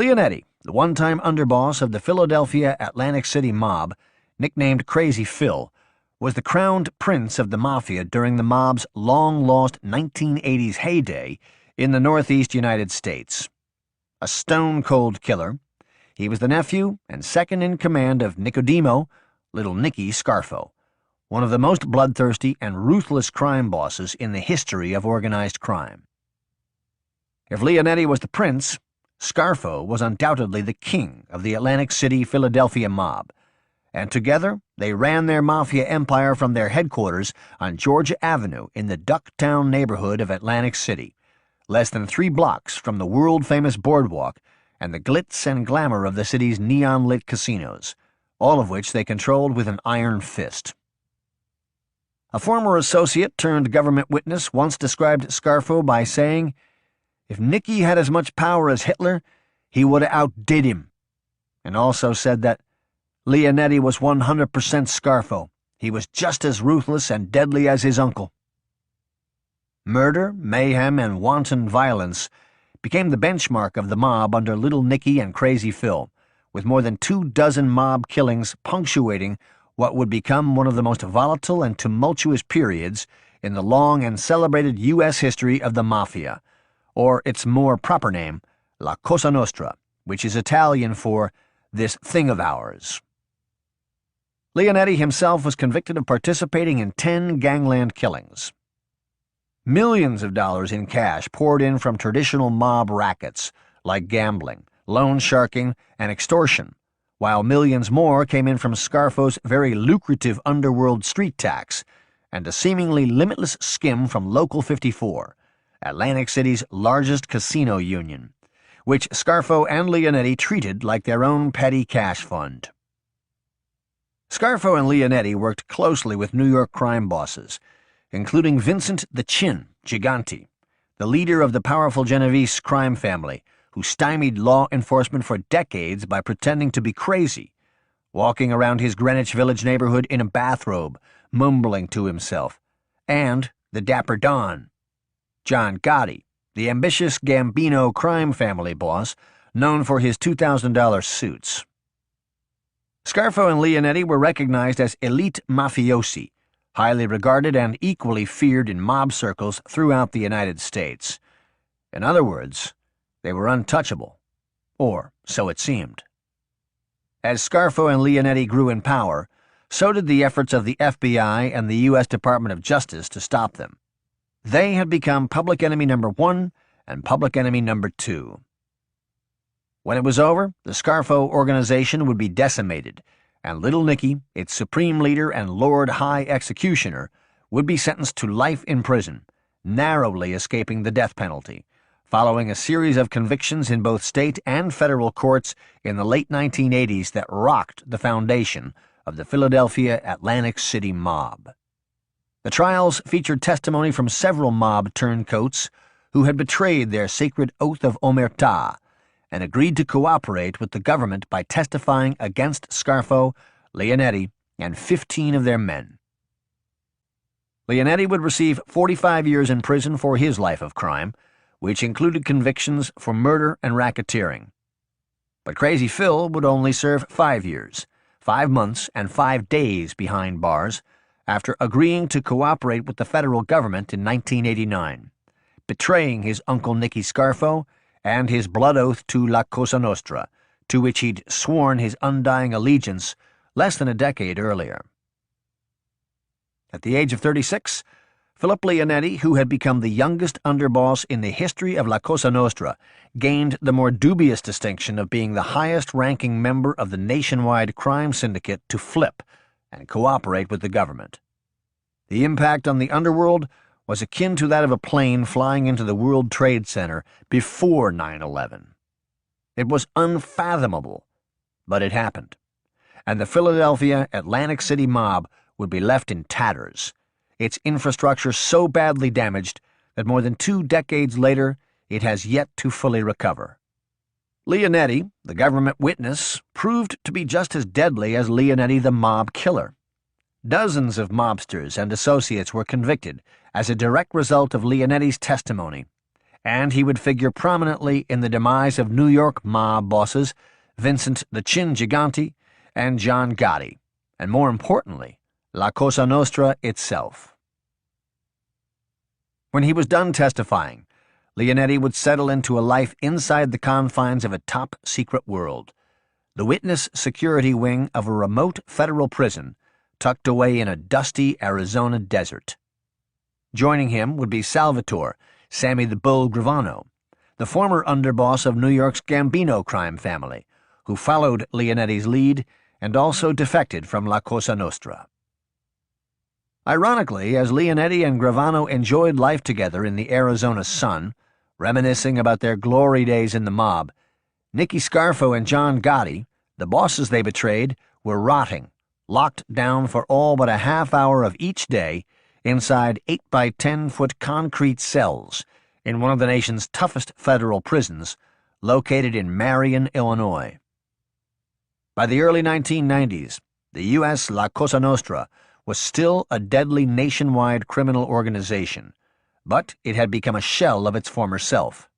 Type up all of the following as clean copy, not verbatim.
Leonetti, the one-time underboss of the Philadelphia Atlantic City mob, nicknamed Crazy Phil, was the crowned prince of the mafia during the mob's long-lost 1980s heyday in the Northeast United States. A stone-cold killer, he was the nephew and second in command of Nicodemo, Little Nicky Scarfo, one of the most bloodthirsty and ruthless crime bosses in the history of organized crime. If Leonetti was the prince, Scarfo was undoubtedly the king of the Atlantic City, Philadelphia mob, and together they ran their mafia empire from their headquarters on Georgia Avenue in the Ducktown neighborhood of Atlantic City, less than 3 blocks from the world-famous boardwalk and the glitz and glamour of the city's neon-lit casinos, all of which they controlled with an iron fist. A former associate turned government witness once described Scarfo by saying, "If Nicky had as much power as Hitler, he would have outdid him," and also said that Leonetti was 100% Scarfo. He was just as ruthless and deadly as his uncle. Murder, mayhem, and wanton violence became the benchmark of the mob under Little Nicky and Crazy Phil, with more than 24 mob killings punctuating what would become one of the most volatile and tumultuous periods in the long and celebrated U.S. history of the Mafia, or its more proper name, La Cosa Nostra, which is Italian for this thing of ours. Leonetti himself was convicted of participating in 10 gangland killings. Millions of dollars in cash poured in from traditional mob rackets like gambling, loan sharking, and extortion, while millions more came in from Scarfo's very lucrative underworld street tax and a seemingly limitless skim from Local 54, Atlantic City's largest casino union, which Scarfo and Leonetti treated like their own petty cash fund. Scarfo and Leonetti worked closely with New York crime bosses, including Vincent the Chin Gigante, the leader of the powerful Genovese crime family, who stymied law enforcement for decades by pretending to be crazy, walking around his Greenwich Village neighborhood in a bathrobe, mumbling to himself, and the Dapper Don, John Gotti, the ambitious Gambino crime family boss, known for his $2,000 suits. Scarfo and Leonetti were recognized as elite mafiosi, highly regarded and equally feared in mob circles throughout the United States. In other words, they were untouchable, or so it seemed. As Scarfo and Leonetti grew in power, so did the efforts of the FBI and the U.S. Department of Justice to stop them. They had become public enemy number 1 and public enemy number 2. When it was over, the Scarfo organization would be decimated, and Little Nicky, its supreme leader and Lord High Executioner, would be sentenced to life in prison, narrowly escaping the death penalty, following a series of convictions in both state and federal courts in the late 1980s that rocked the foundation of the Philadelphia Atlantic City mob. The trials featured testimony from several mob turncoats who had betrayed their sacred oath of omertà and agreed to cooperate with the government by testifying against Scarfo, Leonetti, and 15 of their men. Leonetti would receive 45 years in prison for his life of crime, which included convictions for murder and racketeering. But Crazy Phil would only serve 5 years, 5 months and 5 days behind bars, after agreeing to cooperate with the federal government in 1989, betraying his Uncle Nicky Scarfo and his blood oath to La Cosa Nostra, to which he'd sworn his undying allegiance less than a decade earlier. At the age of 36, Philip Leonetti, who had become the youngest underboss in the history of La Cosa Nostra, gained the more dubious distinction of being the highest-ranking member of the nationwide crime syndicate to flip and cooperate with the government. The impact on the underworld was akin to that of a plane flying into the World Trade Center before 9/11. It was unfathomable, but it happened, and the Philadelphia Atlantic City mob would be left in tatters, its infrastructure so badly damaged that more than 2 decades later it has yet to fully recover. Leonetti, the government witness, proved to be just as deadly as Leonetti the mob killer. Dozens of mobsters and associates were convicted as a direct result of Leonetti's testimony, and he would figure prominently in the demise of New York mob bosses Vincent the Chin Gigante and John Gotti, and more importantly, La Cosa Nostra itself. When he was done testifying, Leonetti would settle into a life inside the confines of a top-secret world, the witness security wing of a remote federal prison tucked away in a dusty Arizona desert. Joining him would be Salvatore, Sammy the Bull Gravano, the former underboss of New York's Gambino crime family, who followed Leonetti's lead and also defected from La Cosa Nostra. Ironically, as Leonetti and Gravano enjoyed life together in the Arizona sun, reminiscing about their glory days in the mob, Nicky Scarfo and John Gotti, the bosses they betrayed, were rotting, locked down for all but a half hour of each day inside 8-by-10-foot concrete cells in one of the nation's toughest federal prisons, located in Marion, Illinois. By the early 1990s, the U.S. La Cosa Nostra was still a deadly nationwide criminal organization, but it had become a shell of its former self.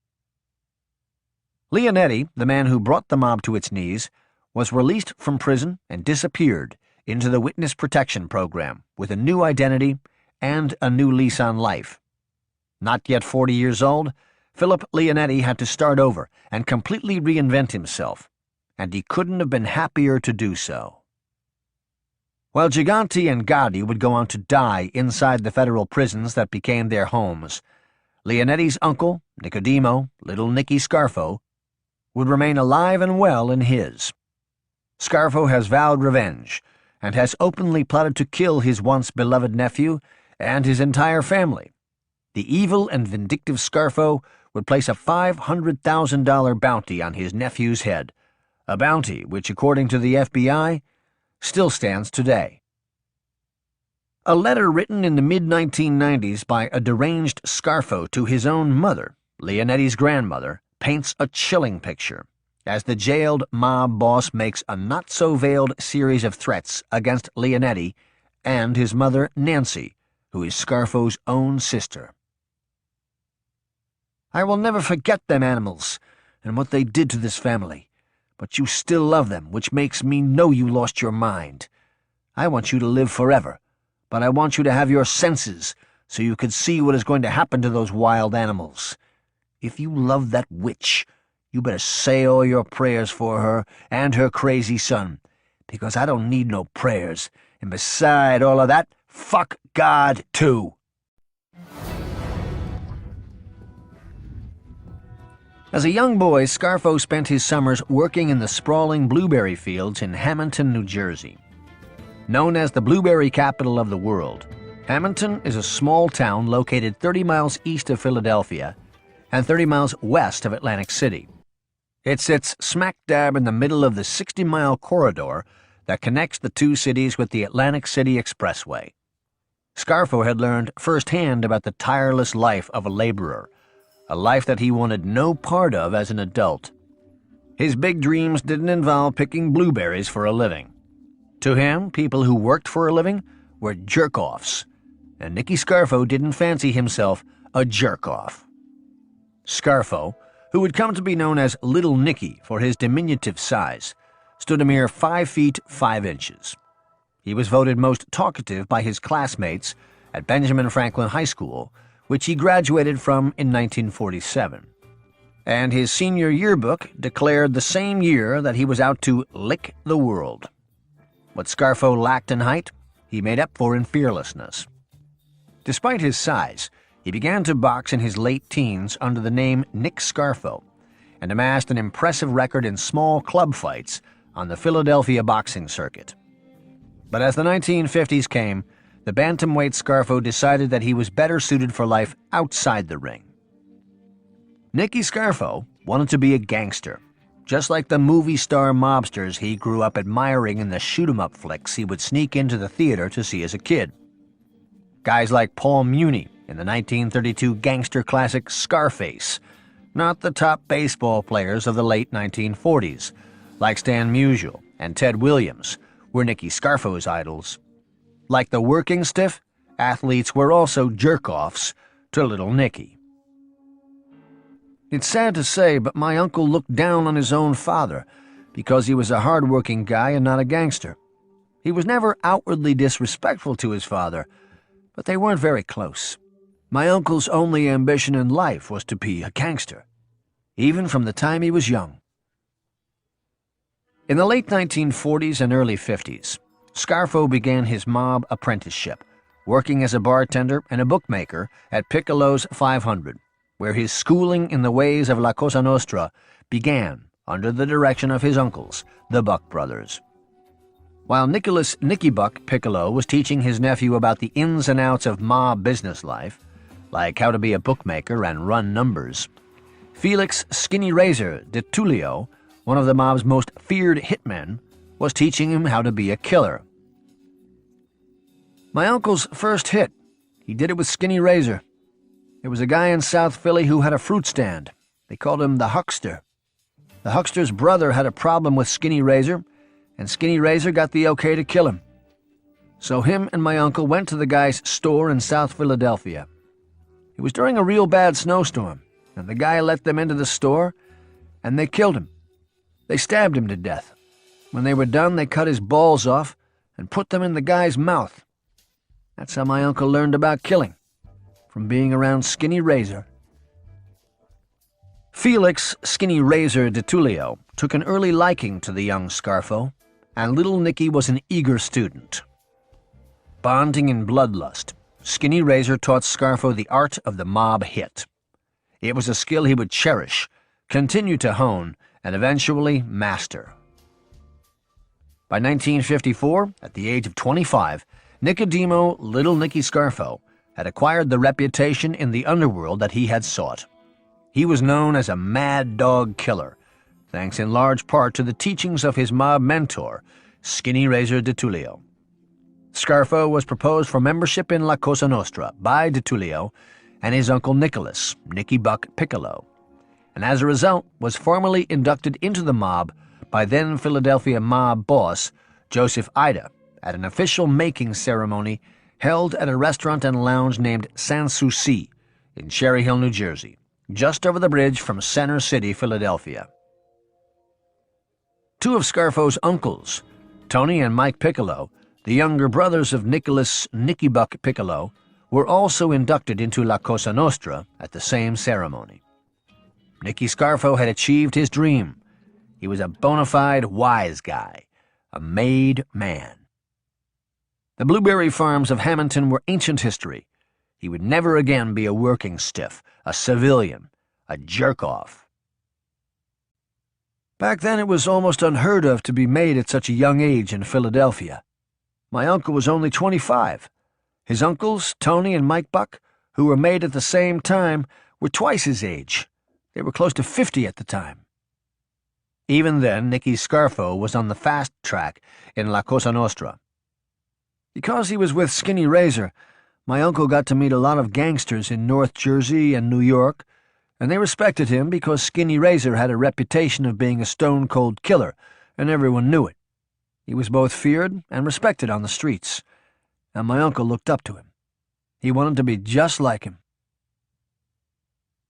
Leonetti, the man who brought the mob to its knees, was released from prison and disappeared into the Witness Protection Program with a new identity and a new lease on life. Not yet 40 years old, Philip Leonetti had to start over and completely reinvent himself, and he couldn't have been happier to do so. While Gigante and Gotti would go on to die inside the federal prisons that became their homes, Leonetti's uncle, Nicodemo, Little Nicky Scarfo, would remain alive and well in his. Scarfo has vowed revenge and has openly plotted to kill his once beloved nephew and his entire family. The evil and vindictive Scarfo would place a $500,000 bounty on his nephew's head, a bounty which, according to the FBI, still stands today. A letter written in the mid-1990s by a deranged Scarfo to his own mother, Leonetti's grandmother, paints a chilling picture as the jailed mob boss makes a not-so-veiled series of threats against Leonetti and his mother, Nancy, who is Scarfo's own sister. "I will never forget them animals and what they did to this family, but you still love them, which makes me know you lost your mind. I want you to live forever, but I want you to have your senses so you could see what is going to happen to those wild animals. If you love that witch, you better say all your prayers for her and her crazy son, because I don't need no prayers, and beside all of that, fuck God, too." As a young boy, Scarfo spent his summers working in the sprawling blueberry fields in Hamilton, New Jersey. Known as the blueberry capital of the world, Hamilton is a small town located 30 miles east of Philadelphia and 30 miles west of Atlantic City. It sits smack dab in the middle of the 60-mile corridor that connects the two cities with the Atlantic City Expressway. Scarfo had learned firsthand about the tireless life of a laborer, a life that he wanted no part of as an adult. His big dreams didn't involve picking blueberries for a living. To him, people who worked for a living were jerk-offs, and Nicky Scarfo didn't fancy himself a jerk-off. Scarfo, who would come to be known as Little Nicky for his diminutive size, stood a mere 5 feet 5 inches. He was voted most talkative by his classmates at Benjamin Franklin High School, which he graduated from in 1947. And his senior yearbook declared the same year that he was out to lick the world. What Scarfo lacked in height, he made up for in fearlessness. Despite his size, he began to box in his late teens under the name Nick Scarfo and amassed an impressive record in small club fights on the Philadelphia boxing circuit. But as the 1950s came, the bantamweight Scarfo decided that he was better suited for life outside the ring. Nicky Scarfo wanted to be a gangster, just like the movie star mobsters he grew up admiring in the shoot-'em-up flicks he would sneak into the theater to see as a kid. Guys like Paul Muni in the 1932 gangster classic Scarface, not the top baseball players of the late 1940s, like Stan Musial and Ted Williams, were Nicky Scarfo's idols. Like the working stiff, athletes were also jerk-offs to Little Nicky. It's sad to say, but my uncle looked down on his own father because he was a hard-working guy and not a gangster. He was never outwardly disrespectful to his father, but they weren't very close. My uncle's only ambition in life was to be a gangster, even from the time he was young. In the late 1940s and early 50s, Scarfo began his mob apprenticeship, working as a bartender and a bookmaker at Piccolo's 500, where his schooling in the ways of La Cosa Nostra began under the direction of his uncles, the Buck brothers. While Nicholas Nicky Buck Piccolo was teaching his nephew about the ins and outs of mob business life, like how to be a bookmaker and run numbers, Felix Skinny Razor de Tullio, one of the mob's most feared hitmen, was teaching him how to be a killer. My uncle's first hit, he did it with Skinny Razor. There was a guy in South Philly who had a fruit stand. They called him the Huckster. The Huckster's brother had a problem with Skinny Razor, and Skinny Razor got the okay to kill him. So him and my uncle went to the guy's store in South Philadelphia. It was during a real bad snowstorm, and the guy let them into the store, and they killed him. They stabbed him to death. When they were done, they cut his balls off and put them in the guy's mouth. That's how my uncle learned about killing, from being around Skinny Razor. Felix Skinny Razor de Tullio took an early liking to the young Scarfo, and little Nicky was an eager student. Bonding in bloodlust, Skinny Razor taught Scarfo the art of the mob hit. It was a skill he would cherish, continue to hone, and eventually master. By 1954, at the age of 25, Nicodemo Little Nicky Scarfo had acquired the reputation in the underworld that he had sought. He was known as a mad dog killer, thanks in large part to the teachings of his mob mentor, Skinny Razor de Tullio. Scarfo was proposed for membership in La Cosa Nostra by de Tullio and his uncle Nicholas, Nicky Buck Piccolo, and as a result was formally inducted into the mob by then Philadelphia mob boss Joseph Ida at an official making ceremony held at a restaurant and lounge named Sans Souci in Cherry Hill, New Jersey, just over the bridge from Center City, Philadelphia. Two of Scarfo's uncles, Tony and Mike Piccolo, the younger brothers of Nicholas Nicky Buck Piccolo, were also inducted into La Cosa Nostra at the same ceremony. Nicky Scarfo had achieved his dream. He was a bona fide wise guy, a made man. The blueberry farms of Hamilton were ancient history. He would never again be a working stiff, a civilian, a jerk-off. Back then it was almost unheard of to be made at such a young age in Philadelphia. My uncle was only 25. His uncles, Tony and Mike Buck, who were made at the same time, were twice his age. They were close to 50 at the time. Even then, Nicky Scarfo was on the fast track in La Cosa Nostra. Because he was with Skinny Razor, my uncle got to meet a lot of gangsters in North Jersey and New York, and they respected him because Skinny Razor had a reputation of being a stone-cold killer, and everyone knew it. He was both feared and respected on the streets, and my uncle looked up to him. He wanted to be just like him.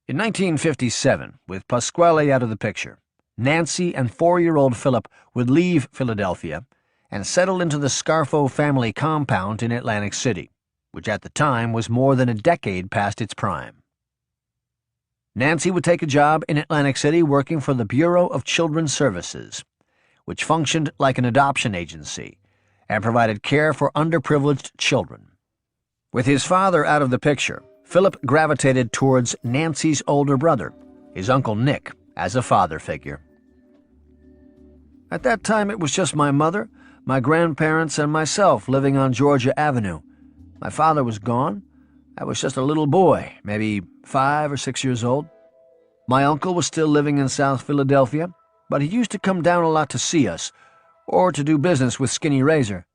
In 1957, with Pasquale out of the picture, Nancy and 4-year-old Philip would leave Philadelphia and settle into the Scarfo family compound in Atlantic City, which at the time was more than a decade past its prime. Nancy would take a job in Atlantic City working for the Bureau of Children's Services, which functioned like an adoption agency and provided care for underprivileged children. With his father out of the picture, Philip gravitated towards Nancy's older brother, his Uncle Nick, as a father figure. At that time, it was just my mother, my grandparents, and myself living on Georgia Avenue. My father was gone. I was just a little boy, maybe 5 or 6 years old. My uncle was still living in South Philadelphia, but he used to come down a lot to see us, or to do business with Skinny Razor.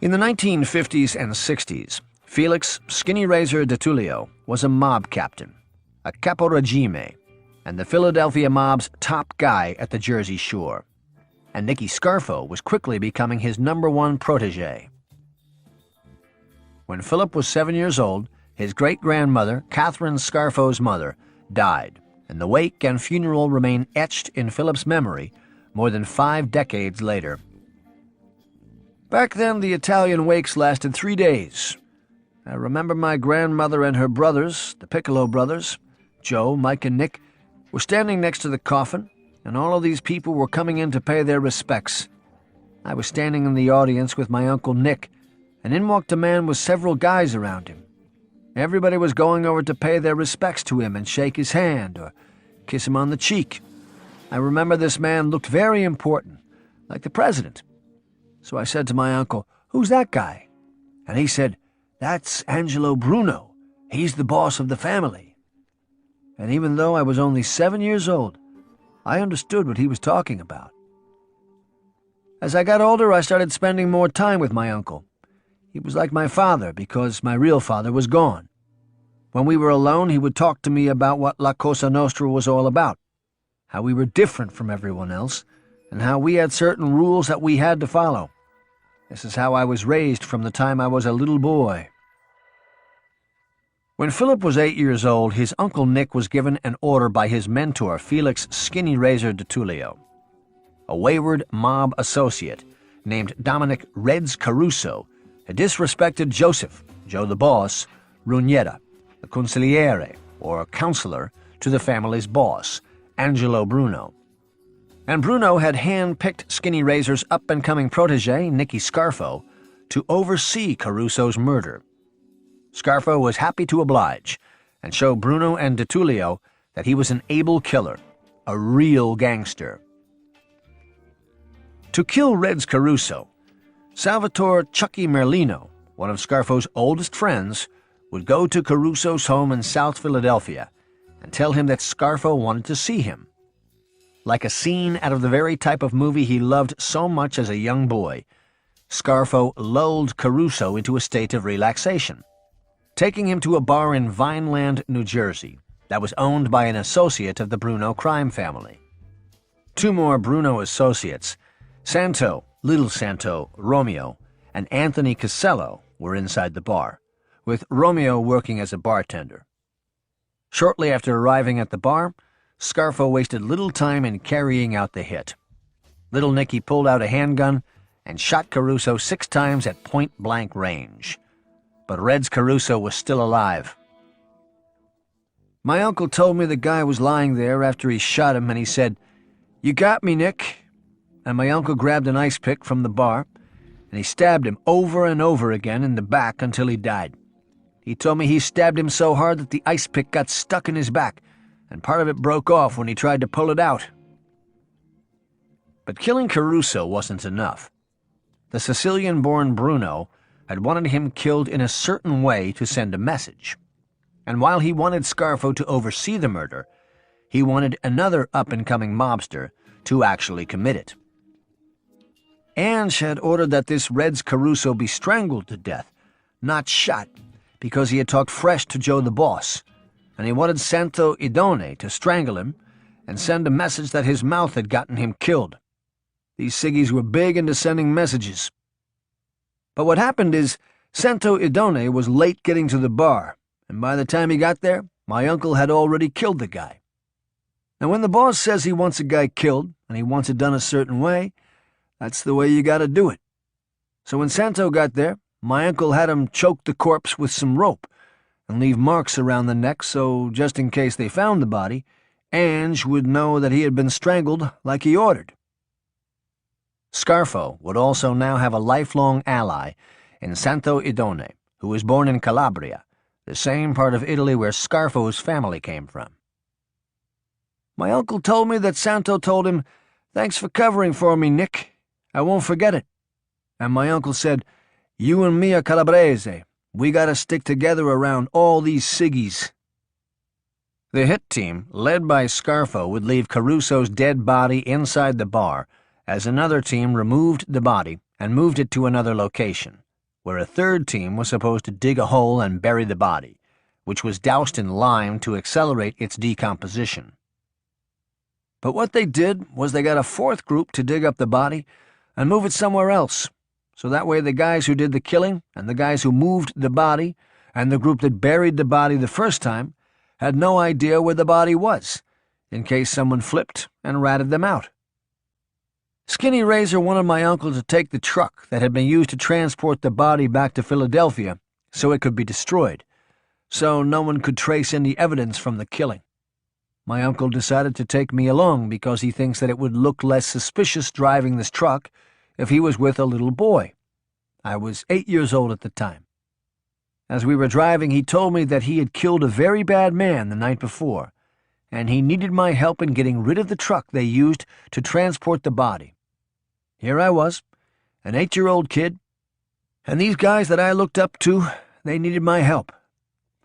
In the 1950s and 60s, Felix Skinny Razor de Tullio was a mob captain, a caporegime, and the Philadelphia mob's top guy at the Jersey Shore. And Nicky Scarfo was quickly becoming his #1 protege. When Philip was 7 years old, his great-grandmother, Catherine Scarfo's mother, died, and the wake and funeral remain etched in Philip's memory more than 5 decades later. Back then, the Italian wakes lasted 3 days. I remember my grandmother and her brothers, the Piccolo brothers, Joe, Mike, and Nick, were standing next to the coffin, and all of these people were coming in to pay their respects. I was standing in the audience with my Uncle Nick, and in walked a man with several guys around him. Everybody was going over to pay their respects to him and shake his hand or kiss him on the cheek. I remember this man looked very important, like the president. So I said to my uncle, "Who's that guy?" And he said, "That's Angelo Bruno. He's the boss of the family." And even though I was only 7 years old, I understood what he was talking about. As I got older, I started spending more time with my uncle. He was like my father because my real father was gone. When we were alone, he would talk to me about what La Cosa Nostra was all about, how we were different from everyone else, and how we had certain rules that we had to follow. This is how I was raised from the time I was a little boy. When Philip was 8 years old, his Uncle Nick was given an order by his mentor, Felix Skinny Razor de Tullio. A wayward mob associate named Dominic Reds Caruso had disrespected Joseph, Joe the Boss, Rugnetta, the consigliere, or counselor, to the family's boss, Angelo Bruno. And Bruno had hand-picked Skinny Razor's up-and-coming protege, Nicky Scarfo, to oversee Caruso's murder. Scarfo was happy to oblige and show Bruno and de Tullio that he was an able killer, a real gangster. To kill Reds Caruso, Salvatore Chucky Merlino, one of Scarfo's oldest friends, would go to Caruso's home in South Philadelphia and tell him that Scarfo wanted to see him. Like a scene out of the very type of movie he loved so much as a young boy, Scarfo lulled Caruso into a state of relaxation, taking him to a bar in Vineland, New Jersey, that was owned by an associate of the Bruno crime family. 2 more Bruno associates, Santo, Little Santo, Romeo, and Anthony Casello, were inside the bar, with Romeo working as a bartender. Shortly after arriving at the bar, Scarfo wasted little time in carrying out the hit. Little Nicky pulled out a handgun and shot Caruso 6 times at point-blank range. But Reds Caruso was still alive. My uncle told me the guy was lying there after he shot him, and he said, "You got me, Nick." And my uncle grabbed an ice pick from the bar, and he stabbed him over and over again in the back until he died. He told me he stabbed him so hard that the ice pick got stuck in his back, and part of it broke off when he tried to pull it out. But killing Caruso wasn't enough. The Sicilian-born Bruno had wanted him killed in a certain way to send a message. And while he wanted Scarfo to oversee the murder, he wanted another up-and-coming mobster to actually commit it. Ange had ordered that this Reds Caruso be strangled to death, not shot, because he had talked fresh to Joe the Boss, and he wanted Santo Idone to strangle him and send a message that his mouth had gotten him killed. These Siggies were big into sending messages. But what happened is Santo Idone was late getting to the bar, and by the time he got there, my uncle had already killed the guy. Now, when the boss says he wants a guy killed, and he wants it done a certain way, that's the way you gotta do it. So when Santo got there, my uncle had him choke the corpse with some rope and leave marks around the neck so, just in case they found the body, Ange would know that he had been strangled like he ordered. Scarfo would also now have a lifelong ally in Santo Idone, who was born in Calabria, the same part of Italy where Scarfo's family came from. My uncle told me that Santo told him, "Thanks for covering for me, Nick. I won't forget it." And my uncle said, "You and me are Calabrese. We gotta stick together around all these Siggies." The hit team, led by Scarfo, would leave Caruso's dead body inside the bar as another team removed the body and moved it to another location, where a third team was supposed to dig a hole and bury the body, which was doused in lime to accelerate its decomposition. But what they did was they got a 4th group to dig up the body and move it somewhere else, so that way the guys who did the killing and the guys who moved the body and the group that buried the body the first time had no idea where the body was, in case someone flipped and ratted them out. Skinny Razor wanted my uncle to take the truck that had been used to transport the body back to Philadelphia so it could be destroyed, so no one could trace any evidence from the killing. My uncle decided to take me along because he thinks that it would look less suspicious driving this truck if he was with a little boy. I was 8 years old at the time. As we were driving, he told me that he had killed a very bad man the night before, and he needed my help in getting rid of the truck they used to transport the body. Here I was, an 8-year-old kid, and these guys that I looked up to, they needed my help.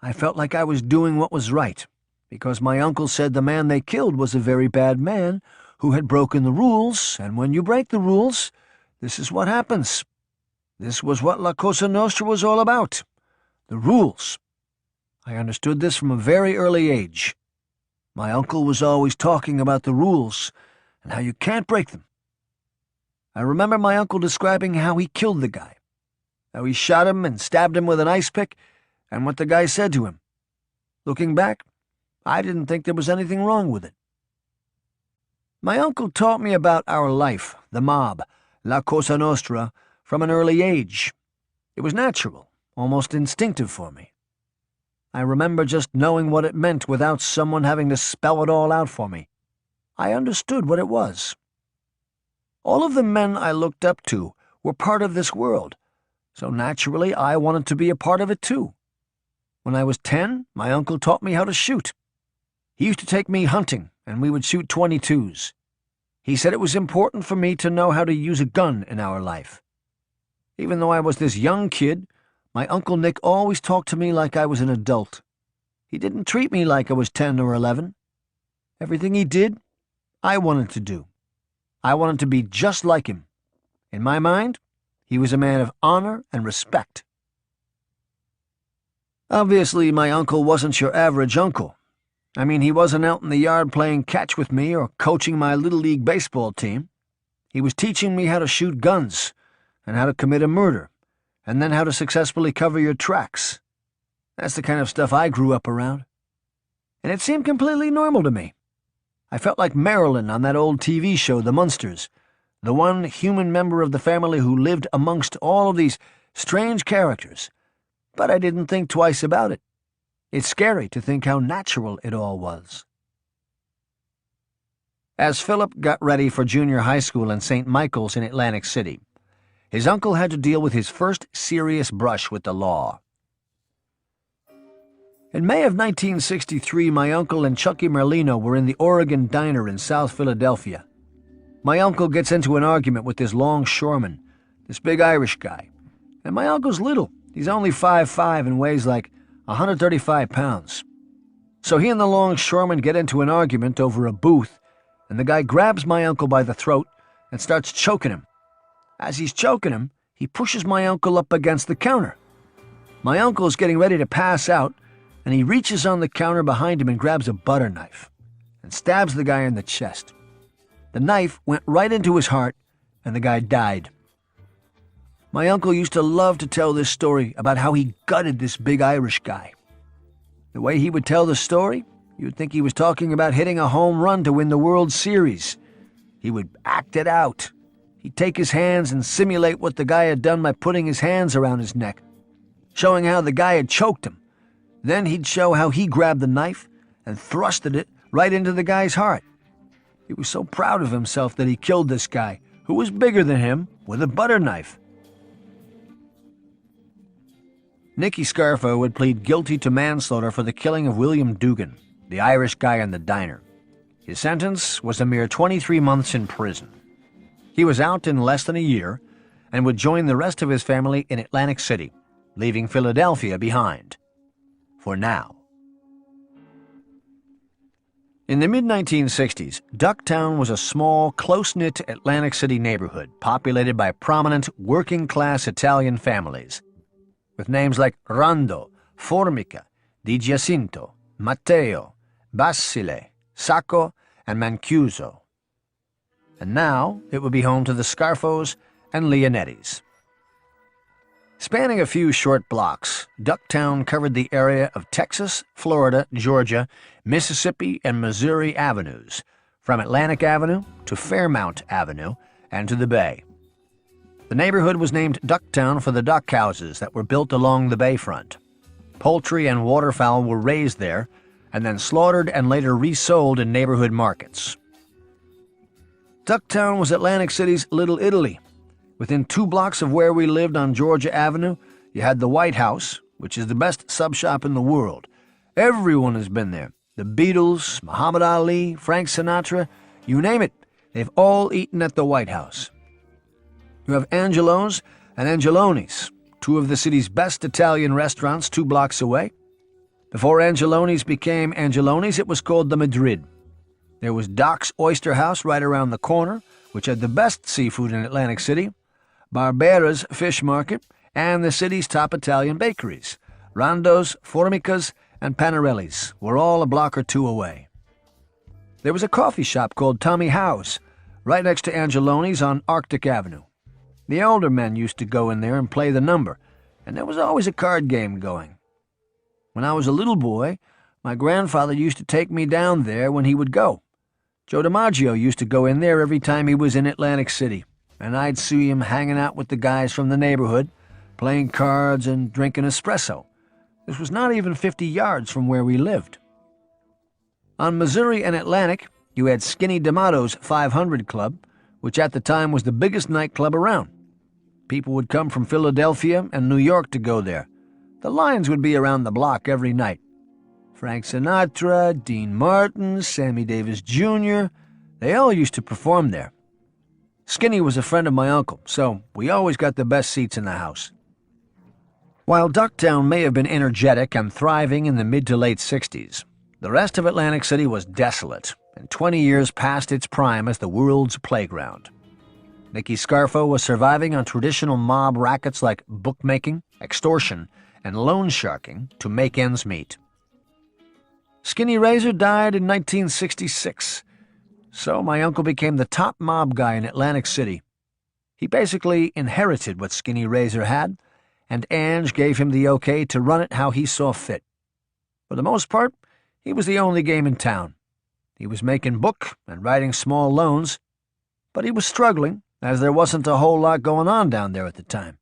I felt like I was doing what was right, because my uncle said the man they killed was a very bad man who had broken the rules, and when you break the rules, this is what happens. This was what La Cosa Nostra was all about. The rules. I understood this from a very early age. My uncle was always talking about the rules and how you can't break them. I remember my uncle describing how he killed the guy, how he shot him and stabbed him with an ice pick, and what the guy said to him. Looking back, I didn't think there was anything wrong with it. My uncle taught me about our life, the mob, La Cosa Nostra, from an early age. It was natural, almost instinctive for me. I remember just knowing what it meant without someone having to spell it all out for me. I understood what it was. All of the men I looked up to were part of this world, so naturally I wanted to be a part of it too. When I was 10, my uncle taught me how to shoot. He used to take me hunting, and we would shoot .22s. He said it was important for me to know how to use a gun in our life. Even though I was this young kid, my Uncle Nick always talked to me like I was an adult. He didn't treat me like I was 10 or 11. Everything he did, I wanted to do. I wanted to be just like him. In my mind, he was a man of honor and respect. Obviously, my uncle wasn't your average uncle. I mean, he wasn't out in the yard playing catch with me or coaching my Little League baseball team. He was teaching me how to shoot guns and how to commit a murder, and then how to successfully cover your tracks. That's the kind of stuff I grew up around. And it seemed completely normal to me. I felt like Marilyn on that old TV show, The Munsters, the one human member of the family who lived amongst all of these strange characters. But I didn't think twice about it. It's scary to think how natural it all was. As Philip got ready for junior high school in St. Michael's in Atlantic City, his uncle had to deal with his first serious brush with the law. In May of 1963, my uncle and Chucky Merlino were in the Oregon Diner in South Philadelphia. My uncle gets into an argument with this longshoreman, this big Irish guy. And my uncle's little. He's only 5'5" and weighs like 135 pounds. So he and the longshoreman get into an argument over a booth, and the guy grabs my uncle by the throat and starts choking him. As he's choking him, he pushes my uncle up against the counter. My uncle is getting ready to pass out, and he reaches on the counter behind him and grabs a butter knife and stabs the guy in the chest. The knife went right into his heart, and the guy died. My uncle used to love to tell this story about how he gutted this big Irish guy. The way he would tell the story, you'd think he was talking about hitting a home run to win the World Series. He would act it out. He'd take his hands and simulate what the guy had done by putting his hands around his neck, showing how the guy had choked him. Then he'd show how he grabbed the knife and thrusted it right into the guy's heart. He was so proud of himself that he killed this guy, who was bigger than him, with a butter knife. Nicky Scarfo would plead guilty to manslaughter for the killing of William Dugan, the Irish guy in the diner. His sentence was a mere 23 months in prison. He was out in less than a year and would join the rest of his family in Atlantic City, leaving Philadelphia behind. For now. In the mid-1960s, Ducktown was a small, close-knit Atlantic City neighborhood populated by prominent, working-class Italian families, with names like Rando, Formica, Di Giacinto, Matteo, Basile, Sacco, and Mancuso. And now it would be home to the Scarfos and Leonettis. Spanning a few short blocks, Ducktown covered the area of Texas, Florida, Georgia, Mississippi, and Missouri avenues, from Atlantic Avenue to Fairmount Avenue and to the bay. The neighborhood was named Ducktown for the duck houses that were built along the bayfront. Poultry and waterfowl were raised there and then slaughtered and later resold in neighborhood markets. Ducktown was Atlantic City's Little Italy. Within 2 blocks of where we lived on Georgia Avenue, you had the White House, which is the best sub shop in the world. Everyone has been there. The Beatles, Muhammad Ali, Frank Sinatra, you name it, they've all eaten at the White House. You have Angelo's and Angeloni's, 2 of the city's best Italian restaurants 2 blocks away. Before Angeloni's became Angeloni's, it was called the Madrid. There was Doc's Oyster House right around the corner, which had the best seafood in Atlantic City, Barbera's Fish Market, and the city's top Italian bakeries. Rondo's, Formica's, and Panarelli's were all a block or 2 away. There was a coffee shop called Tommy Howe's, right next to Angeloni's on Arctic Avenue. The older men used to go in there and play the number, and there was always a card game going. When I was a little boy, my grandfather used to take me down there when he would go. Joe DiMaggio used to go in there every time he was in Atlantic City, and I'd see him hanging out with the guys from the neighborhood, playing cards and drinking espresso. This was not even 50 yards from where we lived. On Missouri and Atlantic, you had Skinny D'Amato's 500 Club, which at the time was the biggest nightclub around. People would come from Philadelphia and New York to go there. The lines would be around the block every night. Frank Sinatra, Dean Martin, Sammy Davis Jr., they all used to perform there. Skinny was a friend of my uncle, so we always got the best seats in the house. While Ducktown may have been energetic and thriving in the mid to late 60s, the rest of Atlantic City was desolate and 20 years past its prime as the world's playground. Nicky Scarfo was surviving on traditional mob rackets like bookmaking, extortion, and loan sharking to make ends meet. Skinny Razor died in 1966, so my uncle became the top mob guy in Atlantic City. He basically inherited what Skinny Razor had, and Ange gave him the okay to run it how he saw fit. For the most part, he was the only game in town. He was making book and writing small loans, but he was struggling, as there wasn't a whole lot going on down there at the time.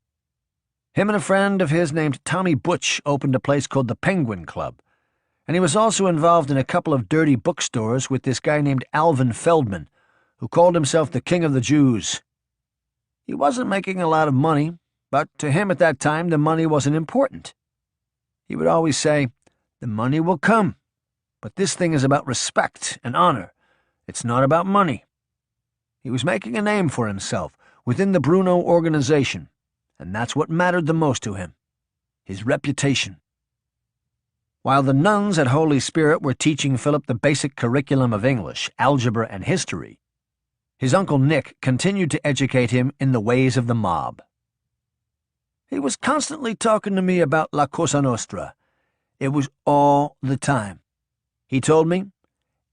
Him and a friend of his named Tommy Butch opened a place called the Penguin Club, and he was also involved in a couple of dirty bookstores with this guy named Alvin Feldman, who called himself the King of the Jews. He wasn't making a lot of money, but to him at that time the money wasn't important. He would always say, "The money will come, but this thing is about respect and honor. It's not about money." He was making a name for himself within the Bruno organization, and that's what mattered the most to him, his reputation. While the nuns at Holy Spirit were teaching Philip the basic curriculum of English, algebra, and history, his Uncle Nick continued to educate him in the ways of the mob. He was constantly talking to me about La Cosa Nostra. It was all the time. He told me,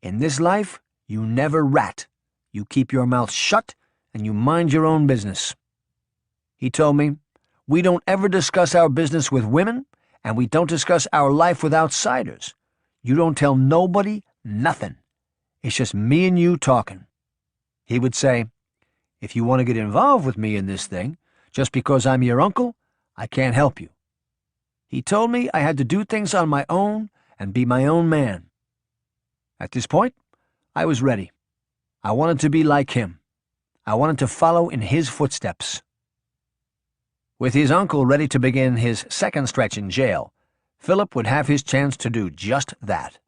"In this life, you never rat. You keep your mouth shut, and you mind your own business." He told me, "We don't ever discuss our business with women, and we don't discuss our life with outsiders. You don't tell nobody nothing. It's just me and you talking." He would say, "If you want to get involved with me in this thing, just because I'm your uncle, I can't help you." He told me I had to do things on my own and be my own man. At this point, I was ready. I wanted to be like him. I wanted to follow in his footsteps. With his uncle ready to begin his second stretch in jail, Philip would have his chance to do just that.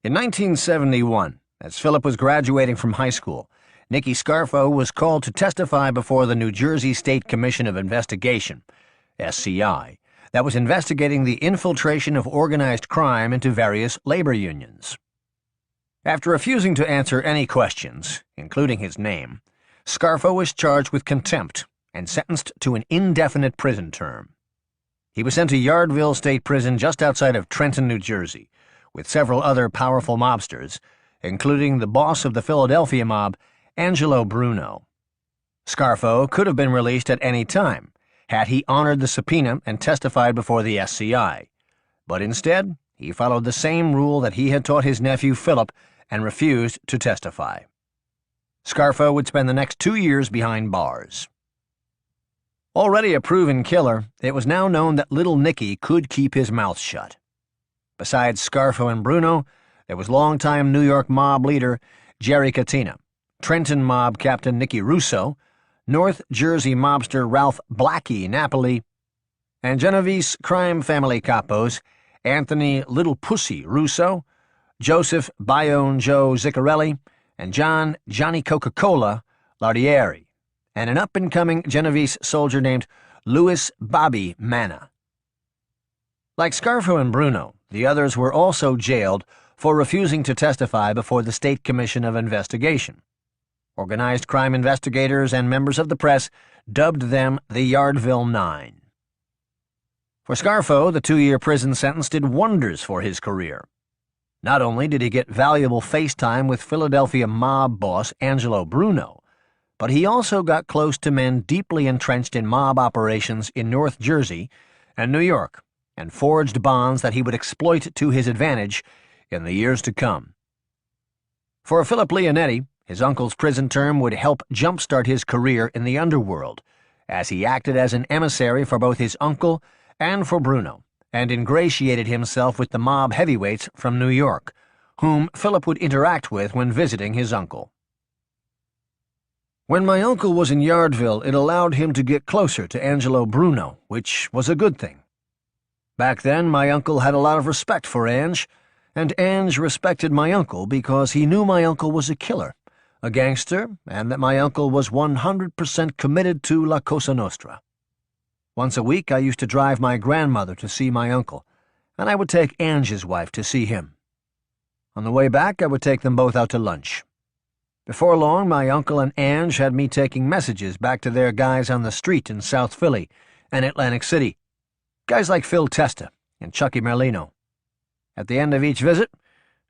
In 1971, as Philip was graduating from high school, Nicky Scarfo was called to testify before the New Jersey State Commission of Investigation, SCI, that was investigating the infiltration of organized crime into various labor unions. After refusing to answer any questions, including his name, Scarfo was charged with contempt and sentenced to an indefinite prison term. He was sent to Yardville State Prison just outside of Trenton, New Jersey, with several other powerful mobsters, including the boss of the Philadelphia mob, Angelo Bruno. Scarfo could have been released at any time, had he honored the subpoena and testified before the SCI. But instead, he followed the same rule that he had taught his nephew Philip and refused to testify. Scarfo would spend the next 2 years behind bars. Already a proven killer, it was now known that Little Nicky could keep his mouth shut. Besides Scarfo and Bruno, there was longtime New York mob leader Jerry Catena, Trenton mob captain Nicky Russo, North Jersey mobster Ralph Blackie Napoli, and Genovese crime family capos Anthony Little Pussy Russo, Joseph Bayonne Joe Ziccarelli, and John Johnny Coca-Cola Lardieri, and an up-and-coming Genovese soldier named Louis Bobby Manna. Like Scarfo and Bruno, the others were also jailed for refusing to testify before the State Commission of Investigation. Organized crime investigators and members of the press dubbed them the Yardville Nine. For Scarfo, the 2-year prison sentence did wonders for his career. Not only did he get valuable face time with Philadelphia mob boss Angelo Bruno, but he also got close to men deeply entrenched in mob operations in North Jersey and New York, and forged bonds that he would exploit to his advantage in the years to come. For Philip Leonetti, his uncle's prison term would help jumpstart his career in the underworld, as he acted as an emissary for both his uncle and for Bruno, and ingratiated himself with the mob heavyweights from New York, whom Philip would interact with when visiting his uncle. When my uncle was in Yardville, it allowed him to get closer to Angelo Bruno, which was a good thing. Back then, my uncle had a lot of respect for Ange, and Ange respected my uncle because he knew my uncle was a killer, a gangster, and that my uncle was 100% committed to La Cosa Nostra. Once a week, I used to drive my grandmother to see my uncle, and I would take Ange's wife to see him. On the way back, I would take them both out to lunch. Before long, my uncle and Ange had me taking messages back to their guys on the street in South Philly and Atlantic City, guys like Phil Testa and Chucky Merlino. At the end of each visit,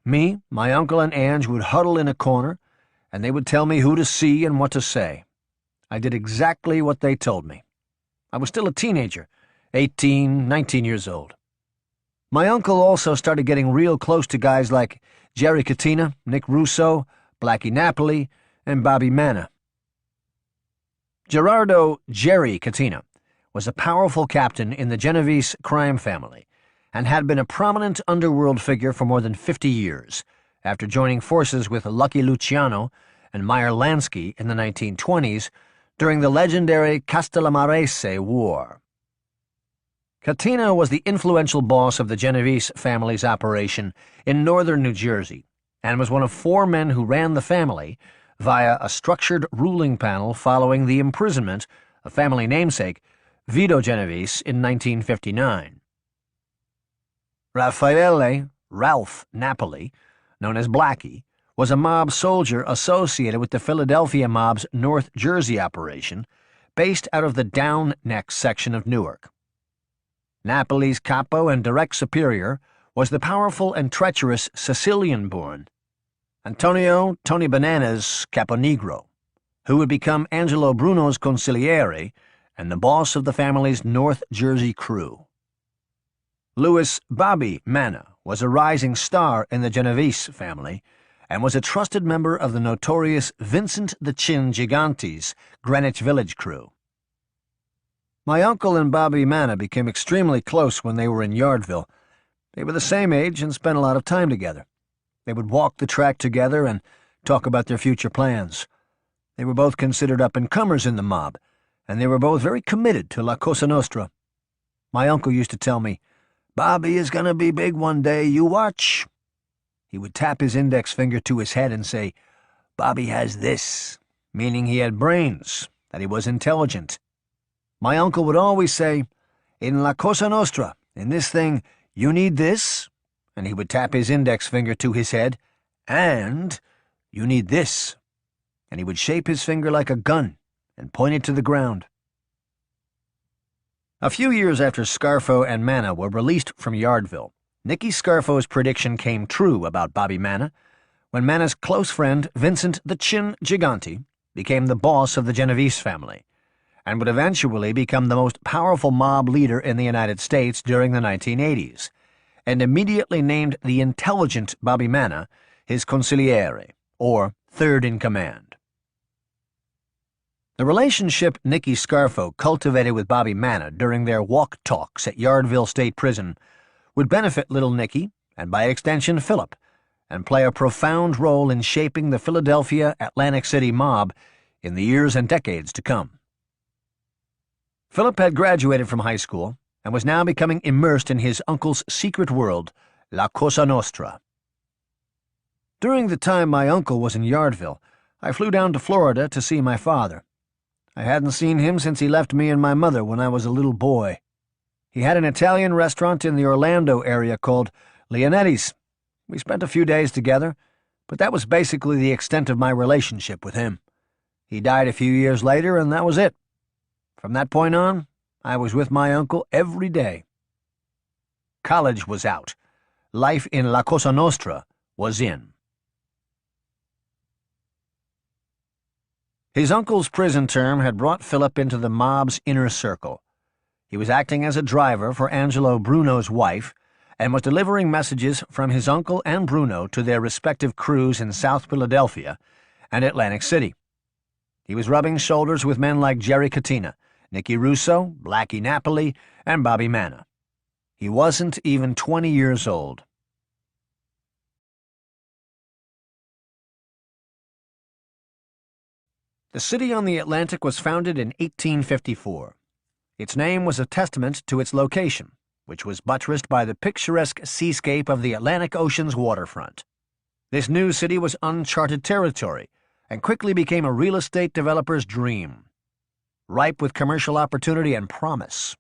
me, my uncle, and Ange would huddle in a corner, and they would tell me who to see and what to say. I did exactly what they told me. I was still a teenager, 18, 19 years old. My uncle also started getting real close to guys like Jerry Catena, Nick Russo, Blackie Napoli, and Bobby Manna. Gerardo Jerry Catena was a powerful captain in the Genovese crime family and had been a prominent underworld figure for more than 50 years, after joining forces with Lucky Luciano and Meyer Lansky in the 1920s during the legendary Castellamarese War. Catena was the influential boss of the Genovese family's operation in northern New Jersey and was one of 4 men who ran the family via a structured ruling panel following the imprisonment of family namesake Vito Genovese in 1959. Raffaele Ralph Napoli, known as Blackie, was a mob soldier associated with the Philadelphia mob's North Jersey operation, based out of the Down Neck section of Newark. Napoli's capo and direct superior was the powerful and treacherous Sicilian-born Antonio Tony Bananas Caponegro, who would become Angelo Bruno's consigliere and the boss of the family's North Jersey crew. Louis Bobby Manna was a rising star in the Genovese family and was a trusted member of the notorious Vincent the Chin Gigante's Greenwich Village crew. My uncle and Bobby Manna became extremely close when they were in Yardville. They were the same age and spent a lot of time together. They would walk the track together and talk about their future plans. They were both considered up-and-comers in the mob, and they were both very committed to La Cosa Nostra. My uncle used to tell me, "Bobby is going to be big one day, you watch." He would tap his index finger to his head and say, "Bobby has this," meaning he had brains, that he was intelligent. My uncle would always say, "In La Cosa Nostra, in this thing, you need this," and he would tap his index finger to his head, "and you need this," and he would shape his finger like a gun and point it to the ground. A few years after Scarfo and Manna were released from Yardville, Nicky Scarfo's prediction came true about Bobby Manna when Manna's close friend Vincent the Chin Gigante, became the boss of the Genovese family, and would eventually become the most powerful mob leader in the United States during the 1980s, and immediately named the intelligent Bobby Manna his consigliere, or third in command. The relationship Nicky Scarfo cultivated with Bobby Manna during their walk talks at Yardville State Prison would benefit little Nicky, and by extension Philip, and play a profound role in shaping the Philadelphia Atlantic City mob in the years and decades to come. Philip had graduated from high school and was now becoming immersed in his uncle's secret world, La Cosa Nostra. During the time my uncle was in Yardville, I flew down to Florida to see my father. I hadn't seen him since he left me and my mother when I was a little boy. He had an Italian restaurant in the Orlando area called Leonetti's. We spent a few days together, but that was basically the extent of my relationship with him. He died a few years later, and that was it. From that point on, I was with my uncle every day. College was out. Life in La Cosa Nostra was in. His uncle's prison term had brought Philip into the mob's inner circle. He was acting as a driver for Angelo Bruno's wife, and was delivering messages from his uncle and Bruno to their respective crews in South Philadelphia and Atlantic City. He was rubbing shoulders with men like Jerry Cattina, Nicky Russo, Blackie Napoli, and Bobby Manna. He wasn't even 20 years old. The city on the Atlantic was founded in 1854. Its name was a testament to its location, which was buttressed by the picturesque seascape of the Atlantic Ocean's waterfront. This new city was uncharted territory and quickly became a real estate developer's dream, ripe with commercial opportunity and promise.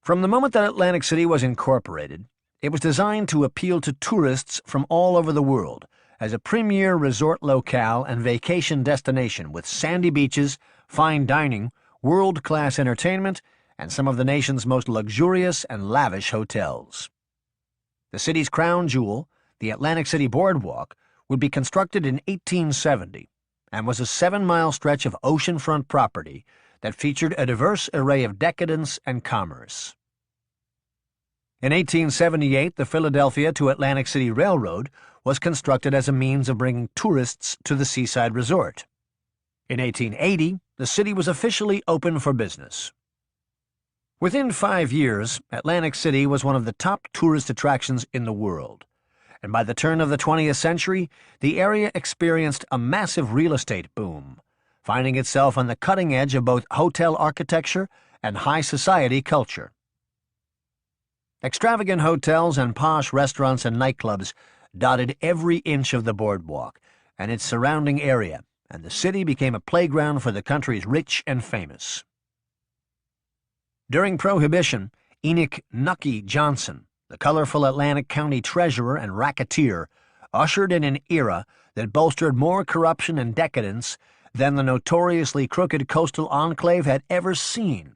From the moment that Atlantic City was incorporated, it was designed to appeal to tourists from all over the world as a premier resort locale and vacation destination with sandy beaches, fine dining, world-class entertainment, and some of the nation's most luxurious and lavish hotels. The city's crown jewel, the Atlantic City Boardwalk, would be constructed in 1870 and was a 7-mile stretch of oceanfront property that featured a diverse array of decadence and commerce. In 1878, the Philadelphia to Atlantic City Railroad was constructed as a means of bringing tourists to the seaside resort. In 1880, the city was officially open for business. Within 5 years, Atlantic City was one of the top tourist attractions in the world, and by the turn of the 20th century, the area experienced a massive real estate boom, finding itself on the cutting edge of both hotel architecture and high society culture. Extravagant hotels and posh restaurants and nightclubs dotted every inch of the boardwalk and its surrounding area, and the city became a playground for the country's rich and famous. During Prohibition, Enoch "Nucky" Johnson, the colorful Atlantic County treasurer and racketeer, ushered in an era that bolstered more corruption and decadence than the notoriously crooked coastal enclave had ever seen.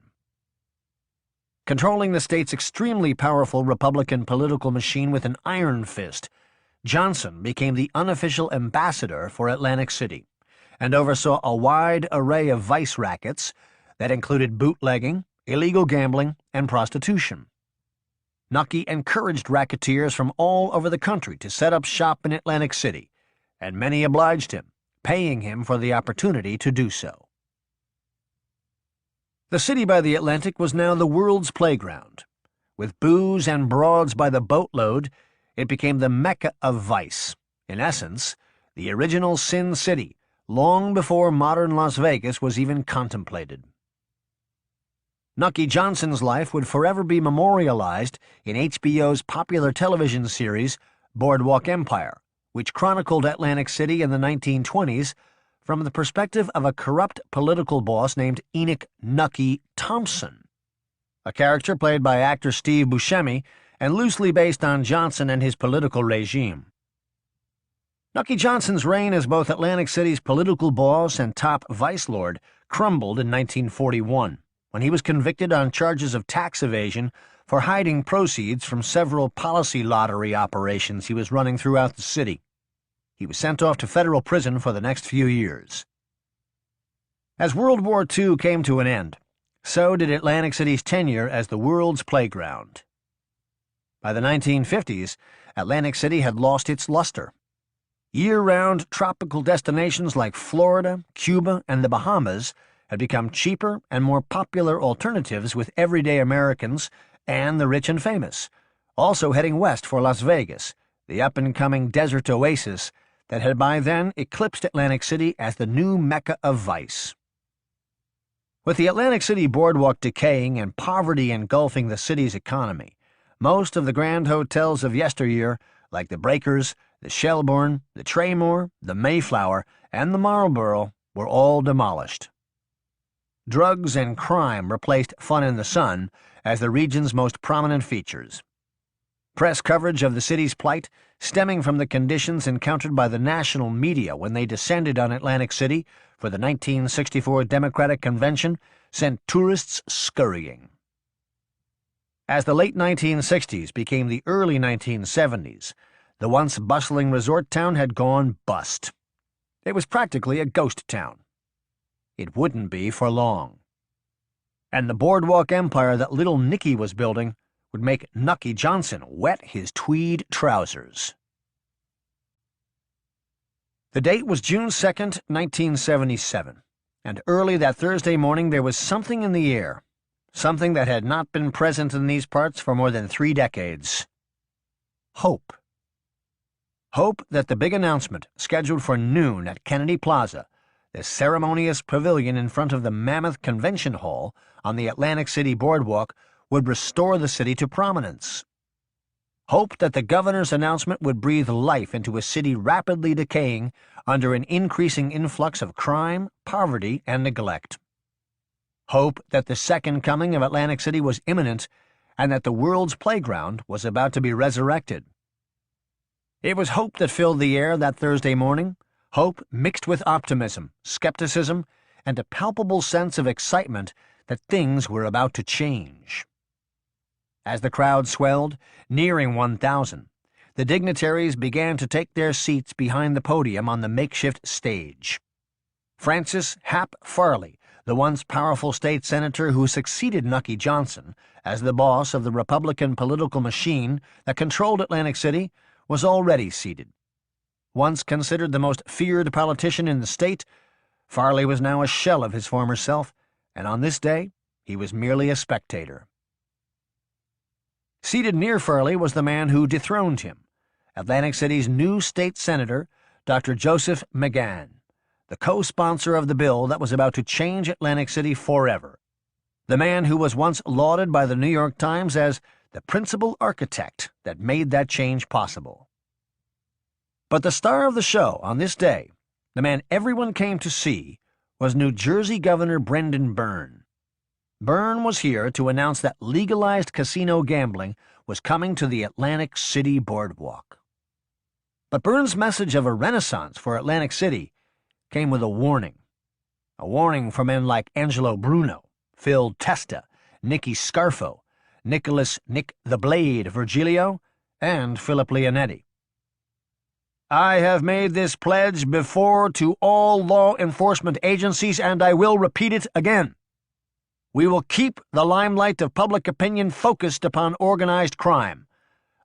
Controlling the state's extremely powerful Republican political machine with an iron fist, Johnson became the unofficial ambassador for Atlantic City and oversaw a wide array of vice rackets that included bootlegging, illegal gambling, and prostitution. Nucky encouraged racketeers from all over the country to set up shop in Atlantic City, and many obliged him, paying him for the opportunity to do so. The city by the Atlantic was now the world's playground. With booze and broads by the boatload, it became the mecca of vice, in essence, the original Sin City, long before modern Las Vegas was even contemplated. Nucky Johnson's life would forever be memorialized in HBO's popular television series Boardwalk Empire, which chronicled Atlantic City in the 1920s from the perspective of a corrupt political boss named Enoch "Nucky" Thompson, a character played by actor Steve Buscemi and loosely based on Johnson and his political regime. Nucky Johnson's reign as both Atlantic City's political boss and top vice lord crumbled in 1941, when he was convicted on charges of tax evasion for hiding proceeds from several policy lottery operations he was running throughout the city. He was sent off to federal prison for the next few years. As World War II came to an end, so did Atlantic City's tenure as the world's playground. By the 1950s, Atlantic City had lost its luster. Year-round tropical destinations like Florida, Cuba, and the Bahamas had become cheaper and more popular alternatives with everyday Americans and the rich and famous, also heading west for Las Vegas, the up-and-coming desert oasis that had by then eclipsed Atlantic City as the new mecca of vice. With the Atlantic City boardwalk decaying and poverty engulfing the city's economy, most of the grand hotels of yesteryear, like the Breakers, the Shelbourne, the Traymore, the Mayflower, and the Marlborough, were all demolished. Drugs and crime replaced fun in the sun as the region's most prominent features. Press coverage of the city's plight, stemming from the conditions encountered by the national media when they descended on Atlantic City for the 1964 Democratic Convention, sent tourists scurrying. As the late 1960s became the early 1970s, the once bustling resort town had gone bust. It was practically a ghost town. It wouldn't be for long. And the boardwalk empire that little Nicky was building would make Nucky Johnson wet his tweed trousers. The date was June 2nd, 1977, and early that Thursday morning there was something in the air, something that had not been present in these parts for more than 3 decades. Hope. Hope that the big announcement, scheduled for noon at Kennedy Plaza, the ceremonious pavilion in front of the Mammoth Convention Hall on the Atlantic City boardwalk, would restore the city to prominence. Hope that the governor's announcement would breathe life into a city rapidly decaying under an increasing influx of crime, poverty, and neglect. Hope that the second coming of Atlantic City was imminent and that the world's playground was about to be resurrected. It was hope that filled the air that Thursday morning, hope mixed with optimism, skepticism, and a palpable sense of excitement that things were about to change. As the crowd swelled, nearing 1,000, the dignitaries began to take their seats behind the podium on the makeshift stage. Francis Hap Farley, the once powerful state senator who succeeded Nucky Johnson as the boss of the Republican political machine that controlled Atlantic City, was already seated. Once considered the most feared politician in the state, Farley was now a shell of his former self, and on this day he was merely a spectator. Seated near Farley was the man who dethroned him, Atlantic City's new state senator, Dr. Joseph McGann, the co-sponsor of the bill that was about to change Atlantic City forever, the man who was once lauded by the New York Times as the principal architect that made that change possible. But the star of the show on this day, the man everyone came to see, was New Jersey Governor Brendan Byrne. Byrne was here to announce that legalized casino gambling was coming to the Atlantic City boardwalk. But Byrne's message of a renaissance for Atlantic City came with a warning for men like Angelo Bruno, Phil Testa, Nicky Scarfo, Nicholas Nick the Blade Virgilio, and Philip Leonetti. I have made this pledge before to all law enforcement agencies, and I will repeat it again. We will keep the limelight of public opinion focused upon organized crime.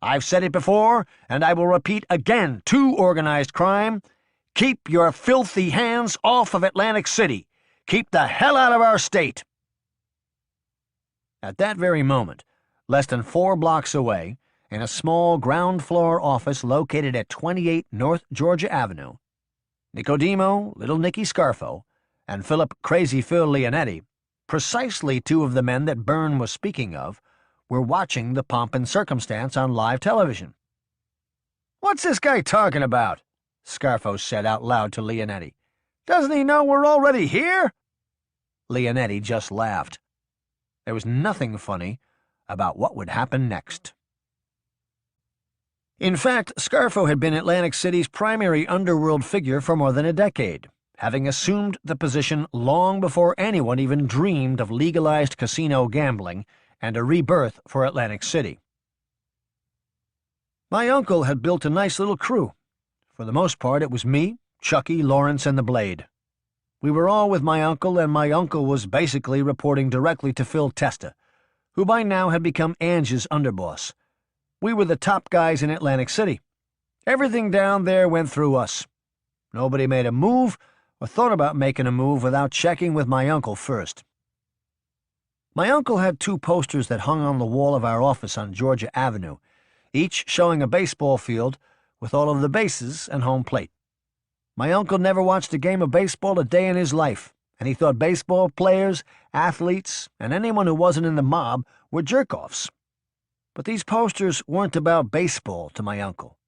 I've said it before, and I will repeat again to organized crime. Keep your filthy hands off of Atlantic City. Keep the hell out of our state. At that very moment, less than 4 blocks away, in a small ground-floor office located at 28 North Georgia Avenue, Nicodemo, Little Nicky Scarfo, and Philip Crazy Phil Leonetti, precisely 2 of the men that Byrne was speaking of, were watching the pomp and circumstance on live television. "What's this guy talking about?" Scarfo said out loud to Leonetti. "Doesn't he know we're already here?" Leonetti just laughed. There was nothing funny about what would happen next. In fact, Scarfo had been Atlantic City's primary underworld figure for more than a decade, having assumed the position long before anyone even dreamed of legalized casino gambling and a rebirth for Atlantic City. "My uncle had built a nice little crew. For the most part, it was me, Chucky, Lawrence, and the Blade. We were all with my uncle, and my uncle was basically reporting directly to Phil Testa, who by now had become Ange's underboss. We were the top guys in Atlantic City. Everything down there went through us. Nobody made a move or thought about making a move without checking with my uncle first. My uncle had 2 posters that hung on the wall of our office on Georgia Avenue, each showing a baseball field with all of the bases and home plate. My uncle never watched a game of baseball a day in his life, and he thought baseball players, athletes, and anyone who wasn't in the mob were jerk-offs. But these posters weren't about baseball to my uncle.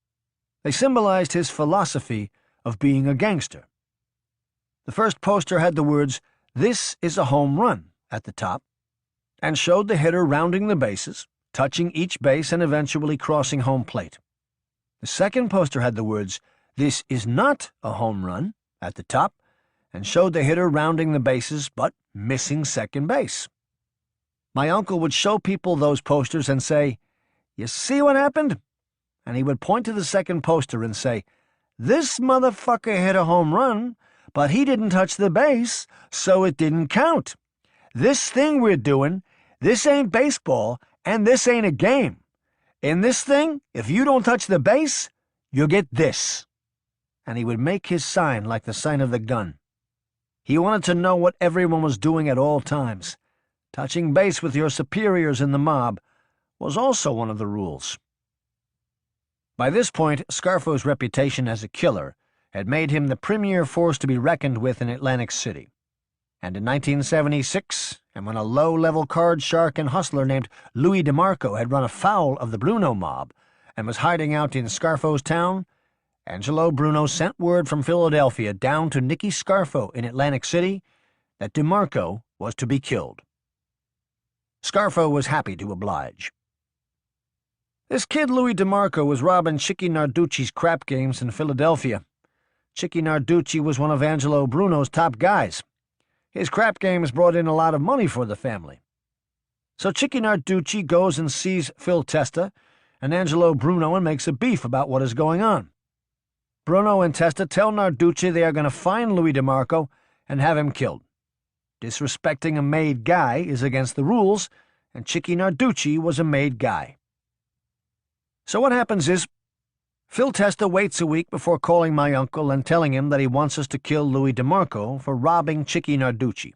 They symbolized his philosophy of being a gangster. The first poster had the words, "This is a home run," at the top, and showed the hitter rounding the bases, touching each base and eventually crossing home plate. The second poster had the words, "This is not a home run," at the top, and showed the hitter rounding the bases but missing second base. My uncle would show people those posters and say, "You see what happened?" And he would point to the second poster and say, "This motherfucker hit a home run, but he didn't touch the base, so it didn't count. This thing we're doing, this ain't baseball, and this ain't a game. In this thing, if you don't touch the base, you'll get this." And he would make his sign like the sign of the gun. He wanted to know what everyone was doing at all times. Touching base with your superiors in the mob was also one of the rules. By this point, Scarfo's reputation as a killer had made him the premier force to be reckoned with in Atlantic City. And in 1976, and when a low-level card shark and hustler named Louis DeMarco had run afoul of the Bruno mob and was hiding out in Scarfo's town, Angelo Bruno sent word from Philadelphia down to Nicky Scarfo in Atlantic City that DeMarco was to be killed. Scarfo was happy to oblige. This kid Louis DeMarco was robbing Chicky Narducci's crap games in Philadelphia. Chicky Narducci was one of Angelo Bruno's top guys. His crap games brought in a lot of money for the family. So Chicky Narducci goes and sees Phil Testa and Angelo Bruno and makes a beef about what is going on. Bruno and Testa tell Narducci they are going to find Louis DeMarco and have him killed. Disrespecting a made guy is against the rules, and Chicky Narducci was a made guy. So what happens is, Phil Testa waits a week before calling my uncle and telling him that he wants us to kill Louis DeMarco for robbing Chicky Narducci.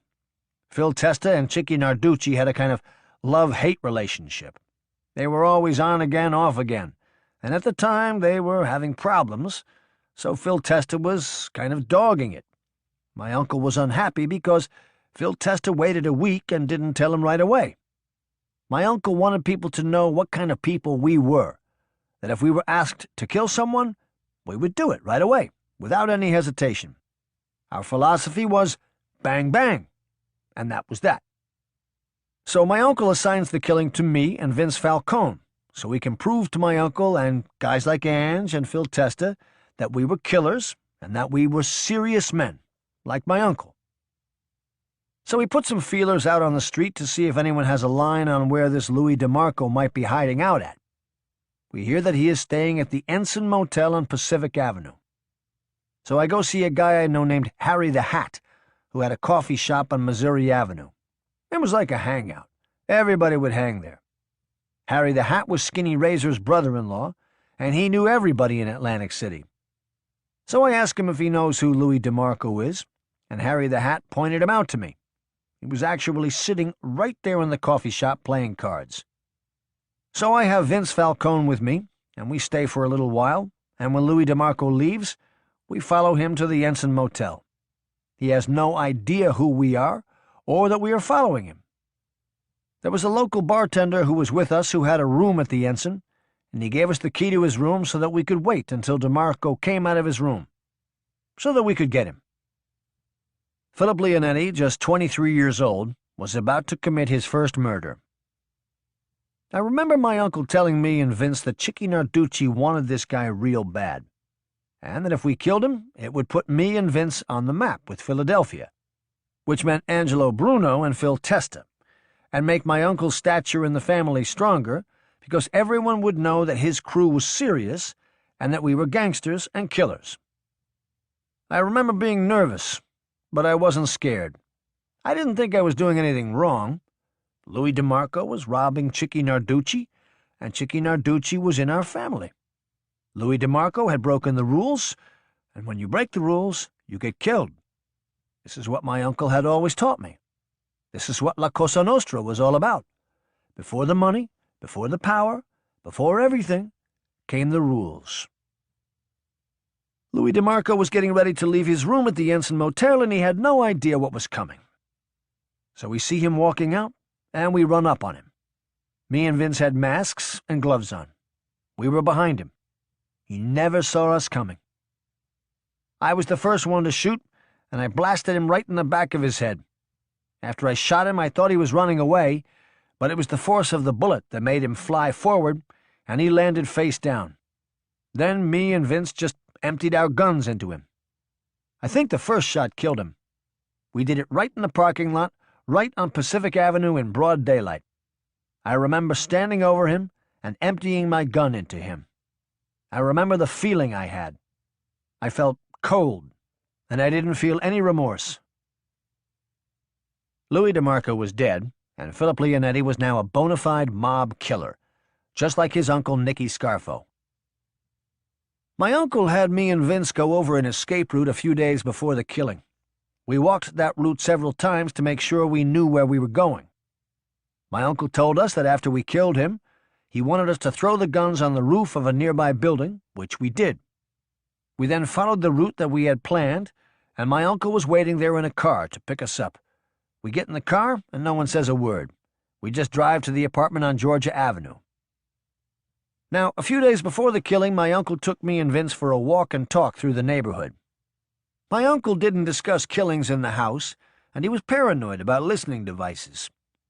Phil Testa and Chicky Narducci had a kind of love-hate relationship. They were always on again, off again, and at the time they were having problems, so Phil Testa was kind of dogging it. My uncle was unhappy because Phil Testa waited a week and didn't tell him right away. My uncle wanted people to know what kind of people we were, that if we were asked to kill someone, we would do it right away, without any hesitation. Our philosophy was bang, bang, and that was that. So my uncle assigns the killing to me and Vince Falcone, so we can prove to my uncle and guys like Ange and Phil Testa that we were killers and that we were serious men, like my uncle. So we put some feelers out on the street to see if anyone has a line on where this Louis DeMarco might be hiding out at. We hear that he is staying at the Ensign Motel on Pacific Avenue. So I go see a guy I know named Harry the Hat, who had a coffee shop on Missouri Avenue. It was like a hangout. Everybody would hang there. Harry the Hat was Skinny Razor's brother-in-law, and he knew everybody in Atlantic City. So I asked him if he knows who Louis DeMarco is, and Harry the Hat pointed him out to me. He was actually sitting right there in the coffee shop playing cards. So I have Vince Falcone with me, and we stay for a little while, and when Louis DeMarco leaves, we follow him to the Ensign Motel. He has no idea who we are, or that we are following him. There was a local bartender who was with us who had a room at the Ensign, and he gave us the key to his room so that we could wait until DeMarco came out of his room, so that we could get him. Philip Leonetti, just 23 years old, was about to commit his first murder. I remember my uncle telling me and Vince that Chicky Narducci wanted this guy real bad, and that if we killed him, it would put me and Vince on the map with Philadelphia, which meant Angelo Bruno and Phil Testa, and make my uncle's stature in the family stronger, because everyone would know that his crew was serious, and that we were gangsters and killers. I remember being nervous, but I wasn't scared. I didn't think I was doing anything wrong. Louis DeMarco was robbing Chicky Narducci, and Chicky Narducci was in our family. Louis DeMarco had broken the rules, and when you break the rules, you get killed. This is what my uncle had always taught me. This is what La Cosa Nostra was all about. Before the money, before the power, before everything, came the rules. Louis DeMarco was getting ready to leave his room at the Ensign Motel, and he had no idea what was coming. So we see him walking out, and we run up on him. Me and Vince had masks and gloves on. We were behind him. He never saw us coming. I was the first one to shoot, and I blasted him right in the back of his head. After I shot him, I thought he was running away, but it was the force of the bullet that made him fly forward, and he landed face down. Then me and Vince just emptied our guns into him. I think the first shot killed him. We did it right in the parking lot, right on Pacific Avenue in broad daylight. I remember standing over him and emptying my gun into him. I remember the feeling I had. I felt cold, and I didn't feel any remorse. Louis DeMarco was dead, and Philip Leonetti was now a bona fide mob killer, just like his uncle Nicky Scarfo. My uncle had me and Vince go over an escape route a few days before the killing. We walked that route several times to make sure we knew where we were going. My uncle told us that after we killed him, he wanted us to throw the guns on the roof of a nearby building, which we did. We then followed the route that we had planned, and my uncle was waiting there in a car to pick us up. We get in the car, and no one says a word. We just drive to the apartment on Georgia Avenue. Now, a few days before the killing, my uncle took me and Vince for a walk and talk through the neighborhood. My uncle didn't discuss killings in the house, and he was paranoid about listening devices.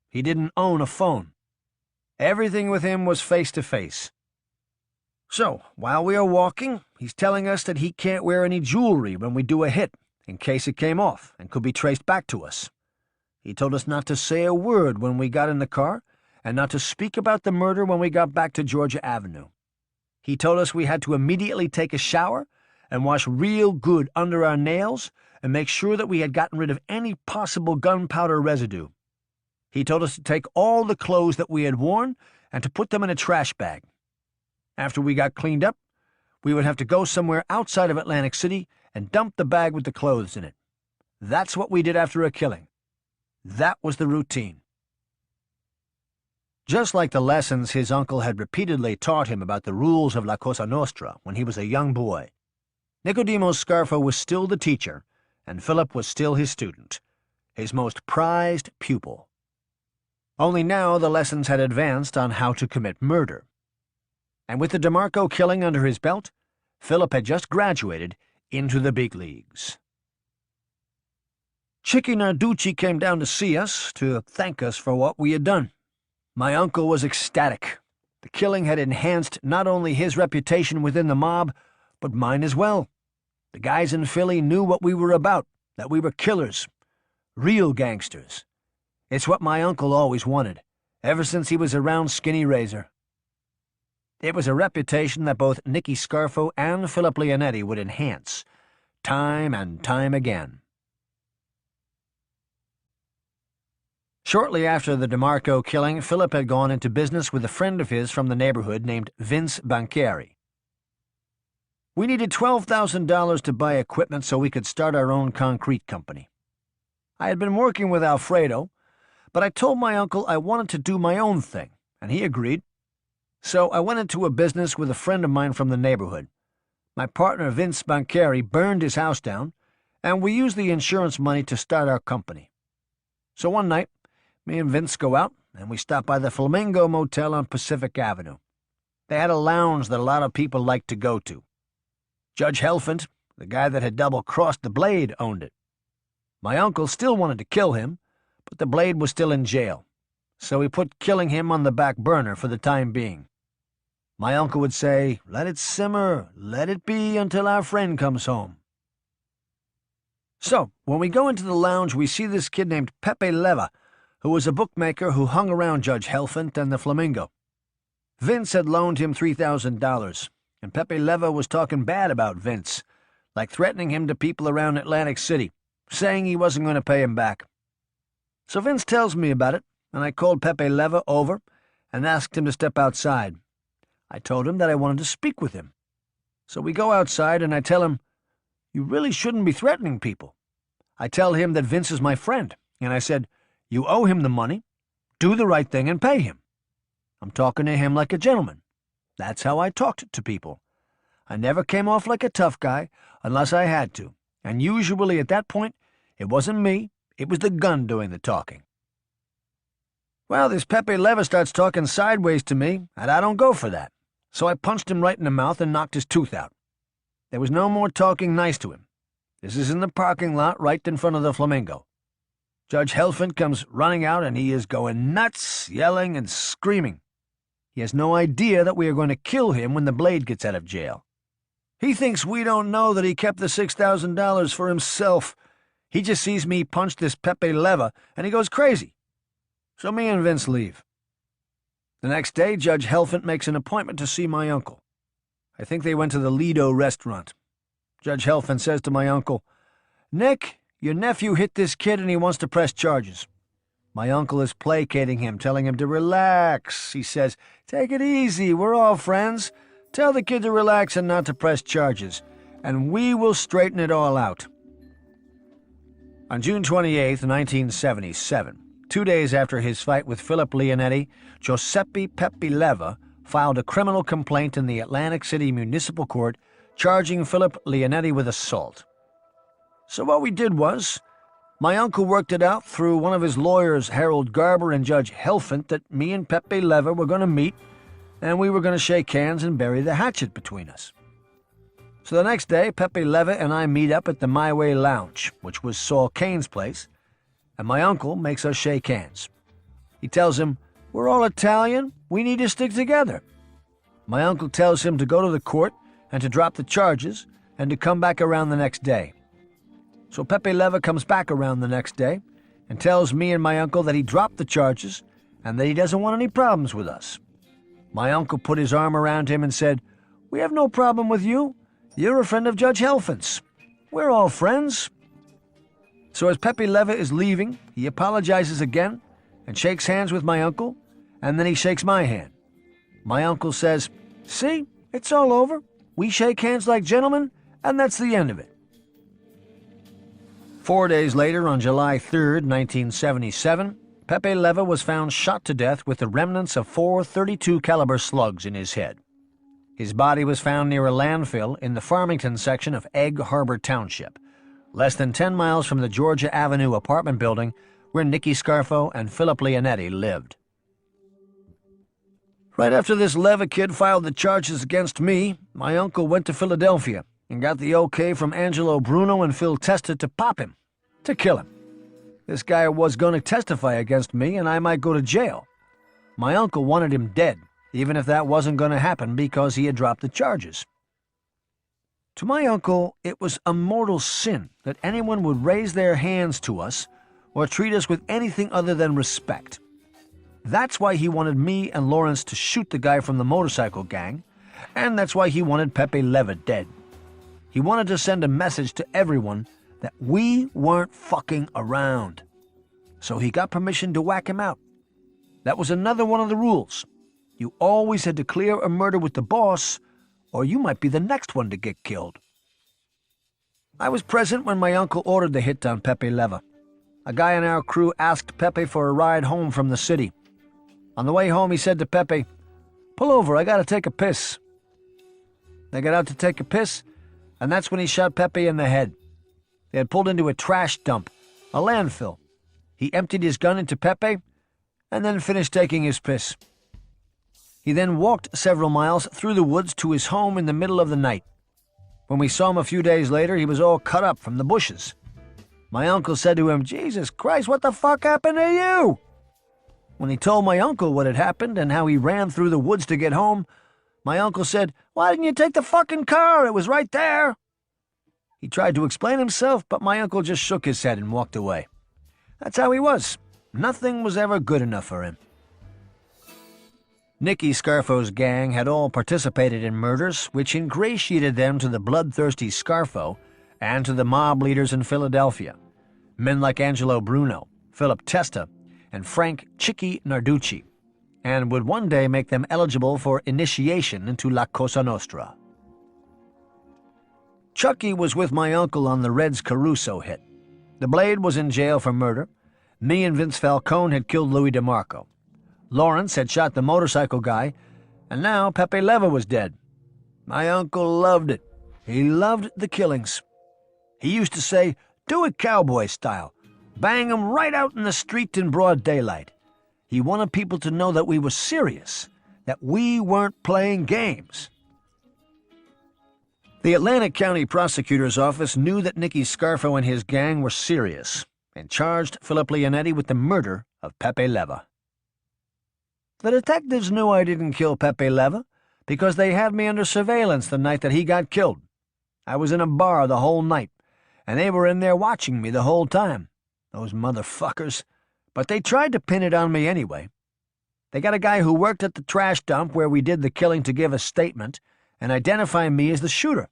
He didn't own a phone. Everything with him was face-to-face. So, while we are walking, he's telling us that he can't wear any jewelry when we do a hit, in case it came off and could be traced back to us. He told us not to say a word when we got in the car, and not to speak about the murder when we got back to Georgia Avenue. He told us we had to immediately take a shower and wash real good under our nails and make sure that we had gotten rid of any possible gunpowder residue. He told us to take all the clothes that we had worn and to put them in a trash bag. After we got cleaned up, we would have to go somewhere outside of Atlantic City and dump the bag with the clothes in it. That's what we did after a killing. That was the routine. Just like the lessons his uncle had repeatedly taught him about the rules of La Cosa Nostra when he was a young boy, Nicodemos Scarfo was still the teacher, and Philip was still his student, his most prized pupil. Only now the lessons had advanced on how to commit murder. And with the DeMarco killing under his belt, Philip had just graduated into the big leagues. Chicky Narducci came down to see us, to thank us for what we had done. My uncle was ecstatic. The killing had enhanced not only his reputation within the mob, but mine as well. The guys in Philly knew what we were about, that we were killers, real gangsters. It's what my uncle always wanted, ever since he was around Skinny Razor. It was a reputation that both Nicky Scarfo and Philip Leonetti would enhance, time and time again. Shortly after the DeMarco killing, Philip had gone into business with a friend of his from the neighborhood named Vince Banchieri. We needed $12,000 to buy equipment so we could start our own concrete company. I had been working with Alfredo, but I told my uncle I wanted to do my own thing, and he agreed. So I went into a business with a friend of mine from the neighborhood. My partner, Vince Banchieri, burned his house down, and we used the insurance money to start our company. So one night, me and Vince go out, and we stop by the Flamingo Motel on Pacific Avenue. They had a lounge that a lot of people liked to go to. Judge Helfand, the guy that had double-crossed the Blade, owned it. My uncle still wanted to kill him, but the Blade was still in jail, so he put killing him on the back burner for the time being. My uncle would say, "Let it simmer, let it be until our friend comes home." So, when we go into the lounge, we see this kid named Pepe Leva, who was a bookmaker who hung around Judge Helfand and the Flamingo. Vince had loaned him $3,000, and Pepe Leva was talking bad about Vince, like threatening him to people around Atlantic City, saying he wasn't going to pay him back. So Vince tells me about it, and I called Pepe Leva over and asked him to step outside. I told him that I wanted to speak with him. So we go outside, and I tell him, "You really shouldn't be threatening people." I tell him that Vince is my friend, and I said, "You owe him the money. Do the right thing and pay him." I'm talking to him like a gentleman. That's how I talked to people. I never came off like a tough guy unless I had to, and usually at that point, it wasn't me, it was the gun doing the talking. Well, this Pepe Leva starts talking sideways to me, and I don't go for that. So I punched him right in the mouth and knocked his tooth out. There was no more talking nice to him. This is in the parking lot right in front of the Flamingo. Judge Helfand comes running out, and he is going nuts, yelling and screaming. He has no idea that we are going to kill him when the Blade gets out of jail. He thinks we don't know that he kept the $6,000 for himself. He just sees me punch this Pepe Leva, and he goes crazy. So me and Vince leave. The next day, Judge Helfand makes an appointment to see my uncle. I think they went to the Lido restaurant. Judge Helfand says to my uncle, "Nick, your nephew hit this kid and he wants to press charges." My uncle is placating him, telling him to relax. He says, "Take it easy, we're all friends. Tell the kid to relax and not to press charges, and we will straighten it all out." On June 28, 1977, 2 days after his fight with Philip Leonetti, Giuseppe Pepe Leva filed a criminal complaint in the Atlantic City Municipal Court charging Philip Leonetti with assault. So what we did was, my uncle worked it out through one of his lawyers, Harold Garber, and Judge Helfand, that me and Pepe Leva were going to meet, and we were going to shake hands and bury the hatchet between us. So the next day, Pepe Leva and I meet up at the My Way Lounge, which was Saul Kane's place, and my uncle makes us shake hands. He tells him, "We're all Italian, we need to stick together." My uncle tells him to go to the court and to drop the charges and to come back around the next day. So Pepe Leva comes back around the next day and tells me and my uncle that he dropped the charges and that he doesn't want any problems with us. My uncle put his arm around him and said, "We have no problem with you. You're a friend of Judge Helfand's. We're all friends." So as Pepe Leva is leaving, he apologizes again and shakes hands with my uncle, and then he shakes my hand. My uncle says, "See, it's all over. We shake hands like gentlemen, and that's the end of it." 4 days later, on July 3rd, 1977, Pepe Leva was found shot to death with the remnants of 4 .32 caliber slugs in his head. His body was found near a landfill in the Farmington section of Egg Harbor Township, less than 10 miles from the Georgia Avenue apartment building where Nicky Scarfo and Philip Leonetti lived. Right after this Leva kid filed the charges against me, my uncle went to Philadelphia and got the okay from Angelo Bruno and Phil Testa to pop him, to kill him. This guy was going to testify against me and I might go to jail. My uncle wanted him dead, even if that wasn't going to happen because he had dropped the charges. To my uncle, it was a mortal sin that anyone would raise their hands to us or treat us with anything other than respect. That's why he wanted me and Lawrence to shoot the guy from the motorcycle gang, and that's why he wanted Pepe Leva dead. He wanted to send a message to everyone that we weren't fucking around. So he got permission to whack him out. That was another one of the rules. You always had to clear a murder with the boss, or you might be the next one to get killed. I was present when my uncle ordered the hit on Pepe Leva. A guy in our crew asked Pepe for a ride home from the city. On the way home, he said to Pepe, "Pull over, I gotta take a piss." They got out to take a piss, and that's when he shot Pepe in the head. They had pulled into a trash dump, a landfill. He emptied his gun into Pepe, and then finished taking his piss. He then walked several miles through the woods to his home in the middle of the night. When we saw him a few days later, he was all cut up from the bushes. My uncle said to him, "Jesus Christ, what the fuck happened to you?" When he told my uncle what had happened and how he ran through the woods to get home, my uncle said, "Why didn't you take the fucking car? It was right there." He tried to explain himself, but my uncle just shook his head and walked away. That's how he was. Nothing was ever good enough for him. Nicky Scarfo's gang had all participated in murders which ingratiated them to the bloodthirsty Scarfo and to the mob leaders in Philadelphia, men like Angelo Bruno, Philip Testa, and Frank Chicky Narducci, and would one day make them eligible for initiation into La Cosa Nostra. Chucky was with my uncle on the Reds Caruso hit. The Blade was in jail for murder. Me and Vince Falcone had killed Louis DeMarco. Lawrence had shot the motorcycle guy, and now Pepe Leva was dead. My uncle loved it. He loved the killings. He used to say, "Do it cowboy style. Bang 'em right out in the street in broad daylight." He wanted people to know that we were serious, that we weren't playing games. The Atlantic County Prosecutor's Office knew that Nicky Scarfo and his gang were serious and charged Philip Leonetti with the murder of Pepe Leva. The detectives knew I didn't kill Pepe Leva because they had me under surveillance the night that he got killed. I was in a bar the whole night, and they were in there watching me the whole time. Those motherfuckers. But they tried to pin it on me anyway. They got a guy who worked at the trash dump where we did the killing to give a statement and identify me as the shooter.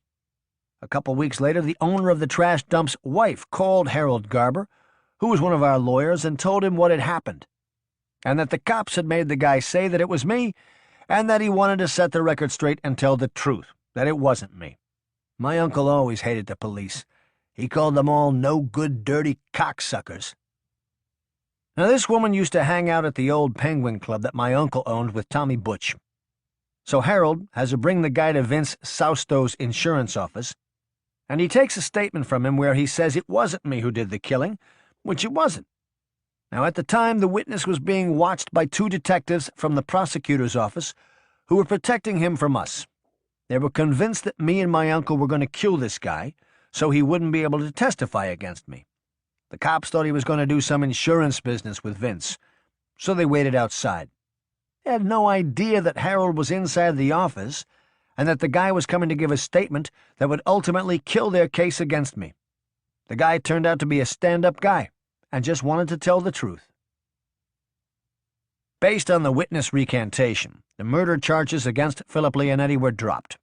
A couple weeks later, the owner of the trash dump's wife called Harold Garber, who was one of our lawyers, and told him what had happened, and that the cops had made the guy say that it was me, and that he wanted to set the record straight and tell the truth, that it wasn't me. My uncle always hated the police. He called them all no-good, dirty cocksuckers. Now, this woman used to hang out at the old Penguin Club that my uncle owned with Tommy Butch. So Harold has her bring the guy to Vince Sausto's insurance office, and he takes a statement from him where he says it wasn't me who did the killing, which it wasn't. Now, at the time, the witness was being watched by two detectives from the prosecutor's office who were protecting him from us. They were convinced that me and my uncle were going to kill this guy so he wouldn't be able to testify against me. The cops thought he was going to do some insurance business with Vince, so they waited outside. They had no idea that Harold was inside the office and that the guy was coming to give a statement that would ultimately kill their case against me. The guy turned out to be a stand-up guy and just wanted to tell the truth. Based on the witness recantation, the murder charges against Philip Leonetti were dropped.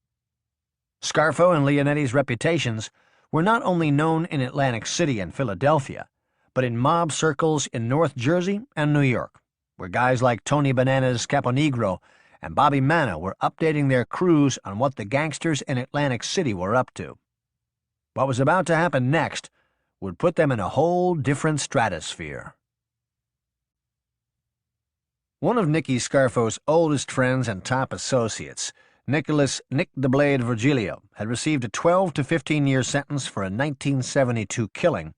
Scarfo and Leonetti's reputations were not only known in Atlantic City and Philadelphia, but in mob circles in North Jersey and New York, where guys like Tony Bananas Caponegro and Bobby Manna were updating their crews on what the gangsters in Atlantic City were up to. What was about to happen next would put them in a whole different stratosphere. One of Nicky Scarfo's oldest friends and top associates, Nicholas "Nick the Blade" Virgilio, had received a 12 to 15-year sentence for a 1972 killing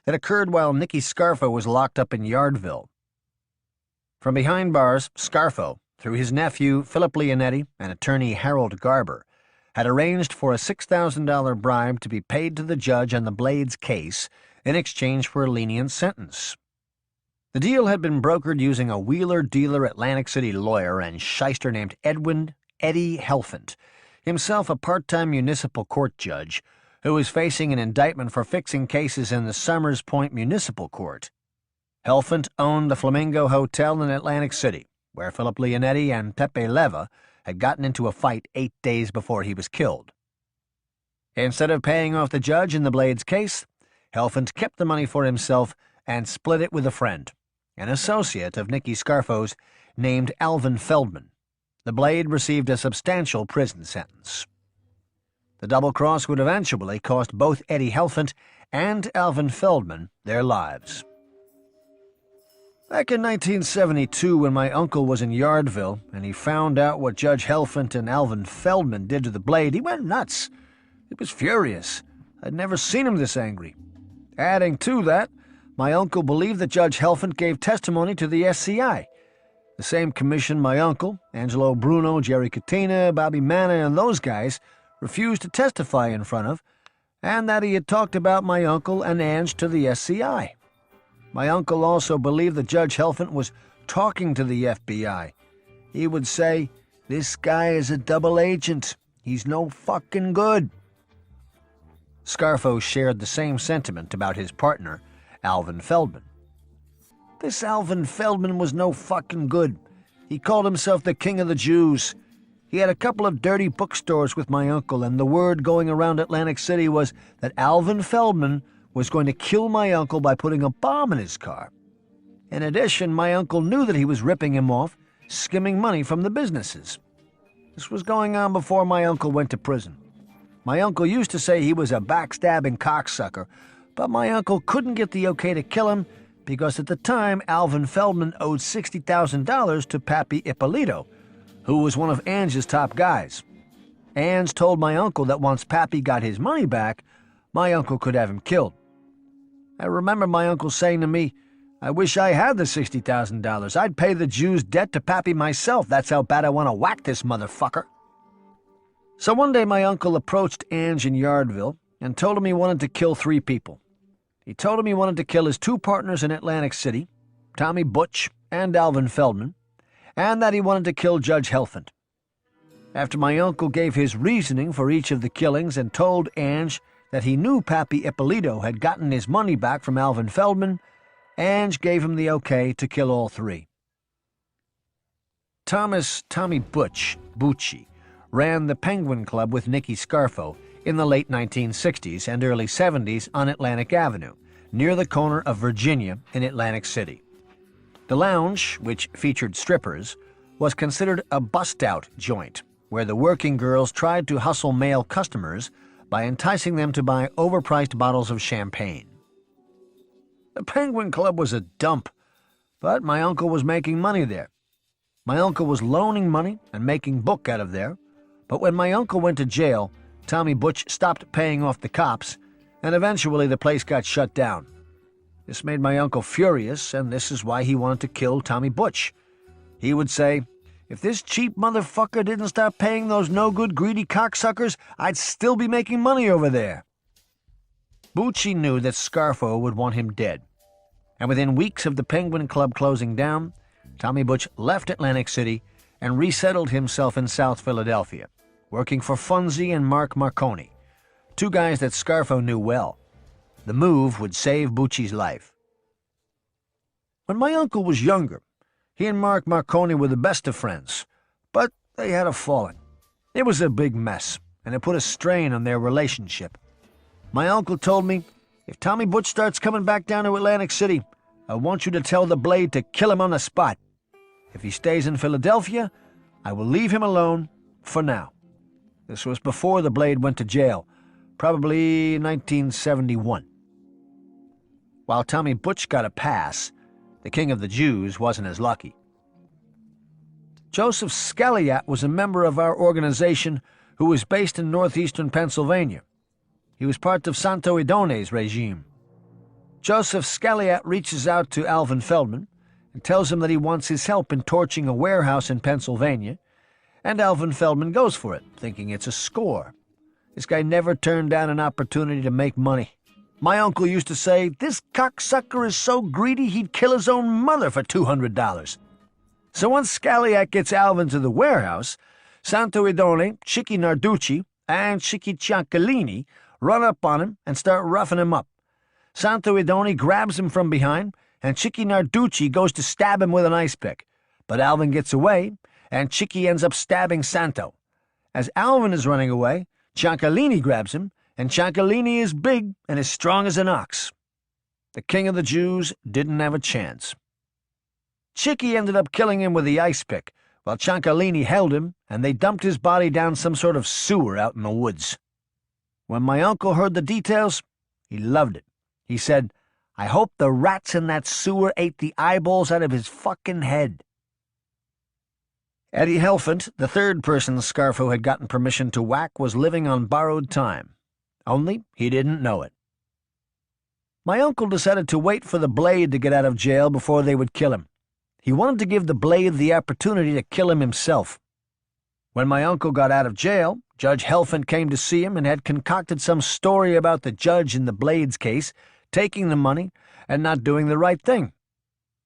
that occurred while Nicky Scarfo was locked up in Yardville. From behind bars, Scarfo, through his nephew Philip Leonetti and attorney Harold Garber, had arranged for a $6,000 bribe to be paid to the judge on the Blade's case in exchange for a lenient sentence. The deal had been brokered using a wheeler-dealer Atlantic City lawyer and shyster named Eddie Helfand, himself a part-time municipal court judge who was facing an indictment for fixing cases in the Summers Point Municipal Court. Helfand owned the Flamingo Hotel in Atlantic City, where Philip Leonetti and Pepe Leva had gotten into a fight 8 days before he was killed. Instead of paying off the judge in the Blade's case, Helfand kept the money for himself and split it with a friend, an associate of Nicky Scarfo's named Alvin Feldman. The Blade received a substantial prison sentence. The double-cross would eventually cost both Eddie Helfand and Alvin Feldman their lives. Back in 1972, when my uncle was in Yardville and he found out what Judge Helfand and Alvin Feldman did to the Blade, he went nuts. He was furious. I'd never seen him this angry. Adding to that, my uncle believed that Judge Helfand gave testimony to the SCI, the same commission my uncle, Angelo Bruno, Jerry Catena, Bobby Manna, and those guys refused to testify in front of, and that he had talked about my uncle and Ange to the SCI. My uncle also believed that Judge Helfand was talking to the FBI. He would say, "This guy is a double agent. He's no fucking good." Scarfo shared the same sentiment about his partner, Alvin Feldman. This Alvin Feldman was no fucking good. He called himself the King of the Jews. He had a couple of dirty bookstores with my uncle, and the word going around Atlantic City was that Alvin Feldman was going to kill my uncle by putting a bomb in his car. In addition, my uncle knew that he was ripping him off, skimming money from the businesses. This was going on before my uncle went to prison. My uncle used to say he was a backstabbing cocksucker, but my uncle couldn't get the okay to kill him because at the time Alvin Feldman owed $60,000 to Pappy Ippolito, who was one of Ange's top guys. Ange told my uncle that once Pappy got his money back, my uncle could have him killed. I remember my uncle saying to me, "I wish I had the $60,000. I'd pay the Jew's debt to Pappy myself. That's how bad I want to whack this motherfucker." So one day my uncle approached Ange in Yardville and told him he wanted to kill 3 people. He told him he wanted to kill his 2 partners in Atlantic City, Tommy Butch and Alvin Feldman, and that he wanted to kill Judge Helfand. After my uncle gave his reasoning for each of the killings and told Ange that he knew Pappy Ippolito had gotten his money back from Alvin Feldman, Ange gave him the okay to kill all 3. Tommy Butch, Bucci, ran the Penguin Club with Nicky Scarfo in the late 1960s and early 70s on Atlantic Avenue, near the corner of Virginia in Atlantic City. The lounge, which featured strippers, was considered a bust-out joint, where the working girls tried to hustle male customers by enticing them to buy overpriced bottles of champagne. The Penguin Club was a dump, but my uncle was making money there. My uncle was loaning money and making book out of there, but when my uncle went to jail, Tommy Butch stopped paying off the cops, and eventually the place got shut down. This made my uncle furious, and this is why he wanted to kill Tommy Butch. He would say, "If this cheap motherfucker didn't stop paying those no-good greedy cocksuckers, I'd still be making money over there." Bucci knew that Scarfo would want him dead, and within weeks of the Penguin Club closing down, Tommy Butch left Atlantic City and resettled himself in South Philadelphia, working for Funzie and Mark Marconi, 2 guys that Scarfo knew well. The move would save Bucci's life. When my uncle was younger, he and Mark Marconi were the best of friends, but they had a falling. It was a big mess, and it put a strain on their relationship. My uncle told me, "If Tommy Butch starts coming back down to Atlantic City, I want you to tell the Blade to kill him on the spot. If he stays in Philadelphia, I will leave him alone for now." This was before the Blade went to jail, probably 1971. While Tommy Butch got a pass, the King of the Jews wasn't as lucky. Joseph Scaliat was a member of our organization who was based in northeastern Pennsylvania. He was part of Santo Idone's regime. Joseph Scaliat reaches out to Alvin Feldman and tells him that he wants his help in torching a warehouse in Pennsylvania, and Alvin Feldman goes for it, thinking it's a score. This guy never turned down an opportunity to make money. My uncle used to say, "This cocksucker is so greedy he'd kill his own mother for $200. So once Scaliat gets Alvin to the warehouse, Santo Idone, Chicky Narducci, and Chicky Ciancaglini run up on him and start roughing him up. Santo Idone grabs him from behind, and Chicky Narducci goes to stab him with an ice pick. But Alvin gets away, and Chicky ends up stabbing Santo. As Alvin is running away, Ciancaglini grabs him, and Ciancaglini is big and as strong as an ox. The King of the Jews didn't have a chance. Chicky ended up killing him with the ice pick, while Ciancaglini held him, and they dumped his body down some sort of sewer out in the woods. When my uncle heard the details, he loved it. He said, "I hope the rats in that sewer ate the eyeballs out of his fucking head." Eddie Helfand, the 3rd person Scarfo had gotten permission to whack, was living on borrowed time. Only he didn't know it. My uncle decided to wait for the Blade to get out of jail before they would kill him. He wanted to give the Blade the opportunity to kill him himself. When my uncle got out of jail, Judge Helfand came to see him and had concocted some story about the judge in the Blade's case, taking the money and not doing the right thing.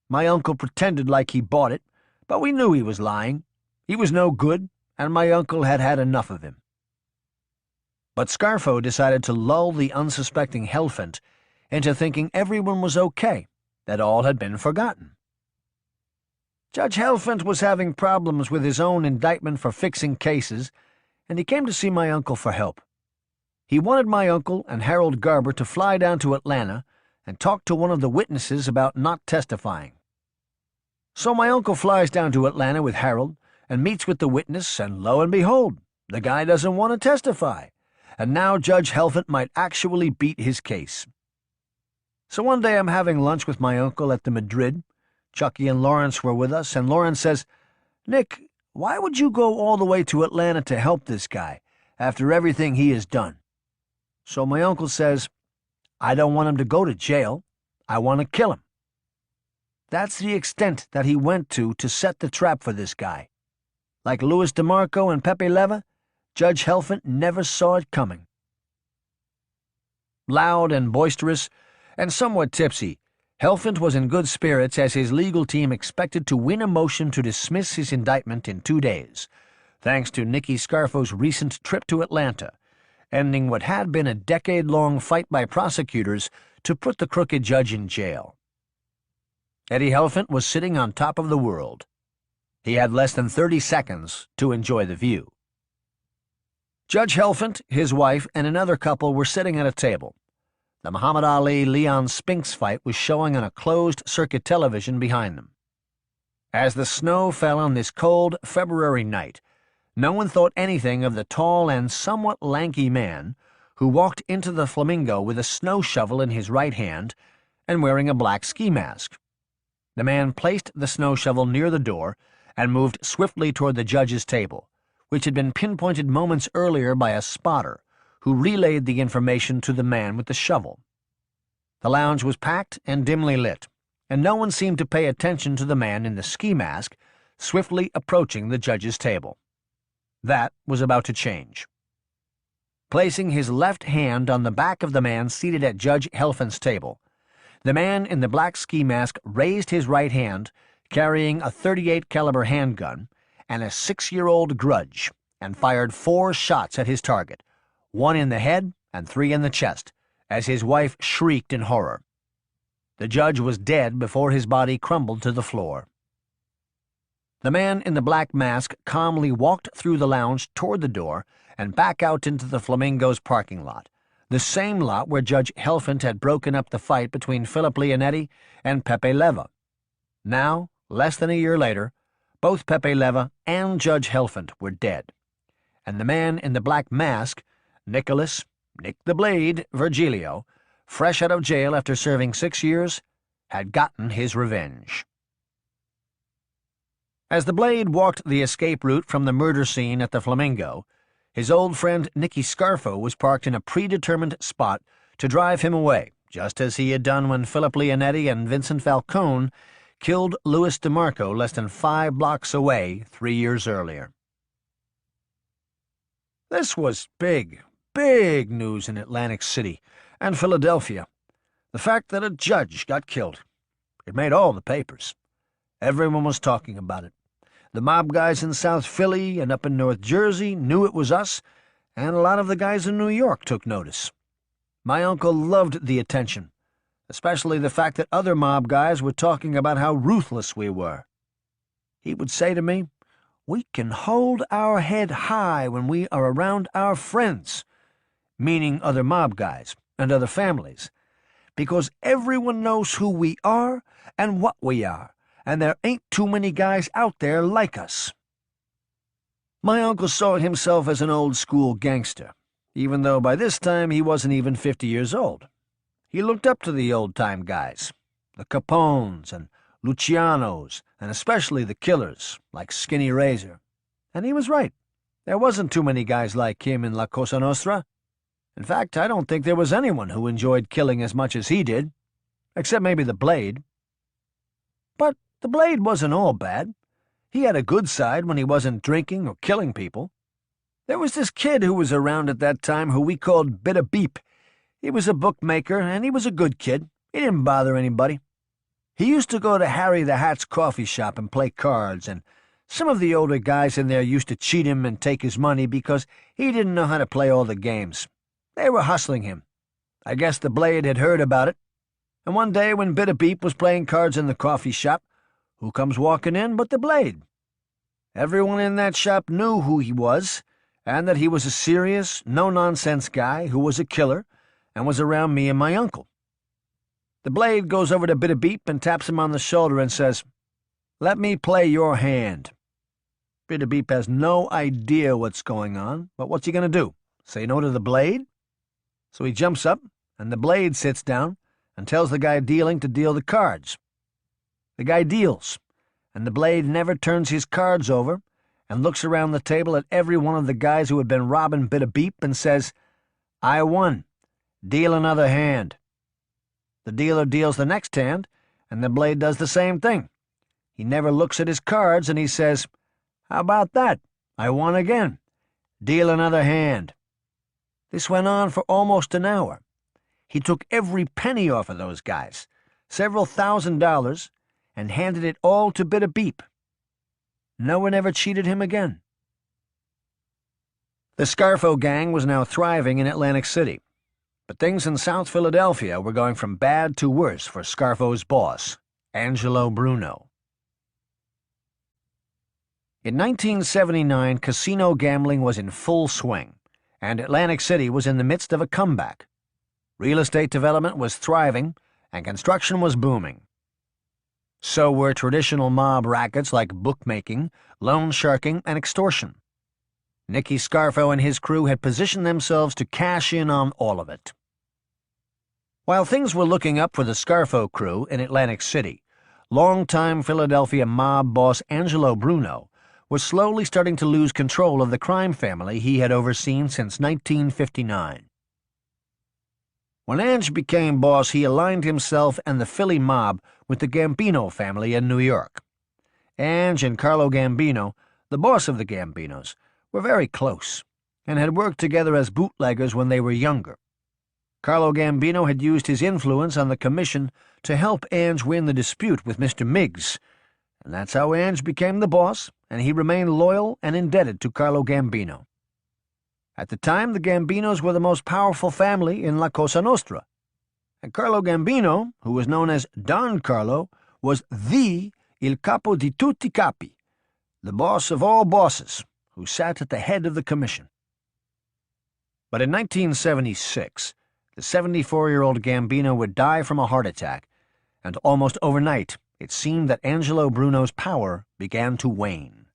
My uncle pretended like he bought it, but we knew he was lying. He was no good, and my uncle had had enough of him. But Scarfo decided to lull the unsuspecting Helfand into thinking everyone was okay, that all had been forgotten. Judge Helfand was having problems with his own indictment for fixing cases, and he came to see my uncle for help. He wanted my uncle and Harold Garber to fly down to Atlanta and talk to one of the witnesses about not testifying. So my uncle flies down to Atlanta with Harold and meets with the witness, and lo and behold, the guy doesn't want to testify, and now Judge Helfand might actually beat his case. So one day I'm having lunch with my uncle at the Madrid. Chucky and Lawrence were with us, and Lawrence says, "Nick, why would you go all the way to Atlanta to help this guy after everything he has done?" So my uncle says, "I don't want him to go to jail. I want to kill him." That's the extent that he went to set the trap for this guy. Like Louis DeMarco and Pepe Leva, Judge Helfand never saw it coming. Loud and boisterous, and somewhat tipsy, Helfand was in good spirits as his legal team expected to win a motion to dismiss his indictment in 2 days, thanks to Nicky Scarfo's recent trip to Atlanta, ending what had been a decade-long fight by prosecutors to put the crooked judge in jail. Eddie Helfand was sitting on top of the world. He had less than 30 seconds to enjoy the view. Judge Helfand, his wife, and another couple were sitting at a table. The Muhammad Ali-Leon Spinks fight was showing on a closed-circuit television behind them. As the snow fell on this cold February night, no one thought anything of the tall and somewhat lanky man who walked into the Flamingo with a snow shovel in his right hand and wearing a black ski mask. The man placed the snow shovel near the door and moved swiftly toward the judge's table, which had been pinpointed moments earlier by a spotter who relayed the information to the man with the shovel. The lounge was packed and dimly lit, and no one seemed to pay attention to the man in the ski mask swiftly approaching the judge's table. That was about to change. Placing his left hand on the back of the man seated at Judge Helfand's table, the man in the black ski mask raised his right hand, carrying a .38 caliber handgun and a 6-year-old grudge, and fired 4 shots at his target, 1 in the head and 3 in the chest, as his wife shrieked in horror. The judge was dead before his body crumbled to the floor. The man in the black mask calmly walked through the lounge toward the door and back out into the Flamingo's parking lot, the same lot where Judge Helfand had broken up the fight between Philip Leonetti and Pepe Leva. Now, less than a year later, both Pepe Leva and Judge Helfand were dead, and the man in the black mask, Nick the Blade Virgilio, fresh out of jail after serving 6 years, had gotten his revenge. As the Blade walked the escape route from the murder scene at the Flamingo, his old friend Nicky Scarfo was parked in a predetermined spot to drive him away, just as he had done when Philip Leonetti and Vincent Falcone killed Louis DeMarco less than 5 blocks away 3 years earlier. This was big news in Atlantic City and Philadelphia. The fact that a judge got killed. It made all the papers. Everyone was talking about it. The mob guys in South Philly and up in North Jersey knew it was us, and a lot of the guys in New York took notice. My uncle loved the attention, especially the fact that other mob guys were talking about how ruthless we were. He would say to me, "We can hold our head high when we are around our friends," meaning other mob guys and other families, "because everyone knows who we are and what we are, and there ain't too many guys out there like us." My uncle saw himself as an old-school gangster, even though by this time he wasn't even 50 years old. He looked up to the old-time guys, the Capones and Lucianos, and especially the killers, like Skinny Razor. And he was right. There wasn't too many guys like him in La Cosa Nostra. In fact, I don't think there was anyone who enjoyed killing as much as he did, except maybe the Blade. But the Blade wasn't all bad. He had a good side when he wasn't drinking or killing people. There was this kid who was around at that time who we called Bit of Beep. He was a bookmaker, and he was a good kid. He didn't bother anybody. He used to go to Harry the Hat's coffee shop and play cards, and some of the older guys in there used to cheat him and take his money because he didn't know how to play all the games. They were hustling him. I guess the Blade had heard about it, and one day when Bit of Beep was playing cards in the coffee shop, who comes walking in but the Blade. Everyone in that shop knew who he was, and that he was a serious, no-nonsense guy who was a killer and was around me and my uncle. The Blade goes over to Bit of Beep and taps him on the shoulder and says, "Let me play your hand." Bit of Beep has no idea what's going on, but what's he going to do? Say no to the Blade? So he jumps up, and the Blade sits down and tells the guy dealing to deal the cards. The guy deals, and the Blade never turns his cards over and looks around the table at every one of the guys who had been robbing Bit of Beep and says, "I won. Deal another hand." The dealer deals the next hand, and the Blade does the same thing. He never looks at his cards, and he says, "How about that? I won again. Deal another hand." This went on for almost an hour. He took every penny off of those guys, several $1,000s, and handed it all to Bit of Beep. No one ever cheated him again. The Scarfo gang was now thriving in Atlantic City, but things in South Philadelphia were going from bad to worse for Scarfo's boss, Angelo Bruno. In 1979, casino gambling was in full swing, and Atlantic City was in the midst of a comeback. Real estate development was thriving, and construction was booming. So were traditional mob rackets like bookmaking, loan sharking, and extortion. Nicky Scarfo and his crew had positioned themselves to cash in on all of it. While things were looking up for the Scarfo crew in Atlantic City, longtime Philadelphia mob boss Angelo Bruno was slowly starting to lose control of the crime family he had overseen since 1959. When Ange became boss, he aligned himself and the Philly mob with the Gambino family in New York. Ange and Carlo Gambino, the boss of the Gambinos, were very close and had worked together as bootleggers when they were younger. Carlo Gambino had used his influence on the commission to help Ange win the dispute with Mr. Miggs, and that's how Ange became the boss, and he remained loyal and indebted to Carlo Gambino. At the time, the Gambinos were the most powerful family in La Cosa Nostra, and Carlo Gambino, who was known as Don Carlo, was the il capo di tutti capi, the boss of all bosses, who sat at the head of the commission. But in 1976, the 74-year-old Gambino would die from a heart attack, and almost overnight it seemed that Angelo Bruno's power began to wane.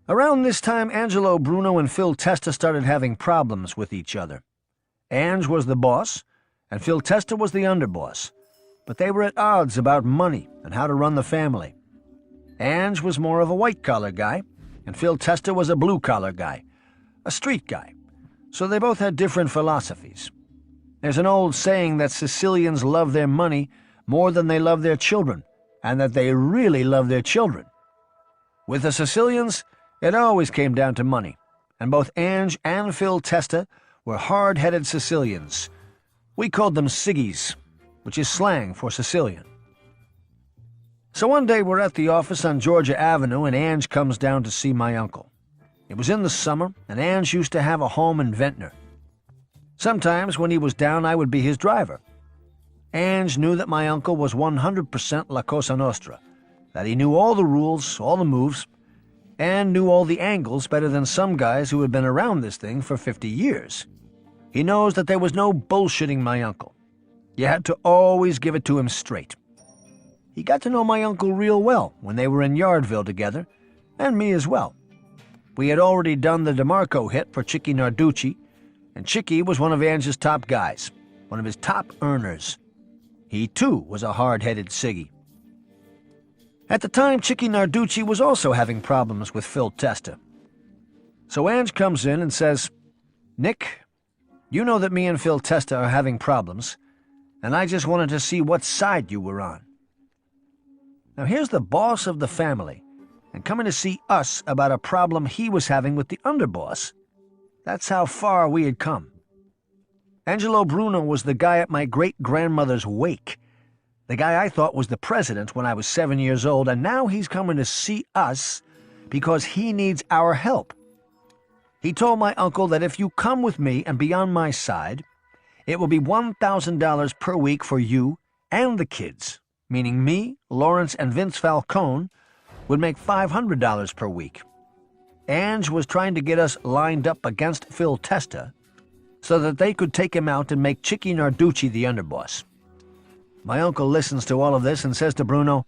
Around this time, Angelo Bruno and Phil Testa started having problems with each other. Ange was the boss, and Phil Testa was the underboss, but they were at odds about money and how to run the family. Ange was more of a white-collar guy, and Phil Testa was a blue-collar guy, a street guy, so they both had different philosophies. There's an old saying that Sicilians love their money more than they love their children, and that they really love their children. With the Sicilians, it always came down to money, and both Ange and Phil Testa were hard-headed Sicilians. We called them Siggies, which is slang for Sicilian. So one day we're at the office on Georgia Avenue, and Ange comes down to see my uncle. It was in the summer, and Ange used to have a home in Ventnor. Sometimes when he was down, I would be his driver. Ange knew that my uncle was 100% La Cosa Nostra, that he knew all the rules, all the moves, and knew all the angles better than some guys who had been around this thing for 50 years. He knows that there was no bullshitting my uncle. You had to always give it to him straight. He got to know my uncle real well when they were in Yardville together, and me as well. We had already done the DeMarco hit for Chicky Narducci, and Chicky was one of Ange's top guys, one of his top earners. He, too, was a hard-headed Siggy. At the time, Chicky Narducci was also having problems with Phil Testa. So Ange comes in and says, "Nick, you know that me and Phil Testa are having problems, and I just wanted to see what side you were on." Now here's the boss of the family, and coming to see us about a problem he was having with the underboss. That's how far we had come. Angelo Bruno was the guy at my great-grandmother's wake, the guy I thought was the president when I was 7 years old, and now he's coming to see us because he needs our help. He told my uncle that if you come with me and be on my side, it will be $1,000 per week for you and the kids, meaning me, Lawrence, and Vince Falcone would make $500 per week. Ange was trying to get us lined up against Phil Testa so that they could take him out and make Chicky Narducci the underboss. My uncle listens to all of this and says to Bruno,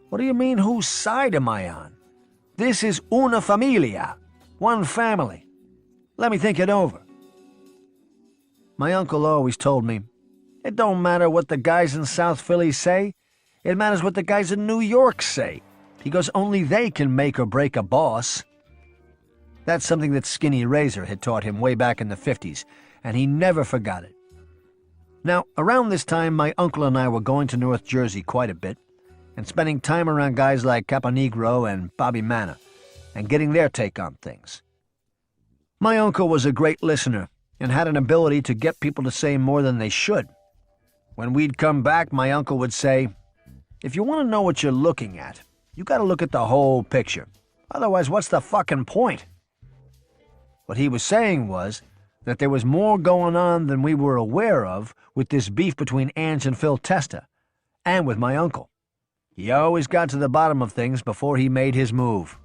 "What do you mean, whose side am I on? This is una familia, one family. Let me think it over." My uncle always told me, it don't matter what the guys in South Philly say, it matters what the guys in New York say, because only they can make or break a boss. That's something that Skinny Razor had taught him way back in the 50s, and he never forgot it. Now, around this time, my uncle and I were going to North Jersey quite a bit, and spending time around guys like Caponegro and Bobby Manna, and getting their take on things. My uncle was a great listener, and had an ability to get people to say more than they should. When we'd come back, my uncle would say, "If you want to know what you're looking at, you got to look at the whole picture. Otherwise, what's the fucking point?" What he was saying was that there was more going on than we were aware of with this beef between Ange and Phil Testa, and with my uncle. He always got to the bottom of things before he made his move.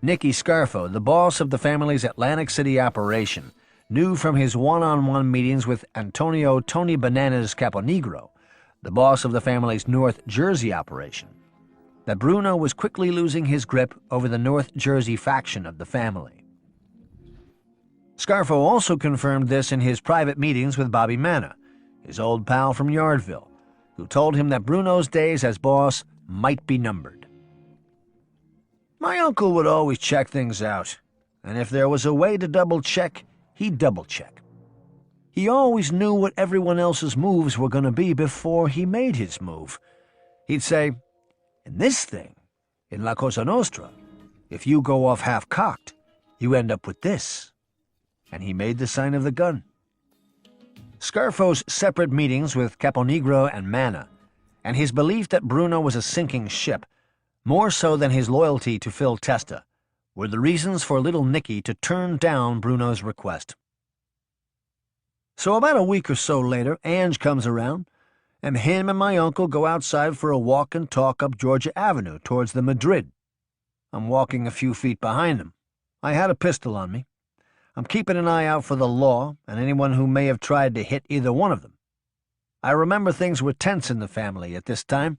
Nicky Scarfo, the boss of the family's Atlantic City operation, knew from his one-on-one meetings with Antonio Tony Bananas Caponegro, the boss of the family's North Jersey operation, that Bruno was quickly losing his grip over the North Jersey faction of the family. Scarfo also confirmed this in his private meetings with Bobby Manna, his old pal from Yardville, who told him that Bruno's days as boss might be numbered. My uncle would always check things out, and if there was a way to double-check, he'd double-check. He always knew what everyone else's moves were going to be before he made his move. He'd say, "In this thing, in La Cosa Nostra, if you go off half-cocked, you end up with this." And he made the sign of the gun. Scarfo's separate meetings with Caponegro and Manna, and his belief that Bruno was a sinking ship, more so than his loyalty to Phil Testa, were the reasons for little Nicky to turn down Bruno's request. So about a week or so later, Ange comes around, and him and my uncle go outside for a walk and talk up Georgia Avenue towards the Madrid. I'm walking a few feet behind him. I had a pistol on me. I'm keeping an eye out for the law and anyone who may have tried to hit either one of them. I remember things were tense in the family at this time,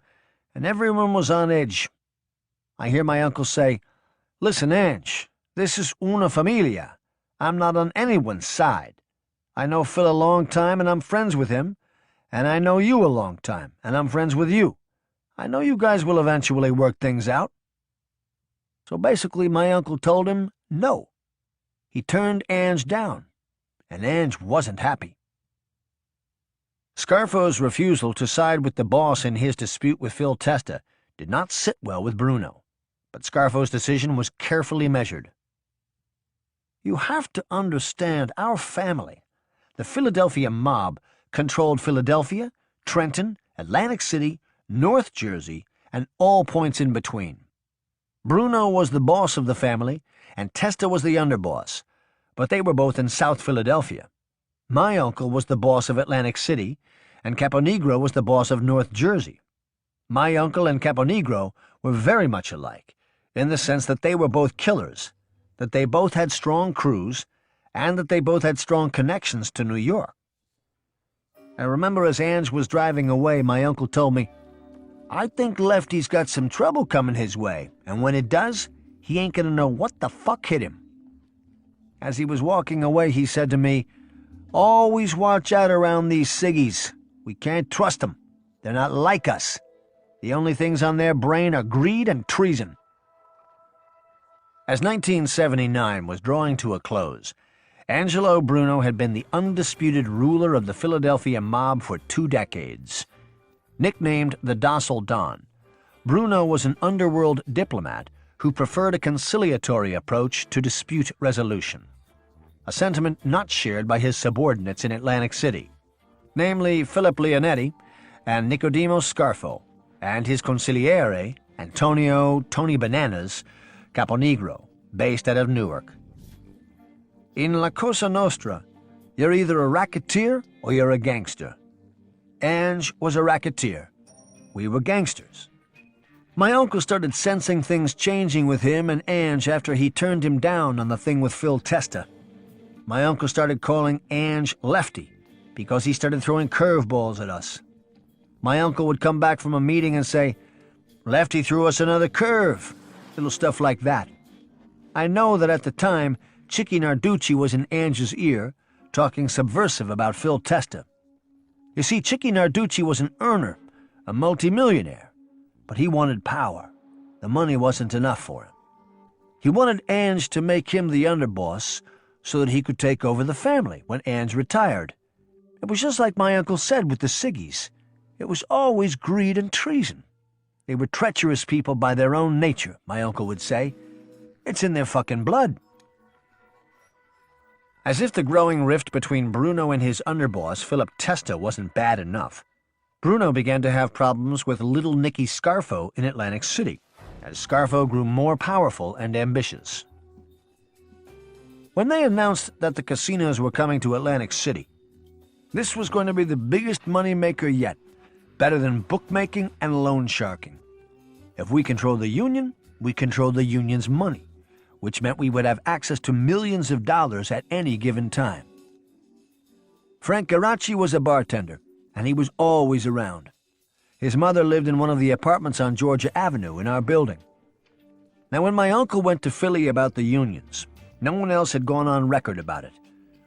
and everyone was on edge. I hear my uncle say, "Listen, Ange, this is una familia. I'm not on anyone's side. I know Phil a long time, and I'm friends with him, and I know you a long time, and I'm friends with you. I know you guys will eventually work things out." So basically, my uncle told him no. He turned Ange down, and Ange wasn't happy. Scarfo's refusal to side with the boss in his dispute with Phil Testa did not sit well with Bruno, but Scarfo's decision was carefully measured. "You have to understand, our family, the Philadelphia mob, controlled Philadelphia, Trenton, Atlantic City, North Jersey, and all points in between. Bruno was the boss of the family, and Testa was the underboss, but they were both in South Philadelphia. My uncle was the boss of Atlantic City, and Caponegro was the boss of North Jersey. My uncle and Caponegro were very much alike, in the sense that they were both killers, that they both had strong crews, and that they both had strong connections to New York. I remember as Ange was driving away, my uncle told me, "I think Lefty's got some trouble coming his way, and when it does, he ain't gonna know what the fuck hit him." As he was walking away, he said to me, "Always watch out around these ciggies. We can't trust them. They're not like us. The only things on their brain are greed and treason." As 1979 was drawing to a close, Angelo Bruno had been the undisputed ruler of the Philadelphia mob for 2 decades. Nicknamed the Docile Don, Bruno was an underworld diplomat who preferred a conciliatory approach to dispute resolution, a sentiment not shared by his subordinates in Atlantic City, namely Philip Leonetti and Nicodemo Scarfo, and his consigliere, Antonio Tony Bananas Caponegro, based out of Newark. In La Cosa Nostra, you're either a racketeer or you're a gangster. Ange was a racketeer. We were gangsters. My uncle started sensing things changing with him and Ange after he turned him down on the thing with Phil Testa. My uncle started calling Ange Lefty because he started throwing curveballs at us. My uncle would come back from a meeting and say, "Lefty threw us another curve," little stuff like that. I know that at the time, Chicky Narducci was in Ange's ear, talking subversive about Phil Testa. You see, Chicky Narducci was an earner, a multimillionaire, but he wanted power. The money wasn't enough for him. He wanted Ange to make him the underboss so that he could take over the family when Ange retired. It was just like my uncle said with the Siggies. It was always greed and treason. They were treacherous people by their own nature, my uncle would say. It's in their fucking blood. As if the growing rift between Bruno and his underboss, Philip Testa, wasn't bad enough, Bruno began to have problems with little Nicky Scarfo in Atlantic City, as Scarfo grew more powerful and ambitious. When they announced that the casinos were coming to Atlantic City, this was going to be the biggest moneymaker yet, better than bookmaking and loan sharking. If we controlled the union, we controlled the union's money, which meant we would have access to millions of dollars at any given time. Frank Garacci was a bartender, and he was always around. His mother lived in one of the apartments on Georgia Avenue in our building. Now, when my uncle went to Philly about the unions, no one else had gone on record about it,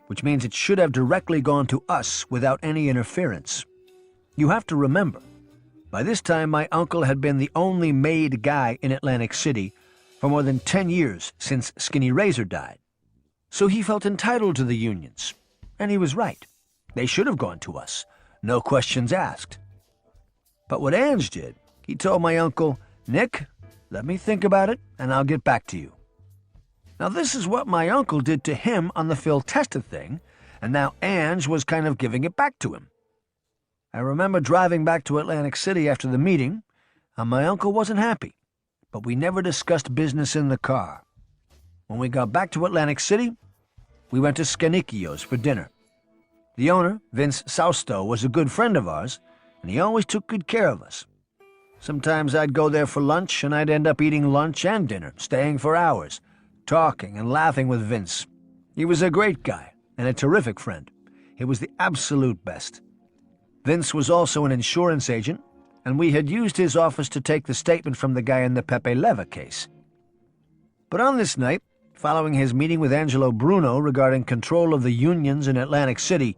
which means it should have directly gone to us without any interference. You have to remember, by this time my uncle had been the only made guy in Atlantic City for more than 10 years since Skinny Razor died. So he felt entitled to the unions, and he was right. They should have gone to us. No questions asked. But what Ange did, he told my uncle, "Nick, let me think about it, and I'll get back to you." Now this is what my uncle did to him on the Phil Testa thing, and now Ange was kind of giving it back to him. I remember driving back to Atlantic City after the meeting, and my uncle wasn't happy, but we never discussed business in the car. When we got back to Atlantic City, we went to Scanicchio's for dinner. The owner, Vince Sausto, was a good friend of ours, and he always took good care of us. Sometimes I'd go there for lunch, and I'd end up eating lunch and dinner, staying for hours, talking and laughing with Vince. He was a great guy and a terrific friend. He was the absolute best. Vince was also an insurance agent, and we had used his office to take the statement from the guy in the Pepe Leva case. But on this night, following his meeting with Angelo Bruno regarding control of the unions in Atlantic City,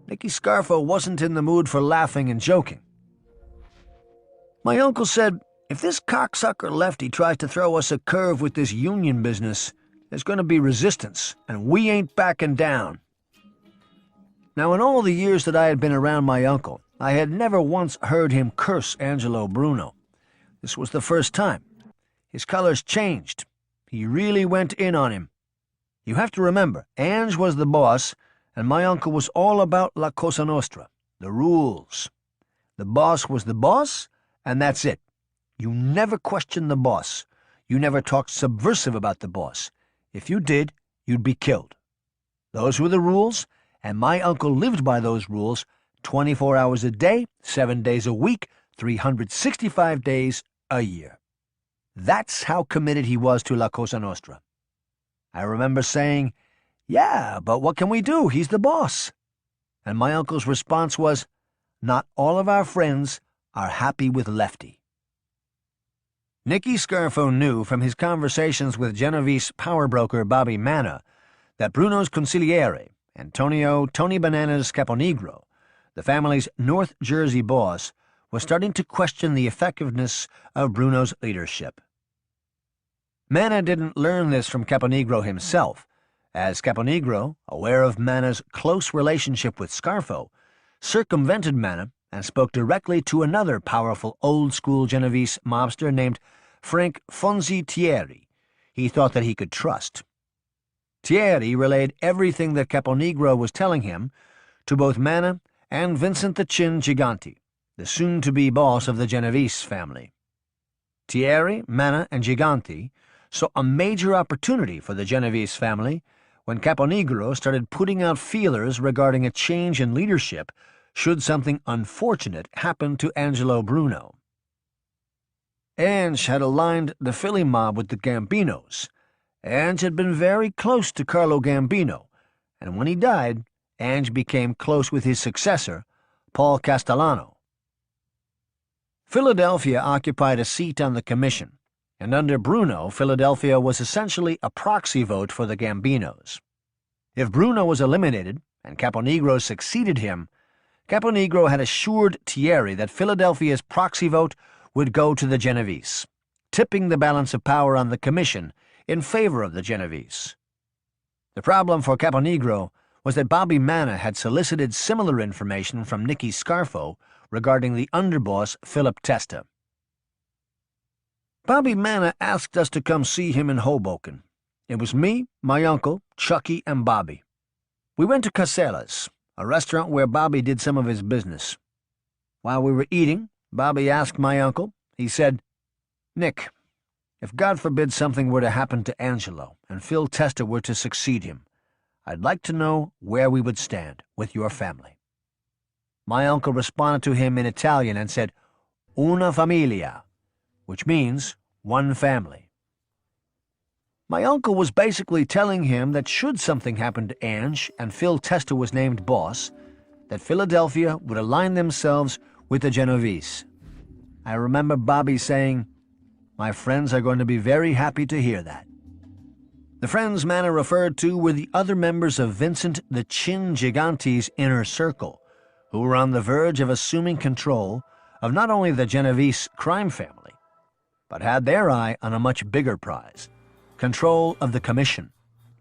Nicky Scarfo wasn't in the mood for laughing and joking. My uncle said, "If this cocksucker Lefty tries to throw us a curve with this union business, there's going to be resistance, and we ain't backing down." Now, in all the years that I had been around my uncle, I had never once heard him curse Angelo Bruno. This was the first time. His colors changed. He really went in on him. You have to remember, Ange was the boss, and my uncle was all about La Cosa Nostra, the rules. The boss was the boss, and that's it. You never questioned the boss. You never talked subversive about the boss. If you did, you'd be killed. Those were the rules, and my uncle lived by those rules 24 hours a day, 7 days a week, 365 days a year. That's how committed he was to La Cosa Nostra. I remember saying, "Yeah, but what can we do? He's the boss." And my uncle's response was, "Not all of our friends are happy with Lefty." Nicky Scarfo knew from his conversations with Genovese power broker Bobby Manna that Bruno's consigliere, Antonio Tony Bananas Caponegro, the family's North Jersey boss, was starting to question the effectiveness of Bruno's leadership. Manna didn't learn this from Caponegro himself, as Caponegro, aware of Manna's close relationship with Scarfo, circumvented Manna and spoke directly to another powerful old-school Genovese mobster named Frank Fonzi Thierry he thought that he could trust. Thierry relayed everything that Caponegro was telling him to both Manna and Vincent the Chin Giganti, the soon-to-be boss of the Genovese family. Thierry, Manna, and Giganti saw a major opportunity for the Genovese family when Caponegro started putting out feelers regarding a change in leadership should something unfortunate happen to Angelo Bruno. Ange had aligned the Philly mob with the Gambinos. Ange had been very close to Carlo Gambino, and when he died, Ange became close with his successor, Paul Castellano. Philadelphia occupied a seat on the commission, and under Bruno, Philadelphia was essentially a proxy vote for the Gambinos. If Bruno was eliminated and Caponegro succeeded him, Caponegro had assured Thierry that Philadelphia's proxy vote would go to the Genovese, tipping the balance of power on the commission in favor of the Genovese. The problem for Caponegro was that Bobby Manna had solicited similar information from Nicky Scarfo regarding the underboss Philip Testa. Bobby Manna asked us to come see him in Hoboken. It was me, my uncle, Chucky, and Bobby. We went to Casella's, a restaurant where Bobby did some of his business. While we were eating, Bobby asked my uncle. He said, "Nick, if God forbid something were to happen to Angelo and Phil Testa were to succeed him, I'd like to know where we would stand with your family." My uncle responded to him in Italian and said, "Una familia," which means one family. My uncle was basically telling him that should something happen to Ange and Phil Testa was named boss, that Philadelphia would align themselves with the Genovese. I remember Bobby saying, "My friends are going to be very happy to hear that." The friends Manna referred to were the other members of Vincent the Chin Gigante's inner circle, who were on the verge of assuming control of not only the Genovese crime family, but had their eye on a much bigger prize, control of the Commission,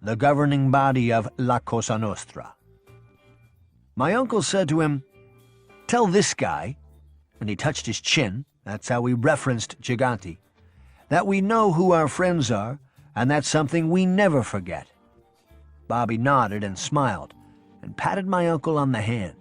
the governing body of La Cosa Nostra. My uncle said to him, "Tell this guy," and he touched his chin, that's how he referenced Gigante, "that we know who our friends are, and that's something we never forget." Bobby nodded and smiled, and patted my uncle on the hand.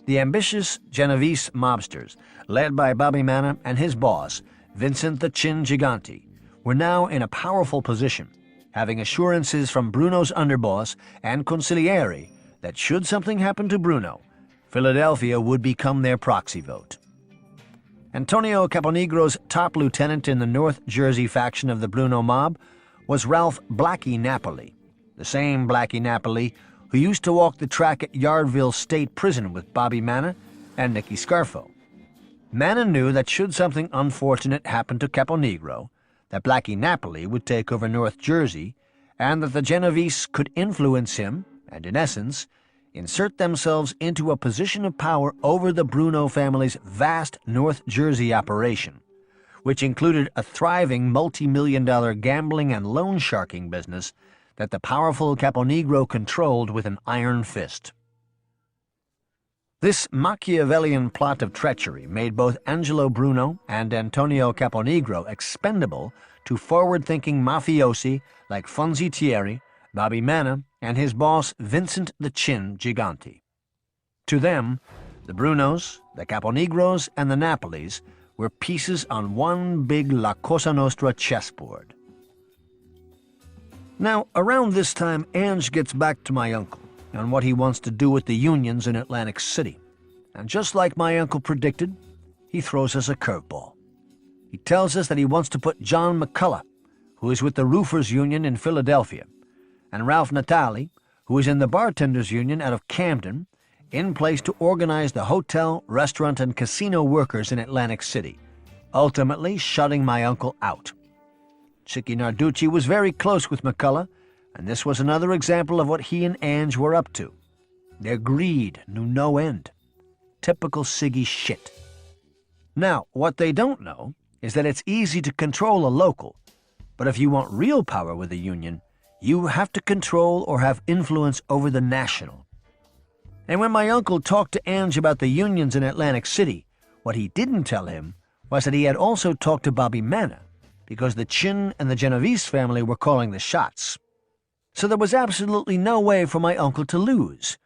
The ambitious Genovese mobsters, led by Bobby Manna and his boss, Vincent the Chin Gigante, were now in a powerful position, having assurances from Bruno's underboss and consigliere that should something happen to Bruno, Philadelphia would become their proxy vote. Antonio Caponegro's top lieutenant in the North Jersey faction of the Bruno mob was Ralph Blackie Napoli, the same Blackie Napoli who used to walk the track at Yardville State Prison with Bobby Manna and Nicky Scarfo. Manna knew that should something unfortunate happen to Caponegro, that Blackie Napoli would take over North Jersey, and that the Genovese could influence him, and in essence, insert themselves into a position of power over the Bruno family's vast North Jersey operation, which included a thriving multi-million-dollar gambling and loan sharking business that the powerful Caponegro controlled with an iron fist. This Machiavellian plot of treachery made both Angelo Bruno and Antonio Caponegro expendable to forward-thinking mafiosi like Fonzie Thierry, Bobby Manna, and his boss Vincent the Chin Gigante. To them, the Brunos, the Caponegros, and the Napolis were pieces on one big La Cosa Nostra chessboard. Now, around this time, Ange gets back to my uncle on what he wants to do with the unions in Atlantic City. And just like my uncle predicted, he throws us a curveball. He tells us that he wants to put John McCullough, who is with the Roofers Union in Philadelphia, and Ralph Natali, who is in the Bartenders Union out of Camden, in place to organize the hotel, restaurant, and casino workers in Atlantic City, ultimately shutting my uncle out. Chicky Narducci was very close with McCullough, and this was another example of what he and Ange were up to. Their greed knew no end. Typical Siggy shit. Now, what they don't know is that it's easy to control a local, but if you want real power with a union, you have to control or have influence over the national. And when my uncle talked to Ange about the unions in Atlantic City, what he didn't tell him was that he had also talked to Bobby Manna, because the Chin and the Genovese family were calling the shots. So there was absolutely no way for my uncle to lose.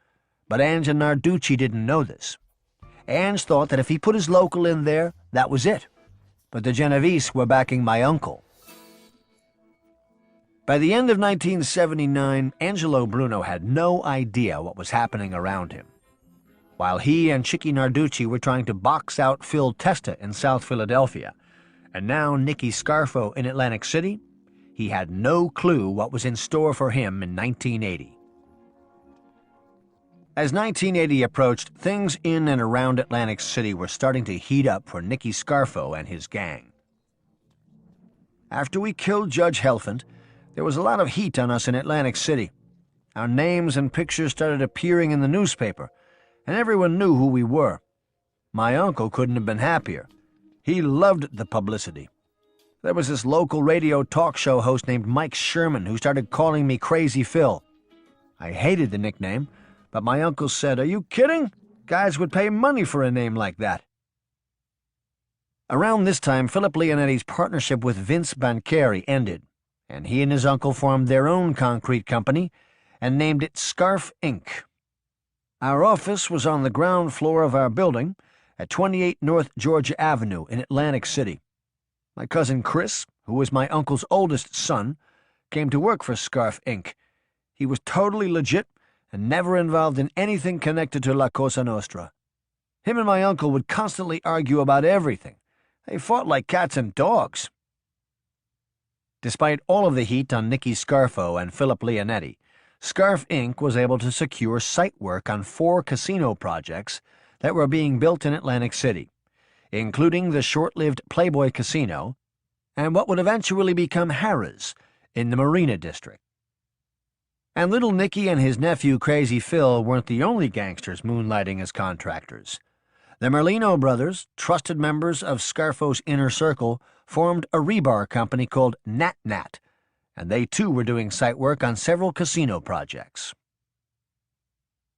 But Ange and Narducci didn't know this. Ange thought that if he put his local in there, that was it. But the Genovese were backing my uncle. By the end of 1979, Angelo Bruno had no idea what was happening around him. while he and Chicky Narducci were trying to box out Phil Testa in South Philadelphia, and now Nicky Scarfo in Atlantic City, he had no clue what was in store for him in 1980. As 1980 approached, things in and around Atlantic City were starting to heat up for Nicky Scarfo and his gang. After we killed Judge Helfand, there was a lot of heat on us in Atlantic City. Our names and pictures started appearing in the newspaper, and everyone knew who we were. My uncle couldn't have been happier. He loved the publicity. There was this local radio talk show host named Mike Sherman who started calling me Crazy Phil. I hated the nickname, but my uncle said, "Are you kidding? Guys would pay money for a name like that." Around this time, Philip Leonetti's partnership with Vince Bancheri ended, and he and his uncle formed their own concrete company and named it Scarf Inc. Our office was on the ground floor of our building at 28 North Georgia Avenue in Atlantic City. My cousin Chris, who was my uncle's oldest son, came to work for Scarf Inc. He was totally legit and never involved in anything connected to La Cosa Nostra. Him and my uncle would constantly argue about everything. They fought like cats and dogs. Despite all of the heat on Nicky Scarfo and Philip Leonetti, Scarf Inc. was able to secure site work on 4 casino projects that were being built in Atlantic City, including the short-lived Playboy Casino and what would eventually become Harrah's in the Marina District. And little Nicky and his nephew Crazy Phil weren't the only gangsters moonlighting as contractors. The Merlino brothers, trusted members of Scarfo's inner circle, formed a rebar company called Nat Nat, and they too were doing site work on several casino projects.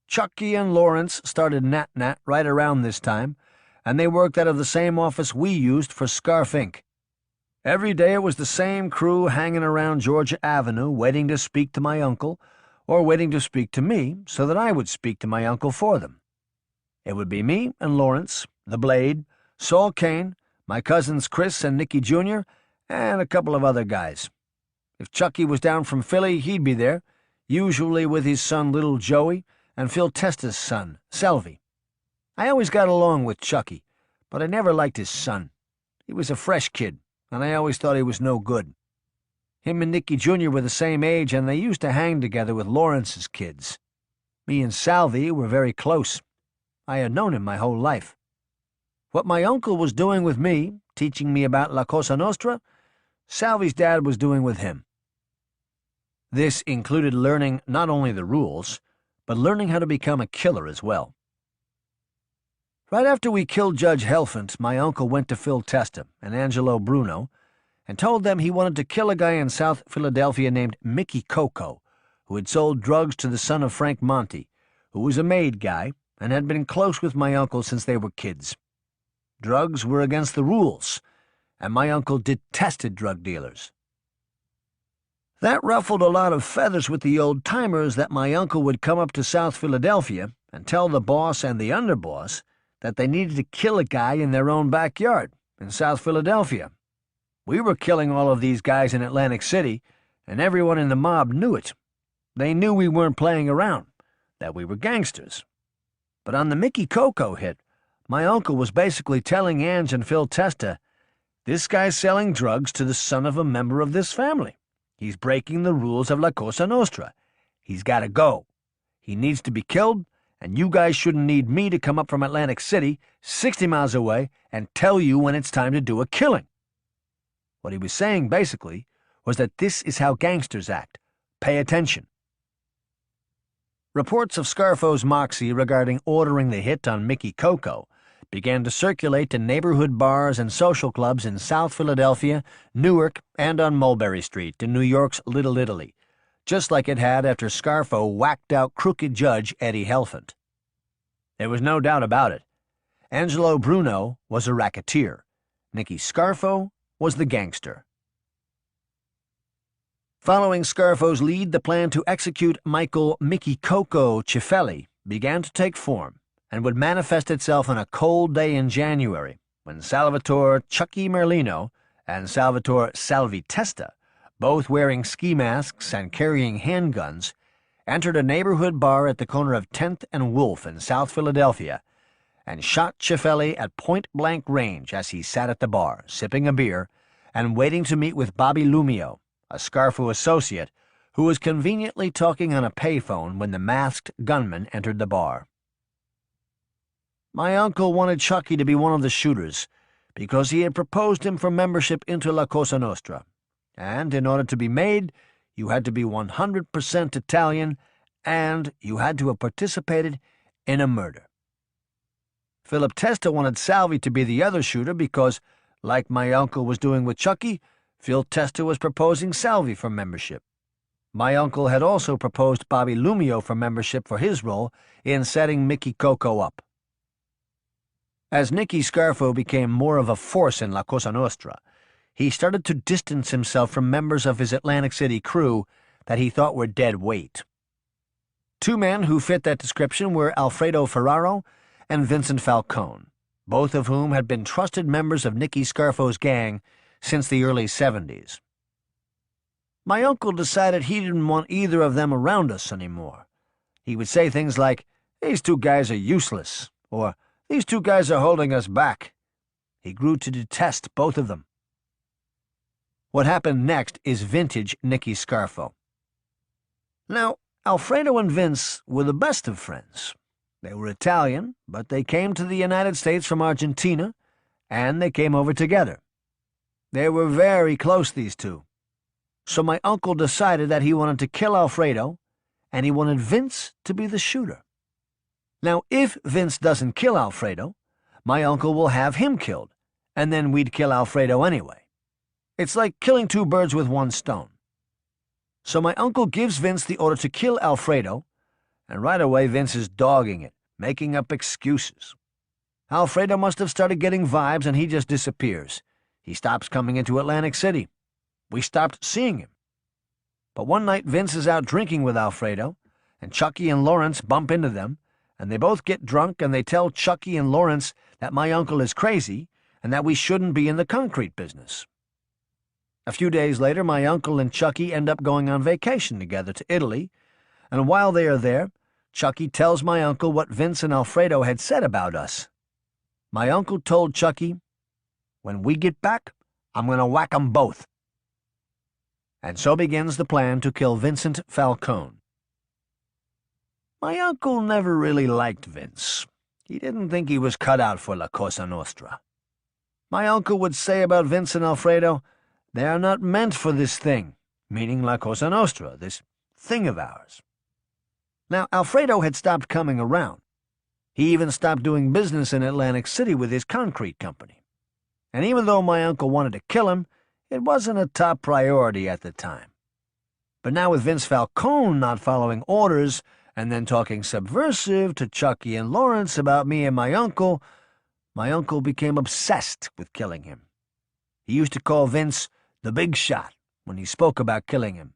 Chucky and Lawrence started Nat Nat right around this time, and they worked out of the same office we used for Scarf Inc. Every day it was the same crew hanging around Georgia Avenue waiting to speak to my uncle, or waiting to speak to me so that I would speak to my uncle for them. It would be me and Lawrence, the Blade, Saul Kane, my cousins Chris and Nicky Jr., and a couple of other guys. If Chucky was down from Philly, he'd be there, usually with his son Little Joey and Phil Testa's son, Selvey. I always got along with Chucky, but I never liked his son. He was a fresh kid, and I always thought he was no good. Him and Nicky Jr. were the same age, and they used to hang together with Lawrence's kids. Me and Salvi were very close. I had known him my whole life. What my uncle was doing with me, teaching me about La Cosa Nostra, Salvi's dad was doing with him. This included learning not only the rules, but learning how to become a killer as well. Right after we killed Judge Helfand, my uncle went to Phil Testa and Angelo Bruno and told them he wanted to kill a guy in South Philadelphia named Mickey Coco, who had sold drugs to the son of Frank Monte, who was a made guy and had been close with my uncle since they were kids. Drugs were against the rules, and my uncle detested drug dealers. That ruffled a lot of feathers with the old-timers that my uncle would come up to South Philadelphia and tell the boss and the underboss that they needed to kill a guy in their own backyard in South Philadelphia. We were killing all of these guys in Atlantic City, and everyone in the mob knew it. They knew we weren't playing around, that we were gangsters. But on the Mickey Coco hit, my uncle was basically telling Ange and Phil Testa, "This guy's selling drugs to the son of a member of this family. He's breaking the rules of La Cosa Nostra. He's got to go. He needs to be killed, and you guys shouldn't need me to come up from Atlantic City, 60 miles away, and tell you when it's time to do a killing." What he was saying, basically, was that this is how gangsters act. Pay attention. Reports of Scarfo's moxie regarding ordering the hit on Mickey Coco began to circulate to neighborhood bars and social clubs in South Philadelphia, Newark, and on Mulberry Street in New York's Little Italy, just like it had after Scarfo whacked out crooked Judge Eddie Helfand. There was no doubt about it. Angelo Bruno was a racketeer. Nicky Scarfo was the gangster. Following Scarfo's lead, the plan to execute Michael Mickey Coco Cifelli began to take form and would manifest itself on a cold day in January when Salvatore Chucky Merlino and Salvatore Salvi Testa, both wearing ski masks and carrying handguns, entered a neighborhood bar at the corner of 10th and Wolf in South Philadelphia and shot Cifelli at point-blank range as he sat at the bar, sipping a beer and waiting to meet with Bobby Lumio, a Scarfo associate, who was conveniently talking on a payphone when the masked gunman entered the bar. My uncle wanted Chucky to be one of the shooters because he had proposed him for membership into La Cosa Nostra, and in order to be made, you had to be 100% Italian, and you had to have participated in a murder. Philip Testa wanted Salvi to be the other shooter because, like my uncle was doing with Chucky, Phil Testa was proposing Salvi for membership. My uncle had also proposed Bobby Lumio for membership for his role in setting Mickey Coco up. As Nicky Scarfo became more of a force in La Cosa Nostra, he started to distance himself from members of his Atlantic City crew that he thought were dead weight. Two men who fit that description were Alfredo Ferraro and Vincent Falcone, both of whom had been trusted members of Nicky Scarfo's gang since the early 70s. My uncle decided he didn't want either of them around us anymore. He would say things like, "These two guys are useless," or "These two guys are holding us back." He grew to detest both of them. What happened next is vintage Nicky Scarfo. Now, Alfredo and Vince were the best of friends. They were Italian, but they came to the United States from Argentina, and they came over together. They were very close, these two. So my uncle decided that he wanted to kill Alfredo, and he wanted Vince to be the shooter. Now, if Vince doesn't kill Alfredo, my uncle will have him killed, and then we'd kill Alfredo anyway. It's like killing two birds with one stone. So my uncle gives Vince the order to kill Alfredo, and right away Vince is dogging it, making up excuses. Alfredo must have started getting vibes, and he just disappears. He stops coming into Atlantic City. We stopped seeing him. But one night Vince is out drinking with Alfredo, and Chucky and Lawrence bump into them, and they both get drunk, and they tell Chucky and Lawrence that my uncle is crazy and that we shouldn't be in the concrete business. A few days later, my uncle and Chucky end up going on vacation together to Italy, and while they are there, Chucky tells my uncle what Vince and Alfredo had said about us. My uncle told Chucky, "When we get back, I'm going to whack 'em both." And so begins the plan to kill Vincent Falcone. My uncle never really liked Vince. He didn't think he was cut out for La Cosa Nostra. My uncle would say about Vince and Alfredo, "They are not meant for this thing," meaning La Cosa Nostra, this thing of ours. Now, Alfredo had stopped coming around. He even stopped doing business in Atlantic City with his concrete company. And even though my uncle wanted to kill him, it wasn't a top priority at the time. But now with Vince Falcone not following orders and then talking subversive to Chucky and Lawrence about me and my uncle became obsessed with killing him. He used to call Vince the big shot when he spoke about killing him.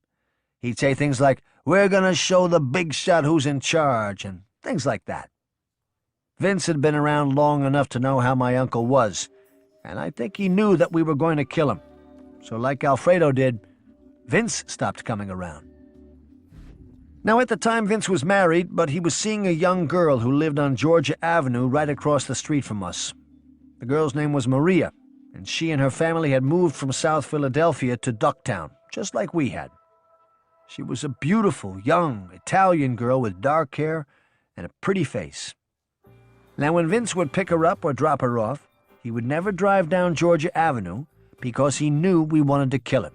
He'd say things like, "We're going to show the big shot who's in charge," and things like that. Vince had been around long enough to know how my uncle was, and I think he knew that we were going to kill him. So like Alfredo did, Vince stopped coming around. Now, at the time, Vince was married, but he was seeing a young girl who lived on Georgia Avenue right across the street from us. The girl's name was Maria, and she and her family had moved from South Philadelphia to Ducktown, just like we had. She was a beautiful, young, Italian girl with dark hair and a pretty face. Now, when Vince would pick her up or drop her off, he would never drive down Georgia Avenue because he knew we wanted to kill him.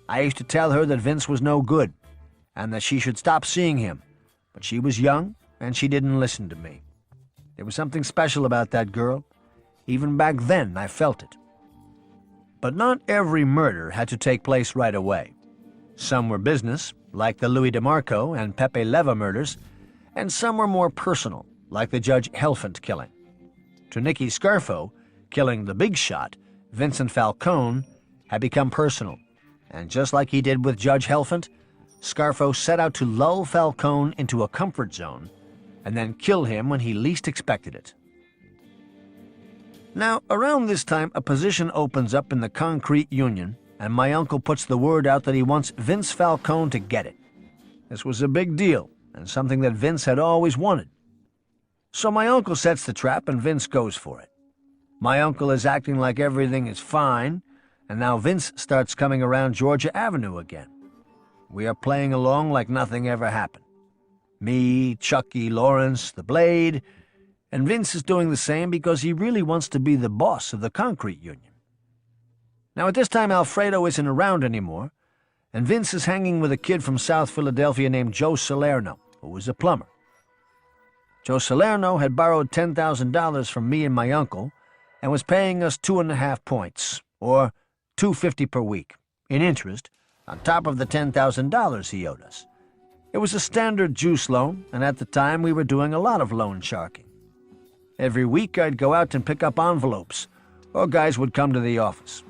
I used to tell her that Vince was no good and that she should stop seeing him, but she was young and she didn't listen to me. There was something special about that girl. Even back then, I felt it. But not every murder had to take place right away. Some were business, like the Louis DeMarco and Pepe Leva murders, and some were more personal, like the Judge Helfand killing. To Nicky Scarfo, killing the big shot, Vincent Falcone, had become personal, and just like he did with Judge Helfand, Scarfo set out to lull Falcone into a comfort zone and then kill him when he least expected it. Now, around this time, a position opens up in the concrete union, and my uncle puts the word out that he wants Vince Falcone to get it. This was a big deal, and something that Vince had always wanted. So my uncle sets the trap, and Vince goes for it. My uncle is acting like everything is fine, and now Vince starts coming around Georgia Avenue again. We are playing along like nothing ever happened. Me, Chucky, Lawrence, the Blade, and Vince is doing the same because he really wants to be the boss of the concrete union. Now at this time Alfredo isn't around anymore, and Vince is hanging with a kid from South Philadelphia named Joe Salerno, who was a plumber. Joe Salerno had borrowed $10,000 from me and my uncle and was paying us 2.5 points, or $2.50 per week, in interest, on top of the $10,000 he owed us. It was a standard juice loan, and at the time we were doing a lot of loan sharking. Every week I'd go out and pick up envelopes, or guys would come to the office.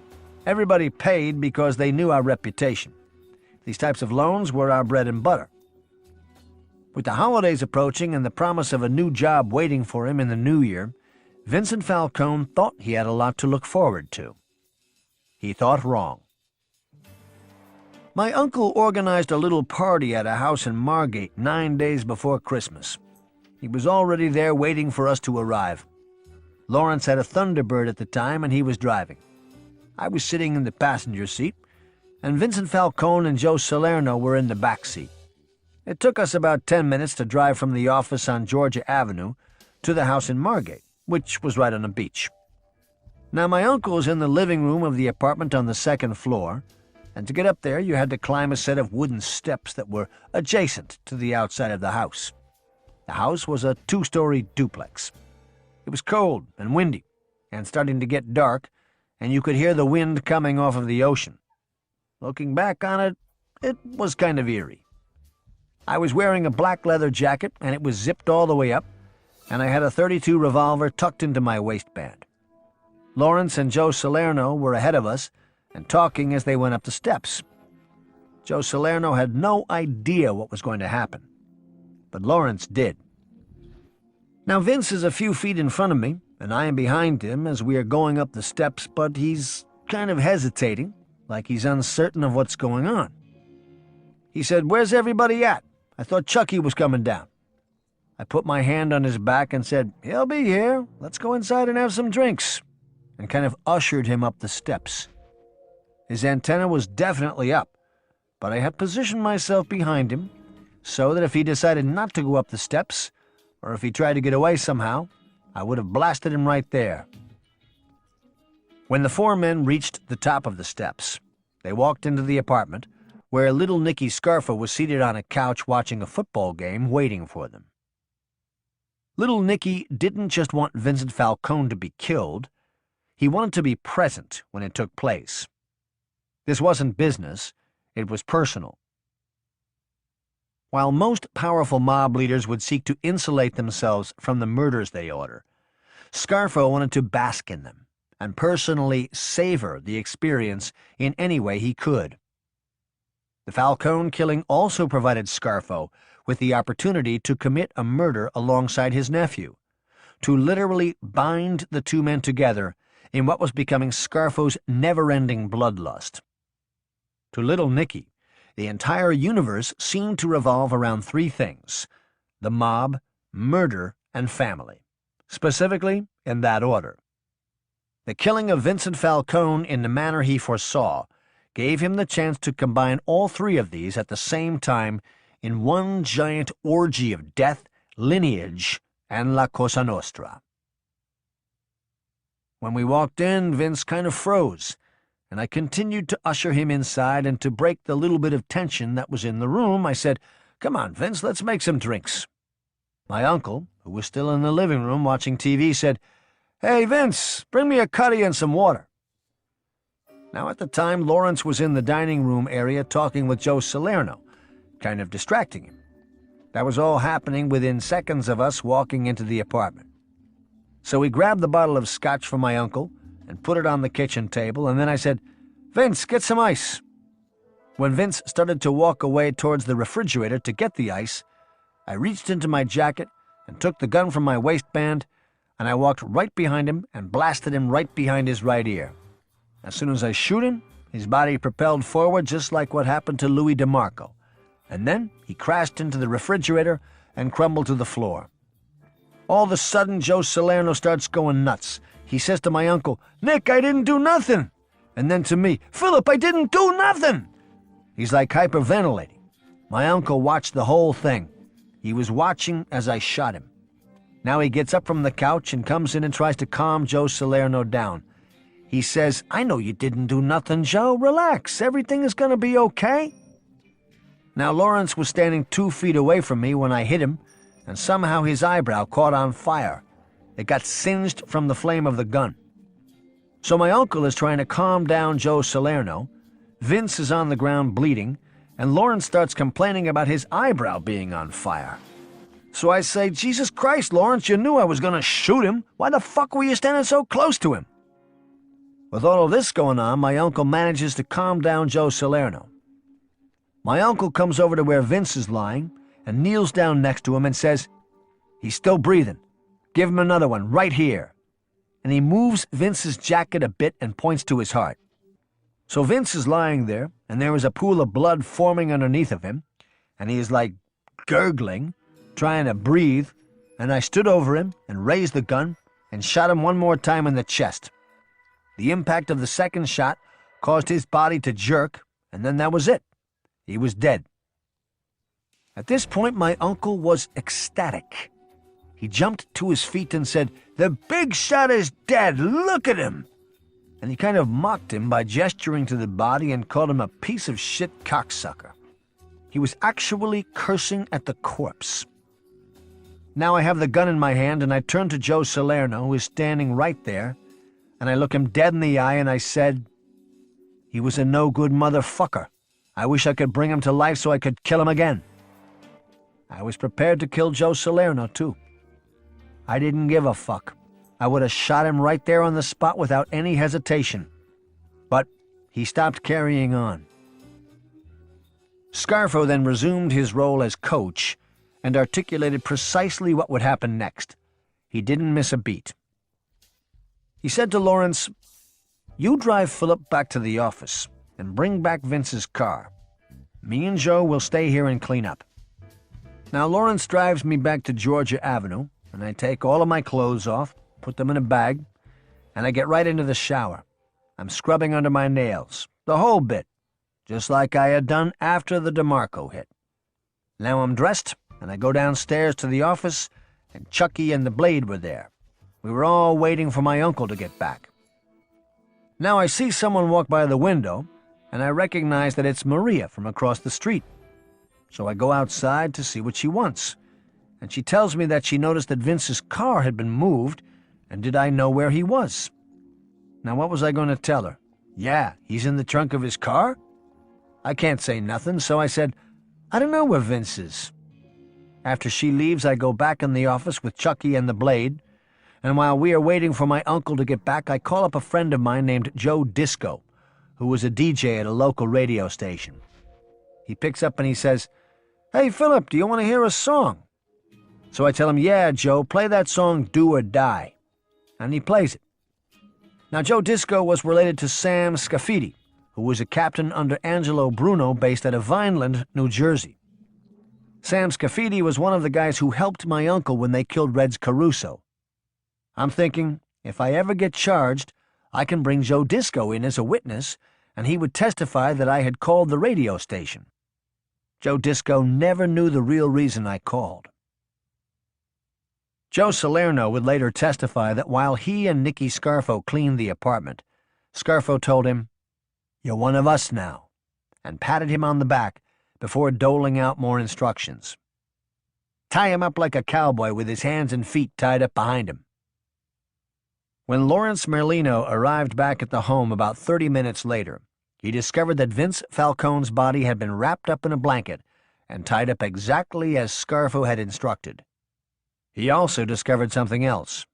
Everybody paid because they knew our reputation. These types of loans were our bread and butter. With the holidays approaching and the promise of a new job waiting for him in the new year, Vincent Falcone thought he had a lot to look forward to. He thought wrong. My uncle organized a little party at a house in Margate 9 days before Christmas. He was already there waiting for us to arrive. Lawrence had a Thunderbird at the time, and he was driving. I was sitting in the passenger seat, and Vincent Falcone and Joe Salerno were in the back seat. It took us about 10 minutes to drive from the office on Georgia Avenue to the house in Margate, which was right on the beach. Now, my uncle was in the living room of the apartment on the second floor, and to get up there you had to climb a set of wooden steps that were adjacent to the outside of the house. The house was a 2-story duplex. It was cold and windy, and starting to get dark, and you could hear the wind coming off of the ocean. Looking back on it, it was kind of eerie. I was wearing a black leather jacket, and it was zipped all the way up, and I had a .32 revolver tucked into my waistband. Lawrence and Joe Salerno were ahead of us and talking as they went up the steps. Joe Salerno had no idea what was going to happen, but Lawrence did. Now Vince is a few feet in front of me, and I am behind him as we are going up the steps, but he's kind of hesitating, like he's uncertain of what's going on. He said, "Where's everybody at? I thought Chucky was coming down." I put my hand on his back and said, "He'll be here. Let's go inside and have some drinks," and kind of ushered him up the steps. His antenna was definitely up, but I had positioned myself behind him so that if he decided not to go up the steps, or if he tried to get away somehow, I would have blasted him right there. When the 4 men reached the top of the steps, they walked into the apartment, where little Nicky Scarfo was seated on a couch watching a football game waiting for them. Little Nicky didn't just want Vincent Falcone to be killed, he wanted to be present when it took place. This wasn't business, it was personal. While most powerful mob leaders would seek to insulate themselves from the murders they order, Scarfo wanted to bask in them and personally savor the experience in any way he could. The Falcone killing also provided Scarfo with the opportunity to commit a murder alongside his nephew, to literally bind the 2 men together in what was becoming Scarfo's never-ending bloodlust. To little Nicky, the entire universe seemed to revolve around 3 things: the mob, murder, and family, specifically in that order. The killing of Vincent Falcone in the manner he foresaw gave him the chance to combine all 3 of these at the same time in one giant orgy of death, lineage, and La Cosa Nostra. When we walked in, Vince kind of froze, and I continued to usher him inside, and to break the little bit of tension that was in the room, I said, "Come on, Vince, let's make some drinks." My uncle, who was still in the living room watching TV, said, "Hey, Vince, bring me a cutty and some water." Now, at the time, Lawrence was in the dining room area talking with Joe Salerno, kind of distracting him. That was all happening within seconds of us walking into the apartment. So we grabbed the bottle of scotch from my uncle and put it on the kitchen table, and then I said, "Vince, get some ice." When Vince started to walk away towards the refrigerator to get the ice, I reached into my jacket and took the gun from my waistband, and I walked right behind him and blasted him right behind his right ear. As soon as I shoot him, his body propelled forward just like what happened to Louis DeMarco, and then he crashed into the refrigerator and crumbled to the floor. All of a sudden, Joe Salerno starts going nuts. He says to my uncle, "Nick, I didn't do nothing." And then to me, "Philip, I didn't do nothing." He's like hyperventilating. My uncle watched the whole thing. He was watching as I shot him. Now he gets up from the couch and comes in and tries to calm Joe Salerno down. He says, "I know you didn't do nothing, Joe. Relax. Everything is going to be okay." Now Lawrence was standing 2 feet away from me when I hit him, and somehow his eyebrow caught on fire. It got singed from the flame of the gun. So my uncle is trying to calm down Joe Salerno. Vince is on the ground bleeding, and Lawrence starts complaining about his eyebrow being on fire. So I say, "Jesus Christ, Lawrence, you knew I was going to shoot him. Why the fuck were you standing so close to him?" With all of this going on, my uncle manages to calm down Joe Salerno. My uncle comes over to where Vince is lying and kneels down next to him and says, "He's still breathing. Give him another one right here." And he moves Vince's jacket a bit and points to his heart. So Vince is lying there, and there is a pool of blood forming underneath of him, and he is like gurgling, trying to breathe, and I stood over him and raised the gun and shot him one more time in the chest. The impact of the second shot caused his body to jerk, and then that was it. He was dead. At this point, my uncle was ecstatic. He jumped to his feet and said, "The big shot is dead, look at him!" And he kind of mocked him by gesturing to the body and called him a piece of shit cocksucker. He was actually cursing at the corpse. Now I have the gun in my hand, and I turn to Joe Salerno, who is standing right there, and I look him dead in the eye, and I said, "He was a no-good motherfucker. I wish I could bring him to life so I could kill him again." I was prepared to kill Joe Salerno, too. I didn't give a fuck. I would have shot him right there on the spot without any hesitation. But he stopped carrying on. Scarfo then resumed his role as coach and articulated precisely what would happen next. He didn't miss a beat. He said to Lawrence, "You drive Philip back to the office and bring back Vince's car. Me and Joe will stay here and clean up." Now Lawrence drives me back to Georgia Avenue, and I take all of my clothes off, put them in a bag, and I get right into the shower. I'm scrubbing under my nails, the whole bit, just like I had done after the DeMarco hit. Now I'm dressed, and I go downstairs to the office, and Chucky and the Blade were there. We were all waiting for my uncle to get back. Now I see someone walk by the window, and I recognize that it's Maria from across the street. So I go outside to see what she wants, and she tells me that she noticed that Vince's car had been moved, and did I know where he was? Now what was I going to tell her? Yeah, he's in the trunk of his car? I can't say nothing, so I said, "I don't know where Vince is." After she leaves, I go back in the office with Chucky and the Blade, and while we are waiting for my uncle to get back, I call up a friend of mine named Joe Disco, who was a DJ at a local radio station. He picks up and he says, "Hey, Philip, do you want to hear a song?" So I tell him, "Yeah, Joe, play that song Do or Die." And he plays it. Now, Joe Disco was related to Sam Scafidi, who was a captain under Angelo Bruno based out of Vineland, New Jersey. Sam Scafidi was one of the guys who helped my uncle when they killed Reds Caruso. I'm thinking, if I ever get charged, I can bring Joe Disco in as a witness, and he would testify that I had called the radio station. Joe Disco never knew the real reason I called. Joe Salerno would later testify that while he and Nicky Scarfo cleaned the apartment, Scarfo told him, "You're one of us now," and patted him on the back before doling out more instructions. Tie him up like a cowboy with his hands and feet tied up behind him. When Lawrence Merlino arrived back at the home about 30 minutes later, he discovered that Vince Falcone's body had been wrapped up in a blanket and tied up exactly as Scarfo had instructed. He also discovered something else.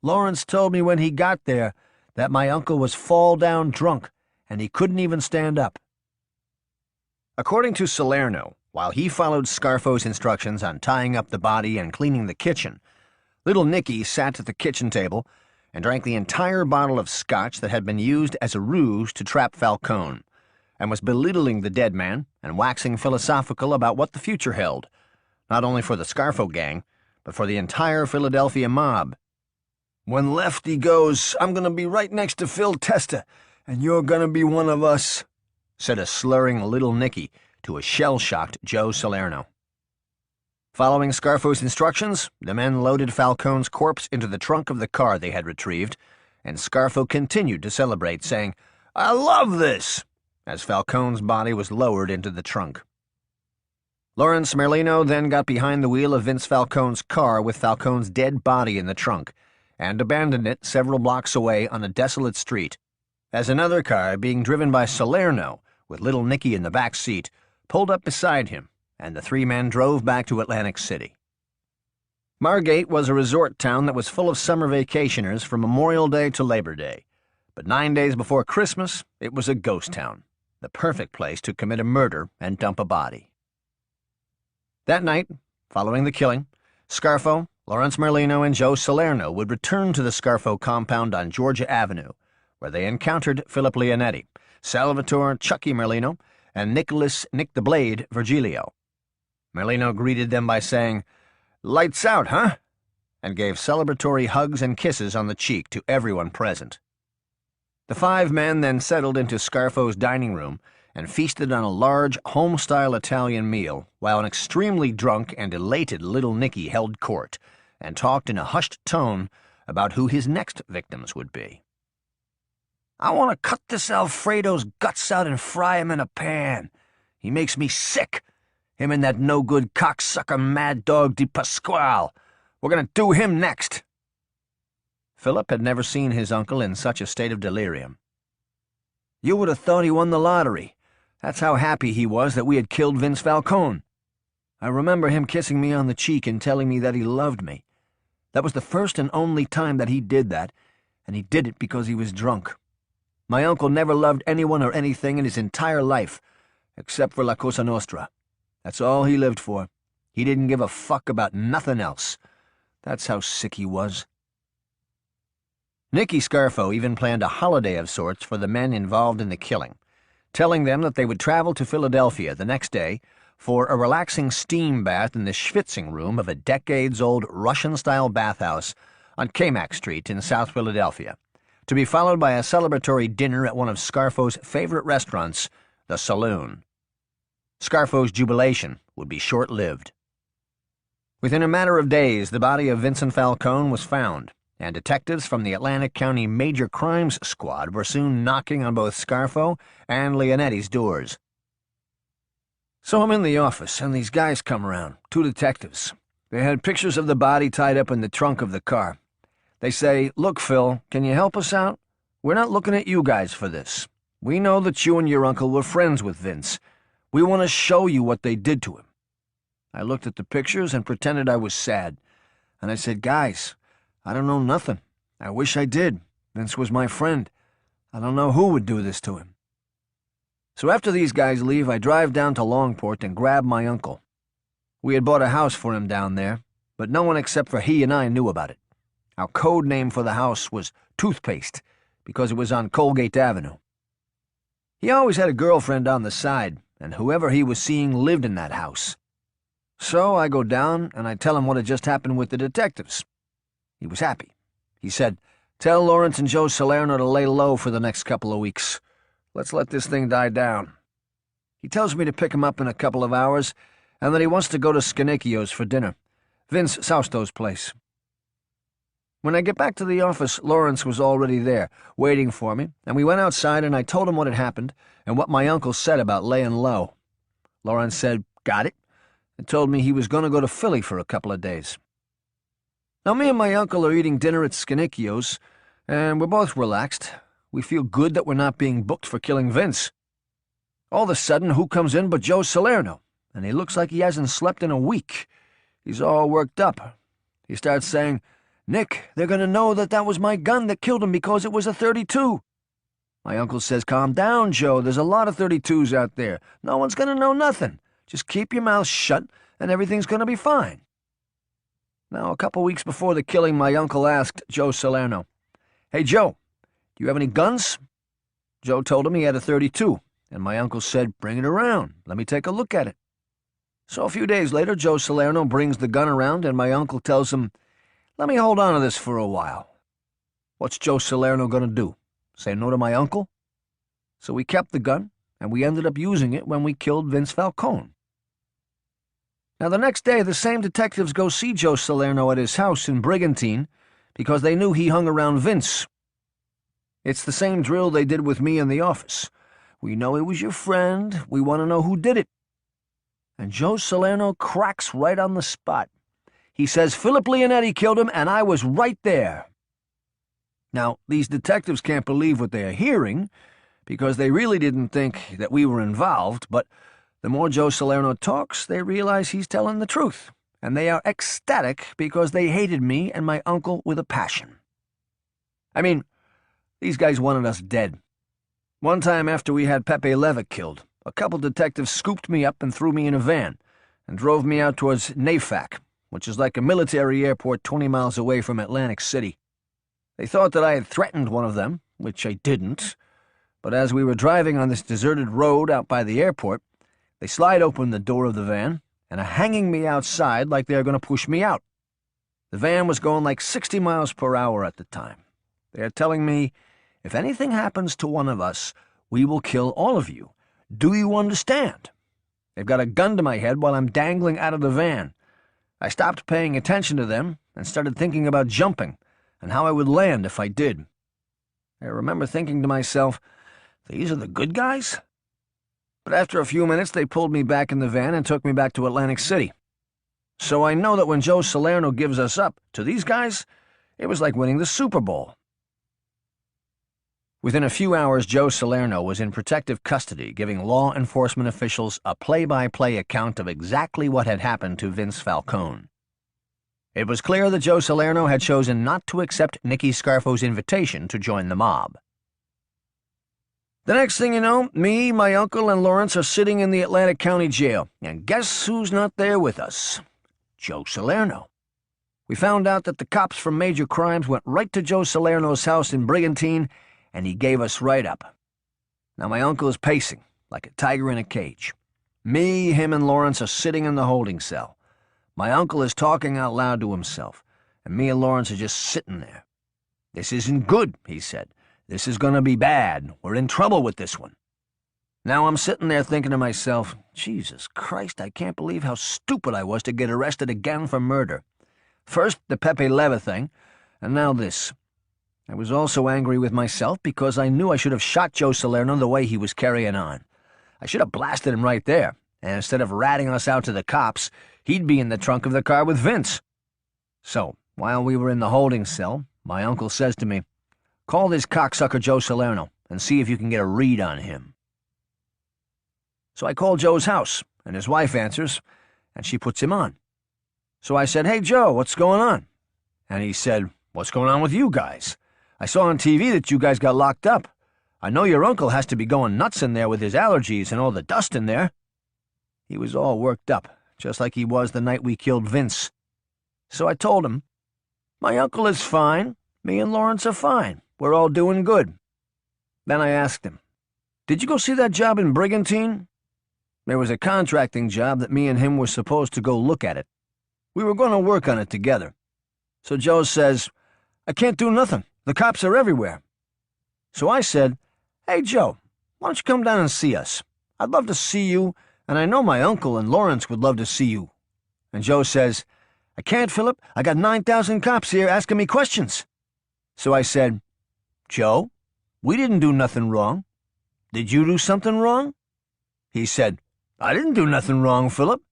Lawrence told me when he got there that my uncle was fall-down drunk and he couldn't even stand up. According to Salerno, while he followed Scarfo's instructions on tying up the body and cleaning the kitchen, little Nicky sat at the kitchen table and drank the entire bottle of scotch that had been used as a ruse to trap Falcone, and was belittling the dead man and waxing philosophical about what the future held, not only for the Scarfo gang, but for the entire Philadelphia mob. "When Lefty goes, I'm gonna be right next to Phil Testa, and you're gonna be one of us," said a slurring little Nicky to a shell-shocked Joe Salerno. Following Scarfo's instructions, the men loaded Falcone's corpse into the trunk of the car they had retrieved, and Scarfo continued to celebrate, saying, "I love this," as Falcone's body was lowered into the trunk. Lawrence Merlino then got behind the wheel of Vince Falcone's car with Falcone's dead body in the trunk, and abandoned it several blocks away on a desolate street, as another car, being driven by Salerno, with little Nicky in the back seat, pulled up beside him, and the three men drove back to Atlantic City. Margate was a resort town that was full of summer vacationers from Memorial Day to Labor Day, but 9 days before Christmas, it was a ghost town, the perfect place to commit a murder and dump a body. That night, following the killing, Scarfo, Lawrence Merlino, and Joe Salerno would return to the Scarfo compound on Georgia Avenue, where they encountered Philip Leonetti, Salvatore Chucky Merlino, and Nicholas Nick the Blade Virgilio. Merlino greeted them by saying, "Lights out, huh?" and gave celebratory hugs and kisses on the cheek to everyone present. The five men then settled into Scarfo's dining room and feasted on a large, home-style Italian meal, while an extremely drunk and elated little Nicky held court and talked in a hushed tone about who his next victims would be. "I want to cut this Alfredo's guts out and fry him in a pan. He makes me sick. Him and that no-good cocksucker Mad Dog Di Pasquale. We're going to do him next." Philip had never seen his uncle in such a state of delirium. "You would have thought he won the lottery. That's how happy he was that we had killed Vince Falcone. I remember him kissing me on the cheek and telling me that he loved me. That was the first and only time that he did that, and he did it because he was drunk. My uncle never loved anyone or anything in his entire life, except for La Cosa Nostra. That's all he lived for. He didn't give a fuck about nothing else. That's how sick he was." Nicky Scarfo even planned a holiday of sorts for the men involved in the killing, telling them that they would travel to Philadelphia the next day for a relaxing steam bath in the schwitzing room of a decades-old Russian-style bathhouse on Camac Street in South Philadelphia, to be followed by a celebratory dinner at one of Scarfo's favorite restaurants, the Saloon. Scarfo's jubilation would be short-lived. Within a matter of days, the body of Vincent Falcone was found, and detectives from the Atlantic County Major Crimes Squad were soon knocking on both Scarfo and Leonetti's doors. So I'm in the office, and these guys come around, 2 detectives. They had pictures of the body tied up in the trunk of the car. They say, "Look, Phil, can you help us out? We're not looking at you guys for this. We know that you and your uncle were friends with Vince. We want to show you what they did to him." I looked at the pictures and pretended I was sad, and I said, "Guys, I don't know nothing. I wish I did. Vince was my friend. I don't know who would do this to him." So after these guys leave, I drive down to Longport and grab my uncle. We had bought a house for him down there, but no one except for he and I knew about it. Our code name for the house was Toothpaste, because it was on Colgate Avenue. He always had a girlfriend on the side, and whoever he was seeing lived in that house. So I go down and I tell him what had just happened with the detectives. He was happy. He said, "Tell Lawrence and Joe Salerno to lay low for the next couple of weeks. Let's let this thing die down." He tells me to pick him up in a couple of hours, and that he wants to go to Scanicchio's for dinner, Vince Sausto's place. When I get back to the office, Lawrence was already there, waiting for me, and we went outside and I told him what had happened and what my uncle said about laying low. Lawrence said, "Got it," and told me he was going to go to Philly for a couple of days. Now me and my uncle are eating dinner at Scanicchio's, and we're both relaxed. We feel good that we're not being booked for killing Vince. All of a sudden, who comes in but Joe Salerno, and he looks like he hasn't slept in a week. He's all worked up. He starts saying, "Nick, they're going to know that was my gun that killed him because it was a .32. My uncle says, "Calm down, Joe. There's a lot of .32s out there. No one's going to know nothing. Just keep your mouth shut, and everything's going to be fine." Now, a couple weeks before the killing, my uncle asked Joe Salerno, "Hey, Joe, do you have any guns?" Joe told him he had a .32, and my uncle said, "Bring it around. Let me take a look at it." So a few days later, Joe Salerno brings the gun around, and my uncle tells him, "Let me hold on to this for a while." What's Joe Salerno going to do? Say no to my uncle? So we kept the gun, and we ended up using it when we killed Vince Falcone. Now the next day, the same detectives go see Joe Salerno at his house in Brigantine because they knew he hung around Vince. It's the same drill they did with me in the office. "We know it was your friend. We want to know who did it." And Joe Salerno cracks right on the spot. He says Philip Leonetti killed him, and I was right there. Now, these detectives can't believe what they are hearing, because they really didn't think that we were involved, but the more Joe Salerno talks, they realize he's telling the truth, and they are ecstatic because they hated me and my uncle with a passion. I mean, these guys wanted us dead. One time after we had Pepe Levitt killed, a couple detectives scooped me up and threw me in a van and drove me out towards NAFAC, which is like a military airport 20 miles away from Atlantic City. They thought that I had threatened one of them, which I didn't, but as we were driving on this deserted road out by the airport, they slide open the door of the van and are hanging me outside like they are going to push me out. The van was going like 60 miles per hour at the time. They are telling me, "If anything happens to one of us, we will kill all of you. Do you understand?" They've got a gun to my head while I'm dangling out of the van. I stopped paying attention to them and started thinking about jumping and how I would land if I did. I remember thinking to myself, these are the good guys? But after a few minutes, they pulled me back in the van and took me back to Atlantic City. So I know that when Joe Salerno gives us up to these guys, it was like winning the Super Bowl. Within a few hours, Joe Salerno was in protective custody, giving law enforcement officials a play-by-play account of exactly what had happened to Vince Falcone. It was clear that Joe Salerno had chosen not to accept Nicky Scarfo's invitation to join the mob. The next thing you know, me, my uncle, and Lawrence are sitting in the Atlantic County Jail, and guess who's not there with us? Joe Salerno. We found out that the cops from Major Crimes went right to Joe Salerno's house in Brigantine, and he gave us right up. Now my uncle is pacing, like a tiger in a cage. Me, him, and Lawrence are sitting in the holding cell. My uncle is talking out loud to himself, and me and Lawrence are just sitting there. "This isn't good," he said. "This is going to be bad. We're in trouble with this one." Now I'm sitting there thinking to myself, Jesus Christ, I can't believe how stupid I was to get arrested again for murder. First, the Pepe Leva thing, and now this. I was also angry with myself because I knew I should have shot Joe Salerno the way he was carrying on. I should have blasted him right there, and instead of ratting us out to the cops, he'd be in the trunk of the car with Vince. So, while we were in the holding cell, my uncle says to me, "Call this cocksucker Joe Salerno and see if you can get a read on him." So I call Joe's house, and his wife answers, and she puts him on. So I said, "Hey, Joe, what's going on?" And he said, "What's going on with you guys? I saw on TV that you guys got locked up. I know your uncle has to be going nuts in there with his allergies and all the dust in there." He was all worked up, just like he was the night we killed Vince. So I told him, "My uncle is fine. Me and Lawrence are fine. We're all doing good." Then I asked him, "Did you go see that job in Brigantine?" There was a contracting job that me and him were supposed to go look at it. We were going to work on it together. So Joe says, "I can't do nothing. The cops are everywhere." So I said, "Hey, Joe, why don't you come down and see us? I'd love to see you, and I know my uncle and Lawrence would love to see you." And Joe says, "I can't, Philip. I got 9,000 cops here asking me questions." So I said, "Joe, we didn't do nothing wrong. Did you do something wrong?" He said, "I didn't do nothing wrong, Philip."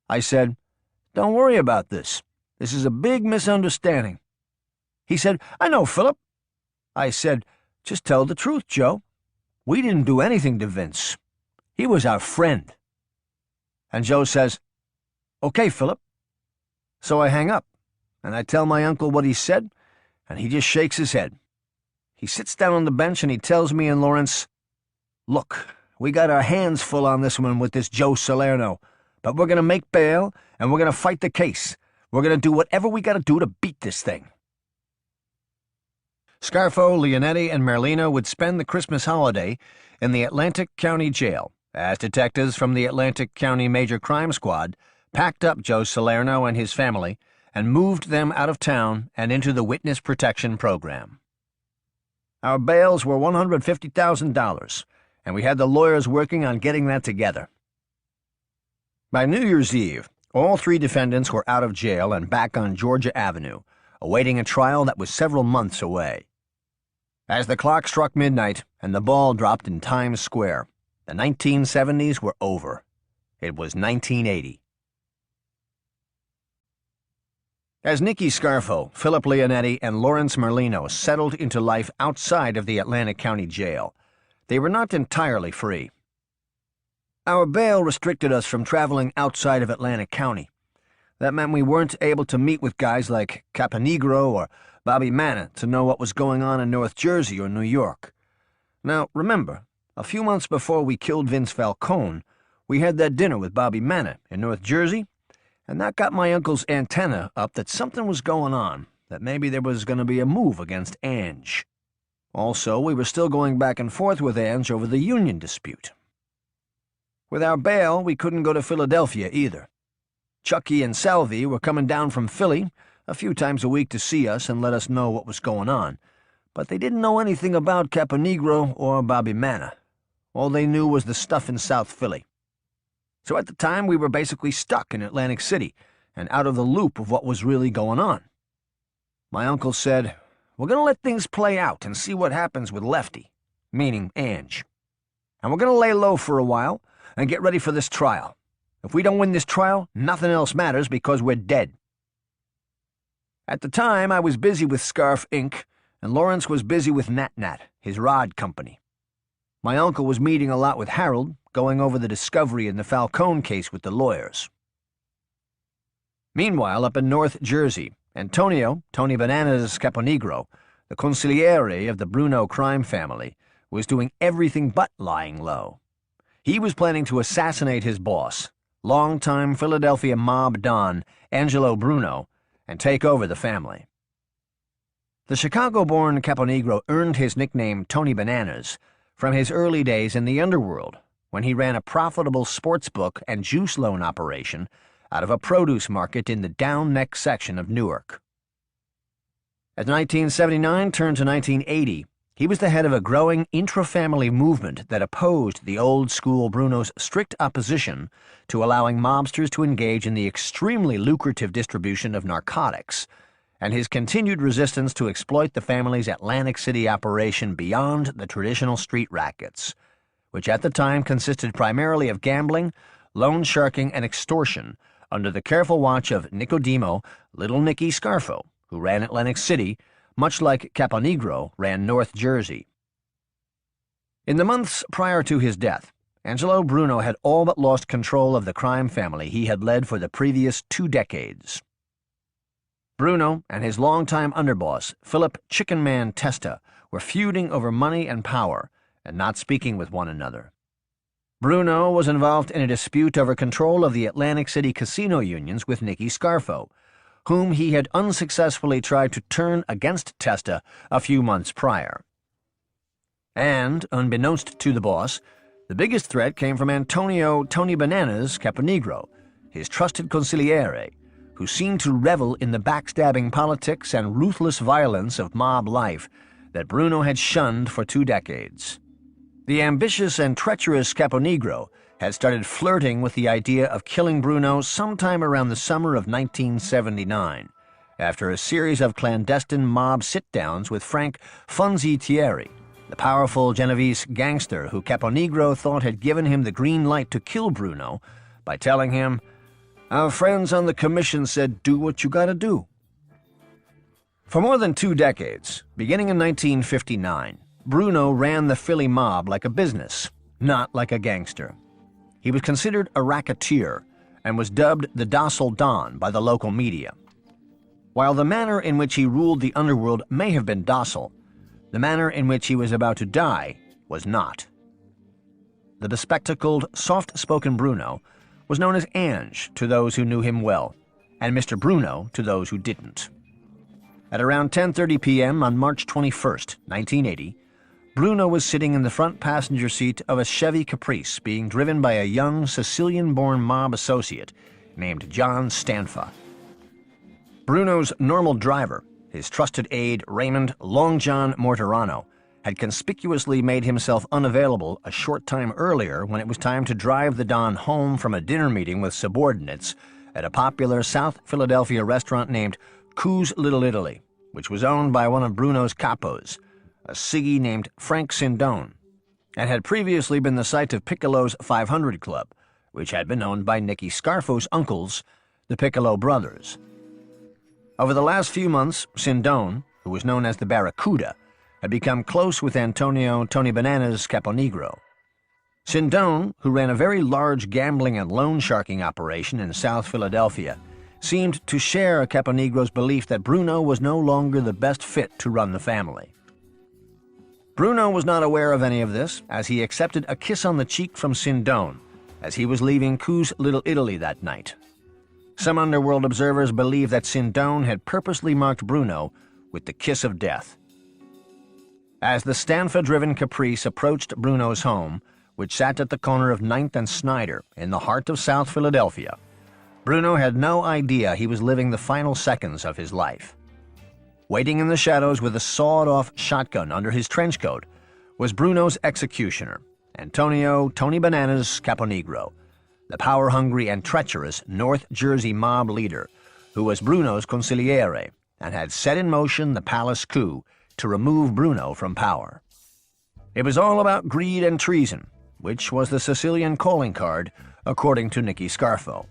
I said, "Don't worry about this. This is a big misunderstanding." He said, "I know, Philip." I said, "Just tell the truth, Joe. We didn't do anything to Vince. He was our friend." And Joe says, "Okay, Philip." So I hang up, and I tell my uncle what he said, and he just shakes his head. He sits down on the bench and he tells me and Lawrence, "Look, we got our hands full on this one with this Joe Salerno, but we're going to make bail, and we're going to fight the case. We're going to do whatever we got to do to beat this thing." Scarfo, Leonetti, and Merlino would spend the Christmas holiday in the Atlantic County Jail, as detectives from the Atlantic County Major Crime Squad packed up Joe Salerno and his family and moved them out of town and into the Witness Protection Program. Our bails were $150,000, and we had the lawyers working on getting that together. By New Year's Eve, all three defendants were out of jail and back on Georgia Avenue, awaiting a trial that was several months away. As the clock struck midnight and the ball dropped in Times Square, the 1970s were over. It was 1980. As Nicky Scarfo, Philip Leonetti, and Lawrence Merlino settled into life outside of the Atlantic County Jail, they were not entirely free. Our bail restricted us from traveling outside of Atlantic County. That meant we weren't able to meet with guys like Caponegro or Bobby Manna to know what was going on in North Jersey or New York. Now, remember, a few months before we killed Vince Falcone, we had that dinner with Bobby Manna in North Jersey, and that got my uncle's antenna up that something was going on, that maybe there was going to be a move against Ange. Also, we were still going back and forth with Ange over the union dispute. With our bail, we couldn't go to Philadelphia either. Chucky and Salvi were coming down from Philly a few times a week to see us and let us know what was going on, but they didn't know anything about Caponegro or Bobby Manna. All they knew was the stuff in South Philly. So at the time, we were basically stuck in Atlantic City and out of the loop of what was really going on. My uncle said, "We're going to let things play out and see what happens with Lefty," meaning Ange. "And we're going to lay low for a while and get ready for this trial. If we don't win this trial, nothing else matters because we're dead." At the time, I was busy with Scarf Inc., and Lawrence was busy with Nat Nat, his rod company. My uncle was meeting a lot with Harold, going over the discovery in the Falcone case with the lawyers. Meanwhile, up in North Jersey, Antonio, Tony Bananas Caponegro, the consigliere of the Bruno crime family, was doing everything but lying low. He was planning to assassinate his boss, longtime Philadelphia mob don Angelo Bruno, and take over the family. The Chicago-born Caponegro earned his nickname Tony Bananas from his early days in the underworld, when he ran a profitable sportsbook and juice loan operation out of a produce market in the Down Neck section of Newark. As 1979 turned to 1980, he was the head of a growing intra-family movement that opposed the old-school Bruno's strict opposition to allowing mobsters to engage in the extremely lucrative distribution of narcotics, and his continued resistance to exploit the family's Atlantic City operation beyond the traditional street rackets, which at the time consisted primarily of gambling, loan sharking, and extortion, under the careful watch of Nicodemo, Little Nicky Scarfo, who ran Atlantic City, much like Caponegro ran North Jersey. In the months prior to his death, Angelo Bruno had all but lost control of the crime family he had led for the previous 2 decades. Bruno and his longtime underboss, Philip Chicken Man Testa, were feuding over money and power, and not speaking with one another. Bruno was involved in a dispute over control of the Atlantic City casino unions with Nicky Scarfo, whom he had unsuccessfully tried to turn against Testa a few months prior. And, unbeknownst to the boss, the biggest threat came from Antonio Tony Bananas Caponegro, his trusted consigliere, who seemed to revel in the backstabbing politics and ruthless violence of mob life that Bruno had shunned for 2 decades. The ambitious and treacherous Caponegro had started flirting with the idea of killing Bruno sometime around the summer of 1979, after a series of clandestine mob sit-downs with Frank Funzi Thierry, the powerful Genovese gangster who Caponegro thought had given him the green light to kill Bruno by telling him, "Our friends on the commission said, do what you gotta do." For more than 2 decades, beginning in 1959, Bruno ran the Philly mob like a business, not like a gangster. He was considered a racketeer and was dubbed the Docile Don by the local media. While the manner in which he ruled the underworld may have been docile, the manner in which he was about to die was not. The bespectacled, soft-spoken Bruno was known as Ange to those who knew him well, and Mr. Bruno to those who didn't. At around 10:30 p.m. on March 21, 1980, Bruno was sitting in the front passenger seat of a Chevy Caprice being driven by a young Sicilian-born mob associate named John Stanfa. Bruno's normal driver, his trusted aide Raymond Long John Morterano, had conspicuously made himself unavailable a short time earlier when it was time to drive the Don home from a dinner meeting with subordinates at a popular South Philadelphia restaurant named Coos Little Italy, which was owned by one of Bruno's capos, a Siggy named Frank Sindone, and had previously been the site of Piccolo's 500 Club, which had been owned by Nicky Scarfo's uncles, the Piccolo brothers. Over the last few months, Sindone, who was known as the Barracuda, had become close with Antonio Tony Bananas Caponegro. Sindone, who ran a very large gambling and loan sharking operation in South Philadelphia, seemed to share Caponegro's belief that Bruno was no longer the best fit to run the family. Bruno was not aware of any of this, as he accepted a kiss on the cheek from Sindone as he was leaving Coos Little Italy that night. Some underworld observers believe that Sindone had purposely marked Bruno with the kiss of death. As the Stanfa-driven Caprice approached Bruno's home, which sat at the corner of 9th and Snyder in the heart of South Philadelphia, Bruno had no idea he was living the final seconds of his life. Waiting in the shadows with a sawed-off shotgun under his trench coat was Bruno's executioner, Antonio Tony Bananas Caponegro, the power-hungry and treacherous North Jersey mob leader who was Bruno's consigliere and had set in motion the palace coup to remove Bruno from power. It was all about greed and treason, which was the Sicilian calling card, according to Nicky Scarfo.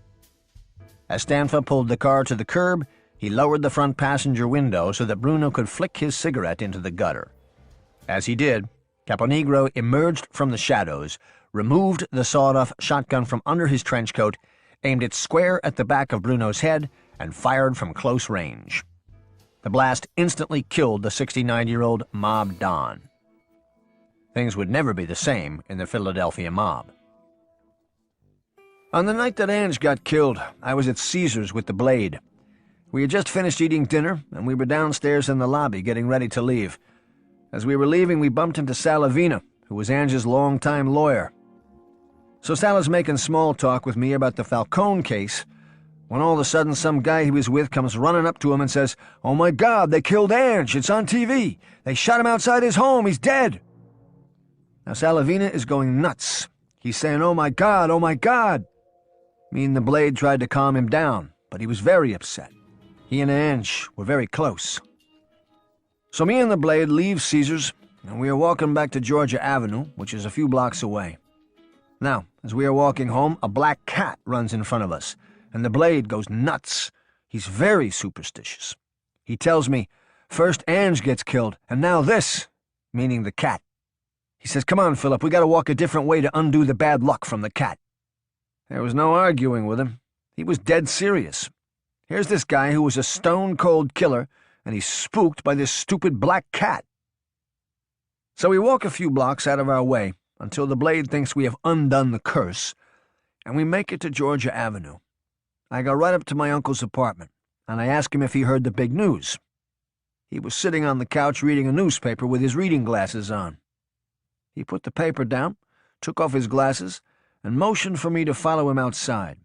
As Stanfa pulled the car to the curb, he lowered the front passenger window so that Bruno could flick his cigarette into the gutter. As he did, Caponegro emerged from the shadows, removed the sawed-off shotgun from under his trench coat, aimed it square at the back of Bruno's head, and fired from close range. The blast instantly killed the 69-year-old mob don. Things would never be the same in the Philadelphia mob. On the night that Ange got killed, I was at Caesar's with the Blade. We had just finished eating dinner, and we were downstairs in the lobby getting ready to leave. As we were leaving, we bumped into Salavina, who was Ange's longtime lawyer. So Sal is making small talk with me about the Falcone case, when all of a sudden some guy he was with comes running up to him and says, "Oh my God, they killed Ange, it's on TV. They shot him outside his home, he's dead." Now Salavina is going nuts. He's saying, "Oh my God, oh my God." Me and the Blade tried to calm him down, but he was very upset. He and Ange were very close. So me and the Blade leave Caesar's, and we are walking back to Georgia Avenue, which is a few blocks away. Now, as we are walking home, a black cat runs in front of us, and the Blade goes nuts. He's very superstitious. He tells me, first Ange gets killed, and now this, meaning the cat. He says, "Come on, Philip, we gotta walk a different way to undo the bad luck from the cat." There was no arguing with him. He was dead serious. Here's this guy who was a stone-cold killer, and he's spooked by this stupid black cat. So we walk a few blocks out of our way until the Blade thinks we have undone the curse, and we make it to Georgia Avenue. I go right up to my uncle's apartment, and I ask him if he heard the big news. He was sitting on the couch reading a newspaper with his reading glasses on. He put the paper down, took off his glasses, and motioned for me to follow him outside.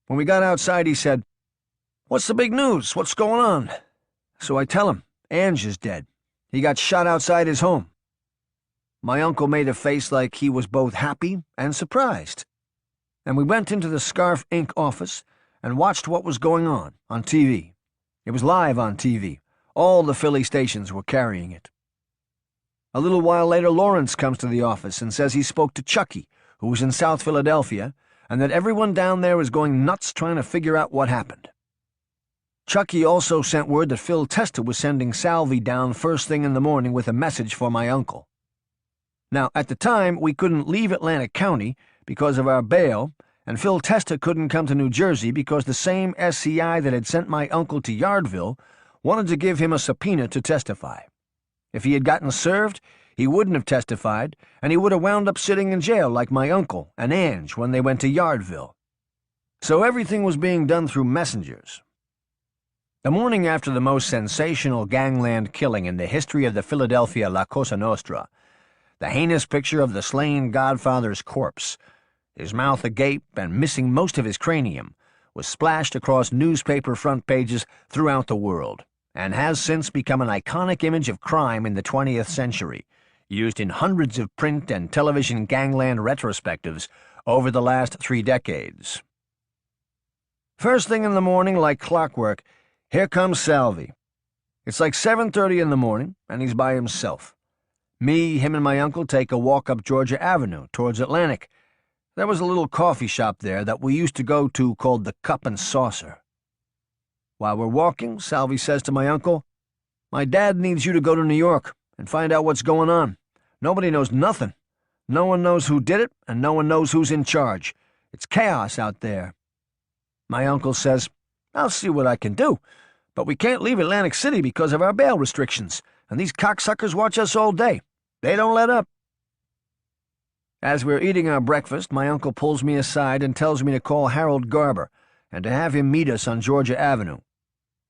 When we got outside, he said, "What's the big news? What's going on?" So I tell him, Ange is dead. He got shot outside his home. My uncle made a face like he was both happy and surprised. And we went into the Scarf Inc. office and watched what was going on TV. It was live on TV. All the Philly stations were carrying it. A little while later, Lawrence comes to the office and says he spoke to Chucky, who was in South Philadelphia, and that everyone down there was going nuts trying to figure out what happened. Chucky also sent word that Phil Testa was sending Salvi down first thing in the morning with a message for my uncle. Now, at the time, we couldn't leave Atlantic County because of our bail, and Phil Testa couldn't come to New Jersey because the same SCI that had sent my uncle to Yardville wanted to give him a subpoena to testify. If he had gotten served, he wouldn't have testified, and he would have wound up sitting in jail like my uncle and Ange when they went to Yardville. So everything was being done through messengers. The morning after the most sensational gangland killing in the history of the Philadelphia La Cosa Nostra, the heinous picture of the slain Godfather's corpse, his mouth agape and missing most of his cranium, was splashed across newspaper front pages throughout the world, and has since become an iconic image of crime in the 20th century, used in hundreds of print and television gangland retrospectives over the last 3 decades. First thing in the morning, like clockwork, here comes Salvi. It's like 7:30 in the morning, and he's by himself. Me, him, and my uncle take a walk up Georgia Avenue towards Atlantic. There was a little coffee shop there that we used to go to called the Cup and Saucer. While we're walking, Salvi says to my uncle, "My dad needs you to go to New York and find out what's going on. Nobody knows nothing. No one knows who did it, and no one knows who's in charge. It's chaos out there." My uncle says, "I'll see what I can do, but we can't leave Atlantic City because of our bail restrictions, and these cocksuckers watch us all day. They don't let up." As we're eating our breakfast, my uncle pulls me aside and tells me to call Harold Garber and to have him meet us on Georgia Avenue.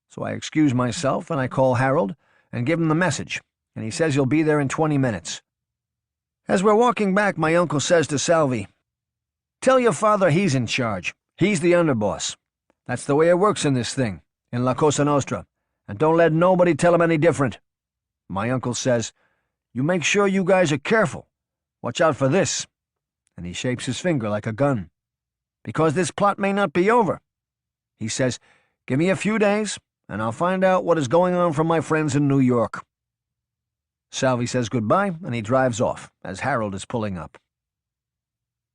So I excuse myself and I call Harold and give him the message, and he says he'll be there in 20 minutes. As we're walking back, my uncle says to Salvi, "Tell your father he's in charge. He's the underboss. That's the way it works in this thing, in La Cosa Nostra, and don't let nobody tell him any different." My uncle says, "You make sure you guys are careful. Watch out for this," and he shapes his finger like a gun, "because this plot may not be over." He says, "Give me a few days, and I'll find out what is going on from my friends in New York." Salvi says goodbye, and he drives off, as Harold is pulling up.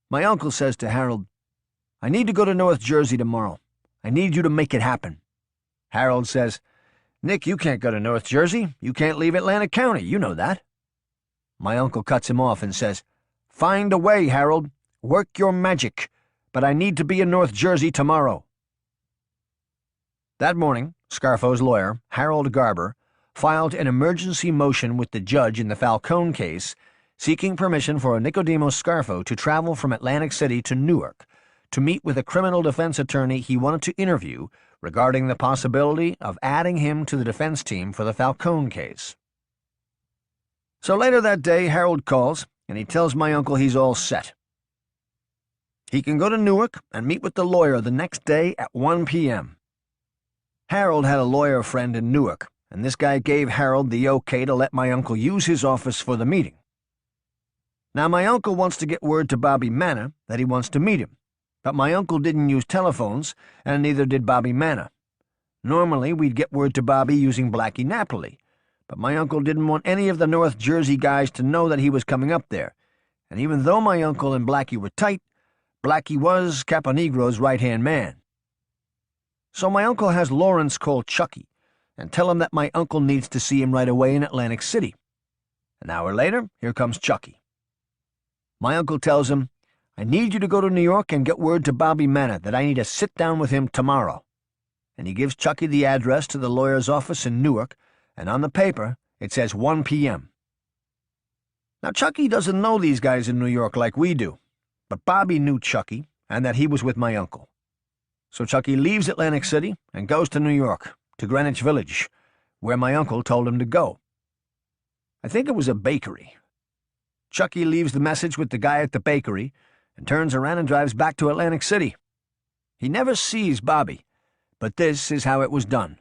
My uncle says to Harold, "I need to go to North Jersey tomorrow. I need you to make it happen." Harold says, "Nick, you can't go to North Jersey. You can't leave Atlantic County. You know that." My uncle cuts him off and says, "Find a way, Harold. Work your magic. But I need to be in North Jersey tomorrow." That morning, Scarfo's lawyer, Harold Garber, filed an emergency motion with the judge in the Falcone case, seeking permission for Nicodemo Scarfo to travel from Atlantic City to Newark to meet with a criminal defense attorney he wanted to interview regarding the possibility of adding him to the defense team for the Falcone case. So later that day, Harold calls, and he tells my uncle he's all set. He can go to Newark and meet with the lawyer the next day at 1 p.m. Harold had a lawyer friend in Newark, and this guy gave Harold the okay to let my uncle use his office for the meeting. Now, my uncle wants to get word to Bobby Manna that he wants to meet him, but my uncle didn't use telephones, and neither did Bobby Manna. Normally, we'd get word to Bobby using Blackie Napoli, but my uncle didn't want any of the North Jersey guys to know that he was coming up there, and even though my uncle and Blackie were tight, Blackie was Caponigro's right-hand man. So my uncle has Lawrence call Chucky and tell him that my uncle needs to see him right away in Atlantic City. An hour later, here comes Chucky. My uncle tells him, "I need you to go to New York and get word to Bobby Manna that I need to sit down with him tomorrow." And he gives Chucky the address to the lawyer's office in Newark, and on the paper it says 1 p.m. Now, Chucky doesn't know these guys in New York like we do, but Bobby knew Chucky and that he was with my uncle. So Chucky leaves Atlantic City and goes to New York, to Greenwich Village, where my uncle told him to go. I think it was a bakery. Chucky leaves the message with the guy at the bakery and turns around and drives back to Atlantic City. He never sees Bobby, but this is how it was done.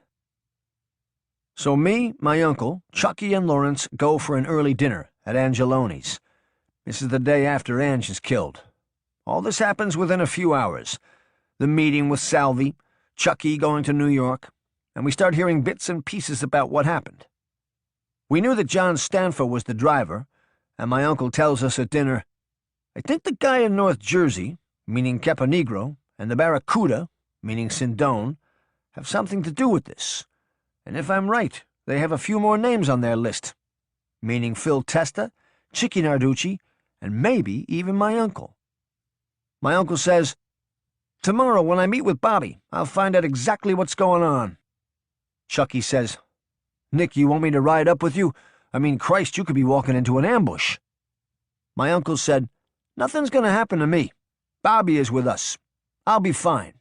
So me, my uncle, Chucky, and Lawrence go for an early dinner at Angeloni's. This is the day after Ange is killed. All this happens within a few hours. The meeting with Salvi, Chucky going to New York, and we start hearing bits and pieces about what happened. We knew that John Stanford was the driver, and my uncle tells us at dinner, "I think the guy in North Jersey, meaning Caponegro, and the Barracuda, meaning Sindone, have something to do with this. And if I'm right, they have a few more names on their list, meaning Phil Testa, Chicky Narducci, and maybe even my uncle." My uncle says, "Tomorrow, when I meet with Bobby, I'll find out exactly what's going on." Chucky says, "Nick, you want me to ride up with you? I mean, Christ, you could be walking into an ambush." My uncle said, "Nothing's going to happen to me. Bobby is with us. I'll be fine."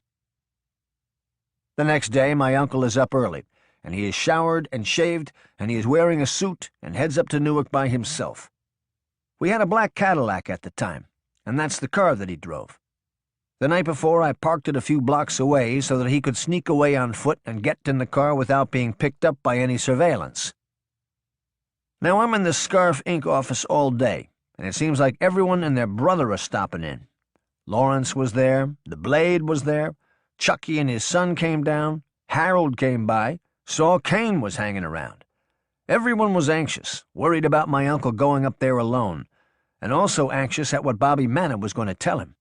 The next day, my uncle is up early, and he is showered and shaved, and he is wearing a suit and heads up to Newark by himself. We had a black Cadillac at the time, and that's the car that he drove. The night before, I parked it a few blocks away so that he could sneak away on foot and get in the car without being picked up by any surveillance. Now, I'm in the Scarf Inc. office all day, and it seems like everyone and their brother are stopping in. Lawrence was there, the Blade was there, Chucky and his son came down, Harold came by, saw Kane was hanging around. Everyone was anxious, worried about my uncle going up there alone, and also anxious at what Bobby Manna was going to tell him.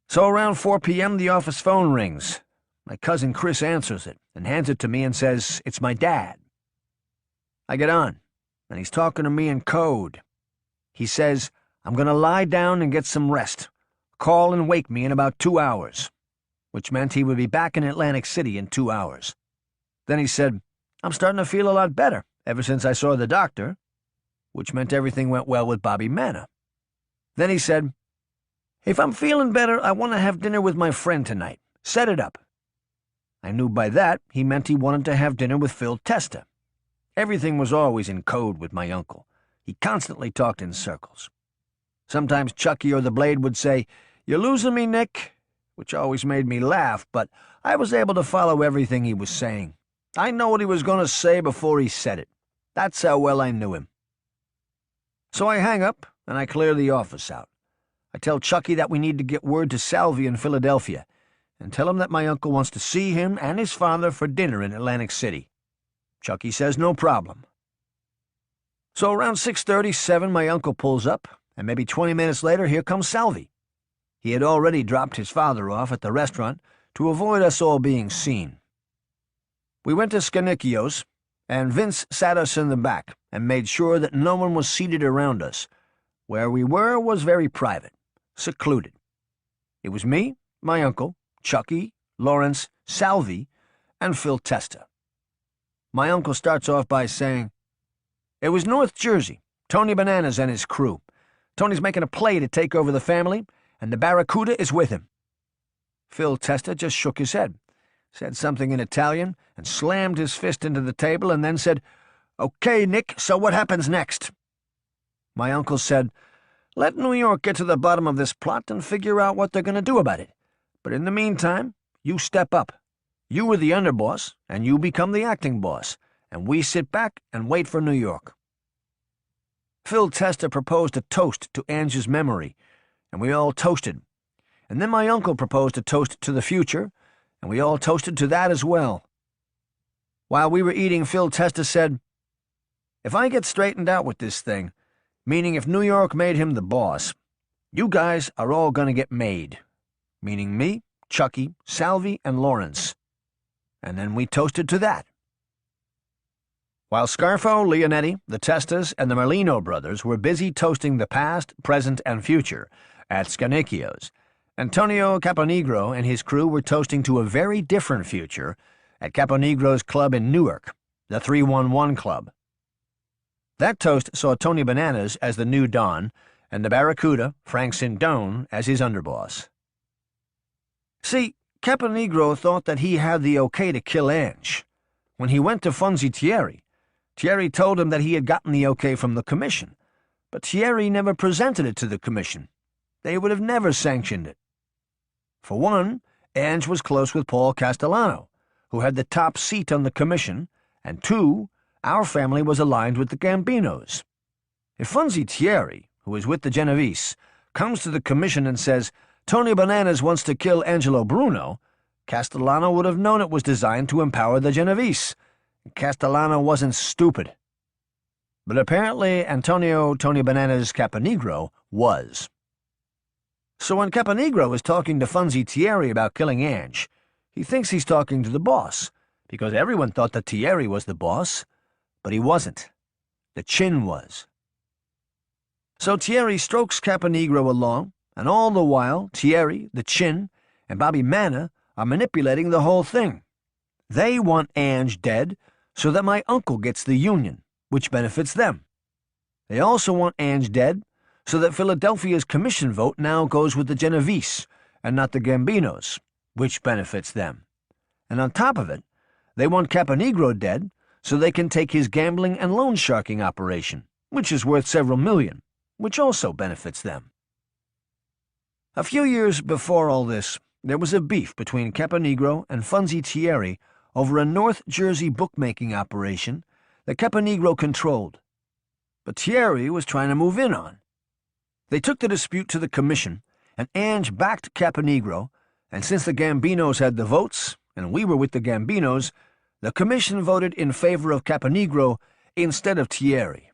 So around 4 p.m. the office phone rings. My cousin Chris answers it and hands it to me and says, "It's my dad." I get on, and he's talking to me in code. He says, "I'm going to lie down and get some rest. Call and wake me in about 2 hours," which meant he would be back in Atlantic City in 2 hours. Then he said, "I'm starting to feel a lot better ever since I saw the doctor," which meant everything went well with Bobby Manna. Then he said, "If I'm feeling better, I want to have dinner with my friend tonight. Set it up." I knew by that he meant he wanted to have dinner with Phil Testa. Everything was always in code with my uncle. He constantly talked in circles. Sometimes Chucky or the Blade would say, "You're losing me, Nick," which always made me laugh, but I was able to follow everything he was saying. I know what he was going to say before he said it. That's how well I knew him. So I hang up, and I clear the office out. I tell Chucky that we need to get word to Salvi in Philadelphia, and tell him that my uncle wants to see him and his father for dinner in Atlantic City. Chucky says no problem. So around 6:37, my uncle pulls up, and maybe 20 minutes later, here comes Salvi. He had already dropped his father off at the restaurant to avoid us all being seen. We went to Scarnicchio's, and Vince sat us in the back and made sure that no one was seated around us. Where we were was very private, secluded. It was me, my uncle, Chucky, Lawrence, Salvi, and Phil Testa. My uncle starts off by saying, "It was North Jersey, Tony Bananas and his crew. Tony's making a play to take over the family, and the Barracuda is with him." Phil Testa just shook his head, said something in Italian, and slammed his fist into the table, and then said, "Okay, Nick, so what happens next?" My uncle said, "Let New York get to the bottom of this plot and figure out what they're going to do about it. But in the meantime, you step up. You were the underboss, and you become the acting boss, and we sit back and wait for New York." Phil Testa proposed a toast to Ange's memory, and we all toasted. And then my uncle proposed a toast to the future, and we all toasted to that as well. While we were eating, Phil Testa said, "If I get straightened out with this thing, meaning if New York made him the boss, you guys are all going to get made," meaning me, Chucky, Salvi, and Lawrence. And then we toasted to that. While Scarfo, Leonetti, the Testas, and the Merlino brothers were busy toasting the past, present, and future at Scarnicchio's, Antonio Caponegro and his crew were toasting to a very different future at Caponegro's club in Newark, the 311 Club. That toast saw Tony Bananas as the new Don, and the Barracuda, Frank Sindone, as his underboss. See, Caponegro thought that he had the okay to kill Ange. When he went to Funzi Thierry, Thierry told him that he had gotten the okay from the commission, but Thierry never presented it to the commission. They would have never sanctioned it. For one, Ange was close with Paul Castellano, who had the top seat on the commission, and two, our family was aligned with the Gambinos. If Funzi Thierry, who is with the Genovese, comes to the commission and says, "Tony Bananas wants to kill Angelo Bruno," Castellano would have known it was designed to empower the Genovese. Castellano wasn't stupid. But apparently Antonio Tony Bananas Caponegro was. So when Caponegro is talking to Funzi Thierry about killing Ange, he thinks he's talking to the boss, because everyone thought that Thierry was the boss, but he wasn't. The Chin was. So Thierry strokes Caponegro along, and all the while, Thierry, the Chin, and Bobby Manna are manipulating the whole thing. They want Ange dead so that my uncle gets the union, which benefits them. They also want Ange dead so that Philadelphia's commission vote now goes with the Genovese and not the Gambinos, which benefits them. And on top of it, They want Caponegro dead so they can take his gambling and loan sharking operation, which is worth several million, which also benefits them. A few years before all this, there was a beef between Caponegro and Funzy Thierry over a North Jersey bookmaking operation that Caponegro controlled, but Thierry was trying to move in on. They took the dispute to the commission, and Ange backed Caponegro, and since the Gambinos had the votes, and we were with the Gambinos, the commission voted in favor of Caponegro instead of Thierry.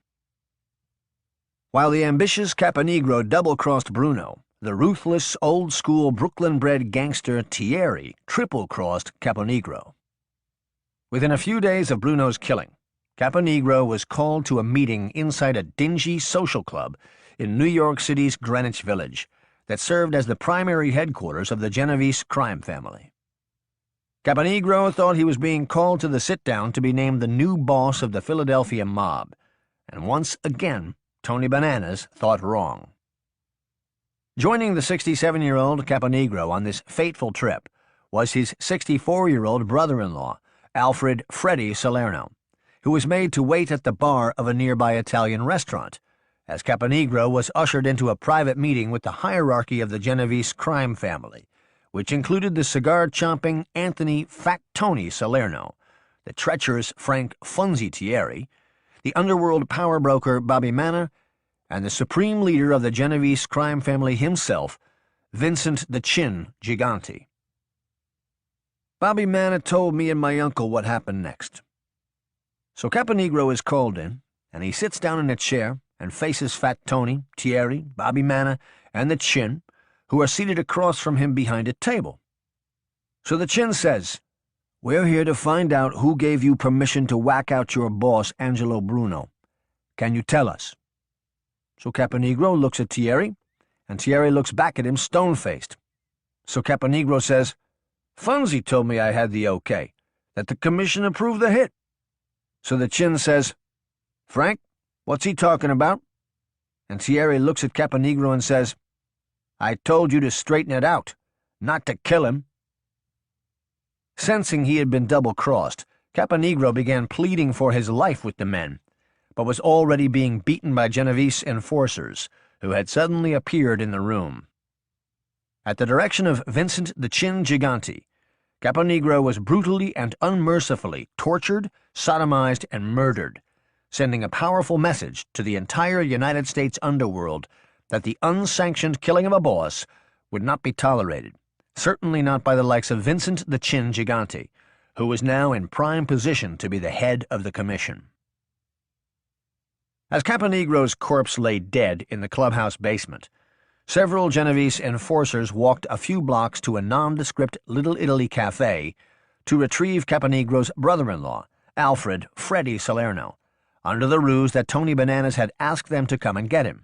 While the ambitious Caponegro double-crossed Bruno, the ruthless, old-school Brooklyn-bred gangster Thierry triple-crossed Caponegro. Within a few days of Bruno's killing, Caponegro was called to a meeting inside a dingy social club in New York City's Greenwich Village that served as the primary headquarters of the Genovese crime family. Caponegro thought he was being called to the sit-down to be named the new boss of the Philadelphia mob, and once again, Tony Bananas thought wrong. Joining the 67-year-old Caponegro on this fateful trip was his 64-year-old brother-in-law, Alfred Freddie Salerno, who was made to wait at the bar of a nearby Italian restaurant, as Caponegro was ushered into a private meeting with the hierarchy of the Genovese crime family, which included the cigar-chomping Anthony Fat Tony Salerno, the treacherous Frank Funzy Thierry, the underworld power broker Bobby Manna, and the supreme leader of the Genovese crime family himself, Vincent the Chin Gigante. Bobby Manna told me and my uncle what happened next. So Caponegro is called in, and he sits down in a chair and faces Fat Tony, Thierry, Bobby Manna, and the Chin, who are seated across from him behind a table. So the Chin says, "We're here to find out who gave you permission to whack out your boss, Angelo Bruno. Can you tell us?" So Caponegro looks at Thierry, and Thierry looks back at him stone-faced. So Caponegro says, "Funzy told me I had the okay, that the commission approved the hit." So the Chin says, "Frank, what's he talking about?" And Thierry looks at Caponegro and says, "I told you to straighten it out, not to kill him." Sensing he had been double-crossed, Caponegro began pleading for his life with the men, but was already being beaten by Genovese enforcers, who had suddenly appeared in the room. At the direction of Vincent the Chin Gigante, Caponegro was brutally and unmercifully tortured, sodomized, and murdered, sending a powerful message to the entire United States underworld that the unsanctioned killing of a boss would not be tolerated, certainly not by the likes of Vincent the Chin Gigante, who was now in prime position to be the head of the commission. As Caponegro's corpse lay dead in the clubhouse basement, several Genovese enforcers walked a few blocks to a nondescript Little Italy cafe to retrieve Caponegro's brother-in-law, Alfred Freddie Salerno, under the ruse that Tony Bananas had asked them to come and get him.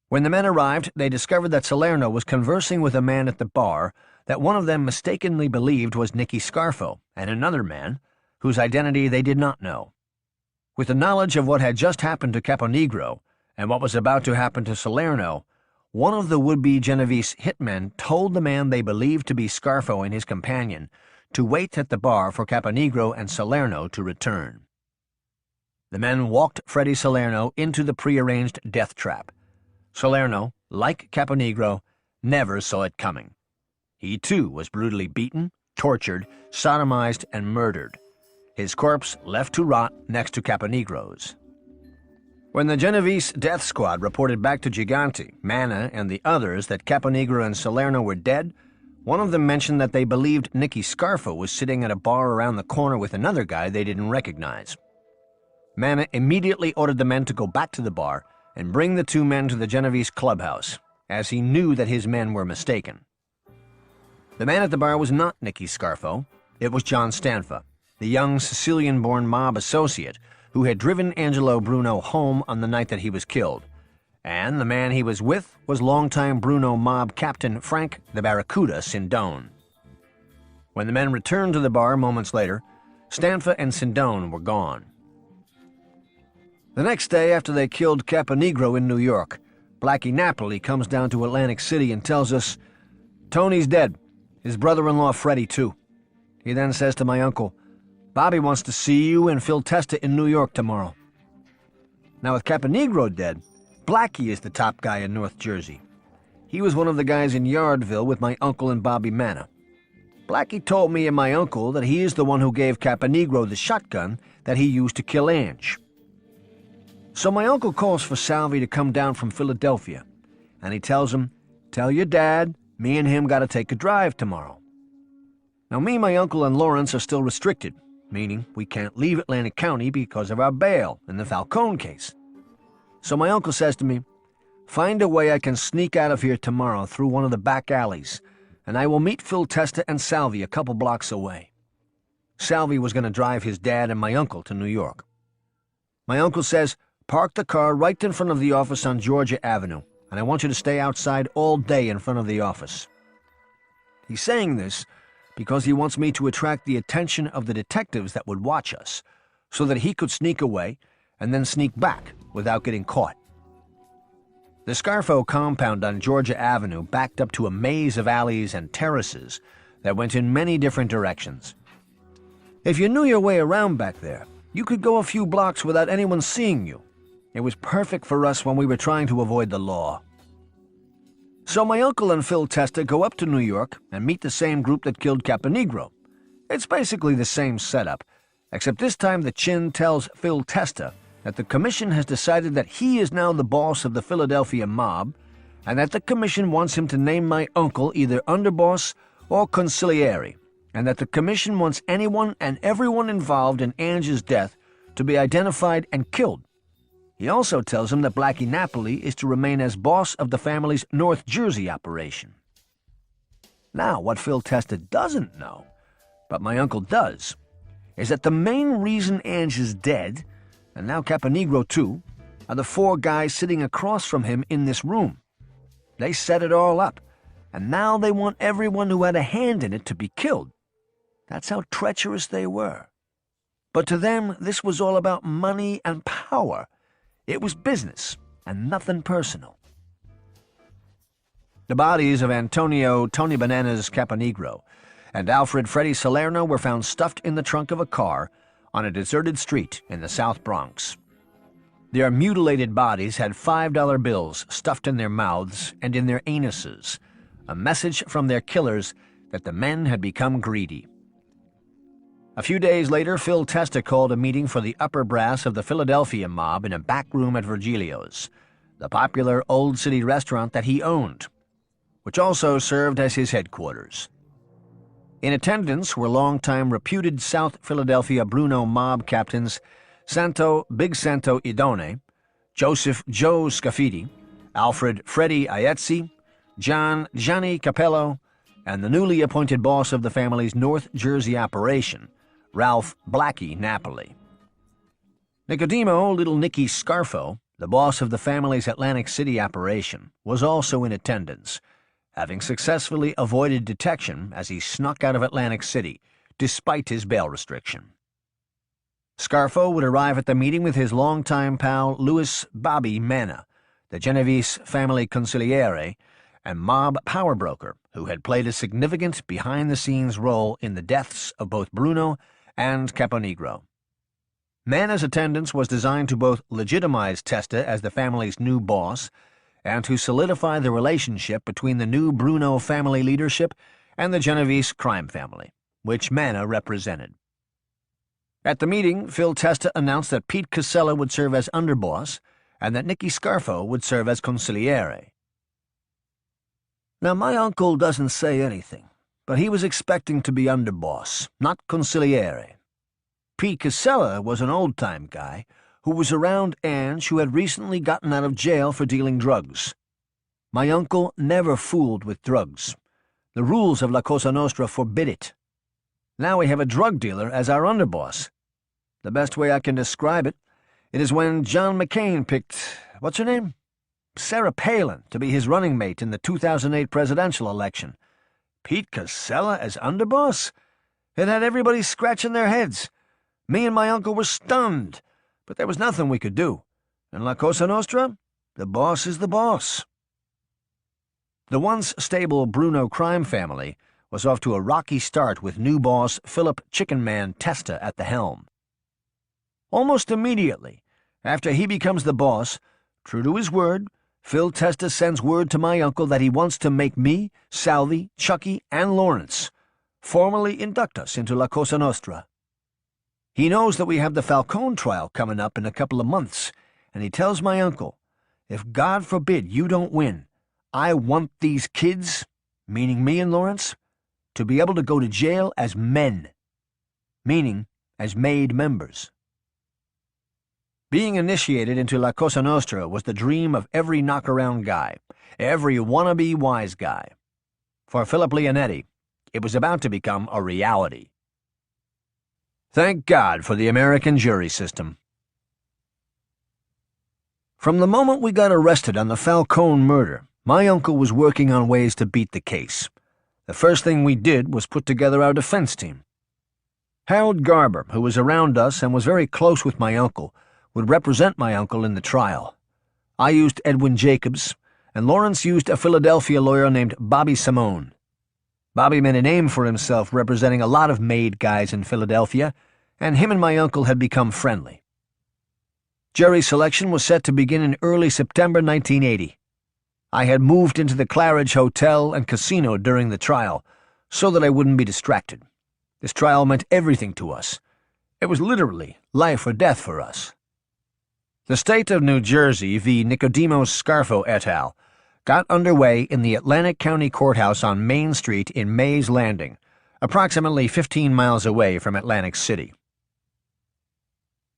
When the men arrived, they discovered that Salerno was conversing with a man at the bar that one of them mistakenly believed was Nicky Scarfo, and another man, whose identity they did not know. With the knowledge of what had just happened to Caponegro and what was about to happen to Salerno, one of the would-be Genovese hitmen told the man they believed to be Scarfo and his companion to wait at the bar for Caponegro and Salerno to return. The men walked Freddie Salerno into the prearranged death trap. Salerno, like Caponegro, never saw it coming. He too was brutally beaten, tortured, sodomized, and murdered, his corpse left to rot next to Caponegro's. When the Genovese death squad reported back to Gigante, Manna, and the others that Caponegro and Salerno were dead, one of them mentioned that they believed Nicky Scarfo was sitting at a bar around the corner with another guy they didn't recognize. Manna immediately ordered the men to go back to the bar and bring the two men to the Genovese clubhouse, as he knew that his men were mistaken. The man at the bar was not Nicky Scarfo. It was John Stanfa, the young Sicilian-born mob associate who had driven Angelo Bruno home on the night that he was killed, and the man he was with was longtime Bruno mob captain Frank the Barracuda Sindone. When the men returned to the bar moments later, Stanfa and Sindone were gone. The next day after they killed Caponegro in New York, Blackie Napoli comes down to Atlantic City and tells us, "Tony's dead. His brother-in-law Freddie, too." He then says to my uncle, Bobby wants to see you and Phil Testa in New York tomorrow. Now, with Caponegro dead, Blackie is the top guy in North Jersey. He was one of the guys in Yardville with my uncle and Bobby Manna. Blackie told me and my uncle that he is the one who gave Caponegro the shotgun that he used to kill Ange. So my uncle calls for Salvi to come down from Philadelphia, and he tells him, "Tell your dad, me and him got to take a drive tomorrow." Now, me, my uncle, and Lawrence are still restricted, meaning we can't leave Atlantic County because of our bail in the Falcone case. So my uncle says to me, "Find a way I can sneak out of here tomorrow through one of the back alleys, and I will meet Phil Testa and Salvi a couple blocks away." Salvi was going to drive his dad and my uncle to New York. My uncle says, "Park the car right in front of the office on Georgia Avenue, and I want you to stay outside all day in front of the office." He's saying this because he wants me to attract the attention of the detectives that would watch us, so that he could sneak away and then sneak back without getting caught. The Scarfo compound on Georgia Avenue backed up to a maze of alleys and terraces that went in many different directions. If you knew your way around back there, you could go a few blocks without anyone seeing you. It was perfect for us when we were trying to avoid the law. So my uncle and Phil Testa go up to New York and meet the same group that killed Caponegro. It's basically the same setup, except this time the Chin tells Phil Testa that the commission has decided that he is now the boss of the Philadelphia mob, and that the commission wants him to name my uncle either underboss or consigliere, and that the commission wants anyone and everyone involved in Ange's death to be identified and killed. He also tells him that Blackie Napoli is to remain as boss of the family's North Jersey operation. Now, what Phil Testa doesn't know, but my uncle does, is that the main reason Ange is dead, and now Caponegro too, are the four guys sitting across from him in this room. They set it all up, and now they want everyone who had a hand in it to be killed. That's how treacherous they were. But to them, this was all about money and power. It was business, and nothing personal. The bodies of Antonio Tony Bananas Caponegro and Alfred Freddy Salerno were found stuffed in the trunk of a car on a deserted street in the South Bronx. Their mutilated bodies had $5 bills stuffed in their mouths and in their anuses, a message from their killers that the men had become greedy. A few days later, Phil Testa called a meeting for the upper brass of the Philadelphia mob in a back room at Virgilio's, the popular Old City restaurant that he owned, which also served as his headquarters. In attendance were longtime reputed South Philadelphia Bruno mob captains Santo Big Santo Idone, Joseph Joe Scafidi, Alfred Freddy Iezzi, John Gianni Capello, and the newly appointed boss of the family's North Jersey operation, Ralph Blackie Napoli. Nicodemo Little Nicky Scarfo, the boss of the family's Atlantic City operation, was also in attendance, having successfully avoided detection as he snuck out of Atlantic City, despite his bail restriction. Scarfo would arrive at the meeting with his longtime pal Louis Bobby Manna, the Genovese family consigliere and mob power broker who had played a significant behind-the-scenes role in the deaths of both Bruno and Caponegro. Manna's attendance was designed to both legitimize Testa as the family's new boss and to solidify the relationship between the new Bruno family leadership and the Genovese crime family, which Manna represented. At the meeting, Phil Testa announced that Pete Casella would serve as underboss and that Nicky Scarfo would serve as consigliere. Now, my uncle doesn't say anything, but he was expecting to be underboss, not consigliere. Pete Casella was an old-time guy who was around Ange, who had recently gotten out of jail for dealing drugs. My uncle never fooled with drugs. The rules of La Cosa Nostra forbid it. Now we have a drug dealer as our underboss. The best way I can describe it, it is when John McCain picked, what's her name? Sarah Palin to be his running mate in the 2008 presidential election. Pete Casella as underboss? It had everybody scratching their heads. Me and my uncle were stunned, but there was nothing we could do. In La Cosa Nostra, the boss is the boss. The once stable Bruno crime family was off to a rocky start with new boss Philip Chicken Man Testa at the helm. Almost immediately, after he becomes the boss, true to his word, Phil Testa sends word to my uncle that he wants to make me, Salvi, Chucky, and Lawrence formally induct us into La Cosa Nostra. He knows that we have the Falcone trial coming up in a couple of months, and he tells my uncle, if God forbid you don't win, I want these kids, meaning me and Lawrence, to be able to go to jail as men, meaning as made members. Being initiated into La Cosa Nostra was the dream of every knockaround guy, every wannabe wise guy. For Philip Leonetti, it was about to become a reality. Thank God for the American jury system. From the moment we got arrested on the Falcone murder, my uncle was working on ways to beat the case. The first thing we did was put together our defense team. Harold Garber, who was around us and was very close with my uncle, would represent my uncle in the trial. I used Edwin Jacobs, and Lawrence used a Philadelphia lawyer named Bobby Simone. Bobby made a name for himself representing a lot of made guys in Philadelphia, and him and my uncle had become friendly. Jury selection was set to begin in early September 1980. I had moved into the Claridge Hotel and Casino during the trial, so that I wouldn't be distracted. This trial meant everything to us. It was literally life or death for us. The state of New Jersey v. Nicodemos Scarfo et al. Got underway in the Atlantic County Courthouse on Main Street in Mays Landing, approximately 15 miles away from Atlantic City.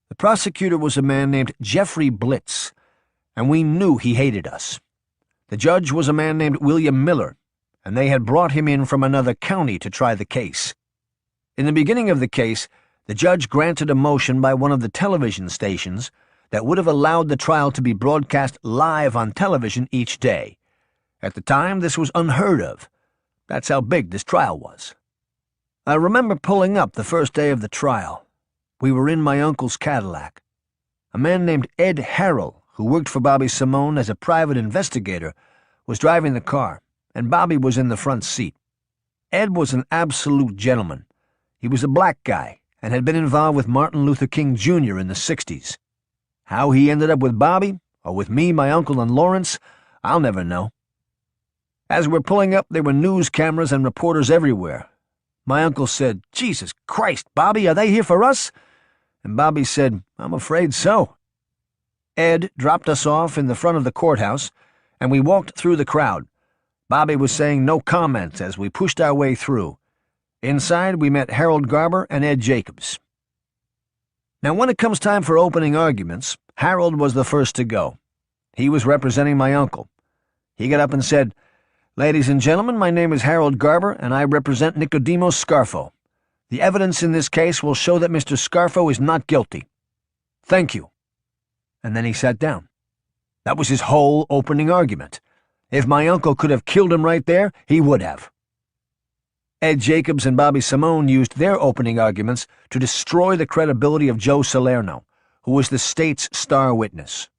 The prosecutor was a man named Jeffrey Blitz, and we knew he hated us. The judge was a man named William Miller, and they had brought him in from another county to try the case. In the beginning of the case, the judge granted a motion by one of the television stations that would have allowed the trial to be broadcast live on television each day. At the time, this was unheard of. That's how big this trial was. I remember pulling up the first day of the trial. We were in my uncle's Cadillac. A man named Ed Harrell, who worked for Bobby Simone as a private investigator, was driving the car, and Bobby was in the front seat. Ed was an absolute gentleman. He was a black guy and had been involved with Martin Luther King Jr. in the 60s. How he ended up with Bobby, or with me, my uncle, and Lawrence, I'll never know. As we're pulling up, there were news cameras and reporters everywhere. My uncle said, "Jesus Christ, Bobby, are they here for us?" And Bobby said, "I'm afraid so." Ed dropped us off in the front of the courthouse, and we walked through the crowd. Bobby was saying no comment as we pushed our way through. Inside, we met Harold Garber and Ed Jacobs. Now, when it comes time for opening arguments, Harold was the first to go. He was representing my uncle. He got up and said, "Ladies and gentlemen, my name is Harold Garber, and I represent Nicodemos Scarfo. The evidence in this case will show that Mr. Scarfo is not guilty. Thank you." And then he sat down. That was his whole opening argument. If my uncle could have killed him right there, he would have. Ed Jacobs and Bobby Simone used their opening arguments to destroy the credibility of Joe Salerno, who was the state's star witness.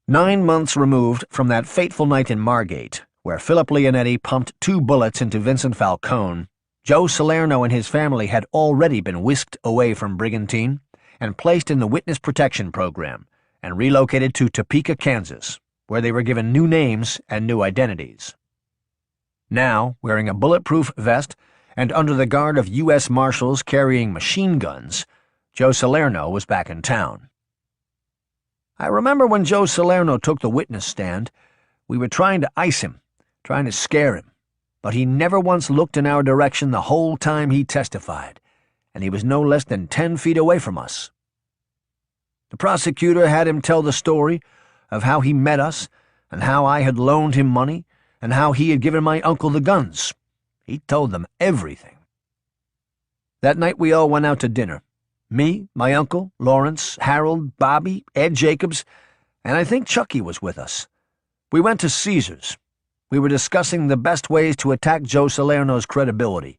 9 months removed from that fateful night in Margate, where Philip Leonetti pumped 2 bullets into Vincent Falcone, Joe Salerno and his family had already been whisked away from Brigantine and placed in the Witness Protection Program and relocated to Topeka, Kansas, where they were given new names and new identities. Now, wearing a bulletproof vest and under the guard of U.S. Marshals carrying machine guns, Joe Salerno was back in town. I remember when Joe Salerno took the witness stand, we were trying to ice him, trying to scare him, but he never once looked in our direction the whole time he testified, and he was no less than 10 feet away from us. The prosecutor had him tell the story of how he met us, and how I had loaned him money, and how he had given my uncle the guns. He told them everything. That night we all went out to dinner. Me, my uncle, Lawrence, Harold, Bobby, Ed Jacobs, and I think Chucky was with us. We went to Caesar's. We were discussing the best ways to attack Joe Salerno's credibility.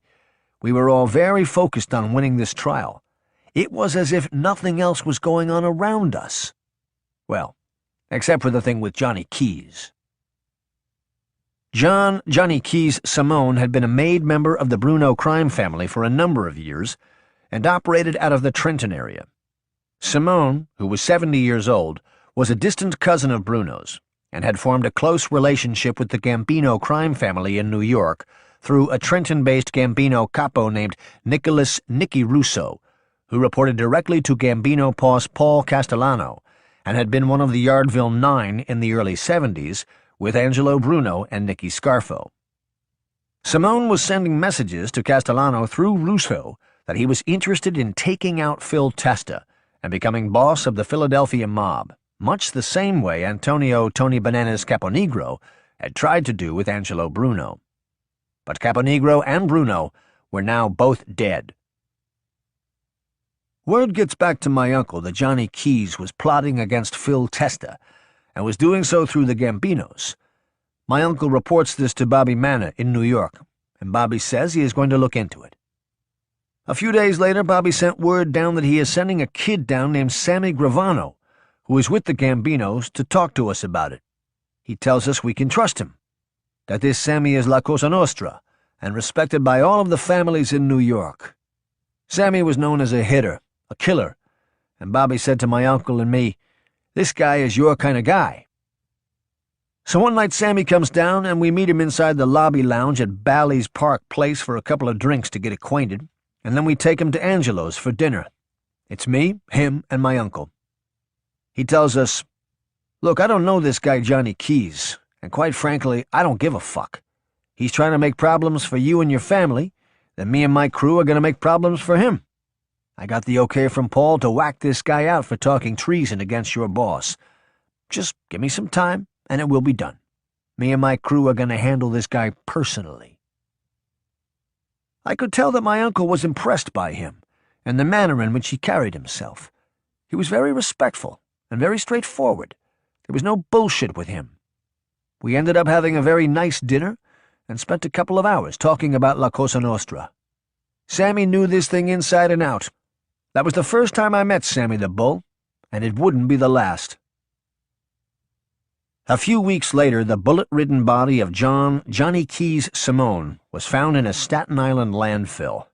We were all very focused on winning this trial. It was as if nothing else was going on around us. Well, except for the thing with Johnny Keys. Johnny Keys Simone had been a made member of the Bruno crime family for a number of years and operated out of the Trenton area. Simone, who was 70 years old, was a distant cousin of Bruno's and had formed a close relationship with the Gambino crime family in New York through a Trenton-based Gambino capo named Nicholas "Nicky" Russo, who reported directly to Gambino boss Paul Castellano and had been one of the Yardville Nine in the early 70s with Angelo Bruno and Nicky Scarfo. Simone was sending messages to Castellano through Russo that he was interested in taking out Phil Testa and becoming boss of the Philadelphia mob, much the same way Antonio "Tony Bananas" Caponegro had tried to do with Angelo Bruno. But Caponegro and Bruno were now both dead. Word gets back to my uncle that Johnny Keys was plotting against Phil Testa and was doing so through the Gambinos. My uncle reports this to Bobby Manna in New York, and Bobby says he is going to look into it. A few days later, Bobby sent word down that he is sending a kid down named Sammy Gravano, who is with the Gambinos, to talk to us about it. He tells us we can trust him, that this Sammy is La Cosa Nostra and respected by all of the families in New York. Sammy was known as a hitter, a killer, and Bobby said to my uncle and me, "This guy is your kind of guy." So one night Sammy comes down and we meet him inside the lobby lounge at Bally's Park Place for a couple of drinks to get acquainted, and then we take him to Angelo's for dinner. It's me, him, and my uncle. He tells us, "Look, I don't know this guy Johnny Keys, and quite frankly, I don't give a fuck. He's trying to make problems for you and your family, then me and my crew are going to make problems for him. I got the okay from Paul to whack this guy out for talking treason against your boss. Just give me some time, and it will be done. Me and my crew are going to handle this guy personally." I could tell that my uncle was impressed by him and the manner in which he carried himself. He was very respectful and very straightforward. There was no bullshit with him. We ended up having a very nice dinner and spent a couple of hours talking about La Cosa Nostra. Sammy knew this thing inside and out. That was the first time I met Sammy the Bull, and it wouldn't be the last. A few weeks later, the bullet-ridden body of Johnny Keys Simone was found in a Staten Island landfill.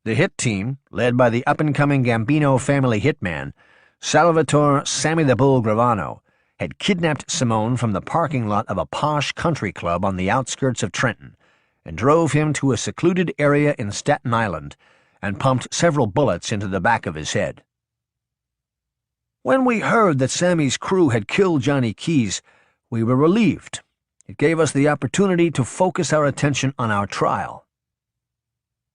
The hit team, led by the up-and-coming Gambino family hitman, Salvatore "Sammy the Bull" Gravano, had kidnapped Simone from the parking lot of a posh country club on the outskirts of Trenton and drove him to a secluded area in Staten Island and pumped several bullets into the back of his head. When we heard that Sammy's crew had killed Johnny Keys, we were relieved. It gave us the opportunity to focus our attention on our trial.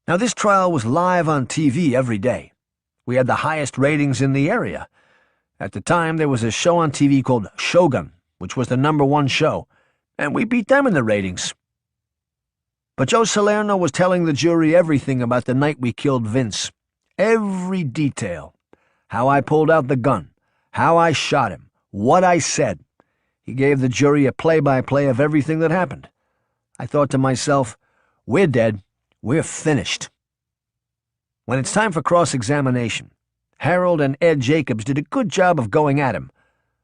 Now, this trial was live on TV every day. We had the highest ratings in the area. At the time, there was a show on TV called Shogun, which was the #1 show, and we beat them in the ratings. But Joe Salerno was telling the jury everything about the night we killed Vince. Every detail. How I pulled out the gun, how I shot him, what I said. He gave the jury a play-by-play of everything that happened. I thought to myself, we're dead, we're finished. When it's time for cross-examination, Harold and Ed Jacobs did a good job of going at him,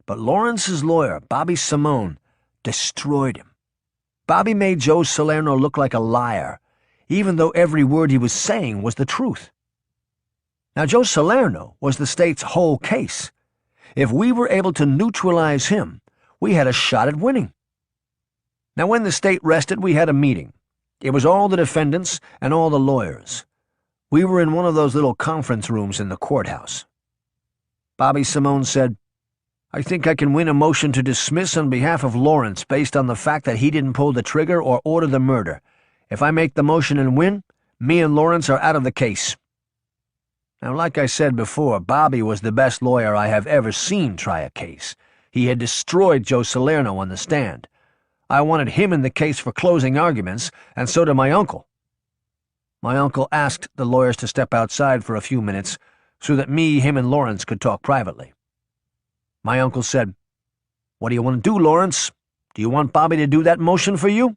but Lawrence's lawyer, Bobby Simone, destroyed him. Bobby made Joe Salerno look like a liar, even though every word he was saying was the truth. Now, Joe Salerno was the state's whole case. If we were able to neutralize him, we had a shot at winning. Now, when the state rested, we had a meeting. It was all the defendants and all the lawyers. We were in one of those little conference rooms in the courthouse. Bobby Simone said, "I think I can win a motion to dismiss on behalf of Lawrence based on the fact that he didn't pull the trigger or order the murder. If I make the motion and win, me and Lawrence are out of the case." Now, like I said before, Bobby was the best lawyer I have ever seen try a case. He had destroyed Joe Salerno on the stand. I wanted him in the case for closing arguments, and so did my uncle. My uncle asked the lawyers to step outside for a few minutes so that me, him, and Lawrence could talk privately. My uncle said, "What do you want to do, Lawrence? Do you want Bobby to do that motion for you?"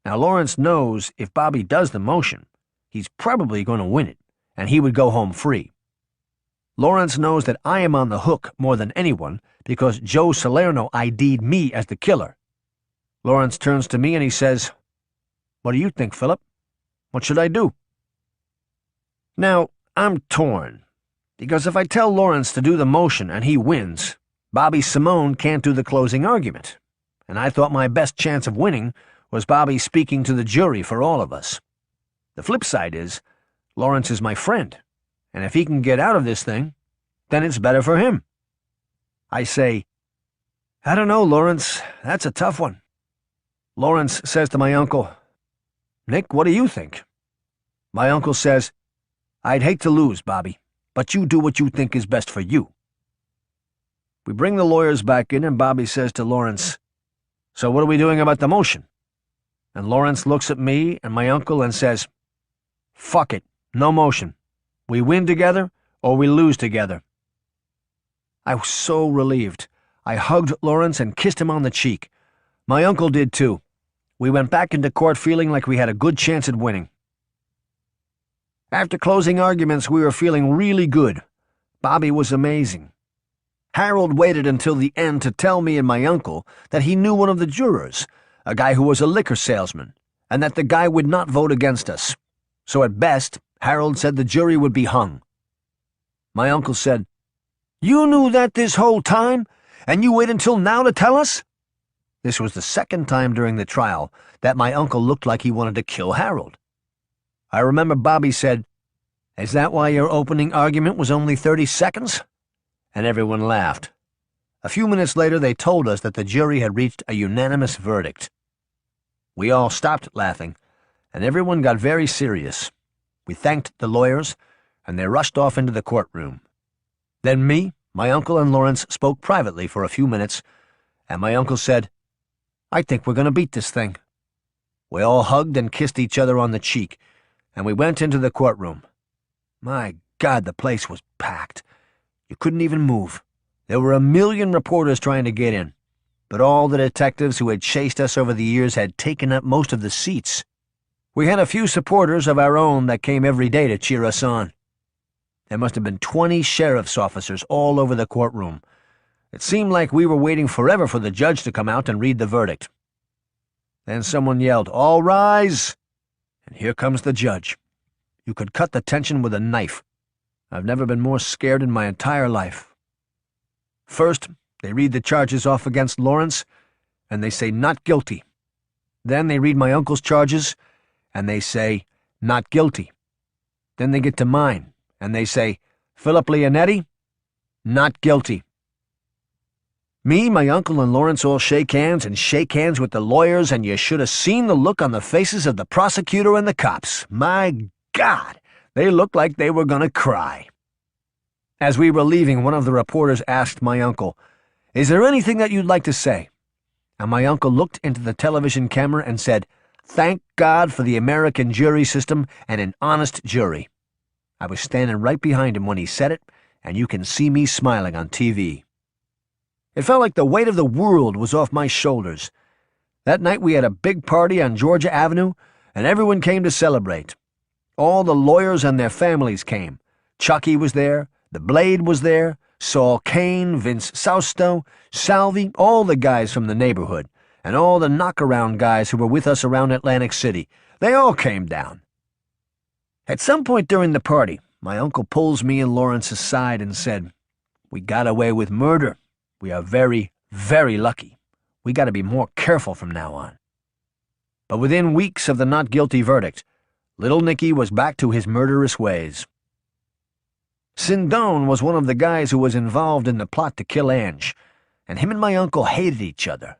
Now, Lawrence knows if Bobby does the motion, he's probably going to win it, and he would go home free. Lawrence knows that I am on the hook more than anyone because Joe Salerno ID'd me as the killer. Lawrence turns to me and he says, "What do you think, Philip? What should I do?" Now, I'm torn, because if I tell Lawrence to do the motion and he wins, Bobby Simone can't do the closing argument, and I thought my best chance of winning was Bobby speaking to the jury for all of us. The flip side is, Lawrence is my friend, and if he can get out of this thing, then it's better for him. I say, "I don't know, Lawrence, that's a tough one." Lawrence says to my uncle, "Nick, what do you think?" My uncle says, "I'd hate to lose, Bobby, but you do what you think is best for you." We bring the lawyers back in, and Bobby says to Lawrence, "So what are we doing about the motion?" And Lawrence looks at me and my uncle and says, "Fuck it, no motion. We win together or we lose together." I was so relieved. I hugged Lawrence and kissed him on the cheek. My uncle did too. We went back into court feeling like we had a good chance at winning. After closing arguments, we were feeling really good. Bobby was amazing. Harold waited until the end to tell me and my uncle that he knew one of the jurors, a guy who was a liquor salesman, and that the guy would not vote against us. So at best, Harold said the jury would be hung. My uncle said, "You knew that this whole time, and you wait until now to tell us?" This was the second time during the trial that my uncle looked like he wanted to kill Harold. I remember Bobby said, "Is that why your opening argument was only 30 seconds?" And everyone laughed. A few minutes later, they told us that the jury had reached a unanimous verdict. We all stopped laughing, and everyone got very serious. We thanked the lawyers, and they rushed off into the courtroom. Then me, my uncle, and Lawrence spoke privately for a few minutes, and my uncle said, "I think we're going to beat this thing." We all hugged and kissed each other on the cheek, and we went into the courtroom. My God, the place was packed. You couldn't even move. There were 1,000,000 reporters trying to get in, but all the detectives who had chased us over the years had taken up most of the seats. We had a few supporters of our own that came every day to cheer us on. There must have been 20 sheriff's officers all over the courtroom. It seemed like we were waiting forever for the judge to come out and read the verdict. Then someone yelled, "All rise!" And here comes the judge. You could cut the tension with a knife. I've never been more scared in my entire life. First, they read the charges off against Lawrence, and they say not guilty. Then they read my uncle's charges, and they say not guilty. Then they get to mine, and they say, Philip Leonetti, not guilty. Me, my uncle, and Lawrence all shake hands with the lawyers, and you should have seen the look on the faces of the prosecutor and the cops. My God, they looked like they were going to cry. As we were leaving, one of the reporters asked my uncle, "Is there anything that you'd like to say?" And my uncle looked into the television camera and said, "Thank God for the American jury system and an honest jury." I was standing right behind him when he said it, and you can see me smiling on TV. It felt like the weight of the world was off my shoulders. That night we had a big party on Georgia Avenue, and everyone came to celebrate. All the lawyers and their families came. Chucky was there, the Blade was there, Saul Kane, Vince Sausto, Salvi, all the guys from the neighborhood, and all the knockaround guys who were with us around Atlantic City. They all came down. At some point during the party, my uncle pulls me and Lawrence aside and said, "We got away with murder. We are very, very lucky. We got to be more careful from now on." But within weeks of the not guilty verdict, little Nicky was back to his murderous ways. Sindone was one of the guys who was involved in the plot to kill Ange, and him and my uncle hated each other.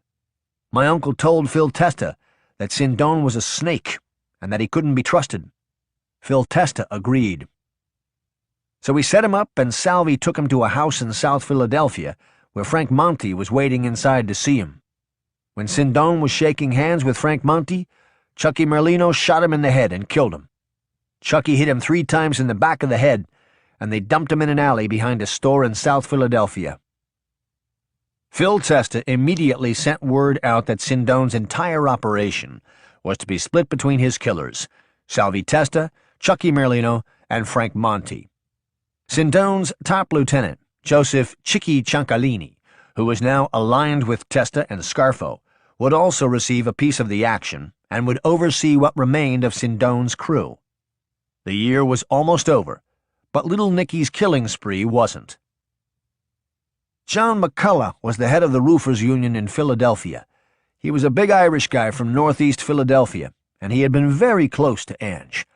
My uncle told Phil Testa that Sindone was a snake and that he couldn't be trusted. Phil Testa agreed. So we set him up, and Salvi took him to a house in South Philadelphia where Frank Monti was waiting inside to see him. When Sindone was shaking hands with Frank Monti, Chucky Merlino shot him in the head and killed him. Chucky hit him 3 times in the back of the head, and they dumped him in an alley behind a store in South Philadelphia. Phil Testa immediately sent word out that Sindone's entire operation was to be split between his killers, Salvi Testa, Chucky Merlino, and Frank Monti. Sindone's top lieutenant, Joseph Chicky Ciancalini, who was now aligned with Testa and Scarfo, would also receive a piece of the action and would oversee what remained of Sindone's crew. The year was almost over, but little Nicky's killing spree wasn't. John McCullough was the head of the Roofers Union in Philadelphia. He was a big Irish guy from northeast Philadelphia, and he had been very close to Ange.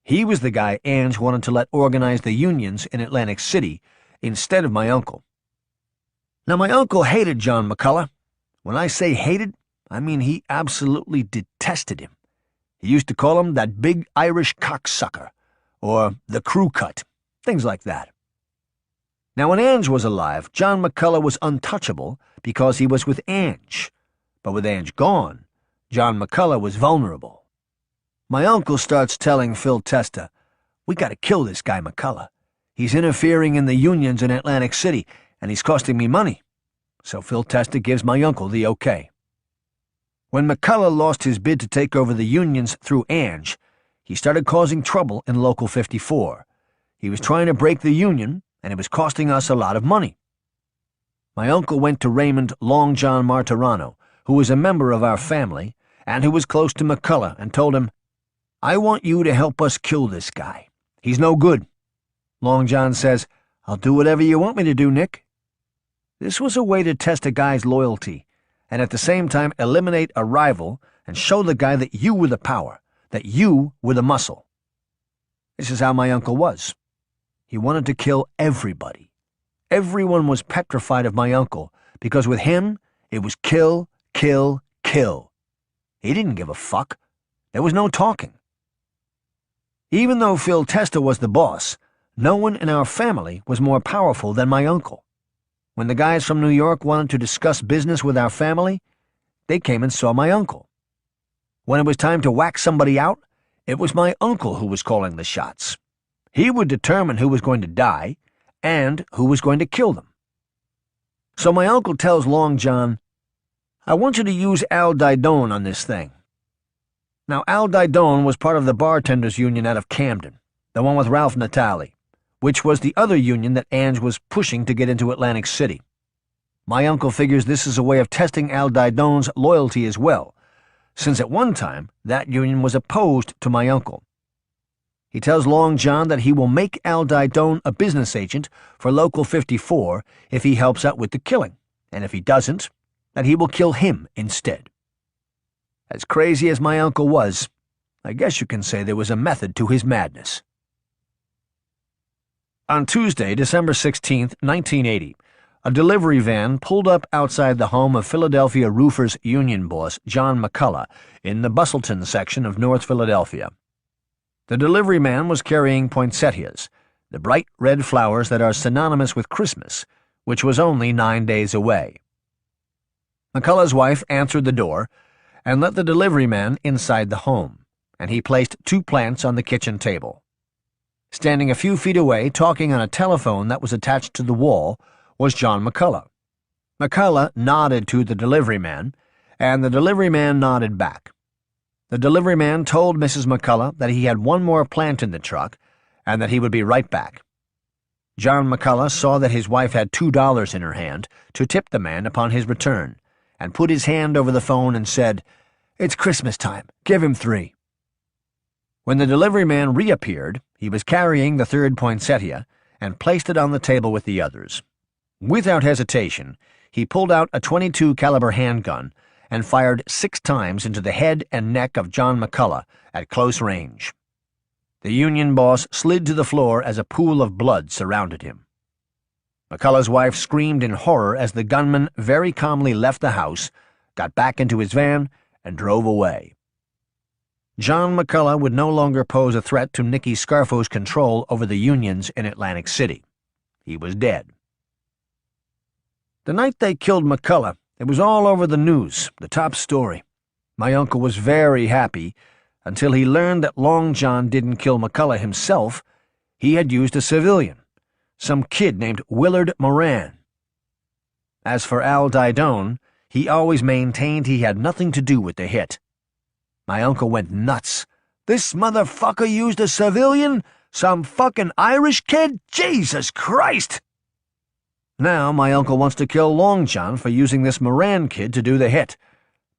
He was the guy Ange wanted to let organize the unions in Atlantic City instead of my uncle. Now, my uncle hated John McCullough. When I say hated, I mean he absolutely detested him. He used to call him that big Irish cocksucker, or the crew cut, things like that. Now, when Ange was alive, John McCullough was untouchable because he was with Ange. But with Ange gone, John McCullough was vulnerable. My uncle starts telling Phil Testa, "We gotta kill this guy McCullough. He's interfering in the unions in Atlantic City, and he's costing me money." So Phil Testa gives my uncle the okay. When McCullough lost his bid to take over the unions through Ange, he started causing trouble in Local 54. He was trying to break the union, and it was costing us a lot of money. My uncle went to Raymond Long John Martirano, who was a member of our family, and who was close to McCullough, and told him, "I want you to help us kill this guy. He's no good." Long John says, "I'll do whatever you want me to do, Nick." This was a way to test a guy's loyalty, and at the same time eliminate a rival and show the guy that you were the power, that you were the muscle. This is how my uncle was. He wanted to kill everybody. Everyone was petrified of my uncle, because with him, it was kill, kill, kill. He didn't give a fuck. There was no talking. Even though Phil Testa was the boss, no one in our family was more powerful than my uncle. When the guys from New York wanted to discuss business with our family, they came and saw my uncle. When it was time to whack somebody out, it was my uncle who was calling the shots. He would determine who was going to die and who was going to kill them. So my uncle tells Long John, "I want you to use Al Didone on this thing." Now, Al Didone was part of the bartenders union out of Camden, the one with Ralph Natale, which was the other union that Ange was pushing to get into Atlantic City. My uncle figures this is a way of testing Al Didone's loyalty as well, since at one time that union was opposed to my uncle. He tells Long John that he will make Al Didone a business agent for Local 54 if he helps out with the killing, and if he doesn't, that he will kill him instead. As crazy as my uncle was, I guess you can say there was a method to his madness. On Tuesday, December 16, 1980, a delivery van pulled up outside the home of Philadelphia Roofers Union boss John McCullough in the Bustleton section of North Philadelphia. The delivery man was carrying poinsettias, the bright red flowers that are synonymous with Christmas, which was only 9 days away. McCullough's wife answered the door and let the delivery man inside the home, and he placed 2 plants on the kitchen table. Standing a few feet away, talking on a telephone that was attached to the wall, was John McCullough. McCullough nodded to the delivery man, and the delivery man nodded back. The delivery man told Mrs. McCullough that he had 1 more plant in the truck, and that he would be right back. John McCullough saw that his wife had $2 in her hand to tip the man upon his return, and put his hand over the phone and said, "It's Christmas time. Give him 3. When the delivery man reappeared, he was carrying the 3rd poinsettia and placed it on the table with the others. Without hesitation, he pulled out a .22 caliber handgun and fired 6 times into the head and neck of John McCullough at close range. The union boss slid to the floor as a pool of blood surrounded him. McCullough's wife screamed in horror as the gunman very calmly left the house, got back into his van, and drove away. John McCullough would no longer pose a threat to Nicky Scarfo's control over the unions in Atlantic City. He was dead. The night they killed McCullough, it was all over the news, the top story. My uncle was very happy until he learned that Long John didn't kill McCullough himself. He had used a civilian, some kid named Willard Moran. As for Al Didone, he always maintained he had nothing to do with the hit. My uncle went nuts. "This motherfucker used a civilian? Some fucking Irish kid? Jesus Christ!" Now my uncle wants to kill Long John for using this Moran kid to do the hit,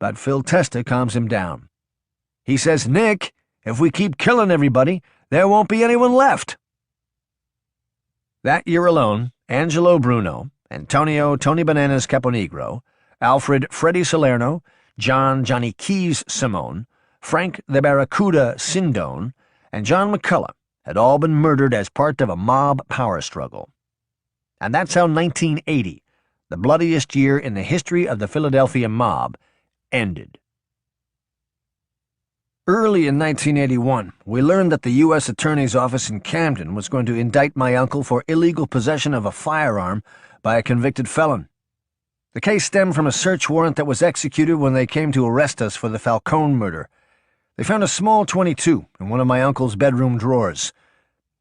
but Phil Testa calms him down. He says, "Nick, if we keep killing everybody, there won't be anyone left." That year alone, Angelo Bruno, Antonio Tony Bananas Caponegro, Alfred Freddie Salerno, John Johnny Keys Simone, Frank the Barracuda Sindone, and John McCullough had all been murdered as part of a mob power struggle. And that's how 1980, the bloodiest year in the history of the Philadelphia mob, ended. Early in 1981, we learned that the U.S. Attorney's Office in Camden was going to indict my uncle for illegal possession of a firearm by a convicted felon. The case stemmed from a search warrant that was executed when they came to arrest us for the Falcone murder. They found a small .22 in one of my uncle's bedroom drawers.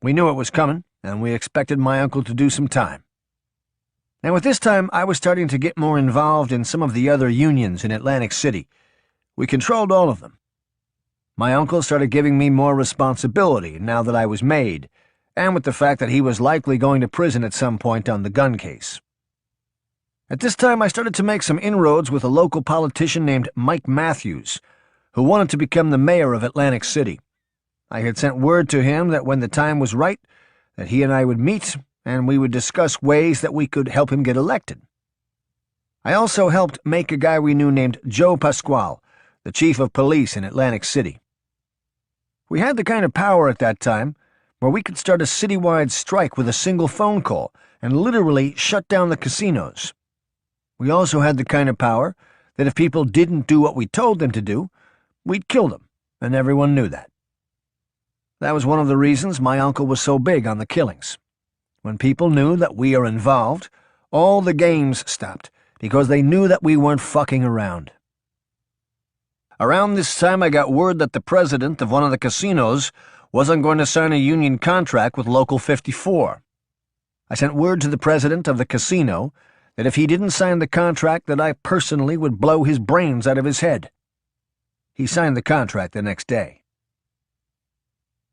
We knew it was coming, and we expected my uncle to do some time. Now at this time, I was starting to get more involved in some of the other unions in Atlantic City. We controlled all of them. My uncle started giving me more responsibility now that I was made, and with the fact that he was likely going to prison at some point on the gun case. At this time, I started to make some inroads with a local politician named Mike Matthews, who wanted to become the mayor of Atlantic City. I had sent word to him that when the time was right, that he and I would meet, and we would discuss ways that we could help him get elected. I also helped make a guy we knew named Joe Pasquale, the chief of police in Atlantic City. We had the kind of power at that time where we could start a citywide strike with a single phone call and literally shut down the casinos. We also had the kind of power that if people didn't do what we told them to do, we'd kill them, and everyone knew that. That was one of the reasons my uncle was so big on the killings. When people knew that we are involved, all the games stopped because they knew that we weren't fucking around. Around this time, I got word that the president of one of the casinos wasn't going to sign a union contract with Local 54. I sent word to the president of the casino that if he didn't sign the contract, that I personally would blow his brains out of his head. He signed the contract the next day.